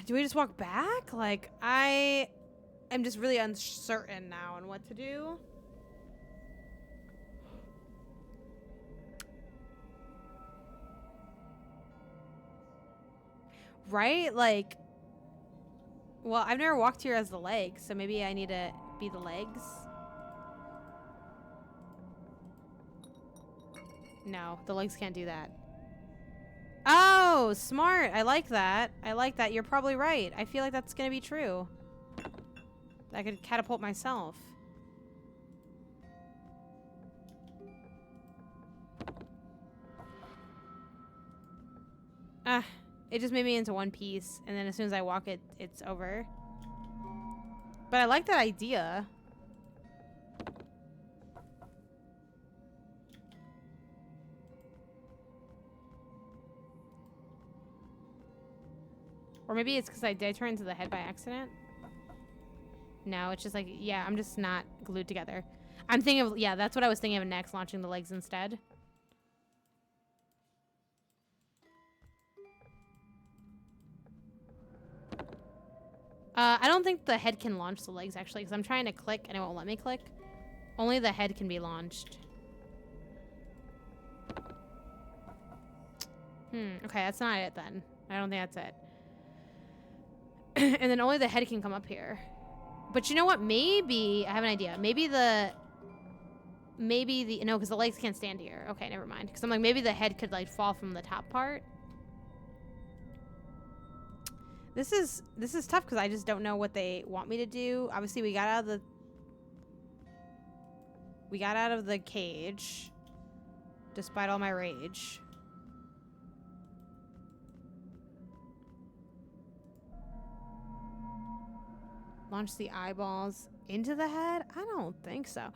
A: Do we just walk back? Like, I am just really uncertain now on what to do. Right? Like, well, I've never walked here as the legs, so maybe I need to be the legs. No, the legs can't do that. Oh, smart. I like that. I like that. You're probably right. I feel like that's going to be true. I could catapult myself. Ah, it just made me into one piece, and then as soon as I walk it, it's over. But I like that idea. Or maybe it's because I did turn into the head by accident. No, it's just like, yeah, I'm just not glued together. I'm thinking of, yeah, that's what I was thinking of next, launching the legs instead. I don't think the head can launch the legs, actually, because I'm trying to click and it won't let me click. Only the head can be launched. Okay, that's not it then. I don't think that's it. And then only the head can come up here. But you know what? Maybe, I have an idea. Maybe the, no, because the legs can't stand here. Okay, never mind. Because I'm like, maybe the head could like fall from the top part. This is tough because I just don't know what they want me to do. Obviously, we got out of the cage, despite all my rage. Launch the eyeballs into the head? I don't think so.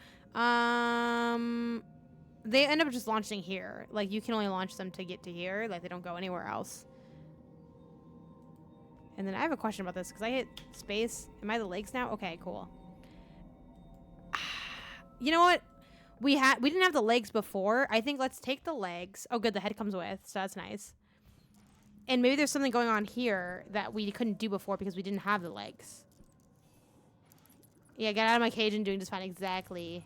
A: They end up just launching here. Like, you can only launch them to get to here. Like, they don't go anywhere else. And then I have a question about this because I hit space. Am I the legs now? Okay, cool. You know what? We didn't have the legs before. I think let's take the legs. Oh, good. The head comes with, so that's nice. And maybe there's something going on here that we couldn't do before because we didn't have the legs. Yeah, get out of my cage and doing just fine. Exactly.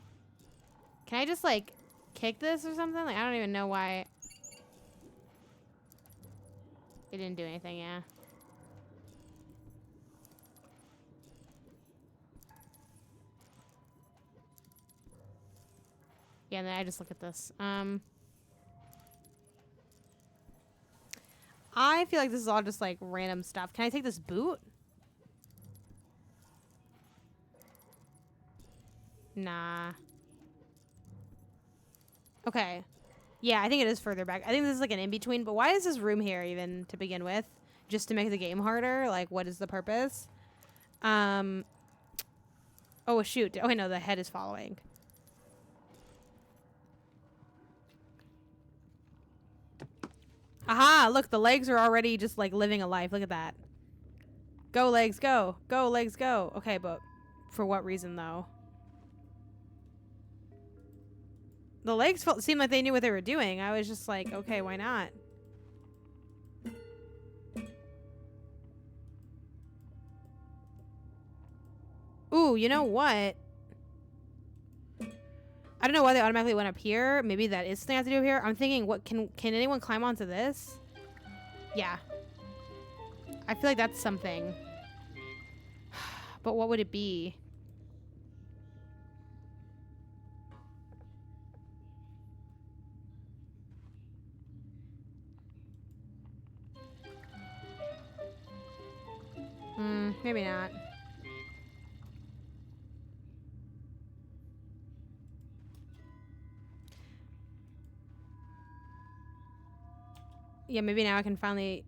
A: Can I just, like, kick this or something? Like, I don't even know why. It didn't do anything, yeah. Yeah, and then I just look at this. I feel like this is all just, like, random stuff. Can I take this boot? Nah. Okay. Yeah, I think it is further back. I think this is like an in-between, but why is this room here even to begin with? Just to make the game harder? Like, what is the purpose? Oh, shoot. Oh, wait, no, the head is following. Aha! Look, the legs are already just, like, living a life. Look at that. Go, legs, go. Go, legs, go. Okay, but for what reason, though? The legs seemed like they knew what they were doing. I was just like, okay, why not? Ooh, you know what? I don't know why they automatically went up here. Maybe that is something I have to do here. I'm thinking, what can anyone climb onto this? Yeah. I feel like that's something. But what would it be? Maybe not. Yeah, maybe now I can finally...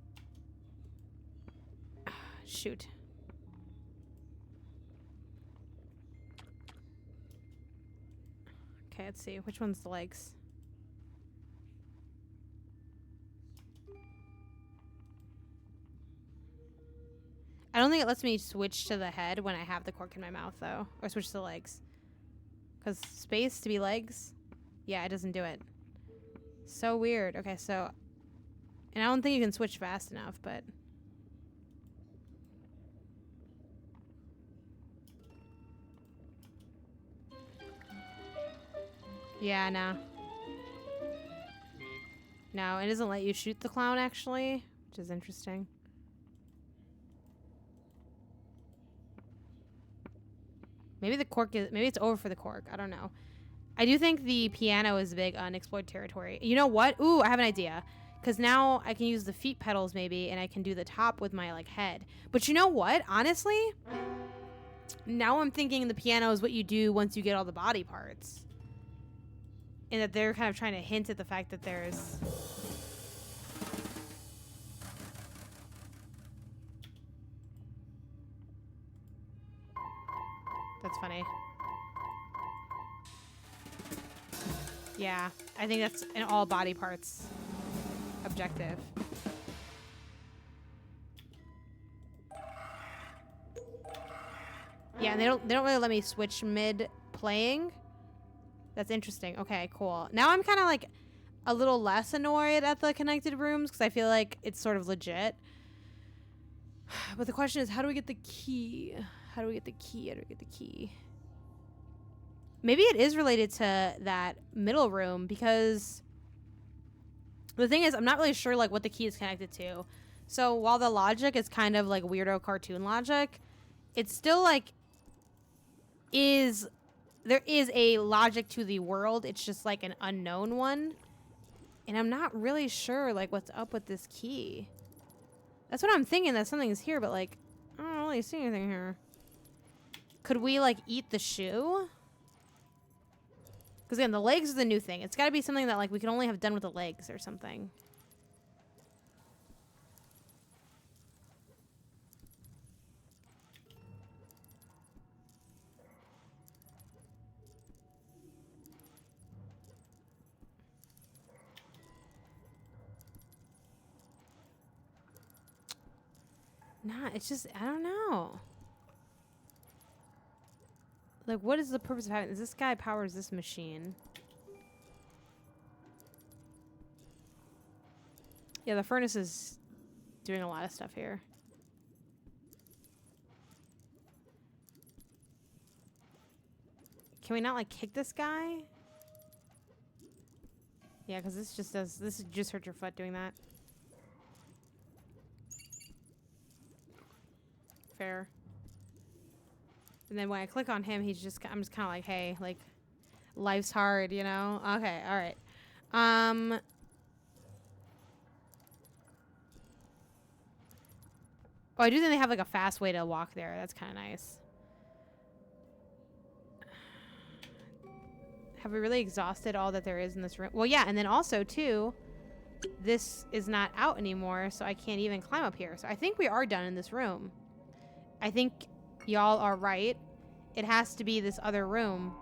A: Shoot. Okay, let's see. Which one's the legs? I don't think it lets me switch to the head when I have the cork in my mouth, though. Or switch to the legs. Because space to be legs? Yeah, it doesn't do it. So weird. Okay, so... And I don't think you can switch fast enough, but... Yeah, no. No, it doesn't let you shoot the clown, actually. Which is interesting. Maybe the cork is... Maybe it's over for the cork. I don't know. I do think the piano is big unexplored territory. You know what? Ooh, I have an idea. Because now I can use the feet pedals, maybe, and I can do the top with my, like, head. But you know what? Honestly, now I'm thinking the piano is what you do once you get all the body parts. And that they're kind of trying to hint at the fact that there's... That's funny. Yeah, I think that's an all body parts objective. Yeah, and they don't really let me switch mid playing. That's interesting. Okay, cool. Now I'm kind of like a little less annoyed at the connected rooms because I feel like it's sort of legit. But the question is, how do we get the key? How do we get the key? How do we get the key? Maybe it is related to that middle room because the thing is, I'm not really sure like what the key is connected to. So while the logic is kind of like weirdo cartoon logic, it's still like there is a logic to the world. It's just like an unknown one. And I'm not really sure like what's up with this key. That's what I'm thinking, that something's here, but like I don't really see anything here. Could we like eat the shoe? Because again, the legs are the new thing. It's got to be something that like we can only have done with the legs or something. Nah, it's just, I don't know. Like, what is the purpose of having... Is this guy powers this machine? Yeah, the furnace is doing a lot of stuff here. Can we not, like, kick this guy? Yeah, because this just does... This just hurt your foot doing that. Fair. And then when I click on him, I'm just kind of like, hey, like, life's hard, you know? Okay, all right. Oh, I do think they have, like, a fast way to walk there. That's kind of nice. Have we really exhausted all that there is in this room? Well, yeah, and then also, too, this is not out anymore, so I can't even climb up here. So I think we are done in this room. I think y'all are right. It has to be this other room.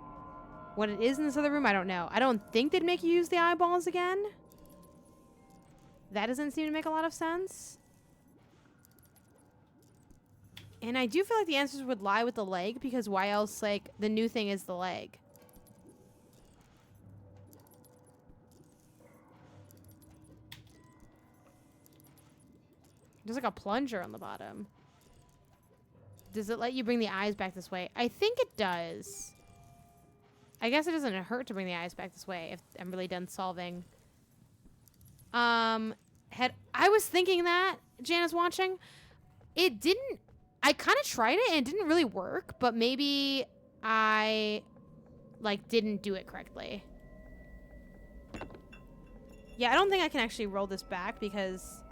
A: What it is in this other room, I don't know. I don't think they'd make you use the eyeballs again. That doesn't seem to make a lot of sense. And I do feel like the answers would lie with the leg, because why else, like, the new thing is the leg. There's like a plunger on the bottom. Does it let you bring the eyes back this way? I think it does. I guess it doesn't hurt to bring the eyes back this way if I'm really done solving. I was thinking that, Jana's watching. It didn't... I kind of tried it and it didn't really work, but maybe I, like, didn't do it correctly. Yeah, I don't think I can actually roll this back because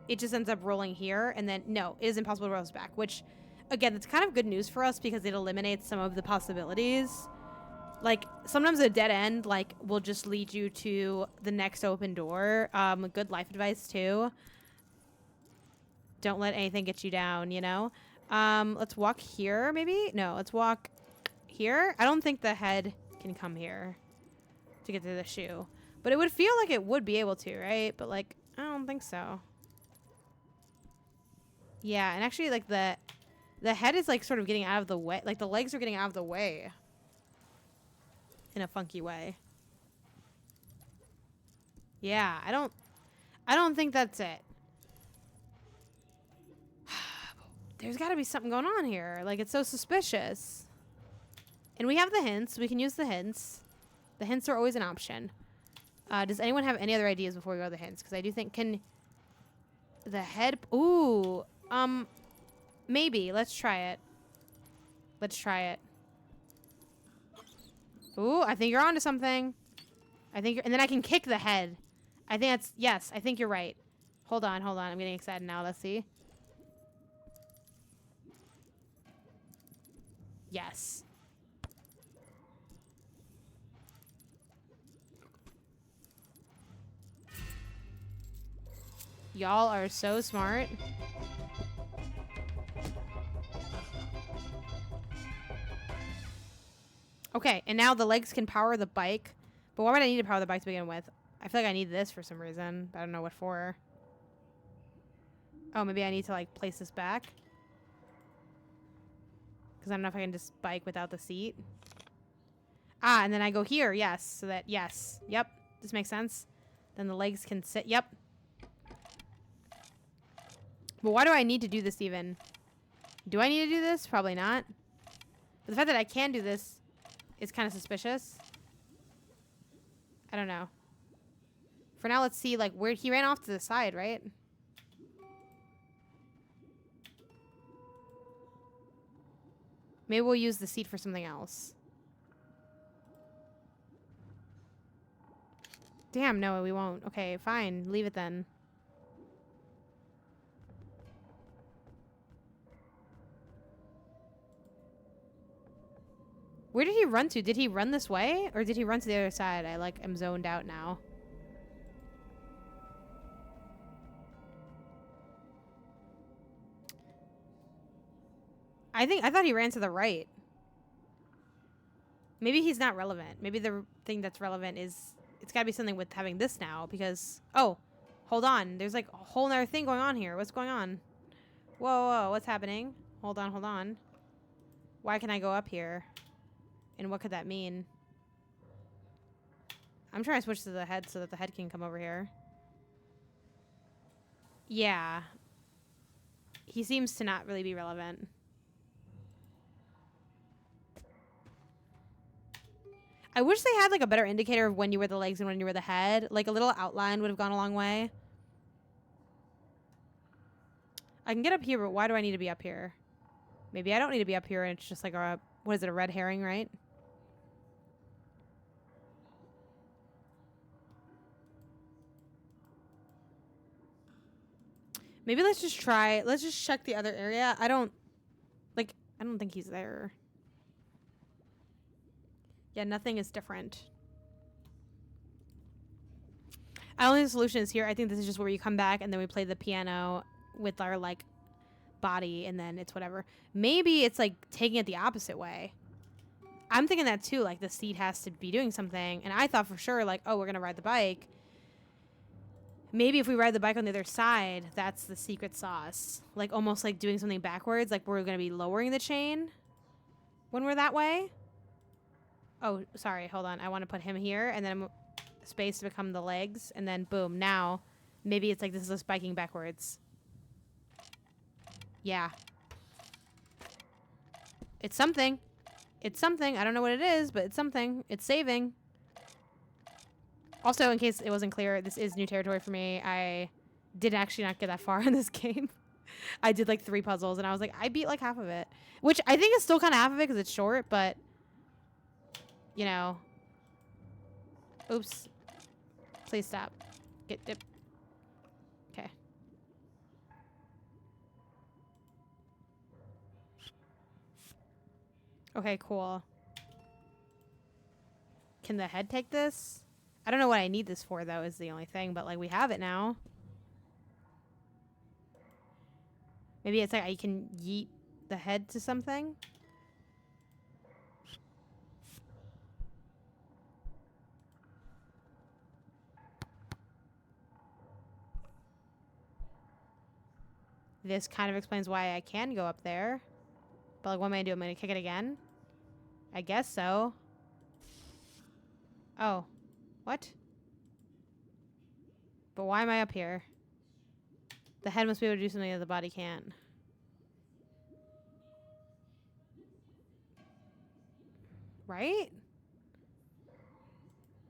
A: it just ends up rolling here, and then, no, it is impossible to roll this back, which, again, it's kind of good news for us because it eliminates some of the possibilities. Like, sometimes a dead end, like, will just lead you to the next open door. Good life advice, too. Don't let anything get you down, you know? Let's walk here, maybe? No, let's walk here. I don't think the head can come here to get to the shoe. But it would feel like it would be able to, right? But, like, I don't think so. Yeah, and actually, like, the head is, like, sort of getting out of the way. Like, the legs are getting out of the way. In a funky way. Yeah, I don't think that's it. There's got to be something going on here. Like, it's so suspicious. And we have the hints. We can use the hints. The hints are always an option. Does anyone have any other ideas before we go to the hints? Because I do think, can the head... Ooh. Maybe. Let's try it. Let's try it. Ooh, I think you're onto something. I think you're... And then I can kick the head. I think that's... Yes, I think you're right. Hold on, hold on. I'm getting excited now. Let's see. Yes. Y'all are so smart. Okay, and now the legs can power the bike. But why would I need to power the bike to begin with? I feel like I need this for some reason, but I don't know what for. Oh, maybe I need to, like, place this back. Because I don't know if I can just bike without the seat. Ah, and then I go here, yes. So that, yes. Yep, this makes sense. Then the legs can sit, yep. But why do I need to do this even? Do I need to do this? Probably not. But the fact that I can do this is kind of suspicious. I don't know. For now, let's see, like, where he ran off to the side, right? Maybe we'll use the seat for something else. Damn, no, we won't. Okay, fine. Leave it then. Where did he run to? Did he run this way? Or did he run to the other side? I, like, am zoned out now. I thought he ran to the right. Maybe he's not relevant. Maybe the thing that's relevant is... It's gotta be something with having this now, because... Oh, hold on. There's, like, a whole nother thing going on here. What's going on? Whoa, whoa, what's happening? Hold on, hold on. Why can I go up here? And what could that mean? I'm trying to switch to the head so that the head can come over here. Yeah. He seems to not really be relevant. I wish they had, like, a better indicator of when you were the legs and when you were the head. Like, a little outline would have gone a long way. I can get up here, but why do I need to be up here? Maybe I don't need to be up here and it's just like a... What is it, a red herring, right? Maybe let's just try... Let's just check the other area. I don't think he's there. Yeah, nothing is different. I don't think the solution is here. I think this is just where you come back and then we play the piano with our, like, body and then it's whatever. Maybe it's, like, taking it the opposite way. I'm thinking that, too. Like, the seat has to be doing something. And I thought for sure, like, oh, we're going to ride the bike. Maybe if we ride the bike on the other side, that's the secret sauce. Like, almost like doing something backwards. Like, we're going to be lowering the chain when we're that way. Oh, sorry. Hold on. I want to put him here and then space to become the legs. And then, boom. Now, maybe it's like this is us biking backwards. Yeah. It's something. It's something. I don't know what it is, but it's something. It's saving. Also, in case it wasn't clear, this is new territory for me. I did actually not get that far in this game. I did like 3 puzzles, and I was like, I beat like half of it. Which I think is still kind of half of it because it's short, but... You know. Oops. Please stop. Get dip. Okay. Okay, cool. Can the head take this? I don't know what I need this for, though, is the only thing. But, like, we have it now. Maybe it's like I can yeet the head to something. This kind of explains why I can go up there. But, like, what am I going to do? I'm going to kick it again? I guess so. Oh. What? But why am I up here? The head must be able to do something that the body can't. Right?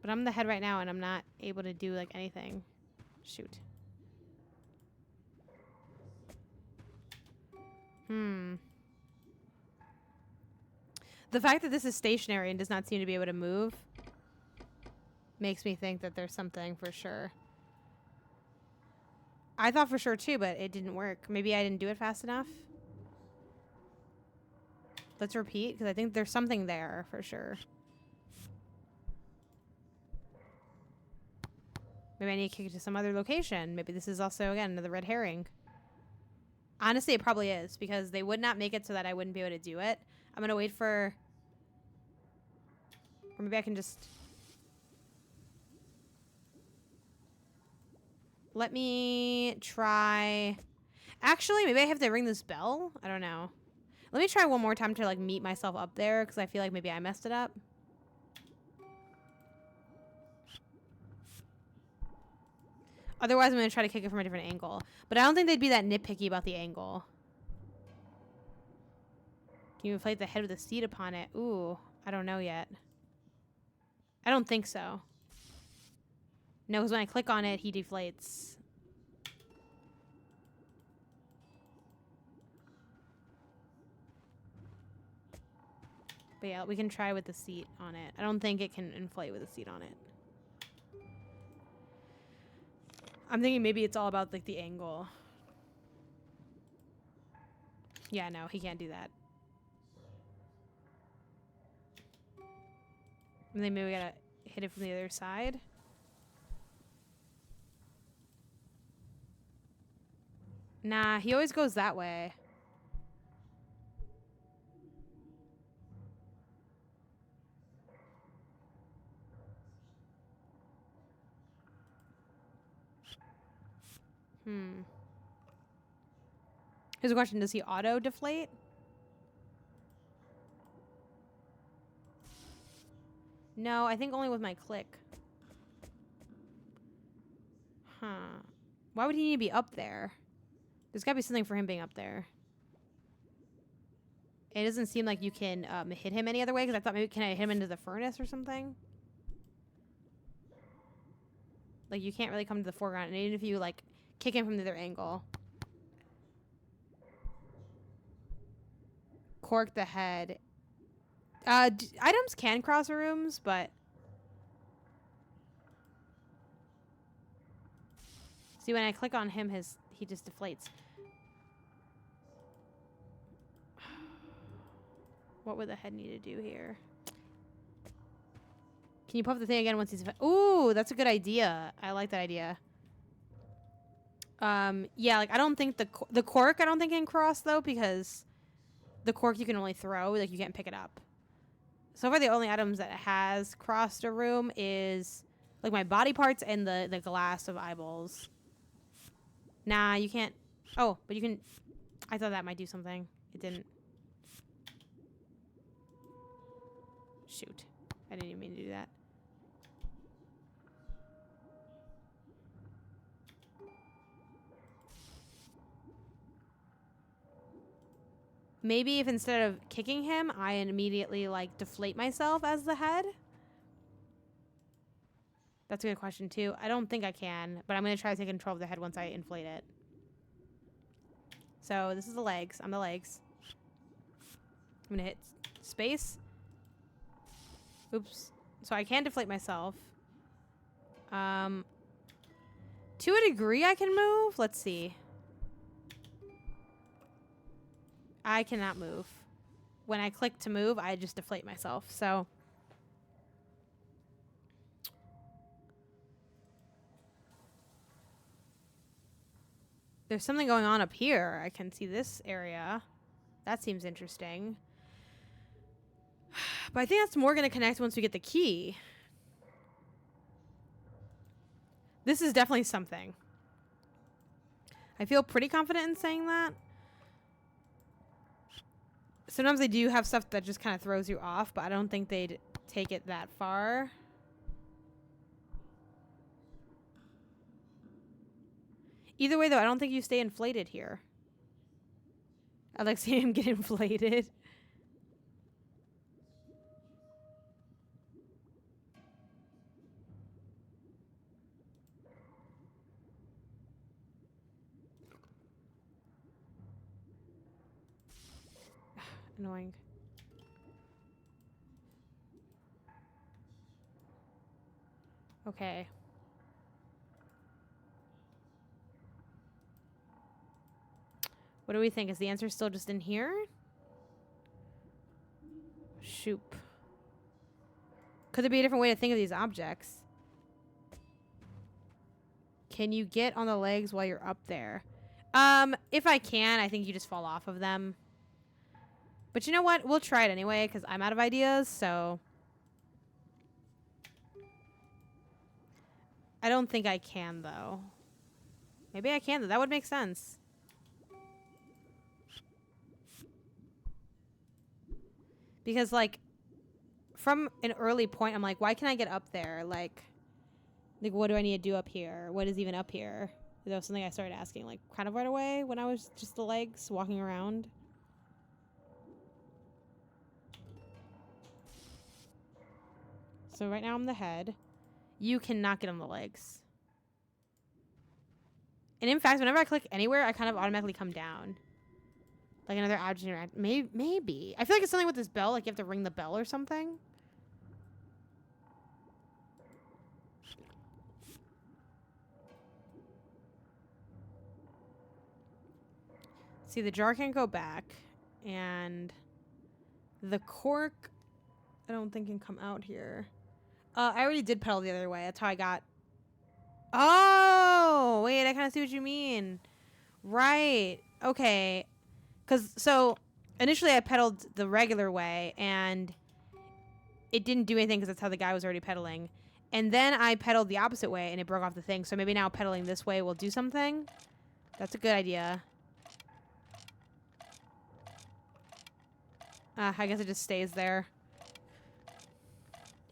A: But I'm the head right now and I'm not able to do, like, anything. Shoot. The fact that this is stationary and does not seem to be able to move makes me think that there's something for sure. I thought for sure too, but it didn't work. Maybe I didn't do it fast enough. Let's repeat, because I think there's something there for sure. Maybe I need to kick it to some other location. Maybe this is also, again, another red herring. Honestly, it probably is, because they would not make it so that I wouldn't be able to do it. I'm going to wait for... Or maybe I can just... Let me try... Actually, maybe I have to ring this bell? I don't know. Let me try one more time to, like, meet myself up there, because I feel like maybe I messed it up. Otherwise, I'm going to try to kick it from a different angle. But I don't think they'd be that nitpicky about the angle. Can you inflate the head with a seat upon it? Ooh, I don't know yet. I don't think so. No, because when I click on it, he deflates. But yeah, we can try with the seat on it. I don't think it can inflate with a seat on it. I'm thinking maybe it's all about, like, the angle. Yeah, no, he can't do that. And then maybe we gotta hit it from the other side. Nah, he always goes that way. Here's a question. Does he auto-deflate? No, I think only with my click. Huh. Why would he need to be up there? There's gotta be something for him being up there. It doesn't seem like you can hit him any other way, because I thought maybe can I hit him into the furnace or something? Like, you can't really come to the foreground, and even if you, like, kick him from the other angle. Cork the head. Items can cross rooms, but... See, when I click on him, he just deflates. What would the head need to do here? Can you puff the thing again once he's... Ooh, that's a good idea. I like that idea. Yeah, like, I don't think the cork, I don't think can cross, though, because the cork you can only throw. Like, you can't pick it up. So far, the only items that has crossed a room is, like, my body parts and the glass of eyeballs. Nah, you can't... Oh, but you can... I thought that might do something. It didn't. Shoot. I didn't even mean to do that. Maybe if instead of kicking him, I immediately, like, deflate myself as the head? That's a good question, too. I don't think I can, but I'm going to try to take control of the head once I inflate it. So, this is the legs. I'm the legs. I'm going to hit space. Oops. So, I can deflate myself. To a degree, I can move. Let's see. I cannot move. When I click to move, I just deflate myself. So there's something going on up here. I can see this area. That seems interesting. But I think that's more going to connect once we get the key. This is definitely something. I feel pretty confident in saying that. Sometimes they do have stuff that just kind of throws you off, but I don't think they'd take it that far. Either way, though, I don't think you stay inflated here. I like seeing him get inflated. Annoying. Okay. What do we think? Is the answer still just in here? Shoop. Could there be a different way to think of these objects? Can you get on the legs while you're up there? If I can, I think you just fall off of them. But you know what? We'll try it anyway, because I'm out of ideas, so... I don't think I can, though. Maybe I can, though. That would make sense. Because, like, from an early point, I'm like, why can't I get up there? Like, what do I need to do up here? What is even up here? That was something I started asking, like, kind of right away when I was just the legs walking around. So right now I'm the head. You cannot get on the legs. And in fact, whenever I click anywhere, I kind of automatically come down. Like another object interact. Maybe. I feel like it's something with this bell. Like you have to ring the bell or something. See, the jar can't go back. And the cork, I don't think can come out here. I already did pedal the other way. That's how I got... Oh! Wait, I kind of see what you mean. Right. Okay. So, initially I pedaled the regular way, and it didn't do anything because that's how the guy was already pedaling. And then I pedaled the opposite way, and it broke off the thing. So maybe now pedaling this way will do something. That's a good idea. I guess it just stays there.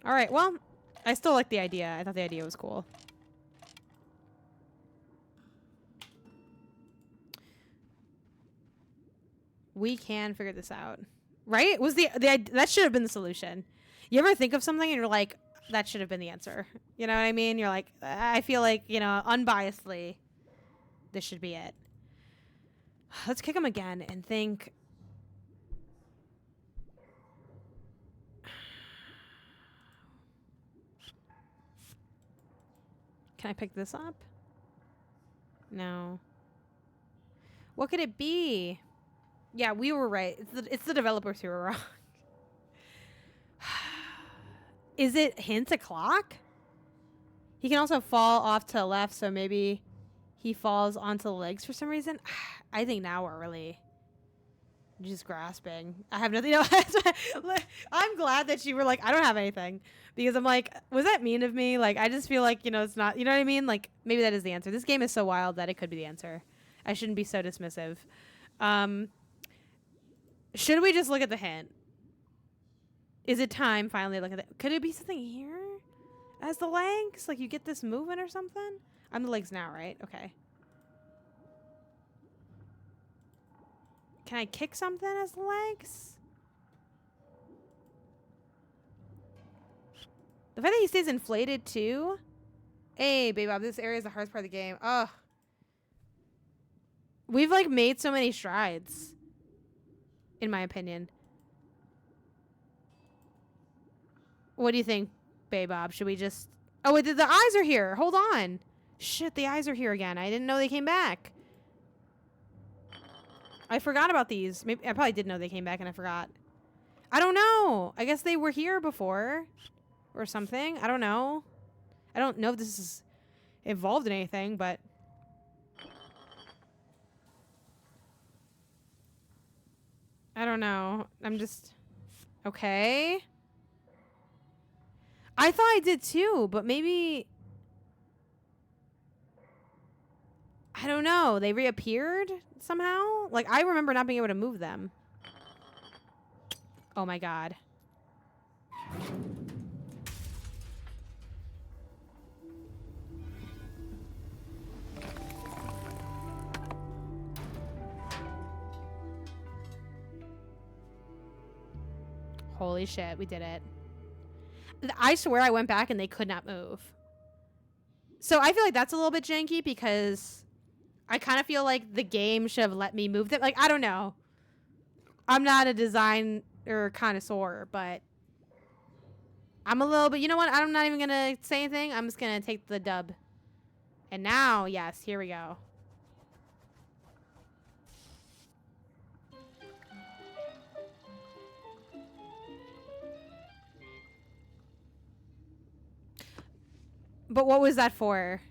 A: Alright, well, I still like the idea. I thought the idea was cool. We can figure this out. Right? That should have been the solution. You ever think of something and you're like, that should have been the answer. You know what I mean? You're like, I feel like, you know, unbiasedly, this should be it. Let's kick him again and think... Can I pick this up? No. What could it be? Yeah, we were right. It's the developers who were wrong. Is it hint a clock? He can also fall off to the left, so maybe he falls onto the legs for some reason. I think now we're really just grasping. I have nothing else. I'm glad that you were like, I don't have anything. Because I'm like, was that mean of me? Like, I just feel like, you know, it's not, you know what I mean? Like, maybe that is the answer. This game is so wild that it could be the answer. I shouldn't be so dismissive. Should we just look at the hint? Is it time finally to look at it? Could it be something here? As the legs? Like, you get this moving or something? I'm the legs now, right? Okay. Can I kick something as the legs? The fact that he stays inflated too. Hey, babe, this area is the hardest part of the game. Ugh. We've like made so many strides. In my opinion. What do you think, babe Bob? Should we just... Oh, wait, the eyes are here. Hold on. Shit, the eyes are here again. I didn't know they came back. I forgot about these. Maybe I probably did know they came back and I forgot. I don't know. I guess they were here before. Or something. I don't know. I don't know if this is involved in anything, but... I don't know. I'm just... Okay. I thought I did too, but maybe... I don't know. They reappeared somehow? Like, I remember not being able to move them. Oh my god. Holy shit, we did it. I swear I went back and they could not move. So I feel like that's a little bit janky because I kind of feel like the game should have let me move them. Like, I don't know. I'm not a designer connoisseur, but I'm a little bit... You know what? I'm not even going to say anything. I'm just going to take the dub. And now, yes, here we go. But what was that for,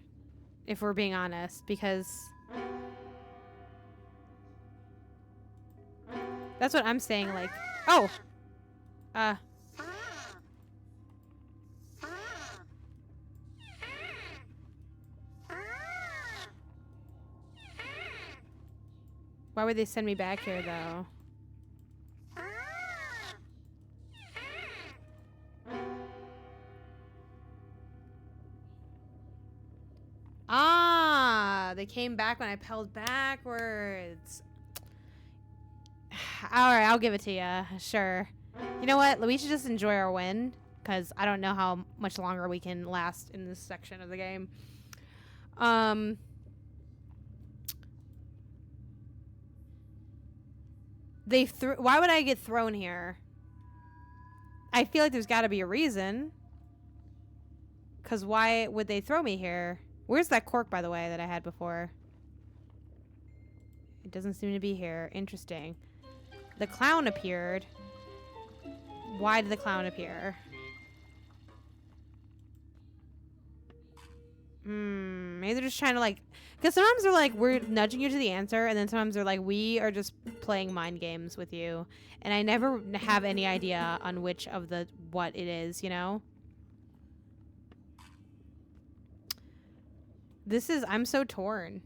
A: if we're being honest? Because that's what I'm saying, like... Oh! Why would they send me back here, though? Ah, they came back when I pedaled backwards. All right, I'll give it to you. Sure. You know what? We should just enjoy our win, because I don't know how much longer we can last in this section of the game. Why would I get thrown here? I feel like there's got to be a reason. Because why would they throw me here? Where's that cork, by the way, that I had before? It doesn't seem to be here. Interesting. The clown appeared. Why did the clown appear? Maybe they're just trying to, like... Because sometimes they're like, we're nudging you to the answer, and then sometimes they're like, we are just playing mind games with you. And I never have any idea on which of the... what it is, you know? This is... I'm so torn.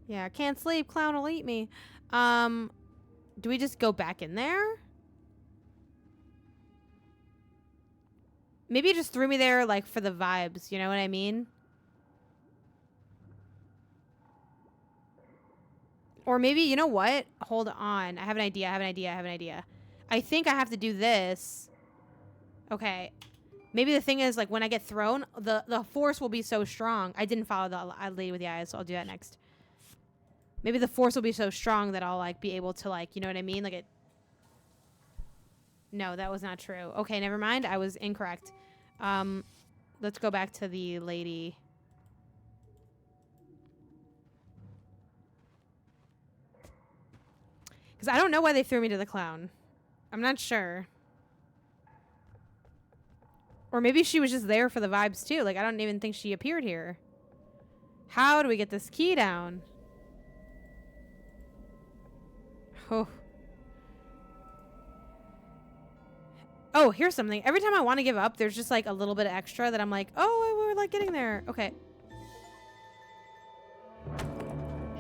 A: Yeah, can't sleep. Clown will eat me. Do we just go back in there? Maybe it just threw me there, like, for the vibes. You know what I mean? Or maybe, you know what? Hold on. I have an idea. I think I have to do this. Okay. Maybe the thing is, like, when I get thrown, the force will be so strong. I didn't follow the lady with the eyes, so I'll do that next. Maybe the force will be so strong that I'll, like, be able to, like, you know what I mean? Like, it... No, that was not true. Okay, never mind. I was incorrect. Let's go back to the lady. Because I don't know why they threw me to the clown. I'm not sure. Or maybe she was just there for the vibes, too. Like, I don't even think she appeared here. How do we get this key down? Oh. Oh, here's something. Every time I want to give up, there's just, like, a little bit of extra that I'm like, oh, we're, like, getting there. Okay.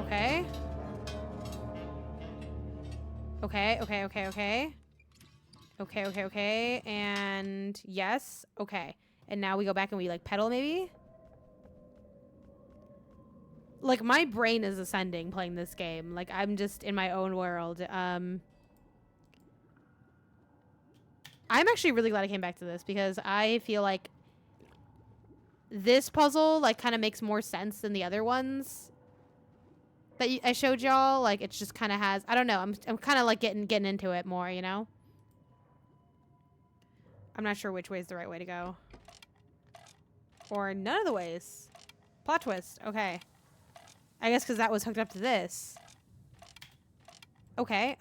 A: Okay. Okay. And yes. Okay. And now we go back and we, like, pedal, maybe? Like, my brain is ascending playing this game. Like, I'm just in my own world. I'm actually really glad I came back to this because I feel like this puzzle, like, kind of makes more sense than the other ones that I showed y'all. Like, it just kind of has... I don't know. I'm kind of, like, getting into it more, you know? I'm not sure which way is the right way to go. Or none of the ways. Plot twist. Okay. I guess because that was hooked up to this. Okay.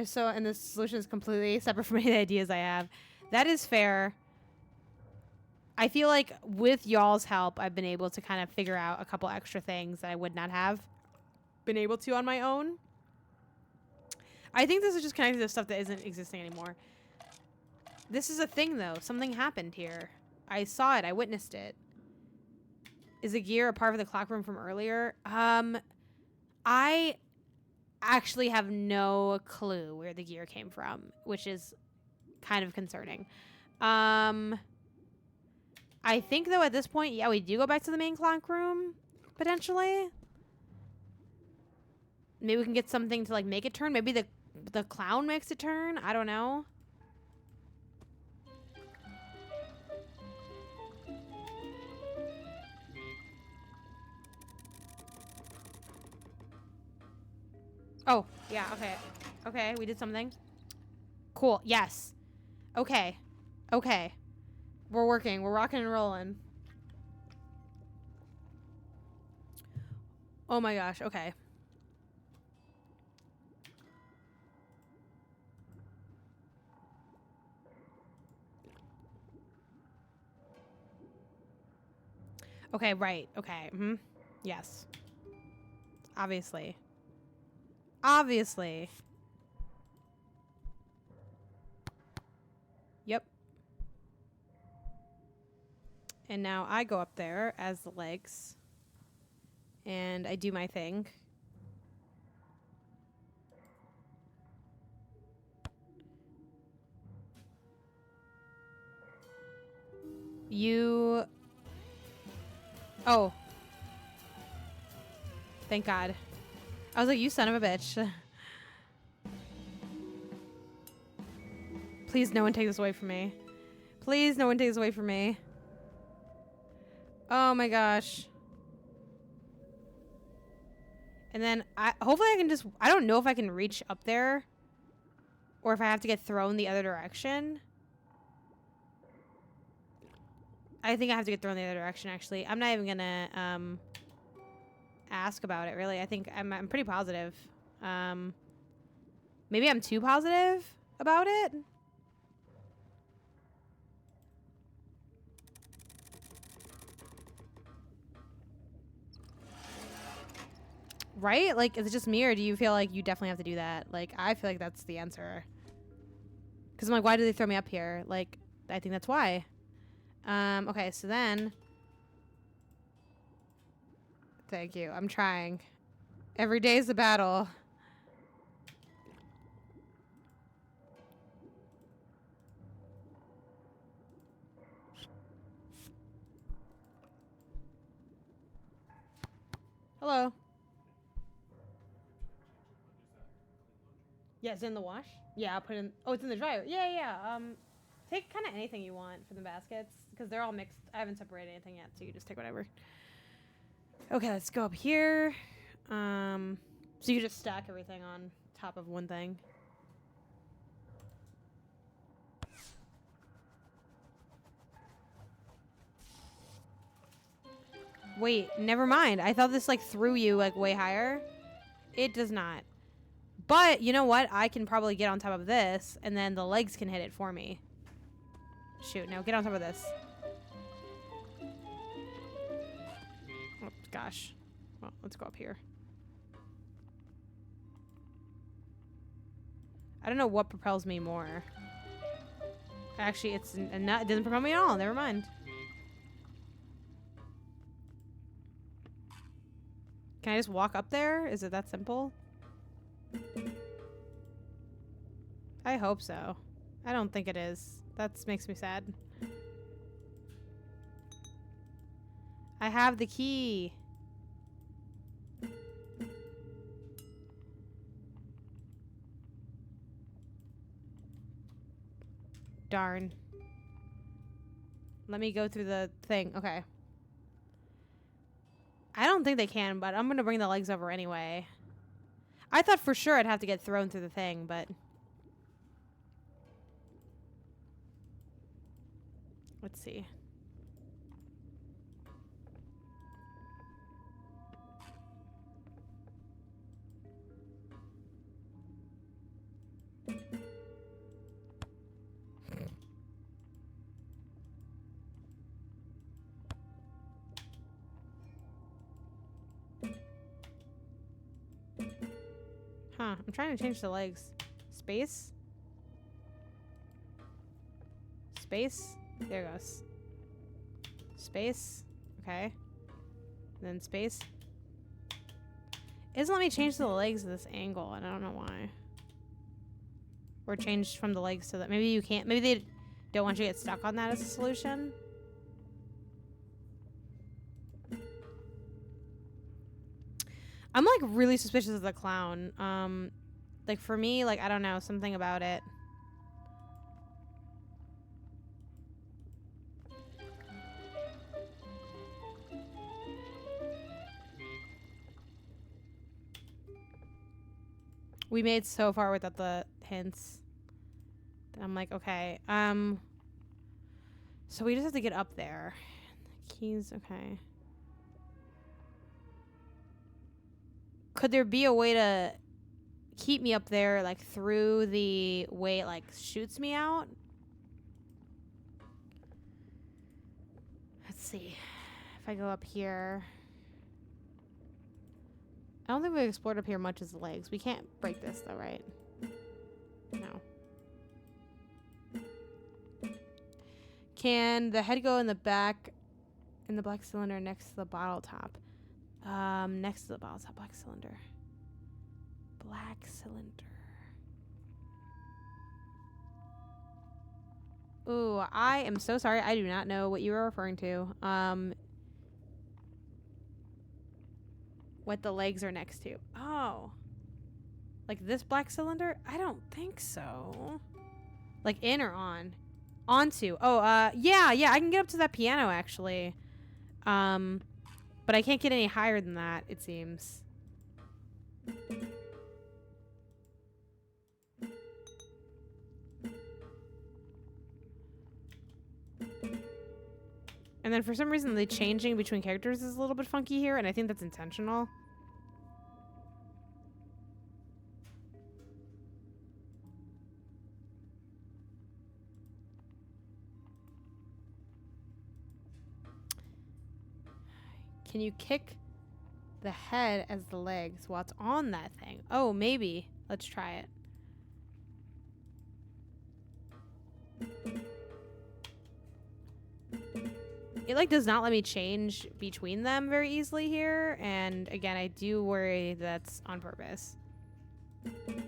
A: So, and the solution is completely separate from any ideas I have. That is fair. I feel like with y'all's help, I've been able to kind of figure out a couple extra things that I would not have been able to on my own. I think this is just connected to stuff that isn't existing anymore. This is a thing, though. Something happened here. I saw it. I witnessed it. Is the gear a part of the clock room from earlier? I actually have no clue where the gear came from, which is kind of concerning. I think, though, at this point, yeah, we do go back to the main clock room, potentially. Maybe we can get something to, like, make it turn. Maybe the clown makes it turn. I don't know. Oh, yeah, okay. Okay, we did something. Cool, yes. Okay. Okay. We're working. We're rocking and rolling. Oh my gosh, okay. Okay, right. Okay. Mm-hmm. Yes. Obviously. Obviously. Yep. And now I go up there as the legs. and I do my thing. You... Oh. Thank God. I was like, you son of a bitch. Please, no one take this away from me. Please, no one take this away from me. Oh my gosh. And then, hopefully I can just... I don't know if I can reach up there. Or if I have to get thrown the other direction. I think I have to get thrown the other direction, actually. I'm not even gonna, ask about it, really. I think I'm pretty positive. Maybe I'm too positive about it? Right? Like, is it just me, or do you feel like you definitely have to do that? Like, I feel like that's the answer. Because I'm like, why do they throw me up here? Like, I think that's why. Okay, so then... Thank you. I'm trying. Every day is a battle. Hello. Yeah, it's in the wash? Yeah, I'll put it in... Oh, it's in the dryer. Yeah, yeah. Take kind of anything you want from the baskets, because they're all mixed. I haven't separated anything yet, so you just take whatever. Okay, let's go up here. So you just stack everything on top of one thing. Wait, never mind. I thought this, like, threw you, like, way higher. It does not. But, you know what? I can probably get on top of this, and then the legs can hit it for me. Shoot, no, get on top of this. Oh, gosh. Well, let's go up here. I don't know what propels me more. Actually, it doesn't propel me at all. Never mind. Can I just walk up there? Is it that simple? I hope so. I don't think it is. That makes me sad. I have the key. Darn. Let me go through the thing. Okay. I don't think they can, but I'm going to bring the legs over anyway. I thought for sure I'd have to get thrown through the thing, but... Let's see. Huh, I'm trying to change the legs. Space? Space? There it goes. Space. Okay. Then space. It doesn't let me change the legs at this angle, and I don't know why. Or change from the legs to that. Maybe you can't. Maybe they don't want you to get stuck on that as a solution. I'm like really suspicious of the clown. Like for me, like I don't know, something about it. We made so far without the hints. I'm like, okay. So we just have to get up there. The keys, okay. Could there be a way to keep me up there, like, through the way it, like, shoots me out? Let's see. If I go up here... I don't think we've explored up here much as the legs. We can't break this, though, right? No. Can the head go in the back, in the black cylinder next to the bottle top? Next to the bottle, top black cylinder. Black cylinder. Ooh, I am so sorry. I do not know what you were referring to. What the legs are next to. Oh. Like this black cylinder? I don't think so. Like in or on? Onto. Oh, yeah, I can get up to that piano actually. But I can't get any higher than that, it seems. And then for some reason the changing between characters is a little bit funky here, and I think that's intentional. Can you kick the head as the legs while it's on that thing? Oh, maybe. Let's try it. It like does not let me change between them very easily here, and again I do worry that's on purpose. But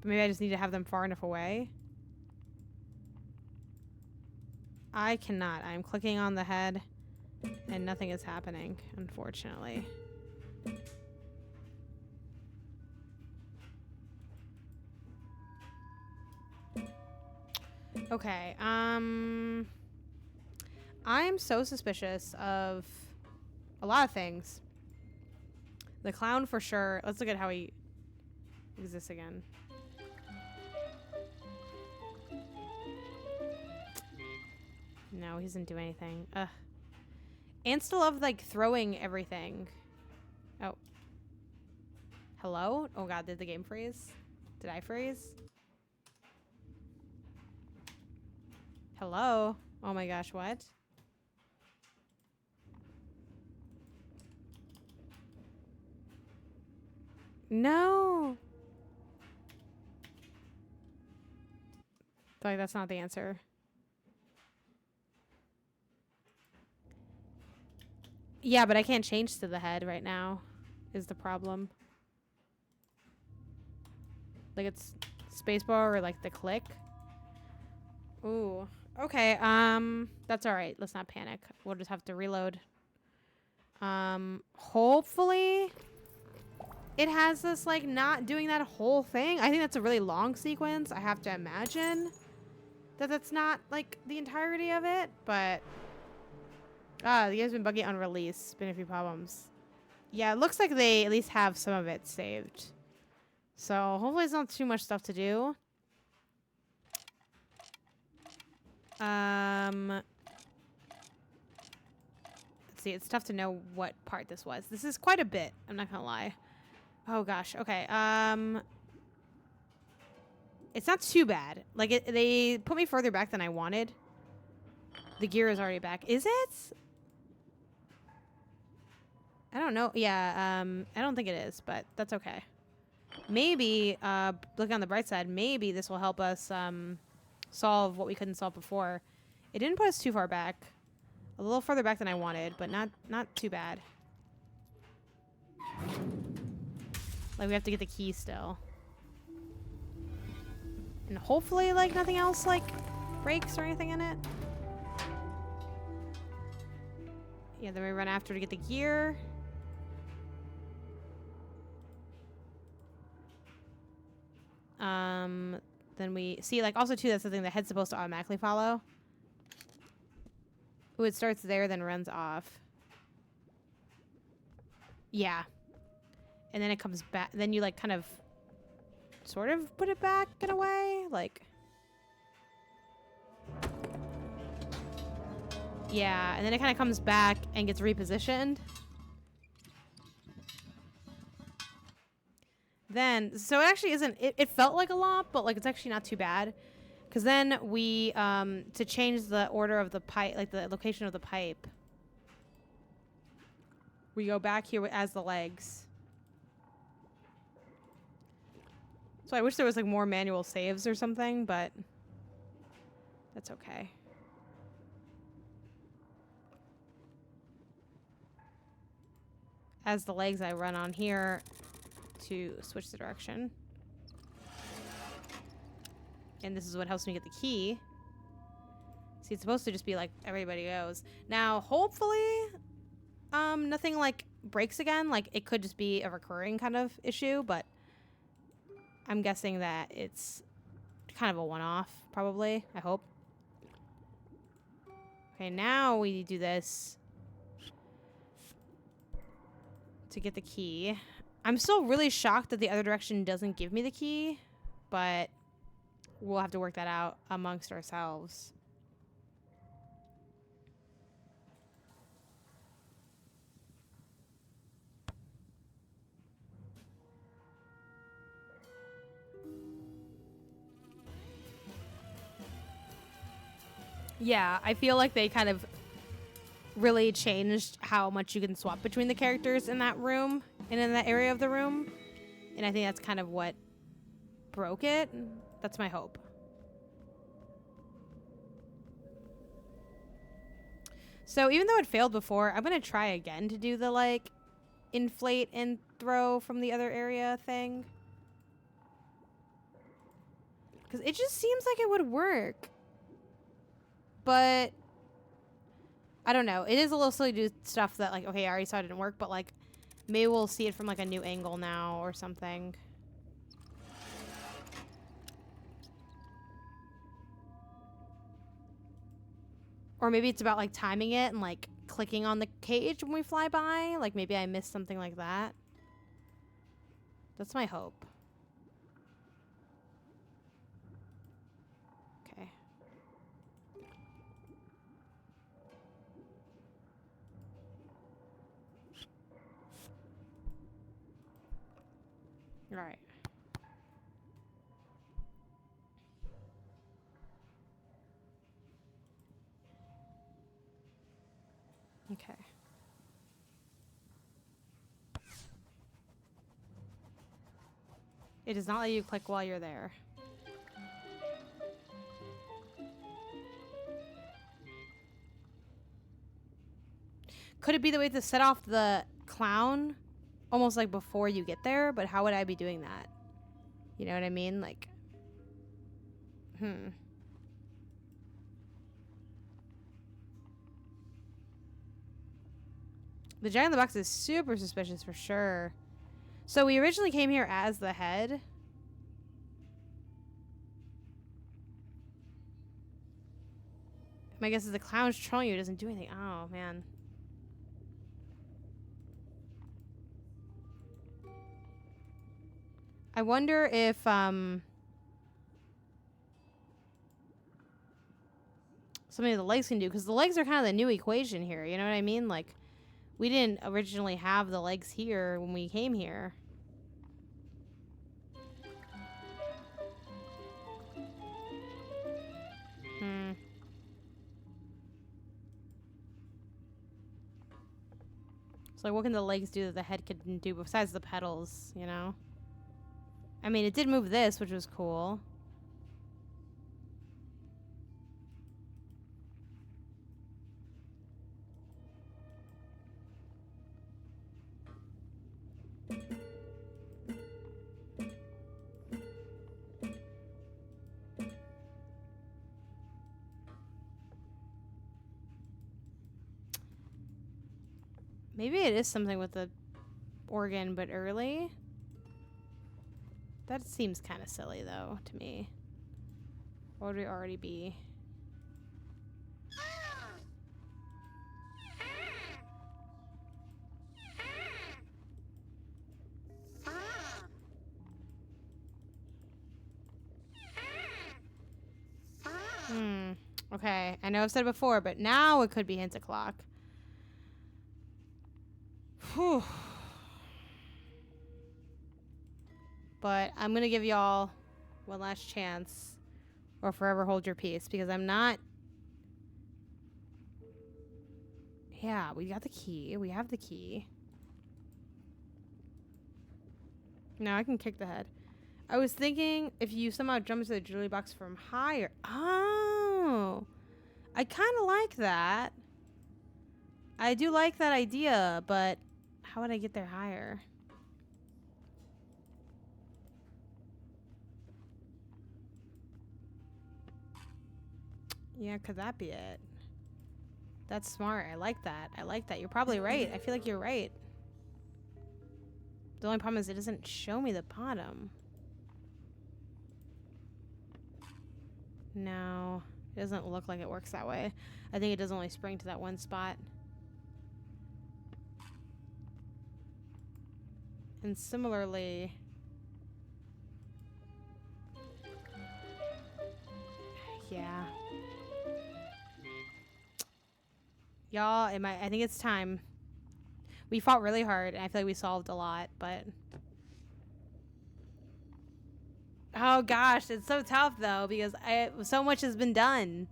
A: maybe I just need to have them far enough away. I cannot. I'm clicking on the head and nothing is happening, unfortunately. Okay, I'm so suspicious of a lot of things. The clown for sure. Let's look at how he exists again. No, he doesn't do anything. Ugh. And still love like throwing everything. Oh. Hello? Oh god, did the game freeze? Did I freeze? Hello? Oh my gosh, what? No. Like that's not the answer. Yeah, but I can't change to the head right now is the problem. Like it's spacebar or like the click. Ooh. Okay, that's all right. Let's not panic. We'll just have to reload. Hopefully it has us like not doing that whole thing. I think that's a really long sequence. I have to imagine that that's not like the entirety of it, but the game's been buggy on release. Been a few problems. Yeah, it looks like they at least have some of it saved. So hopefully it's not too much stuff to do. Let's see, it's tough to know what part this was. This is quite a bit, I'm not gonna lie. Oh gosh, okay. It's not too bad. Like they put me further back than I wanted. The gear is already back. Is it? I don't know. Yeah, I don't think it is, but that's okay. Maybe, look on the bright side, maybe this will help us, solve what we couldn't solve before. It didn't put us too far back. A little further back than I wanted, but not too bad. Like we have to get the key still. And hopefully like nothing else like breaks or anything in it. Yeah, then we run after to get the gear. Then we see like also too, that's the thing, the head's supposed to automatically follow. Ooh, it starts there, then runs off. Yeah. And then it comes back. Then you like kind of sort of put it back in a way. Like. Yeah. And then it kind of comes back and gets repositioned. Then, so it actually isn't, it felt like a lot, but like it's actually not too bad. Because then we, to change the order of the pipe, like the location of the pipe, we go back here as the legs. So I wish there was like more manual saves or something, but that's okay. as the legs, I run on here to switch the direction. And this is what helps me get the key. See, it's supposed to just be like everybody goes. Now, hopefully, nothing like breaks again. Like, it could just be a recurring kind of issue, but I'm guessing that it's kind of a one-off, probably. I hope. Okay, now we do this to get the key. I'm still really shocked that the other direction doesn't give me the key, but we'll have to work that out amongst ourselves. Yeah, I feel like they kind of really changed how much you can swap between the characters in that room and in that area of the room. And I think that's kind of what broke it. That's my hope. So even though it failed before, I'm going to try again to do the, like, inflate and throw from the other area thing. Because it just seems like it would work. But I don't know. It is a little silly to do stuff that, like, okay, I already saw it didn't work, but, like, maybe we'll see it from, like, a new angle now or something. Or maybe it's about, like, timing it and, like, clicking on the cage when we fly by. Like, maybe I missed something like that. That's my hope. Okay. All right. Okay. It does not let you click while you're there. Could it be the way to set off the clown almost like before you get there? But how would I be doing that? You know what I mean? Like, The giant in the box is super suspicious for sure. So we originally came here as the head. My guess is the clown's trolling you. It doesn't do anything. Oh, man. I wonder if, some of the legs can do, because the legs are kind of the new equation here. You know what I mean? Like, we didn't originally have the legs here when we came here. So, like, what can the legs do that the head couldn't do besides the pedals, you know? I mean, it did move this, which was cool. Maybe it is something with the organ, but early. That seems kind of silly, though, to me. What would we already be? Okay, I know I've said it before, but now it could be hint o'clock. Whew. But I'm going to give y'all one last chance, or forever hold your peace, because I'm not... Yeah, we got the key. We have the key. Now I can kick the head. I was thinking if you somehow jump into the jewelry box from higher... Oh! I kind of like that. I do like that idea, but How would I get there higher? Yeah, could that be it? That's smart. I like that. I like that. You're probably right. I feel like you're right. The only problem is it doesn't show me the bottom. No, it doesn't look like it works that way. I think it does only spring to that one spot. And similarly... Yeah. Y'all, I think it's time. We fought really hard, and I feel like we solved a lot, but... Oh gosh, it's so tough though, because so much has been done.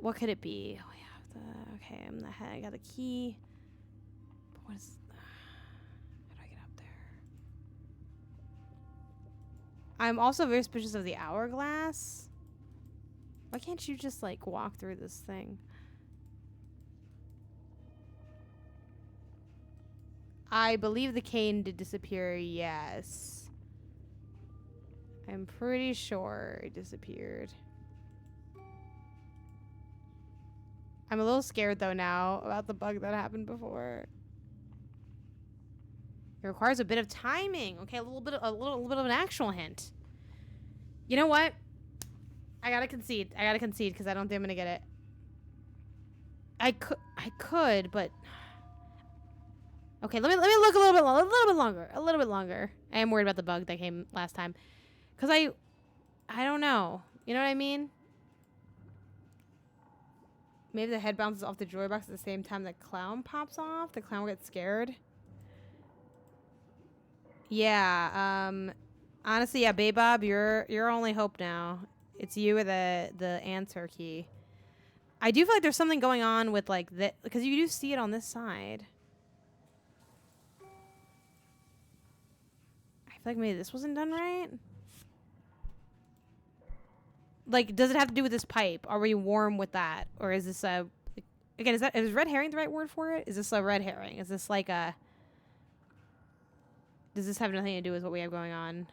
A: What could it be? We have the... Okay, I got the key. But what is... How do I get up there? I'm also very suspicious of the hourglass. Why can't you just, like, walk through this thing? I believe the cane did disappear, yes. I'm pretty sure it disappeared. I'm a little scared, though, now about the bug that happened before. It requires a bit of timing. Okay, a little bit of an actual hint. You know what? I gotta concede. Because I don't think I'm gonna get it. I could, but... Okay, let me look a little bit longer. I am worried about the bug that came last time. Because I don't know. You know what I mean? Maybe the head bounces off the jewelry box at the same time the clown pops off. The clown will get scared. Yeah, honestly, yeah, Babe Bob, you're your only hope now. It's you with the answer key. I do feel like there's something going on with, like, that, because you do see it on this side. I feel like maybe this wasn't done right. Like, does it have to do with this pipe? Are we warm with that? Or is this a... Again, is red herring the right word for it? Is this a red herring? Is this like a... Does this have nothing to do with what we have going on?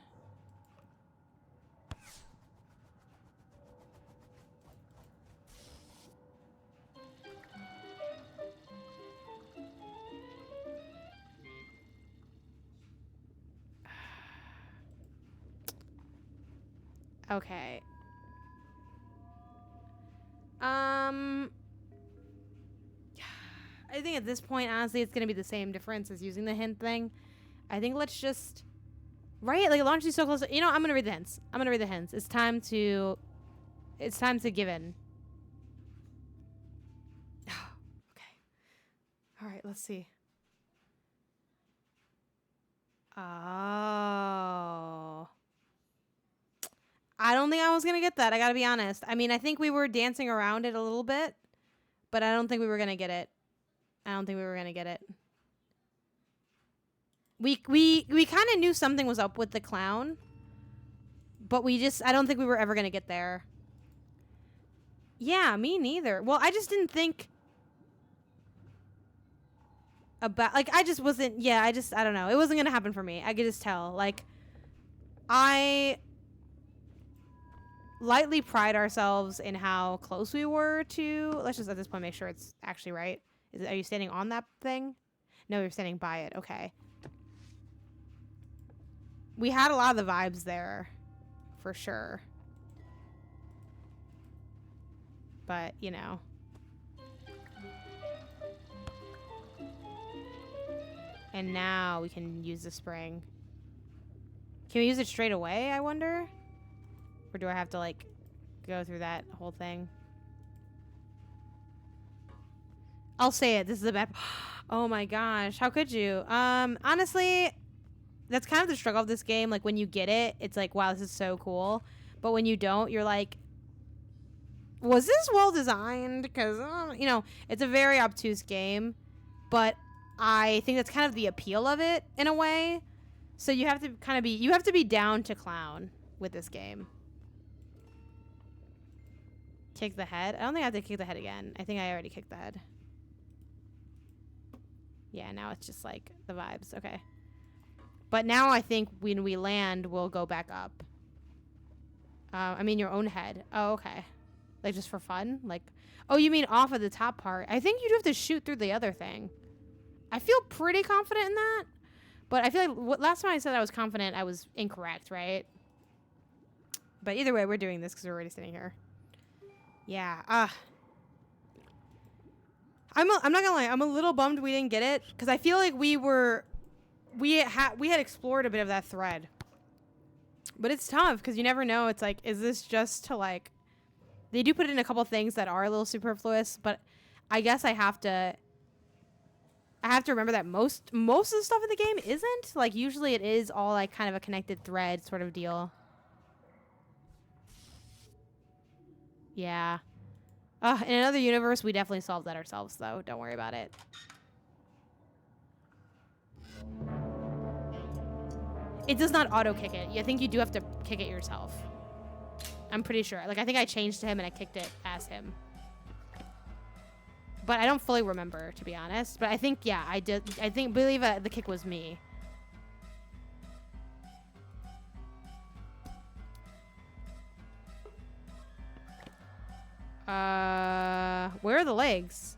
A: Okay. I think at this point, honestly, it's going to be the same difference as using the hint thing. I think let's just... Right? Like, it launches you so close. You know, I'm going to read the hints. It's time to give in. Okay. All right, let's see. Oh. I don't think I was going to get that. I got to be honest. I mean, I think we were dancing around it a little bit, but I don't think we were going to get it. We kind of knew something was up with the clown, but I don't think we were ever going to get there. Yeah, me neither. Well, I just didn't think about, like, I just wasn't, yeah, I don't know. It wasn't going to happen for me. I could just tell. Like, I lightly pride ourselves in how close we were to, let's just at this point make sure it's actually right. Are you standing on that thing? No, you're standing by it. Okay. We had a lot of the vibes there, for sure. But, you know. And now we can use the spring. Can we use it straight away, I wonder? Or do I have to, like, go through that whole thing? I'll say it. This is the map. Oh my gosh. How could you? Honestly, that's kind of the struggle of this game. Like, when you get it, it's like, wow, this is so cool. But when you don't, you're like, was this well designed? Because, you know, it's a very obtuse game. But I think that's kind of the appeal of it, in a way. So you have to kind of be, you have to be down to clown with this game. Kick the head? I don't think I have to kick the head again. I think I already kicked the head. Yeah, now it's just like the vibes. Okay. But now I think when we land, we'll go back up. I mean your own head. Oh, okay. Like just for fun? Like, oh, you mean off of the top part? I think you do have to shoot through the other thing. I feel pretty confident in that. But I feel like last time I said I was confident, I was incorrect, right? But either way, we're doing this because we're already sitting here. Yeah. I'm not gonna lie. I'm a little bummed we didn't get it because I feel like we had explored a bit of that thread. But it's tough because you never know. It's like, is this just to like? They do put in a couple things that are a little superfluous, but I guess I have to remember that most of the stuff in the game isn't. Like usually it is all like kind of a connected thread sort of deal. Yeah. In another universe, we definitely solved that ourselves, though. Don't worry about it. It does not auto-kick it. I think you do have to kick it yourself. I'm pretty sure. Like, I think I changed to him and I kicked it as him. But I don't fully remember, to be honest. But I think, yeah, I did. I believe the kick was me. Where are the legs?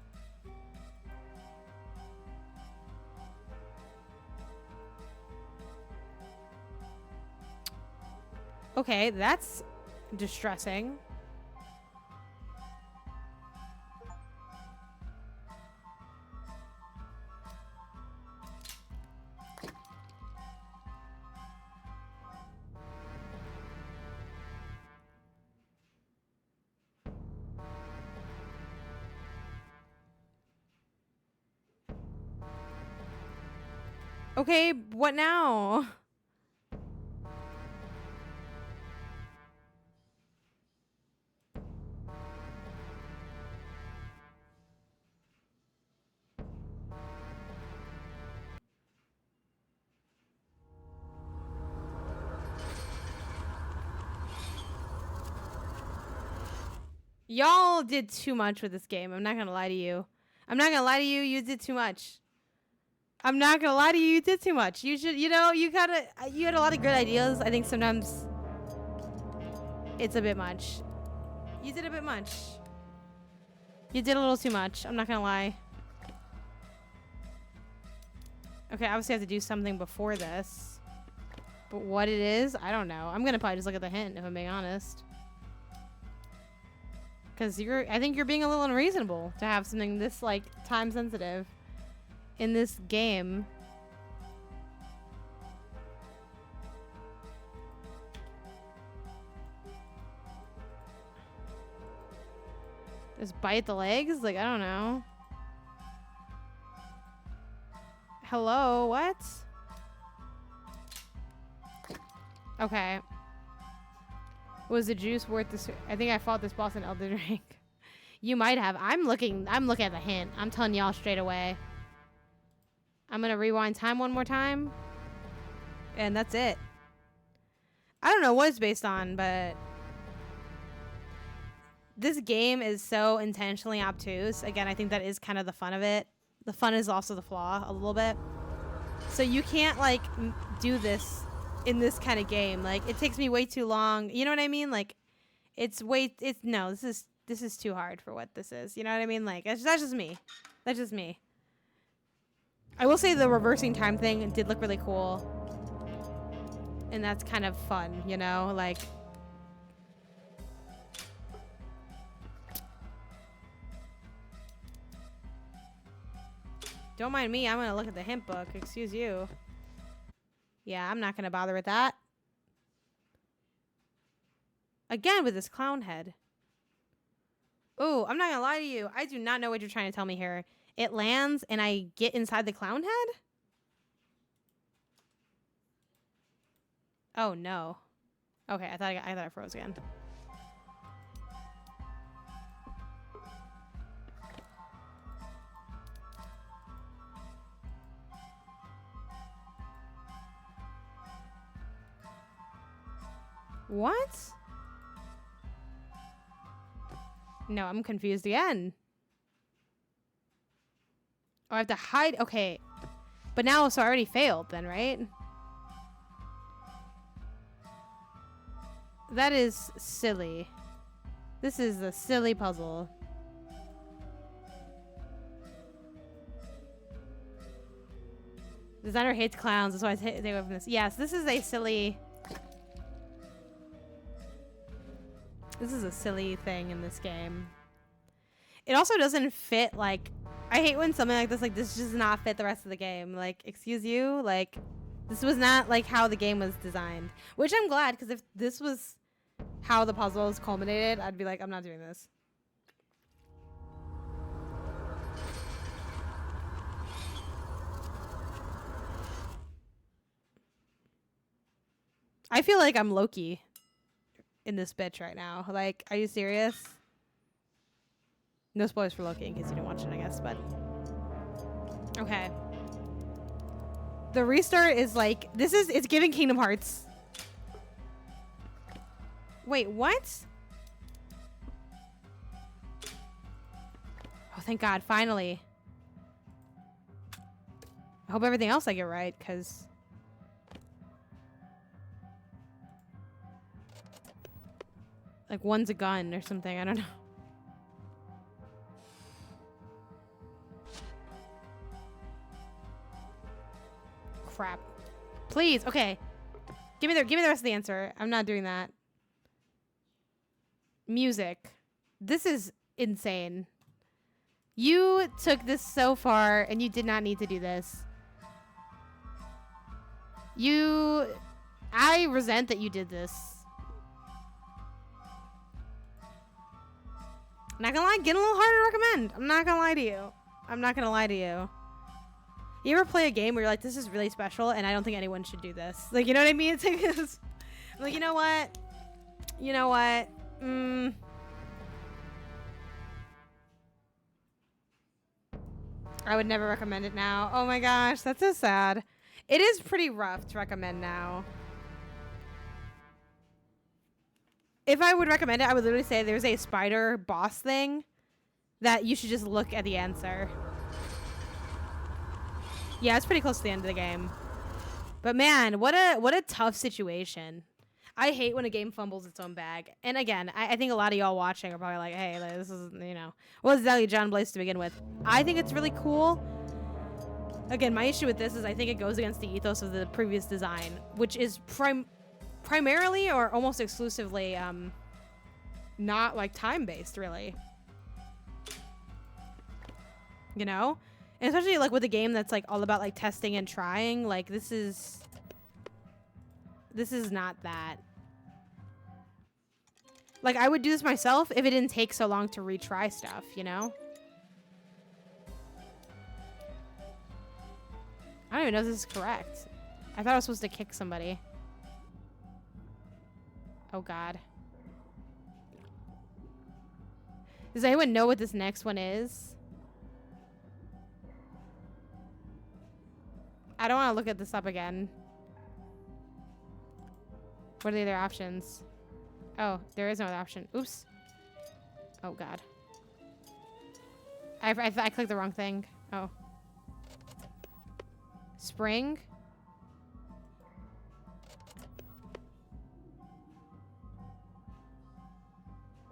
A: Okay, that's distressing. Okay, what now? Y'all did too much with this game. I'm not gonna lie to you. I'm not gonna lie to you. You did too much. I'm not gonna lie to you. You did too much. You should, you know, you had a lot of good ideas. I think sometimes it's a bit much. You did a bit much. You did a little too much. I'm not gonna lie. Okay, obviously I have to do something before this. But what it is, I don't know. I'm gonna probably just look at the hint, if I'm being honest. Because I think you're being a little unreasonable to have something this, like, time sensitive in this game. Just bite the legs? Like, I don't know. Hello, what? Okay. Was the juice worth this? I think I fought this boss in Elden Ring. You might have. I'm looking at the hint. I'm telling y'all straight away. I'm gonna rewind time one more time. And that's it. I don't know what it's based on, but this game is so intentionally obtuse. Again, I think that is kind of the fun of it. The fun is also the flaw a little bit. So you can't like do this in this kind of game. Like it takes me way too long. You know what I mean? Like no, this is too hard for what this is. You know what I mean? Like that's just me. That's just me. I will say the reversing time thing did look really cool. And that's kind of fun, you know? Like don't mind me. I'm going to look at the hint book. Excuse you. Yeah, I'm not going to bother with that. Again with this clown head. Ooh, I'm not going to lie to you. I do not know what you're trying to tell me here. It lands and I get inside the clown head? Oh, no. Okay, I thought I froze again. What? No, I'm confused again. Oh, I have to hide. Okay. But now, so I already failed then, right? That is silly. This is a silly puzzle. Designer hates clowns. That's why I stay away from this. Yes, this is a silly... This is a silly thing in this game. It also doesn't fit, like... I hate when something like this does not fit the rest of the game. Like, excuse you? Like, this was not, like, how the game was designed. Which I'm glad, because if this was how the puzzles culminated, I'd be like, I'm not doing this. I feel like I'm Loki in this bitch right now. Like, are you serious? No spoilers for Loki in case you didn't watch it, I guess, but... Okay. The restart is like... It's giving Kingdom Hearts. Wait, what? Oh, thank God, finally. I hope everything else I get right, because... Like, one's a gun or something, I don't know. Crap. Please, okay. Give me the rest of the answer. I'm not doing that. Music. This is insane. You took this so far and you did not need to do this. I resent that you did this. Not gonna lie, getting a little harder to recommend. I'm not gonna lie to you. I'm not gonna lie to you. You ever play a game where you're like, this is really special and I don't think anyone should do this? Like, you know what I mean? It's like, I'm like, you know what? You know what? I would never recommend it now. Oh my gosh, that's so sad. It is pretty rough to recommend now. If I would recommend it, I would literally say there's a spider boss thing that you should just look at the answer. Yeah, it's pretty close to the end of the game. But man, what a tough situation. I hate when a game fumbles its own bag. And again, I think a lot of y'all watching are probably like, hey, like, this is, you know, what was exactly John Blaze to begin with? I think it's really cool. Again, my issue with this is I think it goes against the ethos of the previous design, which is primarily or almost exclusively not like time-based, really. You know? And especially like with a game that's like all about like testing and trying, like this is not that. Like I would do this myself if it didn't take so long to retry stuff, you know? I don't even know if this is correct. I thought I was supposed to kick somebody. Oh God. Does anyone know what this next one is? I don't want to look at this up again. What are the other options? Oh, there is no other option. Oops. Oh God. I clicked the wrong thing. Oh. Spring?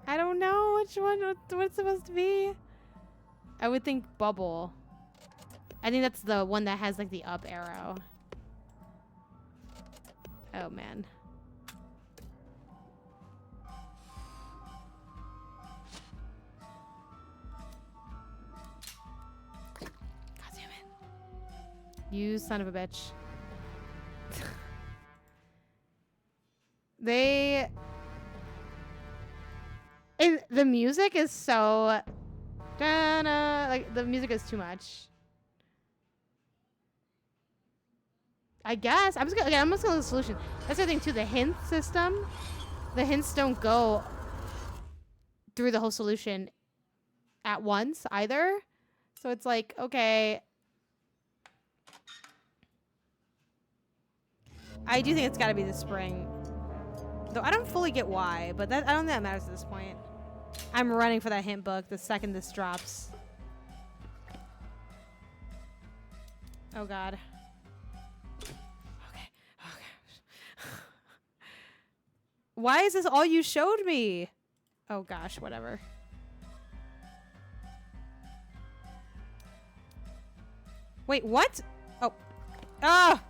A: I don't know which one, what it's supposed to be. I would think bubble. I think that's the one that has like the up arrow. Oh man. God damn it. You son of a bitch. The music is so like the music is too much. I guess I'm just gonna look at the solution. That's the thing too. The hint system, the hints don't go through the whole solution at once either. So it's like, okay, I do think it's got to be the spring, though I don't fully get why. But I don't think that matters at this point. I'm running for that hint book the second this drops. Oh God. Okay. Okay. Why is this all you showed me? Oh gosh, whatever. Wait, what? Oh. Ah!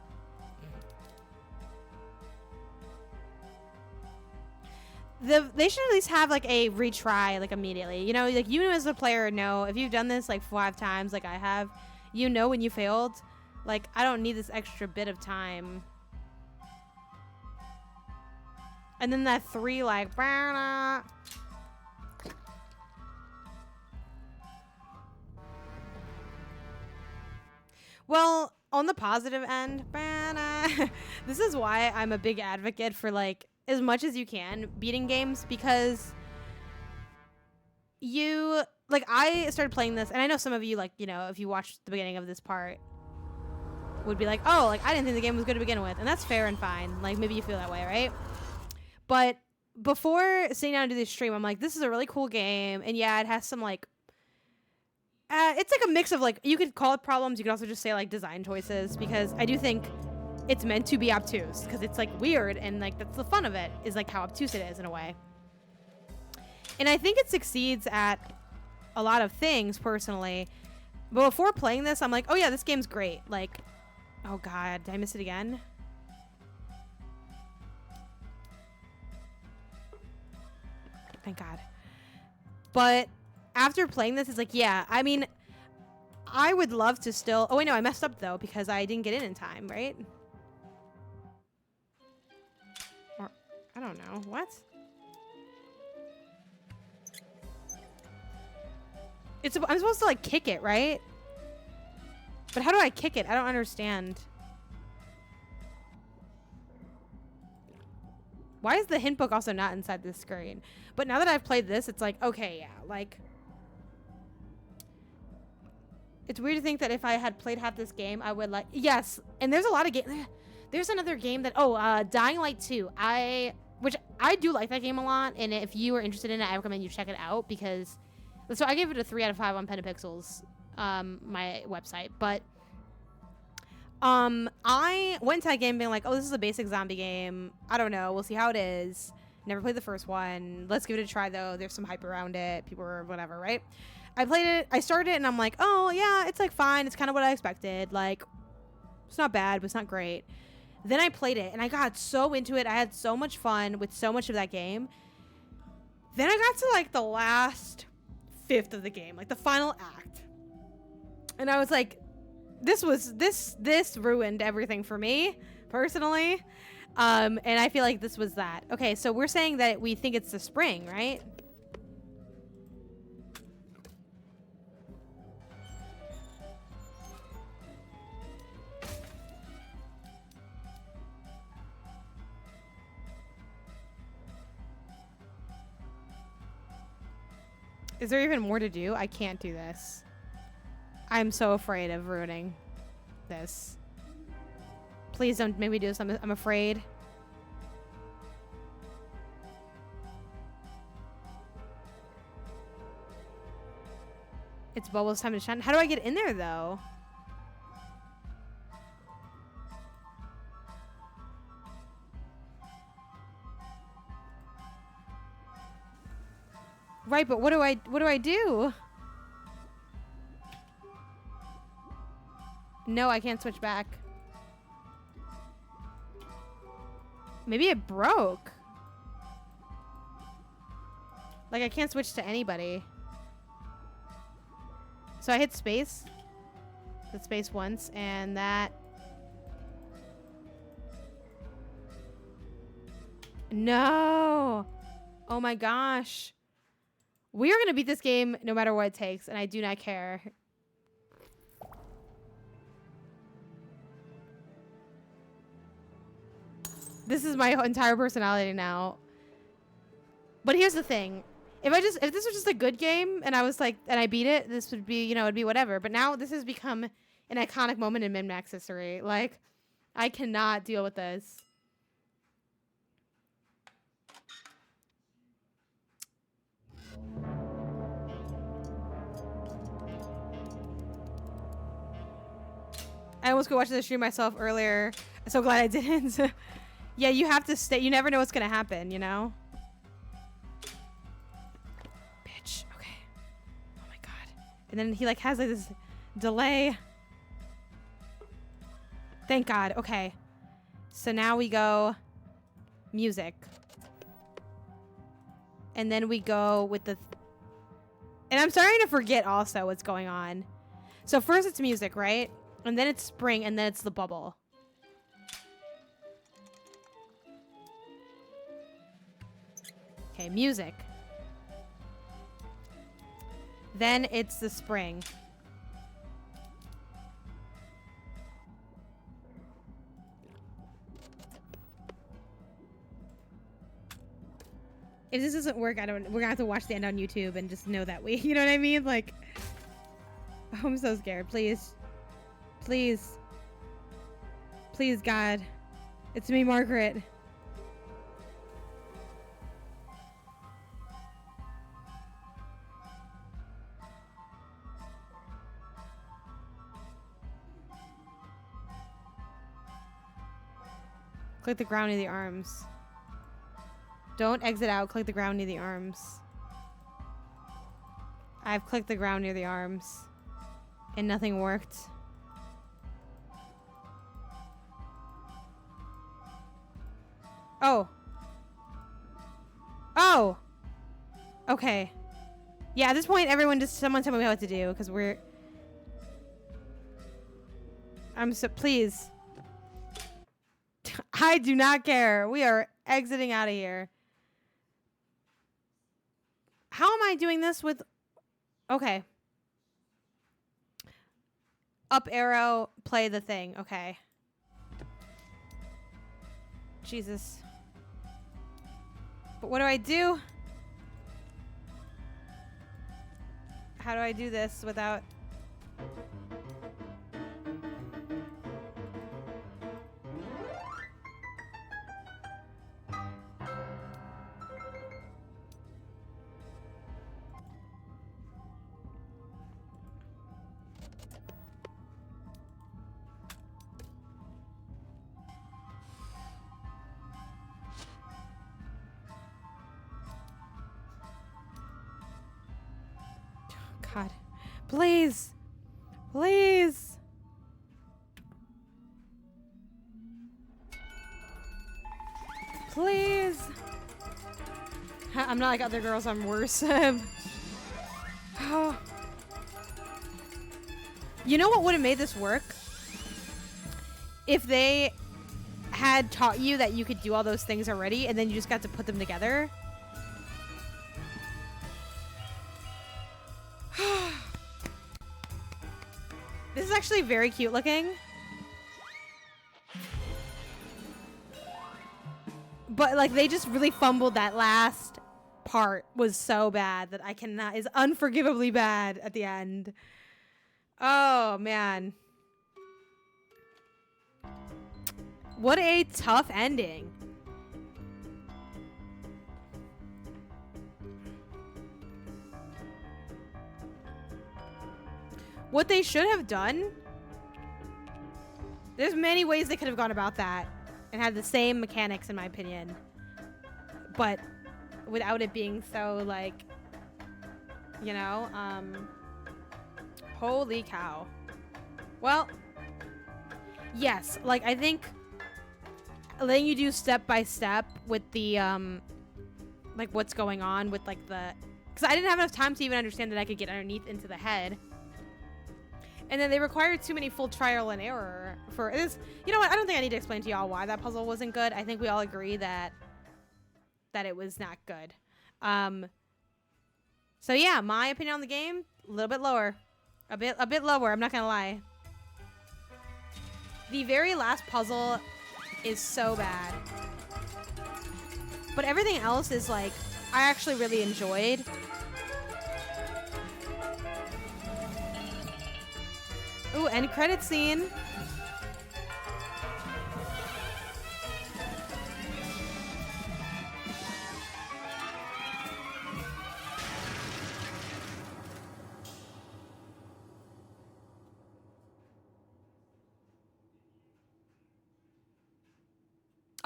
A: They should at least have like a retry like immediately. You know, like you as a player know if you've done this like 5 times like I have, you know when you failed. Like I don't need this extra bit of time. And then that 3 like well, on the positive end, this is why I'm a big advocate for like as much as you can beating games, because you like I started playing this and I know some of you like, you know, if you watched the beginning of this part would be like, oh, like I didn't think the game was good to begin with, and that's fair and fine. Like maybe you feel that way, right? But before sitting down to do this stream, I'm like, this is a really cool game, and yeah, it has some like it's like a mix of like, you could call it problems, you could also just say like design choices, because I do think it's meant to be obtuse because it's like weird, and like that's the fun of it, is like how obtuse it is in a way. And I think it succeeds at a lot of things personally. But before playing this, I'm like, oh yeah, this game's great. Like, oh God, did I miss it again? Thank God. But after playing this, it's like, yeah, I mean, I would love to still... Oh, wait, no, I messed up, though, because I didn't get in time, right? Or, I don't know. What? I'm supposed to, like, kick it, right? But how do I kick it? I don't understand. Why is the hint book also not inside this screen? But now that I've played this, it's like, okay, yeah, like... It's weird to think that if I had played half this game, I would like... Yes, and there's a lot of games... There's another game that... Oh, Dying Light 2. Which I do like that game a lot, and if you are interested in it, I recommend you check it out, because... So I gave it a 3 out of 5 on Pentapixels, my website, but... I went to that game being like, oh, this is a basic zombie game. I don't know. We'll see how it is. Never played the first one. Let's give it a try, though. There's some hype around it. People were whatever, right? I played it. I started it, and I'm like, oh, yeah, it's, like, fine. It's kind of what I expected. Like, it's not bad, but it's not great. Then I played it, and I got so into it. I had so much fun with so much of that game. Then I got to, like, the last fifth of the game, like, the final act. And I was like... This ruined everything for me personally, and I feel like this was that. Okay, so we're saying that we think it's the spring, right? Is there even more to do? I can't do this. I'm so afraid of ruining this. Please don't make me do this. I'm afraid. It's Bubbles' time to shine. How do I get in there, though? Right, but what do I do? No, I can't switch back. Maybe it broke. Like, I can't switch to anybody. So I hit space. Hit space once, and that... No! Oh my gosh. We are going to beat this game no matter what it takes, and I do not care. This is my entire personality now. But here's the thing. If this was just a good game and I was like, and I beat it, this would be, you know, it'd be whatever. But now this has become an iconic moment in MinnMax history. Like, I cannot deal with this. I almost could watch the stream myself earlier. I'm so glad I didn't. Yeah, you have to stay. You never know what's gonna happen, you know? Bitch. Okay. Oh my god. And then he like has like this delay. Thank God. Okay. So now we go music. And then we go with the... And I'm starting to forget also what's going on. So first it's music, right? And then it's spring, and then it's the bubble. Okay, music. Then it's the spring. If this doesn't work, we're gonna have to watch the end on YouTube and just know that you know what I mean? Like, oh, I'm so scared. Please. Please. Please, God. It's me, Margaret. Click the ground near the arms. Don't exit out. Click the ground near the arms. I've clicked the ground near the arms. And nothing worked. Oh. Oh. Okay. Yeah, at this point, someone tell me what to do, because we're... please. I do not care. We are exiting out of here. How am I doing this with... Okay. Up arrow, play the thing. Okay. Jesus. But what do I do? How do I do this without... God. Please. Please. Please. I'm not like other girls, I'm worse. Oh. You know what would have made this work? If they had taught you that you could do all those things already and then you just got to put them together. This is actually very cute looking. But like they just really fumbled that last part was so bad that I cannot, is unforgivably bad at the end. Oh man. What a tough ending. What they should have done, there's many ways they could have gone about that and had the same mechanics in my opinion, but without it being so like, you know, holy cow. Well, yes, like I think letting you do step by step with the like what's going on with like the, because I didn't have enough time to even understand that I could get underneath into the head. And then they required too many full trial and error for this. You know what? I don't think I need to explain to y'all why that puzzle wasn't good. I think we all agree that it was not good. So yeah, my opinion on the game, a little bit lower. A bit lower, I'm not gonna lie. The very last puzzle is so bad. But everything else is like, I actually really enjoyed. Ooh, end credit scene.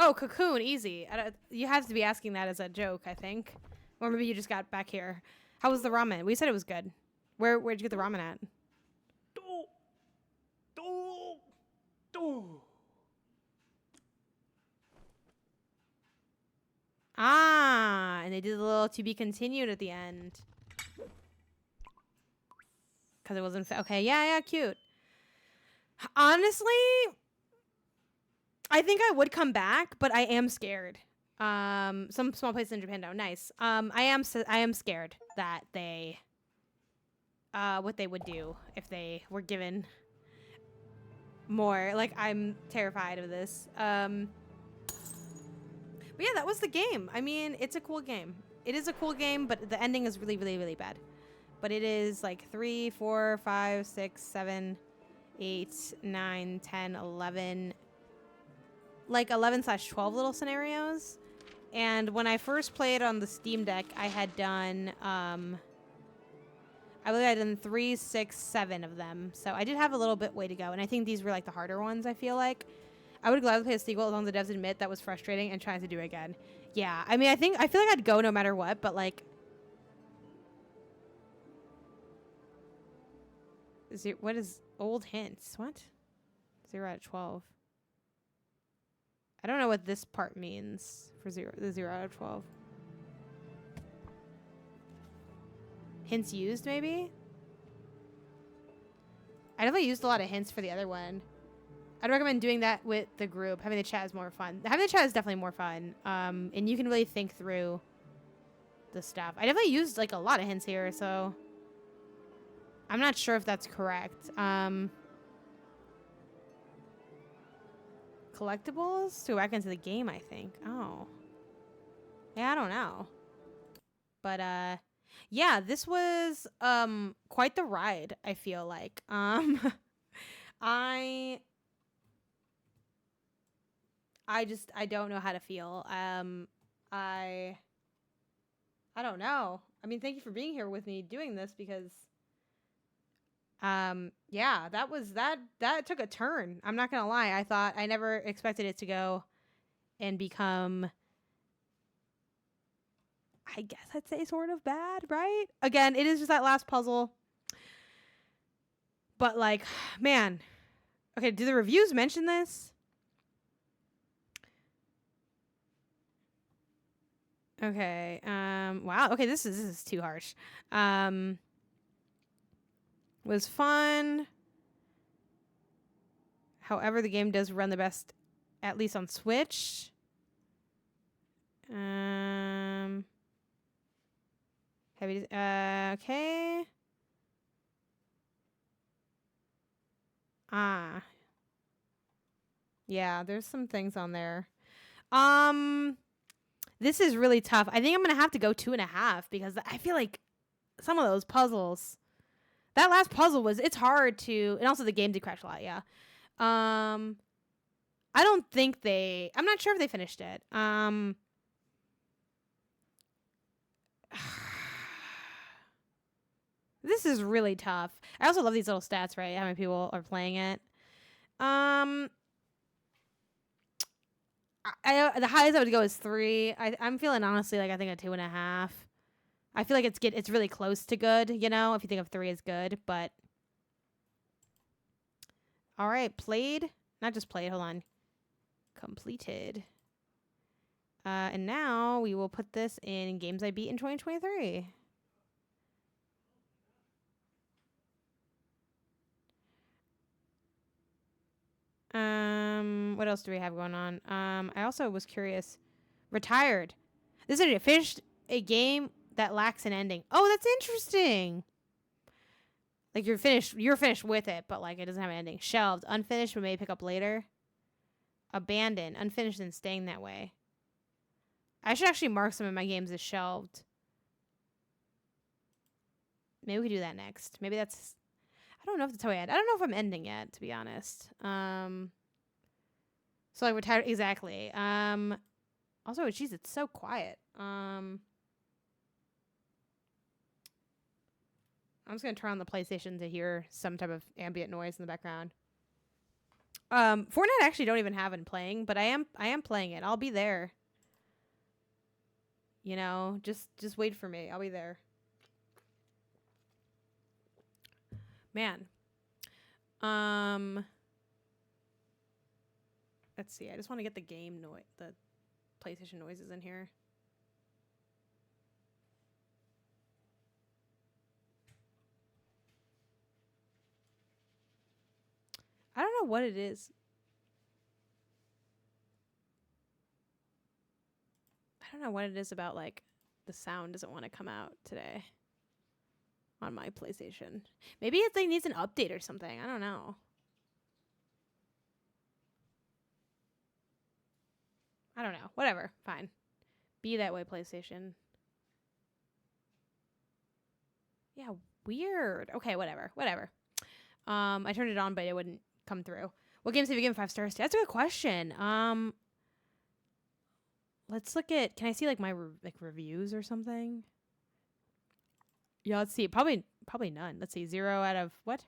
A: Oh, Cocoon, easy. You have to be asking that as a joke, I think. Or maybe you just got back here. How was the ramen? We said it was good. Where'd you get the ramen at? Ah, and they did a little to be continued at the end. Because it wasn't... Okay, yeah, cute. Honestly, I think I would come back, but I am scared. Some small place in Japan, though. Nice. I am scared that they... what they would do if they were given more. Like, I'm terrified of this. But yeah, that was the game. I mean, it's a cool game. It is a cool game, but the ending is really, really, really bad. But it is like 3, 4, 5, 6, 7, 8, 9, 10, 11. Like 11/12 little scenarios. And when I first played on the Steam Deck, I had done, I believe I had done 3, 6, 7 of them. So I did have a little bit way to go. And I think these were like the harder ones, I feel like. I would gladly play a sequel as long as the devs admit that was frustrating and trying to do it again. Yeah, I mean, I feel like I'd go no matter what, but like... What is old hints? What? 0 out of 12. I don't know what this part means for the 0 out of 12. Hints used, maybe? I definitely used a lot of hints for the other one. I'd recommend doing that with the group. Having the chat is more fun. Having the chat is definitely more fun. And you can really think through the stuff. I definitely used like a lot of hints here, so I'm not sure if that's correct. Collectibles to go back into the game, I think. Oh. Yeah, I don't know. But yeah, this was quite the ride, I feel like. I don't know how to feel. I don't know. I mean, thank you for being here with me doing this because yeah, that took a turn. I'm not going to lie. I never expected it to go and become, I guess I'd say sort of bad, right? Again, it is just that last puzzle. But like, man. Okay, do the reviews mention this? Okay. Wow. Okay, this is too harsh. Was fun. However, the game does run the best, at least on Switch. Heavy. Okay. Ah. Yeah, there's some things on there. This is really tough. I think I'm gonna have to go 2.5 because I feel like some of those puzzles. That last puzzle it's hard to, and also the game did crash a lot. Yeah. I don't think I'm not sure if they finished it. This is really tough. I also love these little stats, right? How many people are playing it. The highest I would go is 3. I'm feeling honestly like I think a 2.5. I feel like it's really close to good, you know, if you think of 3 as good, but all right, played, not just played, hold on. Completed. And now we will put this in games I beat in 2023. What else do we have going on? I also was curious. Retired. This is it. Finished a game that lacks an ending. Oh, that's interesting. Like you're finished with it, but like it doesn't have an ending. Shelved. Unfinished but may pick up later. Abandoned. Unfinished and staying that way. I should actually mark some of my games as shelved. Maybe we could do that next. Maybe that's... I don't know if that's how I end. I don't know if I'm ending yet, to be honest. So like retired... Exactly. Also, geez, it's so quiet. I'm just going to turn on the PlayStation to hear some type of ambient noise in the background. Fortnite I actually don't even have in playing, but I am playing it. I'll be there. You know, just wait for me. I'll be there. Man. Let's see. I just want to get the game noise, the PlayStation noises in here. I don't know what it is. I don't know what it is about, like, the sound doesn't want to come out today on my PlayStation. Maybe it like needs an update or something. I don't know. I don't know. Whatever. Fine. Be that way, PlayStation. Yeah, weird. Okay, whatever. I turned it on, but it wouldn't come through. What games have you given 5 stars to? That's a good question. Let's look at. Can I see like my reviews or something? Yeah, let's see. Probably none. Let's see. 0 out of what?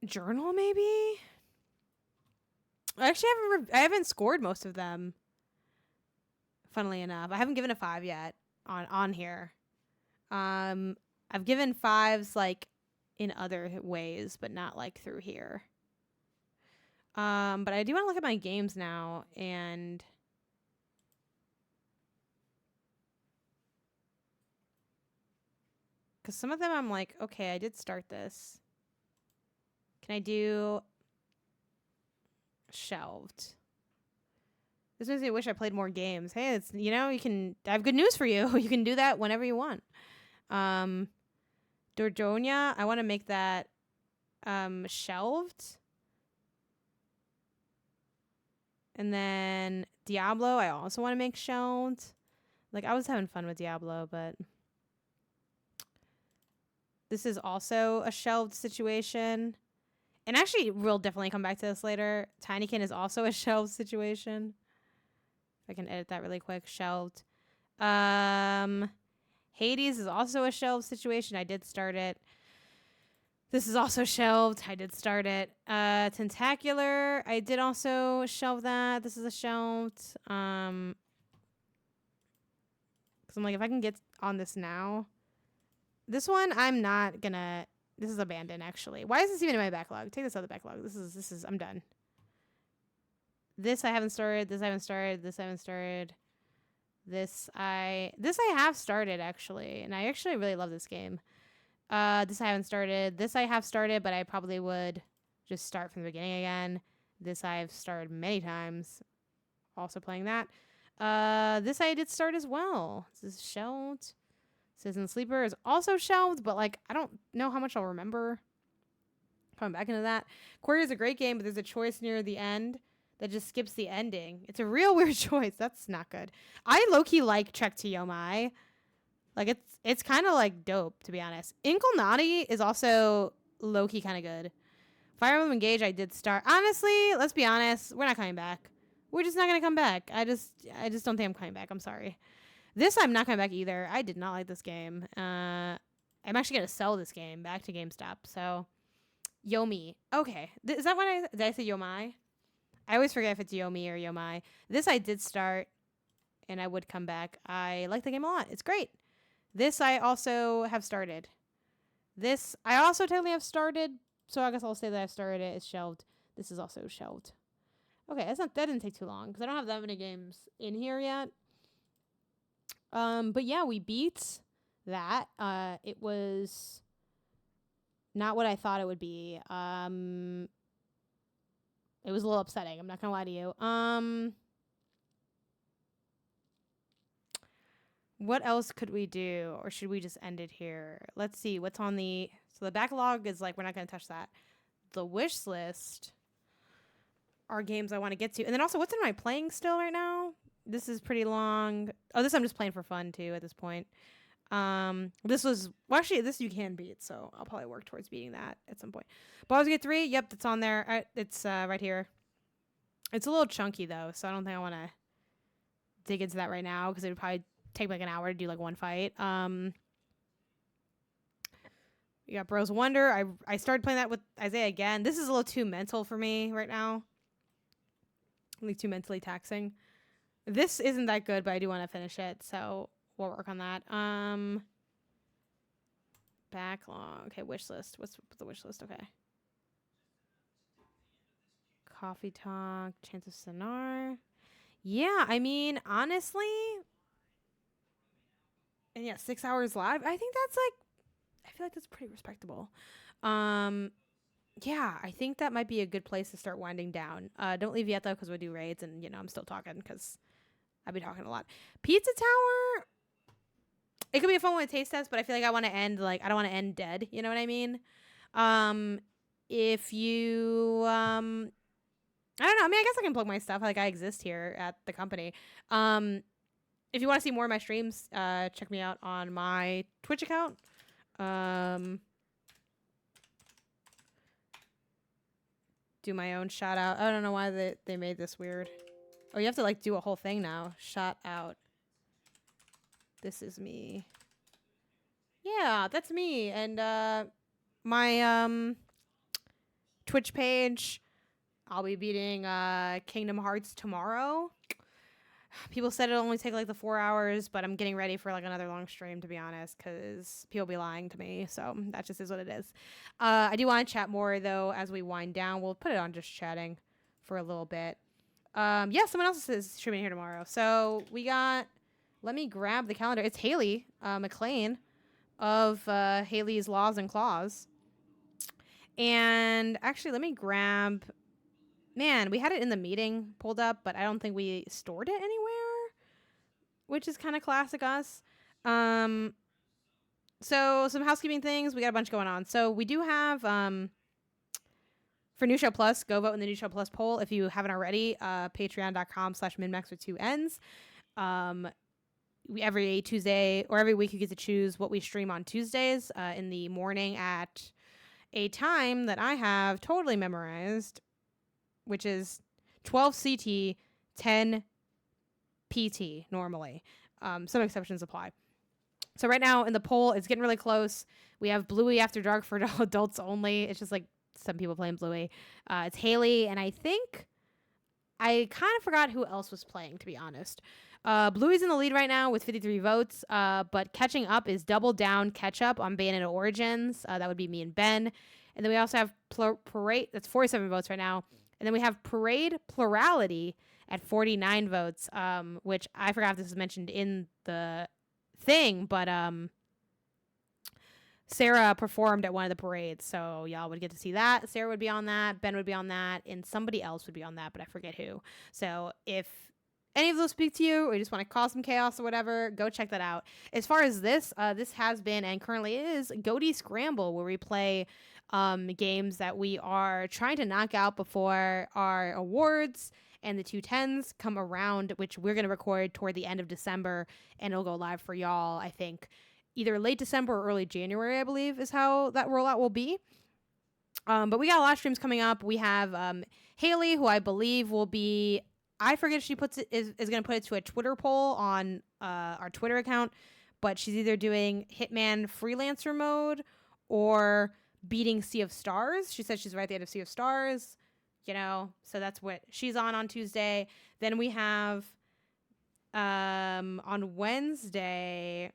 A: Journal maybe. Actually, I haven't scored most of them. Funnily enough, I haven't given a 5 yet on here. I've given 5s like in other ways, but not like through here. But I do want to look at my games now, and because some of them I'm like, okay, I did start this. Can I do shelved? This makes me wish I played more games. Hey, it's, you know, I have good news for you. You can do that whenever you want. Dordogne, I want to make that shelved. And then Diablo, I also want to make shelved. Like, I was having fun with Diablo, but this is also a shelved situation. And actually, we'll definitely come back to this later. Tinykin is also a shelved situation. If I can edit that really quick. Shelved. Hades is also a shelved situation. I did start it. This is also shelved. I did start it. Tentacular, I did also shelve that. This is a shelved. Because I'm like, if I can get on this now. This one, I'm not gonna. This is abandoned, actually. Why is this even in my backlog? Take this out of the backlog. This is, I'm done. This I haven't started. This I haven't started. This I haven't started. This I have started, actually. And I actually really love this game. This I haven't started. This I have started, but I probably would just start from the beginning again. This I've started many times. Also playing that. This I did start as well. This is shelved. Citizen Sleeper is also shelved, but like I don't know how much I'll remember. Coming back into that. Quarry is a great game, but there's a choice near the end that just skips the ending. It's a real weird choice. That's not good. I low-key like Trek to Yomai. Like, it's kind of, like, dope, to be honest. Inkulnati is also low-key kind of good. Fire Emblem Engage, I did start. Honestly, let's be honest. We're not coming back. We're just not going to come back. I just don't think I'm coming back. I'm sorry. This, I'm not coming back either. I did not like this game. I'm actually going to sell this game back to GameStop. So, Yomi. Okay. Is that what did I say Yomai? I always forget if it's Yomi or Yomai. This I did start, and I would come back. I like the game a lot. It's great. This I also have started. This I also technically have started, so I guess I'll say that I've started it. It's shelved. This is also shelved. Okay, that didn't take too long because I don't have that many games in here yet. But yeah, we beat that. It was not what I thought it would be. It was a little upsetting. I'm not gonna lie to you. What else could we do? Or should we just end it here? Let's see. What's on the... So the backlog is like, we're not going to touch that. The wish list are games I want to get to. And then also, what's am I playing still right now? This is pretty long. Oh, this I'm just playing for fun, too, at this point. This was... Well, actually, this you can beat, so I'll probably work towards beating that at some point. Baldur's Gate 3, yep, it's on there. It's right here. It's a little chunky, though, so I don't think I want to dig into that right now, because it would probably... take like an hour to do like one fight. You got Bros Wonder. I started playing that with Isaiah again. This is a little too mental for me right now. Like too mentally taxing. This isn't that good, but I do want to finish it, so we'll work on that. Backlog. Okay, wish list. What's the wish list? Okay. Coffee talk. Chance of Sonar. Yeah, I mean, honestly, and yeah, 6 hours live. I think that's like, I feel like that's pretty respectable. Yeah, I think that might be a good place to start winding down. Don't leave yet though, because we do raids, and I'm still talking because I've been talking a lot. Pizza Tower. It could be a fun one to taste test, but I feel like I want to end I don't want to end dead. You know what I mean? If you I don't know. I mean, I guess I can plug my stuff. Like I exist here at the company. If you want to see more of my streams, check me out on my Twitch account. Do my own shout out. I don't know why they made this weird. Oh, you have to like do a whole thing now. Shout out. This is me. Yeah, that's me. And my Twitch page, I'll be beating Kingdom Hearts tomorrow. People said it'll only take like the 4 hours, but I'm getting ready for like another long stream, to be honest, because people be lying to me. So that just is what it is. I do want to chat more though as we wind down. We'll put it on just chatting for a little bit. Yeah, someone else is streaming here tomorrow. So we got, let me grab the calendar. It's Haley McLean of Haley's Laws and Claws. And actually, let me grab, man, we had it in the meeting pulled up, but I don't think we stored it anywhere, which is kind of classic us. So some housekeeping things. We got a bunch going on. So we do have, for New Show Plus, go vote in the New Show Plus poll if you haven't already. Patreon.com/MinnMax with 2 N's. Every Tuesday or every week you get to choose what we stream on Tuesdays in the morning at a time that I have totally memorized, which is 12 CT, 10 PT normally. Some exceptions apply. So right now in the poll, it's getting really close. We have Bluey After Dark for adults only. It's just like some people playing Bluey. It's Haley, and I think I kind of forgot who else was playing, to be honest. Bluey's in the lead right now with 53 votes, but catching up is Double Down Catch Up on Bayonetta Origins. That would be me and Ben. And then we also have Parade. That's 47 votes right now. And then we have Parade Plurality at 49 votes, which I forgot if this was mentioned in the thing, but Sarah performed at one of the parades, so y'all would get to see that. Sarah would be on that, Ben would be on that, and somebody else would be on that, but I forget who. So if any of those speak to you, or you just want to cause some chaos or whatever, go check that out. As far as this has been and currently is GOTY Scramble, where we play games that we are trying to knock out before our awards and the 210s come around, which we're going to record toward the end of December, and it'll go live for y'all, I think, either late December or early January, I believe, is how that rollout will be. But we got a lot of streams coming up. We have Haley, who I believe will be, I forget if she is going to put it to a Twitter poll on our Twitter account, but she's either doing Hitman Freelancer mode or beating Sea of Stars. She said she's right at the end of Sea of Stars, so that's what she's on Tuesday. Then we have on Wednesday,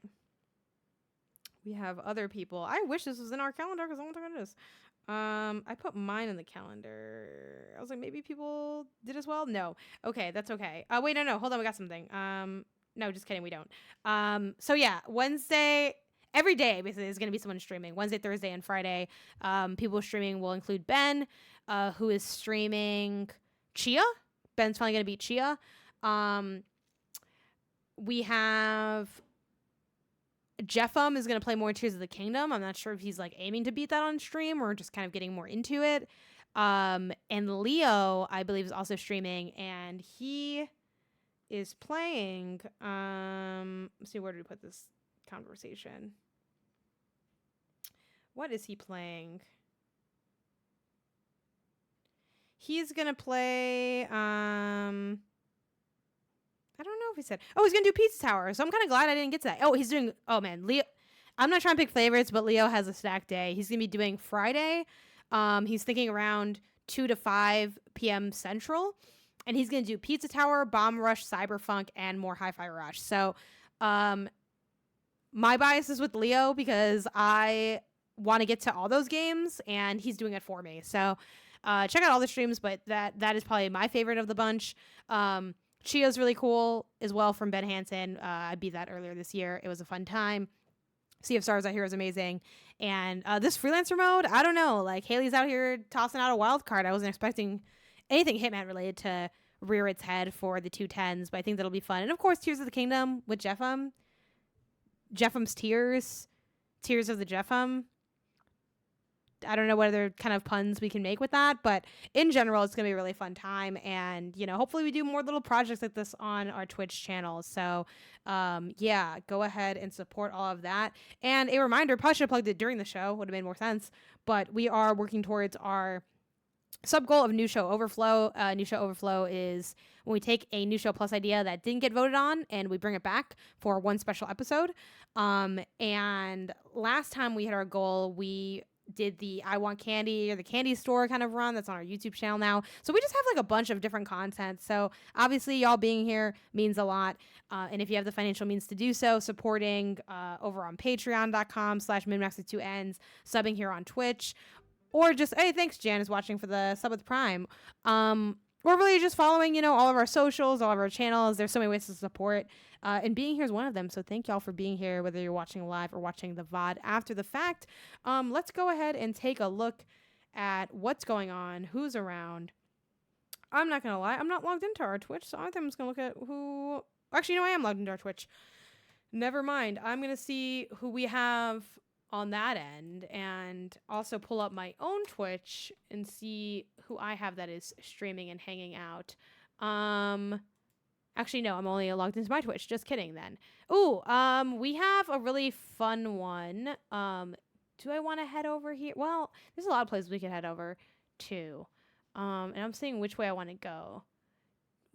A: we have other people. I wish this was in our calendar because I don't think it is. I put mine in the calendar. I was like, maybe people did as well. No. Okay, that's okay. Wait, no. Hold on, we got something. No, just kidding. We don't. So yeah, Wednesday, every day basically is going to be someone streaming. Wednesday, Thursday, and Friday. People streaming will include Ben, who is streaming Chia. Ben's finally going to beat Chia. We have Jeffum is going to play more Tears of the Kingdom. I'm not sure if he's like aiming to beat that on stream or just kind of getting more into it. And Leo, I believe, is also streaming, and he is playing. Let's see, where did we put this conversation? What is he playing? He's going to play. I don't know if he said. Oh, he's gonna do Pizza Tower. So I'm kind of glad I didn't get to that. Oh, he's doing. Oh man, Leo. I'm not trying to pick favorites, but Leo has a stacked day. He's going to be doing Friday. He's thinking around 2 to 5 p.m. Central. And he's going to do Pizza Tower, Bomb Rush, Cyberpunk, and more Hi-Fi Rush. So my bias is with Leo because I want to get to all those games, and he's doing it for me. So check out all the streams, but that is probably my favorite of the bunch. Chio's really cool as well from Ben Hansen. I beat that earlier this year. It was a fun time. Sea of Stars, I hear, is amazing. And this freelancer mode, I don't know. Like, Haley's out here tossing out a wild card. I wasn't expecting anything Hitman related to rear its head for the 210s, but I think that'll be fun. And of course, Tears of the Kingdom with Jeffem. Jeffem's Tears. Tears of the Jeffem. I don't know what other kind of puns we can make with that, but in general, it's going to be a really fun time. And, you know, hopefully we do more little projects like this on our Twitch channel. So, yeah, go ahead and support all of that. And a reminder, probably should have plugged it during the show, would have made more sense, but we are working towards our sub goal of New Show Overflow. New Show Overflow is when we take a New Show Plus idea that didn't get voted on and we bring it back for one special episode. And last time we hit our goal, we did the I Want Candy or the candy store kind of run that's on our YouTube channel now. So we just have like a bunch of different content. So obviously y'all being here means a lot. And if you have the financial means to do so, supporting over on patreon.com/MinnMax with 2 N's, subbing here on Twitch, or just, hey, thanks, Jan is watching for the sub with Prime. Or really just following, you know, all of our socials, all of our channels. There's so many ways to support. And being here is one of them. So thank y'all for being here, whether you're watching live or watching the VOD after the fact. Let's go ahead and take a look at what's going on, who's around. I'm not going to lie. I'm not logged into our Twitch, so I think I'm just going to look at who... Actually, no, I am logged into our Twitch. Never mind. I'm going to see who we have on that end and also pull up my own Twitch and see who I have that is streaming and hanging out. Actually, no, I'm only logged into my Twitch. Just kidding then. Ooh, we have a really fun one. Do I want to head over here? Well, there's a lot of places we could head over to. And I'm seeing which way I want to go.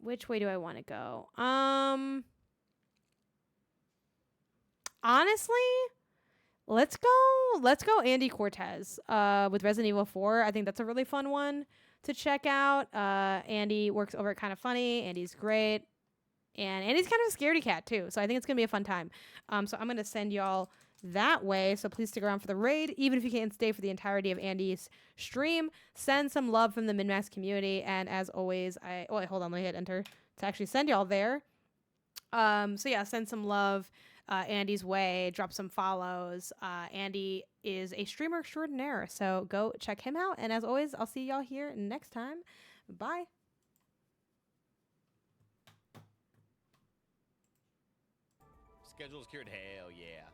A: Which way do I want to go? Honestly, let's go Andy Cortez with Resident Evil 4. I think that's a really fun one to check out. Andy works over at Kind of Funny. Andy's great. And Andy's kind of a scaredy cat too. So I think it's going to be a fun time. So I'm going to send y'all that way. So please stick around for the raid. Even if you can't stay for the entirety of Andy's stream, send some love from the MinnMax community. And as always, wait, hold on. Let me hit enter to actually send y'all there. So yeah, send some love Andy's way, drop some follows. Andy is a streamer extraordinaire, so go check him out. And as always, I'll see y'all here next time. Bye.
B: Schedule's cured. Hell yeah.